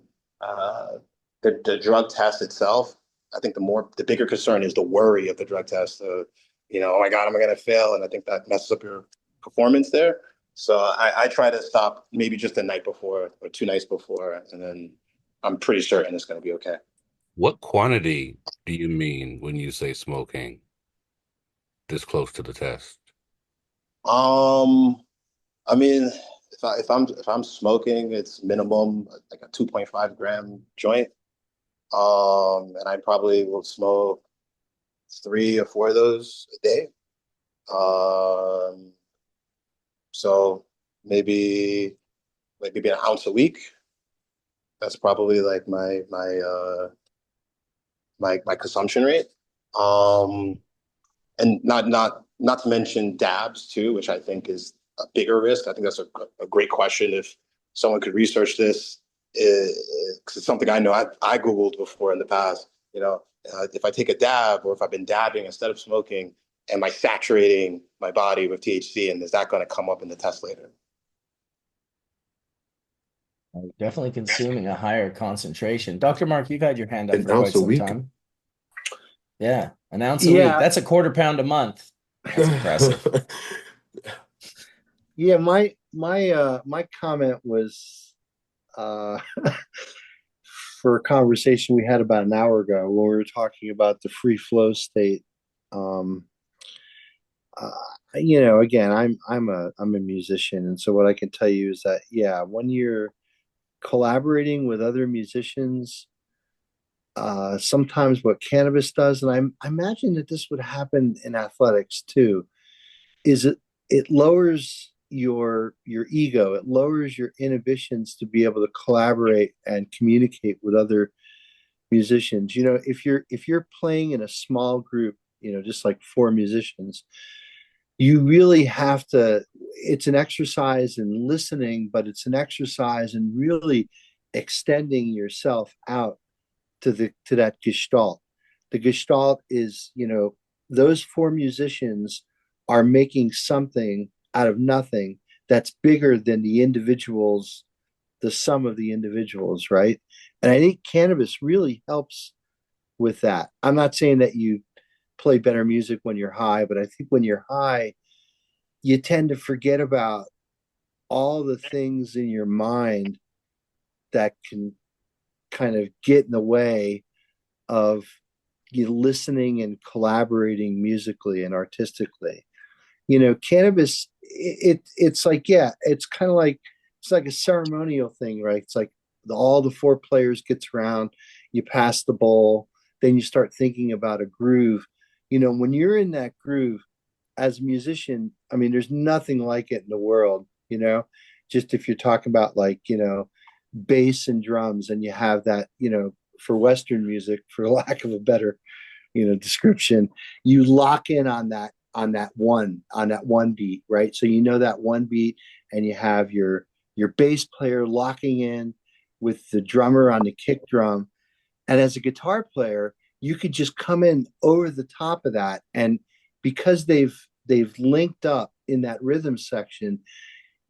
the drug test itself. I think the bigger concern is the worry of the drug test. Oh my God, am I going to fail? And I think that messes up your performance there. So I try to stop maybe just the night before or 2 nights before, and then I'm pretty certain it's going to be okay. What quantity do you mean when you say smoking this close to the test? I mean, if I'm smoking, it's minimum like a 2.5 gram joint. And I probably will smoke 3 or 4 of those a day. So maybe an ounce a week. That's probably like my consumption rate. And not to mention dabs too, which I think is a bigger risk. I think that's a great question. If someone could research this, because it's something I know I Googled before in the past. If I take a dab or if I've been dabbing instead of smoking, am I saturating my body with THC, and is that going to come up in the test later? Definitely consuming a higher concentration. Dr. Mark, you've had your hand up An for ounce quite a some week? time. Yeah, an ounce a week. That's a quarter pound a month. That's impressive. Yeah, my comment was for a conversation we had about an hour ago when we were talking about the free flow state. Again, I'm a musician, and so what I can tell you is that when you're collaborating with other musicians, sometimes what cannabis does, and I imagine that this would happen in athletics too, is it lowers your ego, it lowers your inhibitions to be able to collaborate and communicate with other musicians. If you're playing in a small group, just like 4 musicians, you really have to, it's an exercise in listening, but it's an exercise in really extending yourself out to that gestalt. The gestalt is, those 4 musicians are making something out of nothing that's bigger than the individuals, the sum of the individuals, right? And I think cannabis really helps with that. I'm not saying that you play better music when you're high, but I think when you're high, you tend to forget about all the things in your mind that can kind of get in the way of you listening and collaborating musically and artistically. Cannabis, it's like, yeah, it's kind of like, it's like a ceremonial thing, right? It's like all the four players gets around, you pass the bowl, then you start thinking about a groove. When you're in that groove as a musician, I mean, there's nothing like it in the world, just if you're talking about like, bass and drums, and you have that, for Western music, for lack of a better, description, you lock in on that one beat, right? So that one beat, and you have your bass player locking in with the drummer on the kick drum. And as a guitar player, you could just come in over the top of that. And because they've linked up in that rhythm section,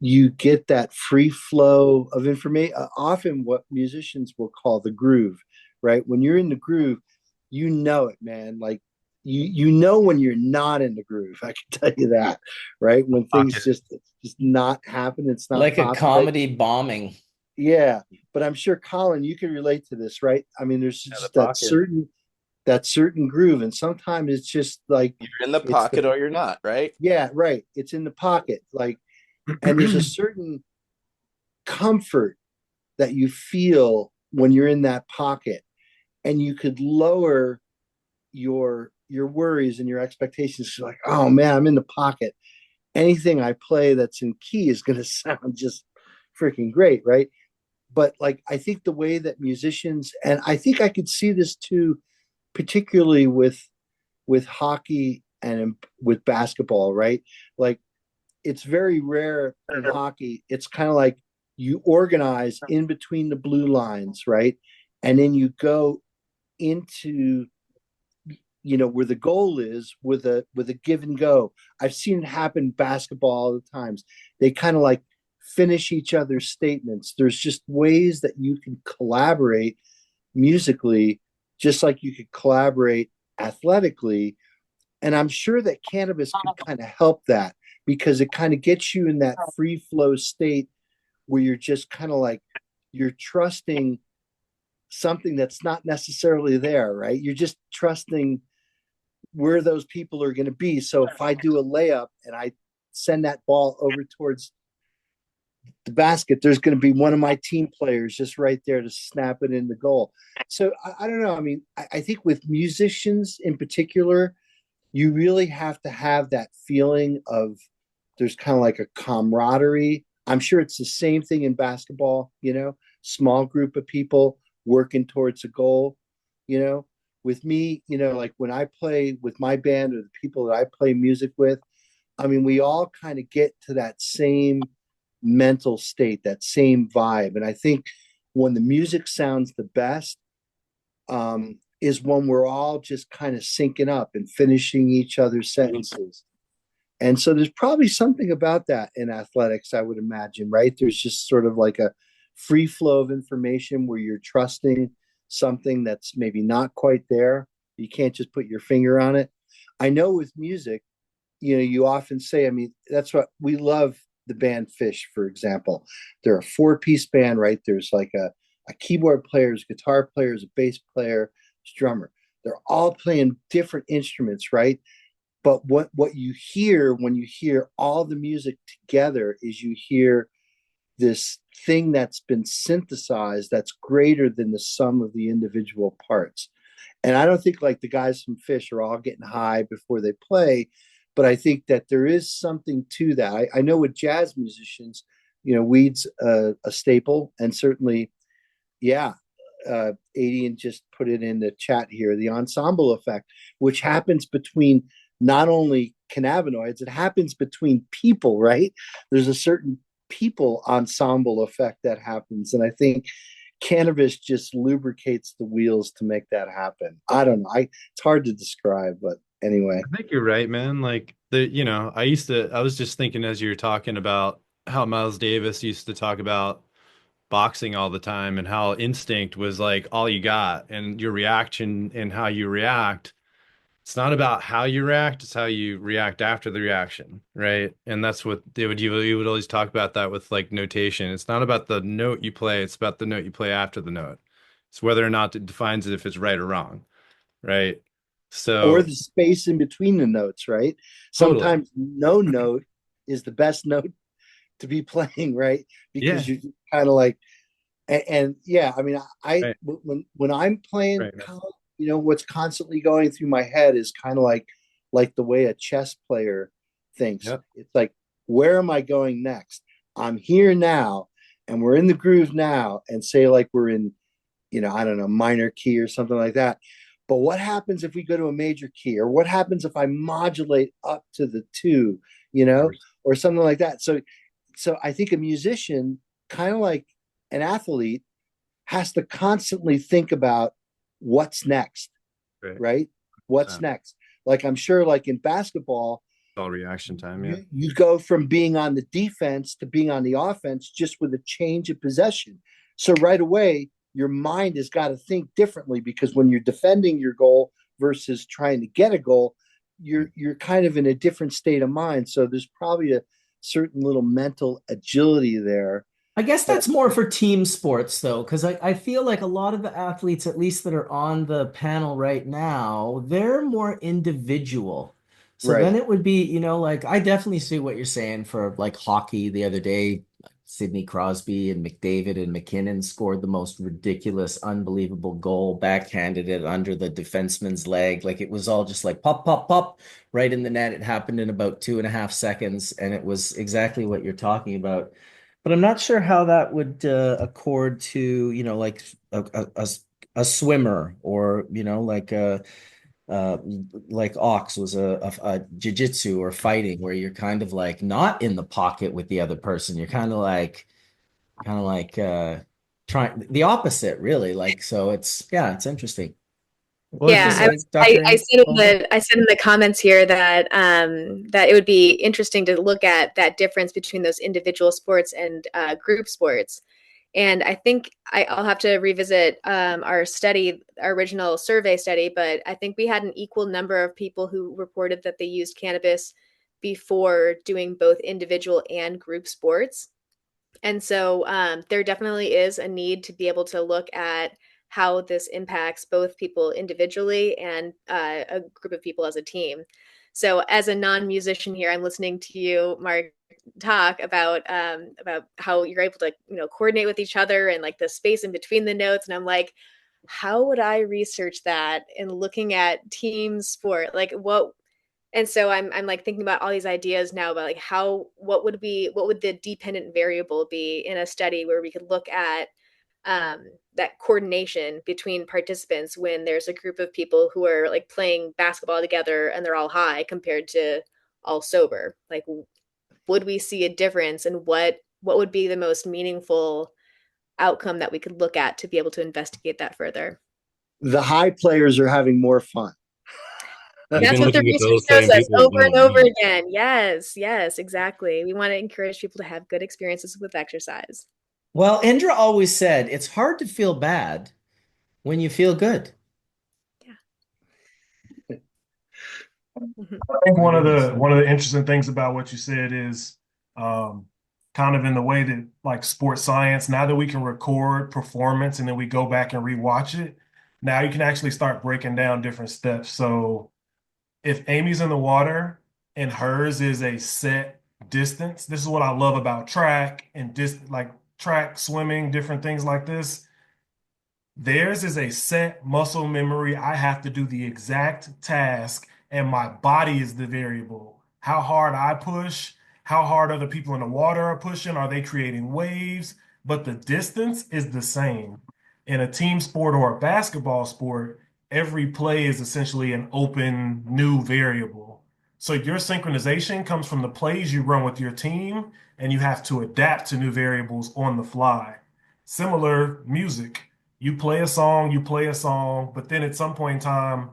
you get that free flow of information, often what musicians will call the groove, right? When you're in the groove, it, man. Like you know when you're not in the groove. I can tell you that, right? When things just not happen, it's not Like a popping. comedy bombing. Yeah, but I'm sure Collin, you can relate to this, right? I mean, there's just that certain groove, and sometimes it's just like You're in the it's pocket or you're not, right? yeah, right. It's in the pocket, like, and there's a certain comfort that you feel when you're in that pocket, and you could lower your worries and your expectations. Like, oh man, I'm in the pocket. Anything I play that's in key is going to sound just freaking great, right? But like, I think the way that musicians, and I think I could see this too, particularly with hockey and with basketball, right? Like, it's very rare in hockey. It's kind of like you organize in between the blue lines, right? And then you go into where the goal is with a give and go. I've seen it happen basketball all the times. They kind of like finish each other's statements. There's just ways that you can collaborate musically, just like you could collaborate athletically. And I'm sure that cannabis could kind of help that, because it kind of gets you in that free flow state where you're just kind of like, you're trusting something that's not necessarily there, right? You're just trusting where those people are going to be. So if I do a layup and I send that ball over towards the basket, there's going to be one of my team players just right there to snap it in the goal. So I don't know. I mean, I think with musicians in particular, you really have to have that feeling of there's kind of like a camaraderie. I'm sure it's the same thing in basketball, small group of people working towards a goal, with me, like when I play with my band or the people that I play music with, I mean, we all kind of get to that same mental state, that same vibe. And I think when the music sounds the best, is when we're all just kind of syncing up and finishing each other's sentences. And so there's probably something about that in athletics, I would imagine, right? There's just sort of like a free flow of information where you're trusting something that's maybe not quite there. You can't just put your finger on it. I know with music, you often say, I mean, that's what we love, the band Fish, for example. They're a four-piece band, right? There's like a keyboard player, guitar player, a bass player, drummer. They're all playing different instruments, right? But what you hear when you hear all the music together is you hear this thing that's been synthesized that's greater than the sum of the individual parts. And I don't think like the guys from Fish are all getting high before they play, but I think that there is something to that. I know with jazz musicians, weed's a staple, and certainly, yeah, Adian just put it in the chat here, the ensemble effect, which happens between not only cannabinoids, it happens between people, right? There's a certain people ensemble effect that happens. And I think cannabis just lubricates the wheels to make that happen. I don't know. It's hard to describe, but anyway. I think you're right, man. Like I was just thinking as you were talking about how Miles Davis used to talk about boxing all the time and how instinct was like all you got, and your reaction and how you react. It's not about how you react, it's how you react after the reaction, right? And that's what you would always talk about that with like notation. It's not about the note you play, it's about the note you play after the note. It's whether or not it defines it if it's right or wrong, right? or So the space in between the notes, right? totally. Sometimes no note is the best note to be playing, right? Yeah. Because you kind of like, and yeah, I mean, Right. when I'm playing, Right. what's constantly going through my head is kind of like the way a chess player thinks. Yep. It's like, where am I going next? I'm here now, and we're in the groove now, and say like we're in, I don't know, minor key or something like that. But what happens if we go to a major key, or what happens if I modulate up to the two, or something like that? So I think a musician, kind of like an athlete, has to constantly think about what's next, right? What's next? Like I'm sure, like in basketball, All reaction time. Yeah. you go from being on the defense to being on the offense just with a change of possession. So right away, your mind has got to think differently, because when you're defending your goal versus trying to get a goal, you're kind of in a different state of mind. So there's probably a certain little mental agility there. I guess that's more for team sports, though, because I feel like a lot of the athletes, at least that are on the panel right now, they're more individual. So Right. then it would be, like I definitely see what you're saying for like hockey the other day. Sidney Crosby and McDavid and McKinnon scored the most ridiculous, unbelievable goal, backhanded it under the defenseman's leg. Like it was all just like pop, pop, pop right in the net. It happened in about 2.5 seconds, and it was exactly what you're talking about. But I'm not sure how that would accord to, like a swimmer, or, uh, like Ox was a jiu-jitsu or fighting, where you're kind of like not in the pocket with the other person. You're kind of like trying the opposite, really. Like, so it's interesting. What was you Yeah, saying, Dr. Ogle? I said in the comments here that that it would be interesting to look at that difference between those individual sports and group sports. And I think I'll have to revisit our study, our original survey study, but I think we had an equal number of people who reported that they used cannabis before doing both individual and group sports. And so there definitely is a need to be able to look at how this impacts both people individually and a group of people as a team. So as a non-musician here, I'm listening to you, Mark, talk about how you're able to coordinate with each other and like the space in between the notes, and I'm like, how would I research that in looking at team sport? Like what? And so I'm like thinking about all these ideas now about like what would the dependent variable be in a study where we could look at that coordination between participants when there's a group of people who are like playing basketball together and they're all high compared to all sober. Like, would we see a difference, and what would be the most meaningful outcome that we could look at to be able to investigate that further? The high players are having more fun. That's what the research shows us over and over again. Yes, yes, exactly. We want to encourage people to have good experiences with exercise. Well, Indra always said it's hard to feel bad when you feel good. I think one of the interesting things about what you said is kind of in the way that like sports science, now that we can record performance and then we go back and rewatch it, now you can actually start breaking down different steps. So if Amy's in the water and hers is a set distance, this is what I love about track and like track, swimming, different things like this. Theirs is a set muscle memory. I have to do the exact task, and my body is the variable. How hard I push, how hard other people in the water are pushing, are they creating waves? But the distance is the same. In a team sport or a basketball sport, every play is essentially an open new variable. So your synchronization comes from the plays you run with your team, and you have to adapt to new variables on the fly. Similar music, you play a song, but then at some point in time,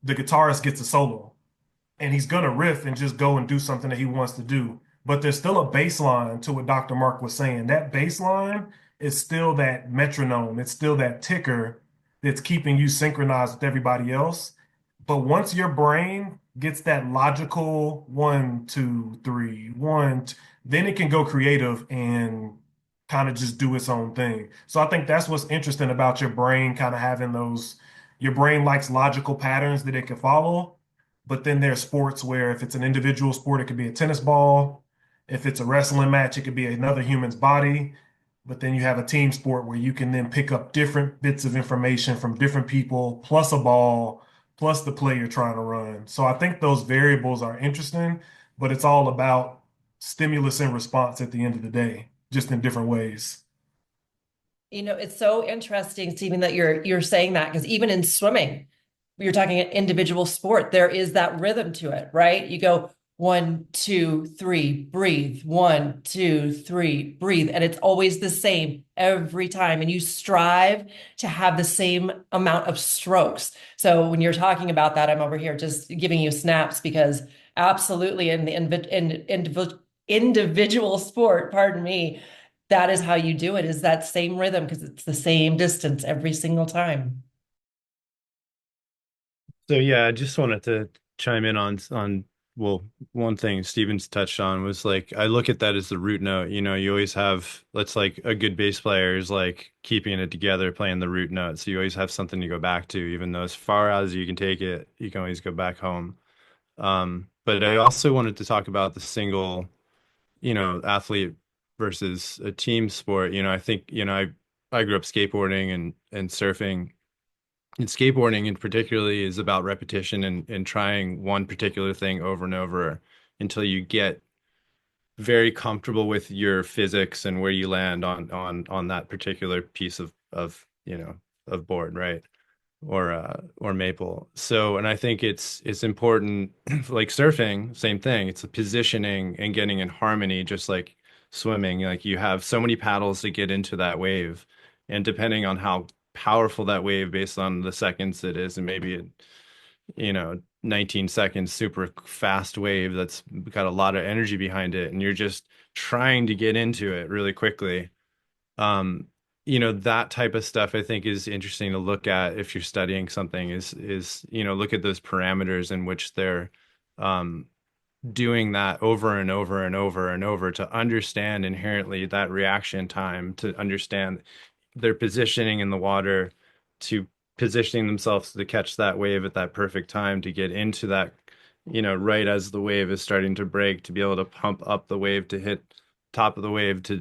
the guitarist gets a solo and he's gonna riff and just go and do something that he wants to do. But there's still a bass line to what Dr. Mark was saying. That bass line is still that metronome, it's still that ticker that's keeping you synchronized with everybody else. But once your brain gets that logical one, two, three, one, then it can go creative and kind of just do its own thing. So I think that's what's interesting about your brain kind of having those, your brain likes logical patterns that it can follow. But then there's sports where if it's an individual sport, it could be a tennis ball. If it's a wrestling match, it could be another human's body. But then you have a team sport where you can then pick up different bits of information from different people, plus a ball, plus the play you're trying to run. So I think those variables are interesting, but it's all about stimulus and response at the end of the day, just in different ways. It's so interesting, Stephen, that you're saying that, because even in swimming, you're talking an individual sport, there is that rhythm to it, right? You go 1, 2, 3, breathe. 1, 2, 3, breathe. And it's always the same every time. And you strive to have the same amount of strokes. So when you're talking about that, I'm over here just giving you snaps, because absolutely in the individual sport, pardon me, that is how you do it, is that same rhythm, because it's the same distance every single time. So yeah, I just wanted to chime in on well, one thing Stevens touched on was like I look at that as the root note. You always have that's like a good bass player is like keeping it together, playing the root note. So you always have something to go back to, even though as far as you can take it, you can always go back home. But I also wanted to talk about the single, athlete versus a team sport. I think, I grew up skateboarding and surfing. And skateboarding in particularly is about repetition and trying one particular thing over and over until you get very comfortable with your physics and where you land on that particular piece of board, right? Or maple. So, and I think it's important, like surfing, same thing. It's the positioning and getting in harmony, just like swimming. Like you have so many paddles to get into that wave, and depending on how powerful that wave, based on the seconds it is, and maybe 19 seconds, super fast wave that's got a lot of energy behind it, and you're just trying to get into it really quickly. Um, that type of stuff I think is interesting to look at if you're studying something is look at those parameters in which they're um, doing that over and over and over and over to understand inherently that reaction time, to understand their positioning in the water, to positioning themselves to catch that wave at that perfect time, to get into that, right as the wave is starting to break, to be able to pump up the wave to hit top of the wave to,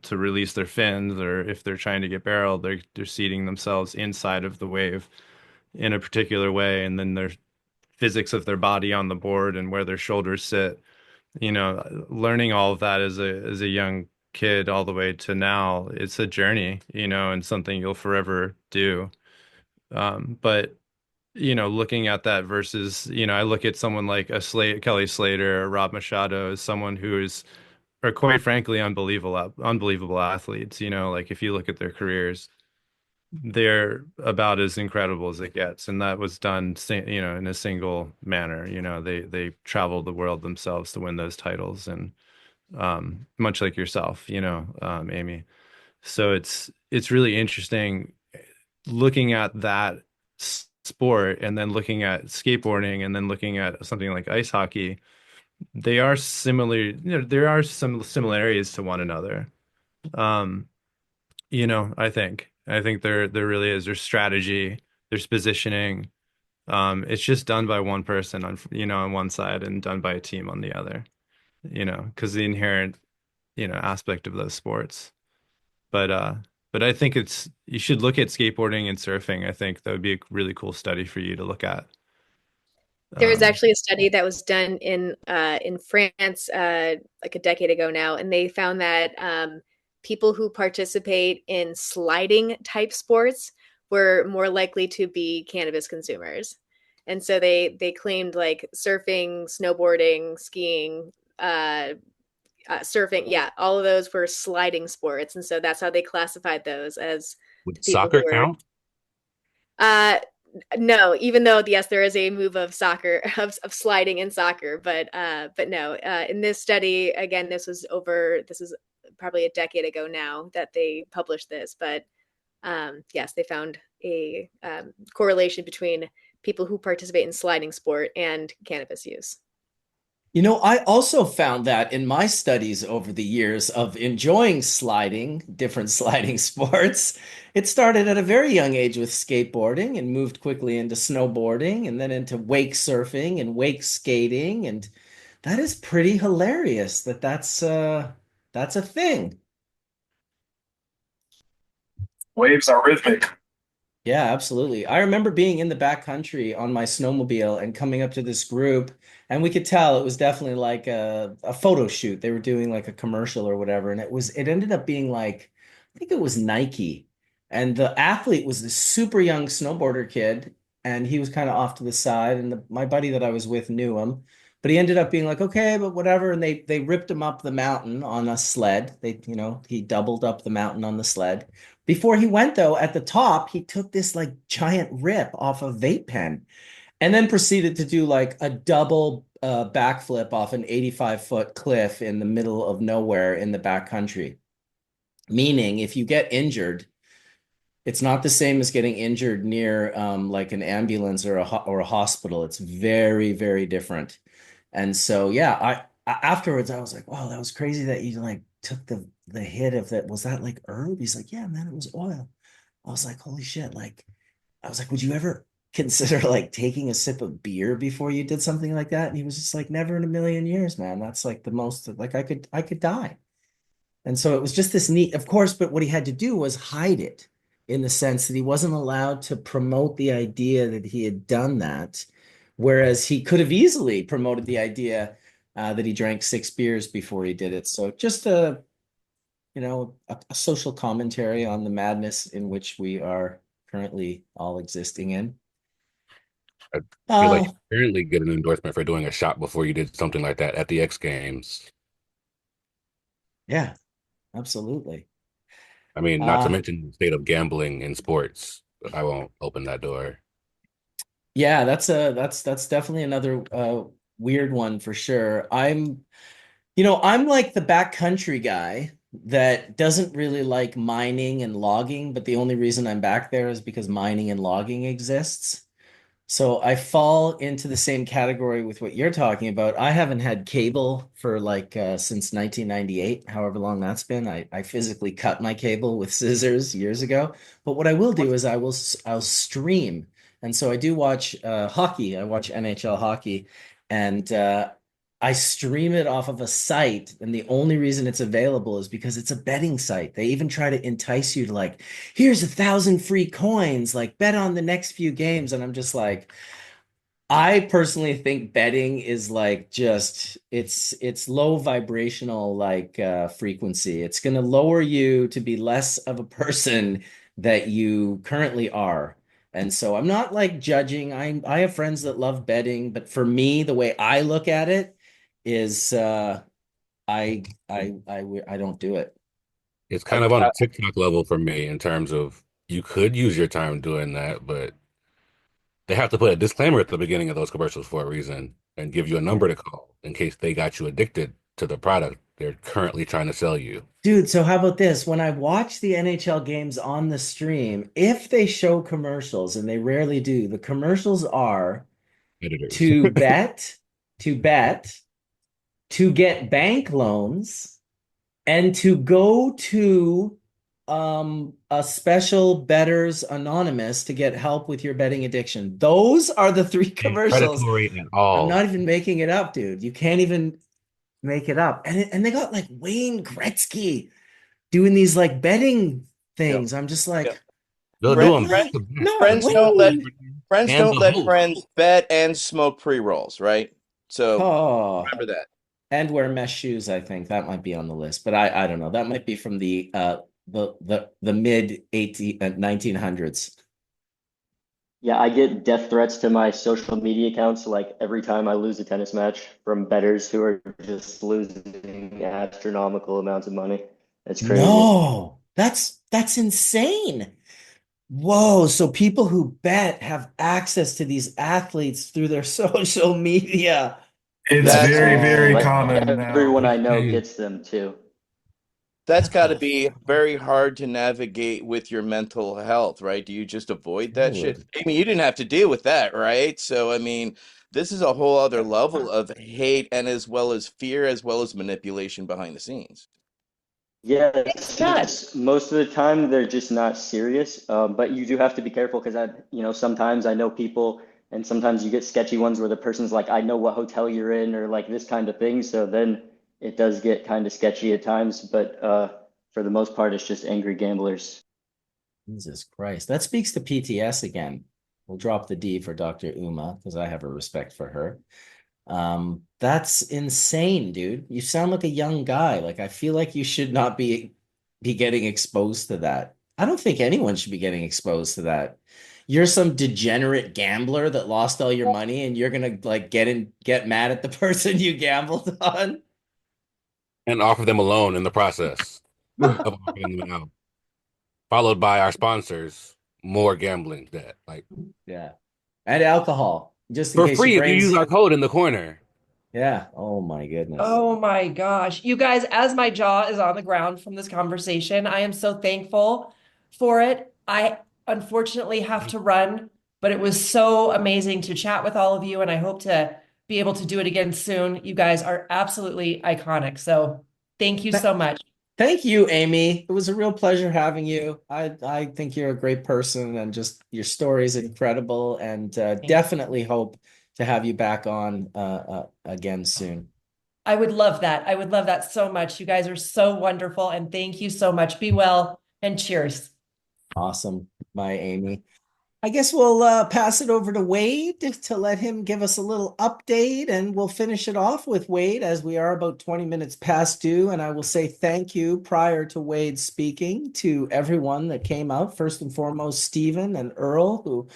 to release their fins, or if they're trying to get barreled, they're seating themselves inside of the wave in a particular way, and then their physics of their body on the board and where their shoulders sit, learning all of that as a young kid all the way to now, it's a journey, and something you'll forever do. But looking at that versus, I look at someone like Kelly Slater or Rob Machado as someone who is, or quite frankly, unbelievable athletes. Like if you look at their careers, they're about as incredible as it gets, and that was done, in a single manner. They traveled the world themselves to win those titles, and much like yourself, Amy. So it's really interesting looking at that sport, and then looking at skateboarding, and then looking at something like ice hockey. They are similar, there are some similarities to one another. Um, I think there really is. There's strategy, there's positioning. It's just done by one person on one side, and done by a team on the other, because the inherent, aspect of those sports. But I think you should look at skateboarding and surfing. I think that would be a really cool study for you to look at. There was actually a study that was done in France like a decade ago now, and they found that people who participate in sliding type sports were more likely to be cannabis consumers. And so they claimed like surfing, snowboarding, skiing, surfing, yeah, all of those were sliding sports, and so that's how they classified those as Would people soccer who were. count? No, even though yes, there is a move of soccer of sliding in soccer, but no. In this study, again, this is probably a decade ago now that they published this, but yes, they found a correlation between people who participate in sliding sport and cannabis use. I also found that in my studies over the years of enjoying sliding, different sliding sports, It started at a very young age with skateboarding and moved quickly into snowboarding and then into wake surfing and wake skating. And that is pretty hilarious that's a thing. Waves are rhythmic. Yeah, absolutely. I remember being in the back country on my snowmobile and coming up to this group, and we could tell it was definitely like a photo shoot. They were doing like a commercial or whatever, and it ended up being like, I think it was Nike. And the athlete was this super young snowboarder kid, and he was kind of off to the side, and my buddy that I was with knew him. But he ended up being like, okay, but whatever. And they ripped him up the mountain on a sled. He doubled up the mountain on the sled. Before he went, though, at the top, he took this like giant rip off a vape pen and then proceeded to do like a double backflip off an 85-foot cliff in the middle of nowhere in the backcountry. Meaning, if you get injured, it's not the same as getting injured near like an ambulance or a hospital. It's very, very different. And so, yeah, afterwards I was like, wow, that was crazy that you like took the hit of that. Was that like herb? He's like, yeah, man, it was oil. I was like, holy shit. Like, I was like, would you ever consider like taking a sip of beer before you did something like that? And he was just like, never in a million years, man. That's like the most like I could die. And so it was just this neat, of course, but what he had to do was hide it in the sense that he wasn't allowed to promote the idea that he had done that. Whereas he could have easily promoted the idea that he drank 6 beers before he did it. So just a social commentary on the madness in which we are currently all existing in. I feel like you currently get an endorsement for doing a shot before you did something like that at the X Games. Yeah, absolutely. I mean, not to mention the state of gambling in sports. I won't open that door. Yeah, that's definitely another weird one for sure. I'm like the backcountry guy that doesn't really like mining and logging, but the only reason I'm back there is because mining and logging exists. So I fall into the same category with what you're talking about. I haven't had cable for like since 1998, however long that's been. I physically cut my cable with scissors years ago. But what I will do is I'll stream. And so I do watch hockey. I watch NHL hockey, and I stream it off of a site. And the only reason it's available is because it's a betting site. They even try to entice you to like, here's 1,000 free coins, like bet on the next few games. And I'm just like, I personally think betting is like just it's low vibrational like frequency. It's going to lower you to be less of a person that you currently are. And so I'm not like judging. I have friends that love betting, but for me, the way I look at it is I don't do it. It's kind of on a TikTok level for me in terms of you could use your time doing that, but they have to put a disclaimer at the beginning of those commercials for a reason and give you a number to call in case they got you addicted to the product they're currently trying to sell you. Dude, so how about this? When I watch the NHL games on the stream, if they show commercials, and they rarely do, the commercials are Editors. to bet, to bet, to get bank loans, and to go to a special Betters Anonymous to get help with your betting addiction. Those are the three commercials. Predatory at all. I'm not even making it up, dude. You can't even make it up. And they got like Wayne Gretzky doing these like betting things. I'm just like, They'll do them back to back. no, Friends don't let friends And don't the let host. friends bet and smoke pre-rolls, right? So oh, remember that. and wear mesh shoes. I think that might be on the list, but I don't know. That might be from the mid 1900s. Yeah, I get death threats to my social media accounts like every time I lose a tennis match from bettors who are just losing astronomical amounts of money. It's crazy. No, that's insane. Whoa, so people who bet have access to these athletes through their social media. It's That's very, very Like common now. everyone I know gets them too. That's got to be very hard to navigate with your mental health, right? Do you just avoid that shit? I mean, you didn't have to deal with that, right? So, I mean, this is a whole other level of hate and as well as fear, as well as manipulation behind the scenes. Yes, Not. most of the time they're just not serious. But you do have to be careful because sometimes I know people, and sometimes you get sketchy ones where the person's like, I know what hotel you're in, or like this kind of thing. So then it does get kind of sketchy at times. But for the most part, it's just angry gamblers. Jesus Christ. That speaks to PTS again. We'll drop the D for Dr. Uma because I have a respect for her. That's insane, dude. You sound like a young guy. Like I feel like you should not be getting exposed to that. I don't think anyone should be getting exposed to that. You're some degenerate gambler that lost all your money and you're gonna like get mad at the person you gambled on. And offer them a loan in the process of offering them out. Followed by our sponsors, more gambling debt. Like Yeah. And alcohol, just in for case your free if you use brains. our code in the corner. Yeah. Oh my goodness. Oh my gosh. You guys, as my jaw is on the ground from this conversation, I am so thankful for it. I unfortunately have to run, but it was so amazing to chat with all of you, and I hope to be able to do it again soon. You guys are absolutely iconic. So thank you so much. Thank you, Amy. It was a real pleasure having you. I think you're a great person and just your story is incredible and definitely hope to have you back on again soon. I would love that. I would love that so much. You guys are so wonderful, and thank you so much. Be well and cheers. Awesome. Bye, Amy. I guess we'll pass it over to Wade to let him give us a little update, and we'll finish it off with Wade as we are about 20 minutes past due. And I will say thank you prior to Wade speaking to everyone that came out. First and foremost, Stephen and Earle, who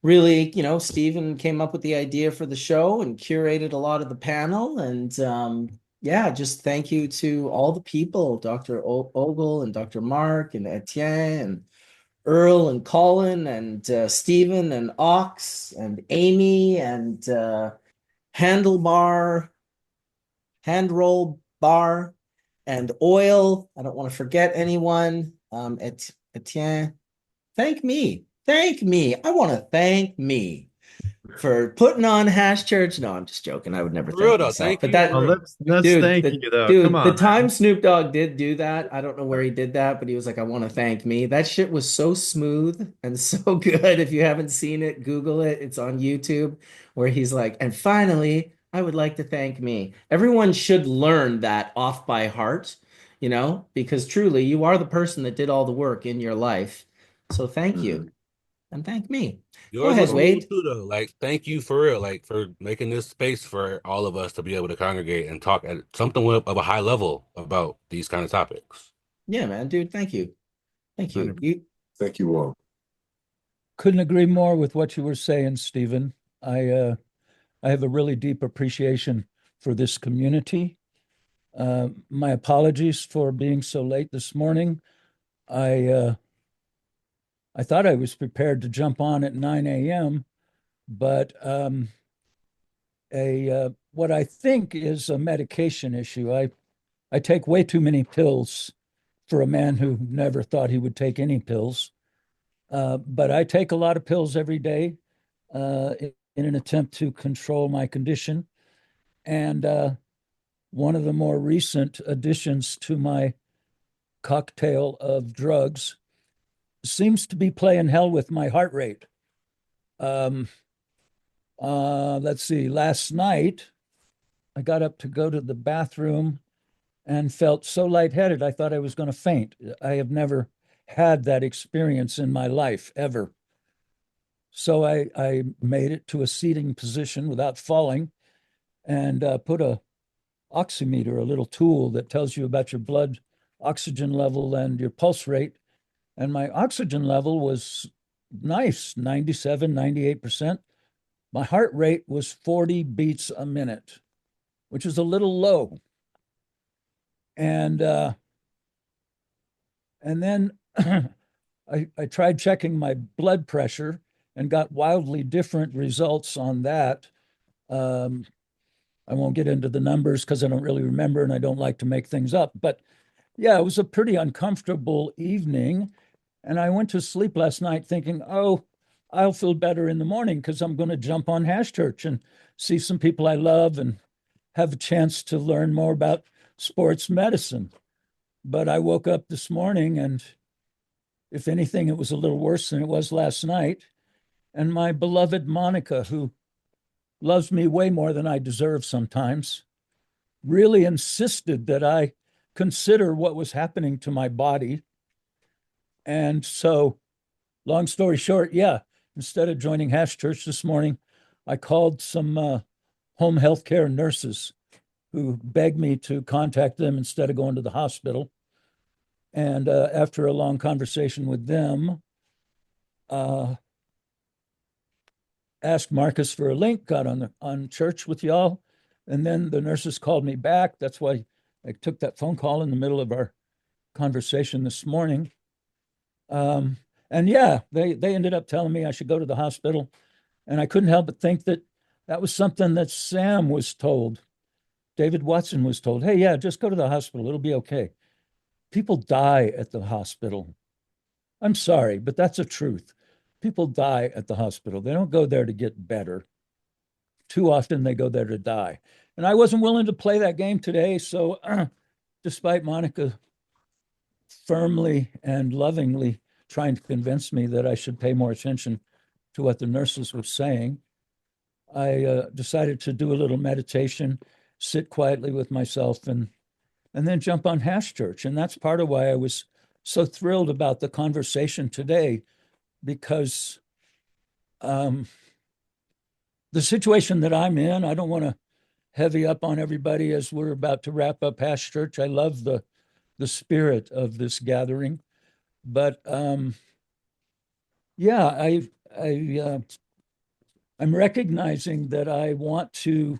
really, Stephen came up with the idea for the show and curated a lot of the panel. And yeah, just thank you to all the people, Dr. Ogle and Dr. Mark and Etienne and Earle and Collin and Stephen and Ox and Amy and Handlebar, Handroll Bar and Oil. I don't want to forget anyone. Etienne, thank me. Thank me. I want to thank me for putting on Hash Church. No, I'm just joking. I would never For real thank though, myself. thank But you. that, let's dude, thank you though. dude, Come the on, time man. Snoop Dogg did do that, I don't know where he did that, but he was like, I want to thank me. That shit was so smooth and so good. If you haven't seen it, Google it. It's on YouTube where he's like, and finally, I would like to thank me. Everyone should learn that off by heart, because truly you are the person that did all the work in your life. So thank you and thank me. Go Yours ahead, was smooth Wade. too, though. Like, thank you for real, like for making this space for all of us to be able to congregate and talk at something of a high level about these kind of topics. Yeah, man, dude, thank you. Thank you. Thank you all. Couldn't agree more with what you were saying, Stephen. I have a really deep appreciation for this community. My apologies for being so late this morning. I thought I was prepared to jump on at 9 a.m., but what I think is a medication issue. I take way too many pills for a man who never thought he would take any pills. But I take a lot of pills every day in an attempt to control my condition. And one of the more recent additions to my cocktail of drugs seems to be playing hell with my heart rate. Let's see, last night I got up to go to the bathroom and felt so lightheaded I thought I was going to faint. I have never had that experience in my life ever. So I made it to a seating position without falling and put a oximeter, a little tool that tells you about your blood oxygen level and your pulse rate. And my oxygen level was nice, 97, 98%. My heart rate was 40 beats a minute, which is a little low. And then I tried checking my blood pressure and got wildly different results on that. I won't get into the numbers because I don't really remember and I don't like to make things up. But yeah, it was a pretty uncomfortable evening. And I went to sleep last night thinking, oh, I'll feel better in the morning because I'm going to jump on Hash Church and see some people I love and have a chance to learn more about sports medicine. But I woke up this morning, and if anything, it was a little worse than it was last night. And my beloved Monica, who loves me way more than I deserve sometimes, really insisted that I consider what was happening to my body. And so, long story short, yeah, instead of joining Hash Church this morning, I called some home health care nurses who begged me to contact them instead of going to the hospital. And after a long conversation with them, asked Marcus for a link, got on church with y'all, and then the nurses called me back. That's why I took that phone call in the middle of our conversation this morning. And yeah, they ended up telling me I should go to the hospital, and I couldn't help but think that that was something that Sam was told. David Watson was told, hey, yeah, just go to the hospital. It'll be okay. People die at the hospital. I'm sorry, but that's a truth. People die at the hospital. They don't go there to get better. Too often they go there to die. And I wasn't willing to play that game today. So despite Monica firmly and lovingly trying to convince me that I should pay more attention to what the nurses were saying, I decided to do a little meditation, sit quietly with myself, and then jump on Hash Church. And that's part of why I was so thrilled about the conversation today, because the situation that I'm in, I don't want to heavy up on everybody as we're about to wrap up Hash Church. I love the spirit of this gathering, but yeah, I'm recognizing that I want to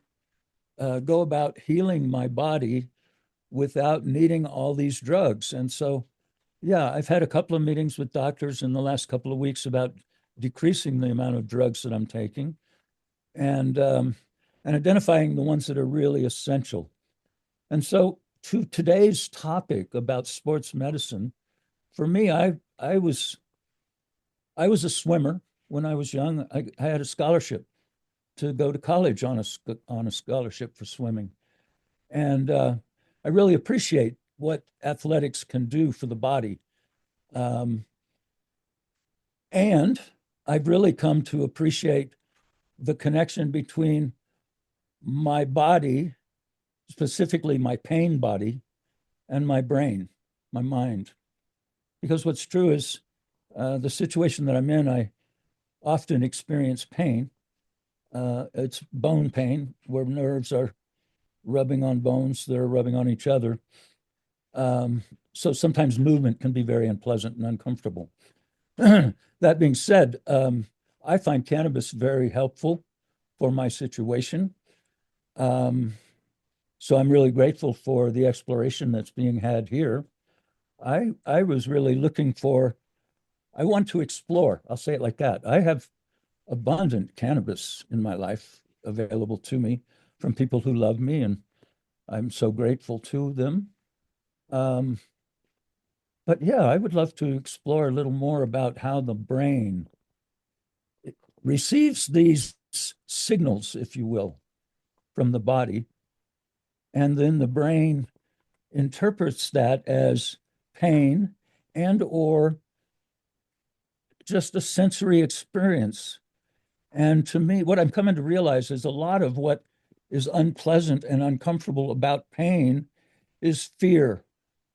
go about healing my body without needing all these drugs. And so, yeah, I've had a couple of meetings with doctors in the last couple of weeks about decreasing the amount of drugs that I'm taking, and identifying the ones that are really essential. And so, to today's topic about sports medicine, for me, I was a swimmer when I was young. I had a scholarship to go to college on a scholarship for swimming, and I really appreciate what athletics can do for the body. And I've really come to appreciate the connection between my body, specifically my pain body, and my brain, my mind. Because what's true is the situation that I'm in, I often experience pain. It's bone pain, where nerves are rubbing on bones that are rubbing on each other. So sometimes movement can be very unpleasant and uncomfortable. That being said, I find cannabis very helpful for my situation. So I'm really grateful for the exploration that's being had here. I was really looking for, I want to explore, I'll say it like that. I have abundant cannabis in my life available to me from people who love me, and I'm so grateful to them. But yeah, I would love to explore a little more about how the brain receives these signals, if you will, from the body, and then the brain interprets that as pain and or just a sensory experience. And to me, what I'm coming to realize is a lot of what is unpleasant and uncomfortable about pain is fear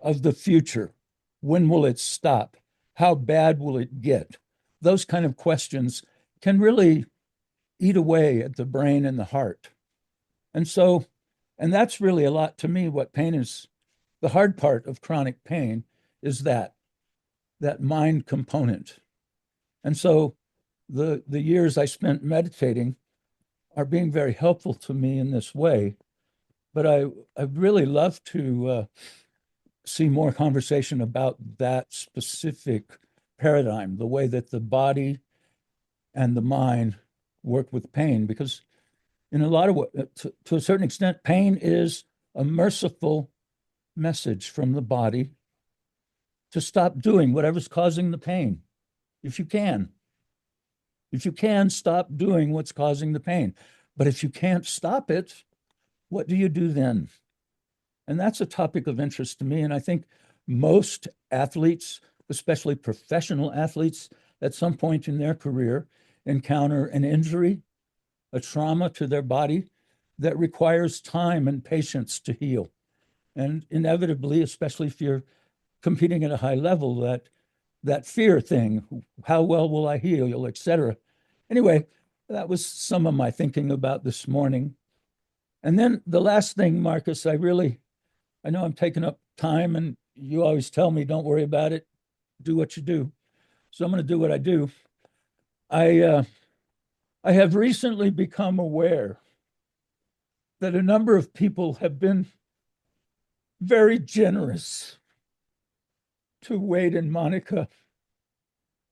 of the future. When will it stop? How bad will it get? Those kind of questions can really eat away at the brain and the heart. And so, and that's really a lot to me what pain is. The hard part of chronic pain is that mind component. And so the years I spent meditating are being very helpful to me in this way. But I'd really love to see more conversation about that specific paradigm, the way that the body and the mind work with pain, because in a lot of to a certain extent, pain is a merciful message from the body to stop doing whatever's causing the pain. If you can stop doing what's causing the pain. But if you can't stop it, what do you do then? And that's a topic of interest to me. And I think most athletes, especially professional athletes, at some point in their career encounter an injury, a trauma to their body that requires time and patience to heal. And inevitably, especially if you're competing at a high level, that fear thing, how well will I heal, et cetera. Anyway, that was some of my thinking about this morning. And then the last thing, Marcus, I know I'm taking up time, and you always tell me, don't worry about it, do what you do. So I'm going to do what I do. I have recently become aware that a number of people have been very generous to Wade and Monica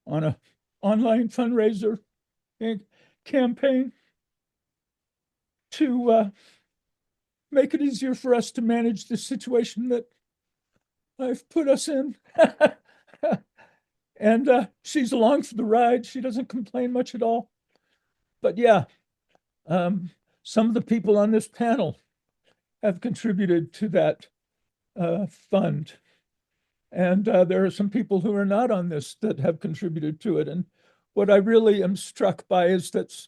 on an online fundraiser campaign to make it easier for us to manage the situation that I've put us in. And she's along for the ride. She doesn't complain much at all. But yeah, some of the people on this panel have contributed to that fund. And there are some people who are not on this that have contributed to it. And what I really am struck by is that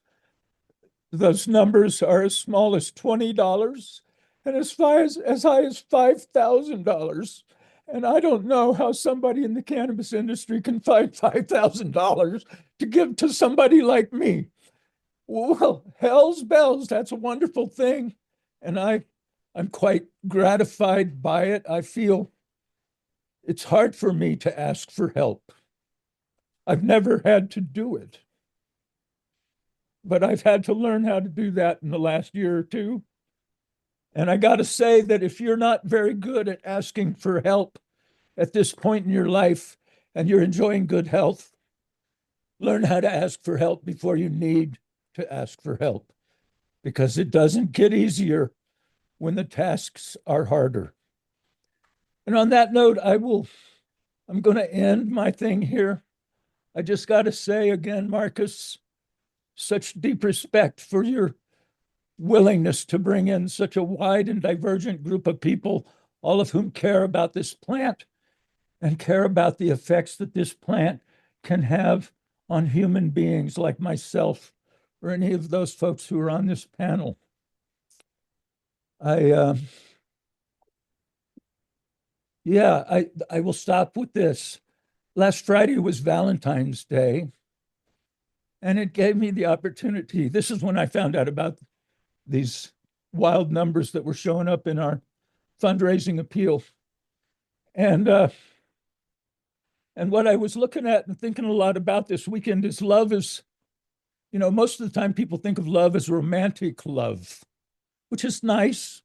those numbers are as small as $20 and as high as $5,000. And I don't know how somebody in the cannabis industry can find $5,000 to give to somebody like me. Well, hell's bells, that's a wonderful thing. And I'm quite gratified by it. I feel it's hard for me to ask for help. I've never had to do it. But I've had to learn how to do that in the last year or two. And I got to say that if you're not very good at asking for help at this point in your life and you're enjoying good health, learn how to ask for help before you need to ask for help, because it doesn't get easier when the tasks are harder. And on that note, I'm going to end my thing here. I just got to say again, Marcus, such deep respect for your willingness to bring in such a wide and divergent group of people, all of whom care about this plant and care about the effects that this plant can have on human beings like myself or any of those folks who are on this panel. I will stop with this. Last Friday was Valentine's Day, and it gave me the opportunity. This is when I found out about these wild numbers that were showing up in our fundraising appeal. And what I was looking at and thinking a lot about this weekend is love is, most of the time people think of love as romantic love, which is nice,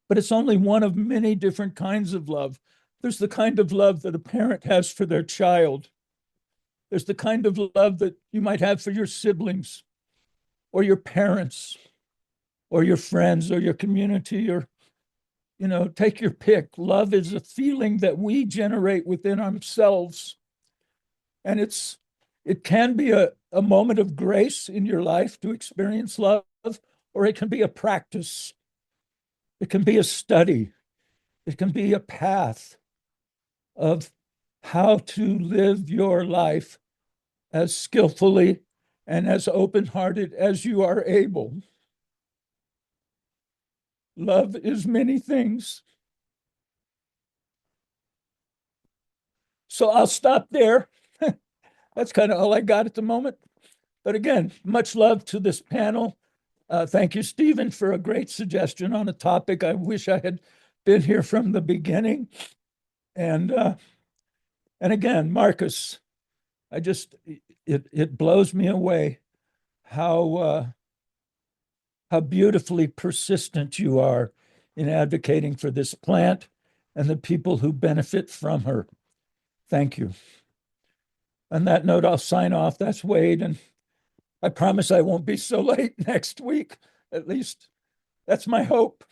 but it's only one of many different kinds of love. There's the kind of love that a parent has for their child. There's the kind of love that you might have for your siblings or your parents or your friends or your community, or, take your pick. Love is a feeling that we generate within ourselves. And it can be a moment of grace in your life to experience love, or it can be a practice. It can be a study. It can be a path of how to live your life as skillfully and as open-hearted as you are able. Love is many things. So I'll stop there. That's kind of all I got at the moment. But again, much love to this panel. Thank you, Stephen, for a great suggestion on a topic I wish I had been here from the beginning. And again, Marcus, it blows me away how beautifully persistent you are in advocating for this plant and the people who benefit from her. Thank you. On that note, I'll sign off. That's Wade, and I promise I won't be so late next week. At least that's my hope.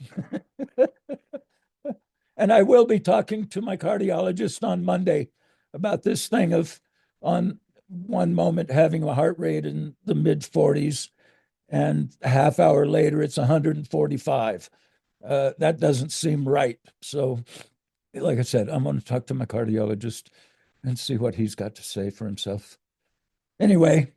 And I will be talking to my cardiologist on Monday about this thing of, on one moment, having a heart rate in the mid 40s, and a half hour later, it's 145. That doesn't seem right. So like I said, I'm going to talk to my cardiologist and see what he's got to say for himself. Anyway,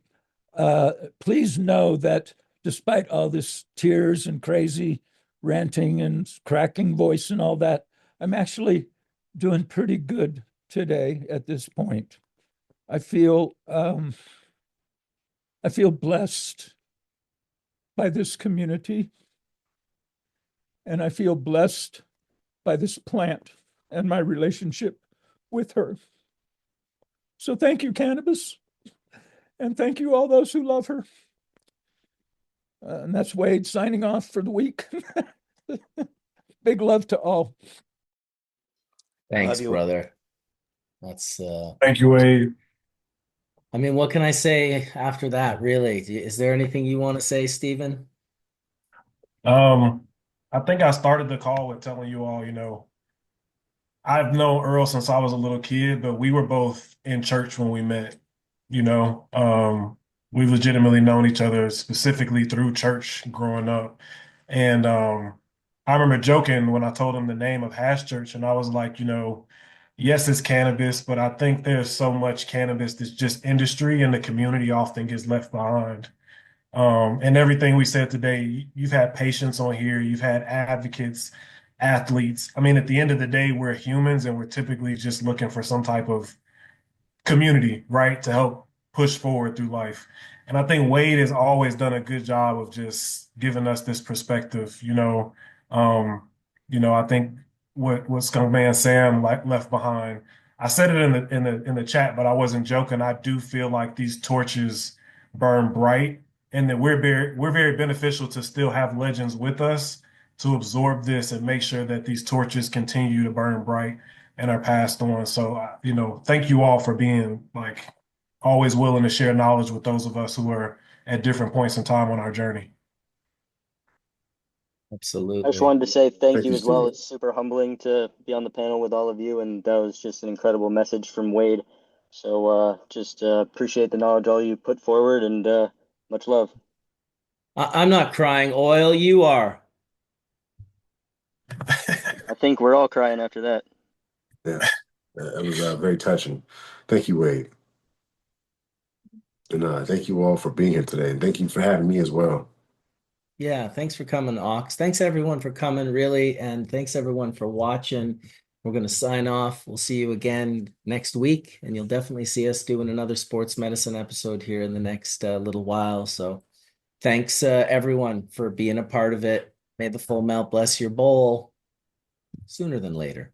please know that despite all this tears and crazy ranting and cracking voice and all that, I'm actually doing pretty good today at this point. I feel blessed by this community, and I feel blessed by this plant and my relationship with her. So thank you, cannabis, and thank you all those who love her. And that's Wade signing off for the week. Big love to all. Thanks, Love you. brother. That's Thank you, Wade. I mean, what can I say after that, really? Is there anything you want to say, Stephen? I think I started the call with telling you all, I've known Earle since I was a little kid, but we were both in church when we met, you know. We've legitimately known each other specifically through church growing up. And I remember joking when I told him the name of Hash Church, and I was like, yes, it's cannabis, but I think there's so much cannabis that's just industry and the community often gets left behind. And everything we said today, you've had patients on here, you've had advocates, athletes. I mean, at the end of the day, we're humans and we're typically just looking for some type of community, right, to help push forward through life. And I think Wade has always done a good job of just giving us this perspective. I think what Skunk Man Sam left behind. I said it in the chat, but I wasn't joking. I do feel like these torches burn bright, and that we're very beneficial to still have legends with us to absorb this and make sure that these torches continue to burn bright and are passed on. So, thank you all for being like always willing to share knowledge with those of us who are at different points in time on our journey. I just Absolutely. wanted to say thank Thank you you, as well. Stephen. It's super humbling to be on the panel with all of you, and that was just an incredible message from Wade. So just appreciate the knowledge all you put forward, and much love. I'm not crying, Oil. You are. I think we're all crying after that. Yeah, it was very touching. Thank you, Wade. And thank you all for being here today. And thank you for having me as well. Yeah, thanks for coming, Ox. Thanks everyone for coming, really, and thanks everyone for watching. We're going to sign off. We'll see you again next week, and you'll definitely see us doing another sports medicine episode here in the next little while. So thanks everyone for being a part of it. May the full melt bless your bowl sooner than later.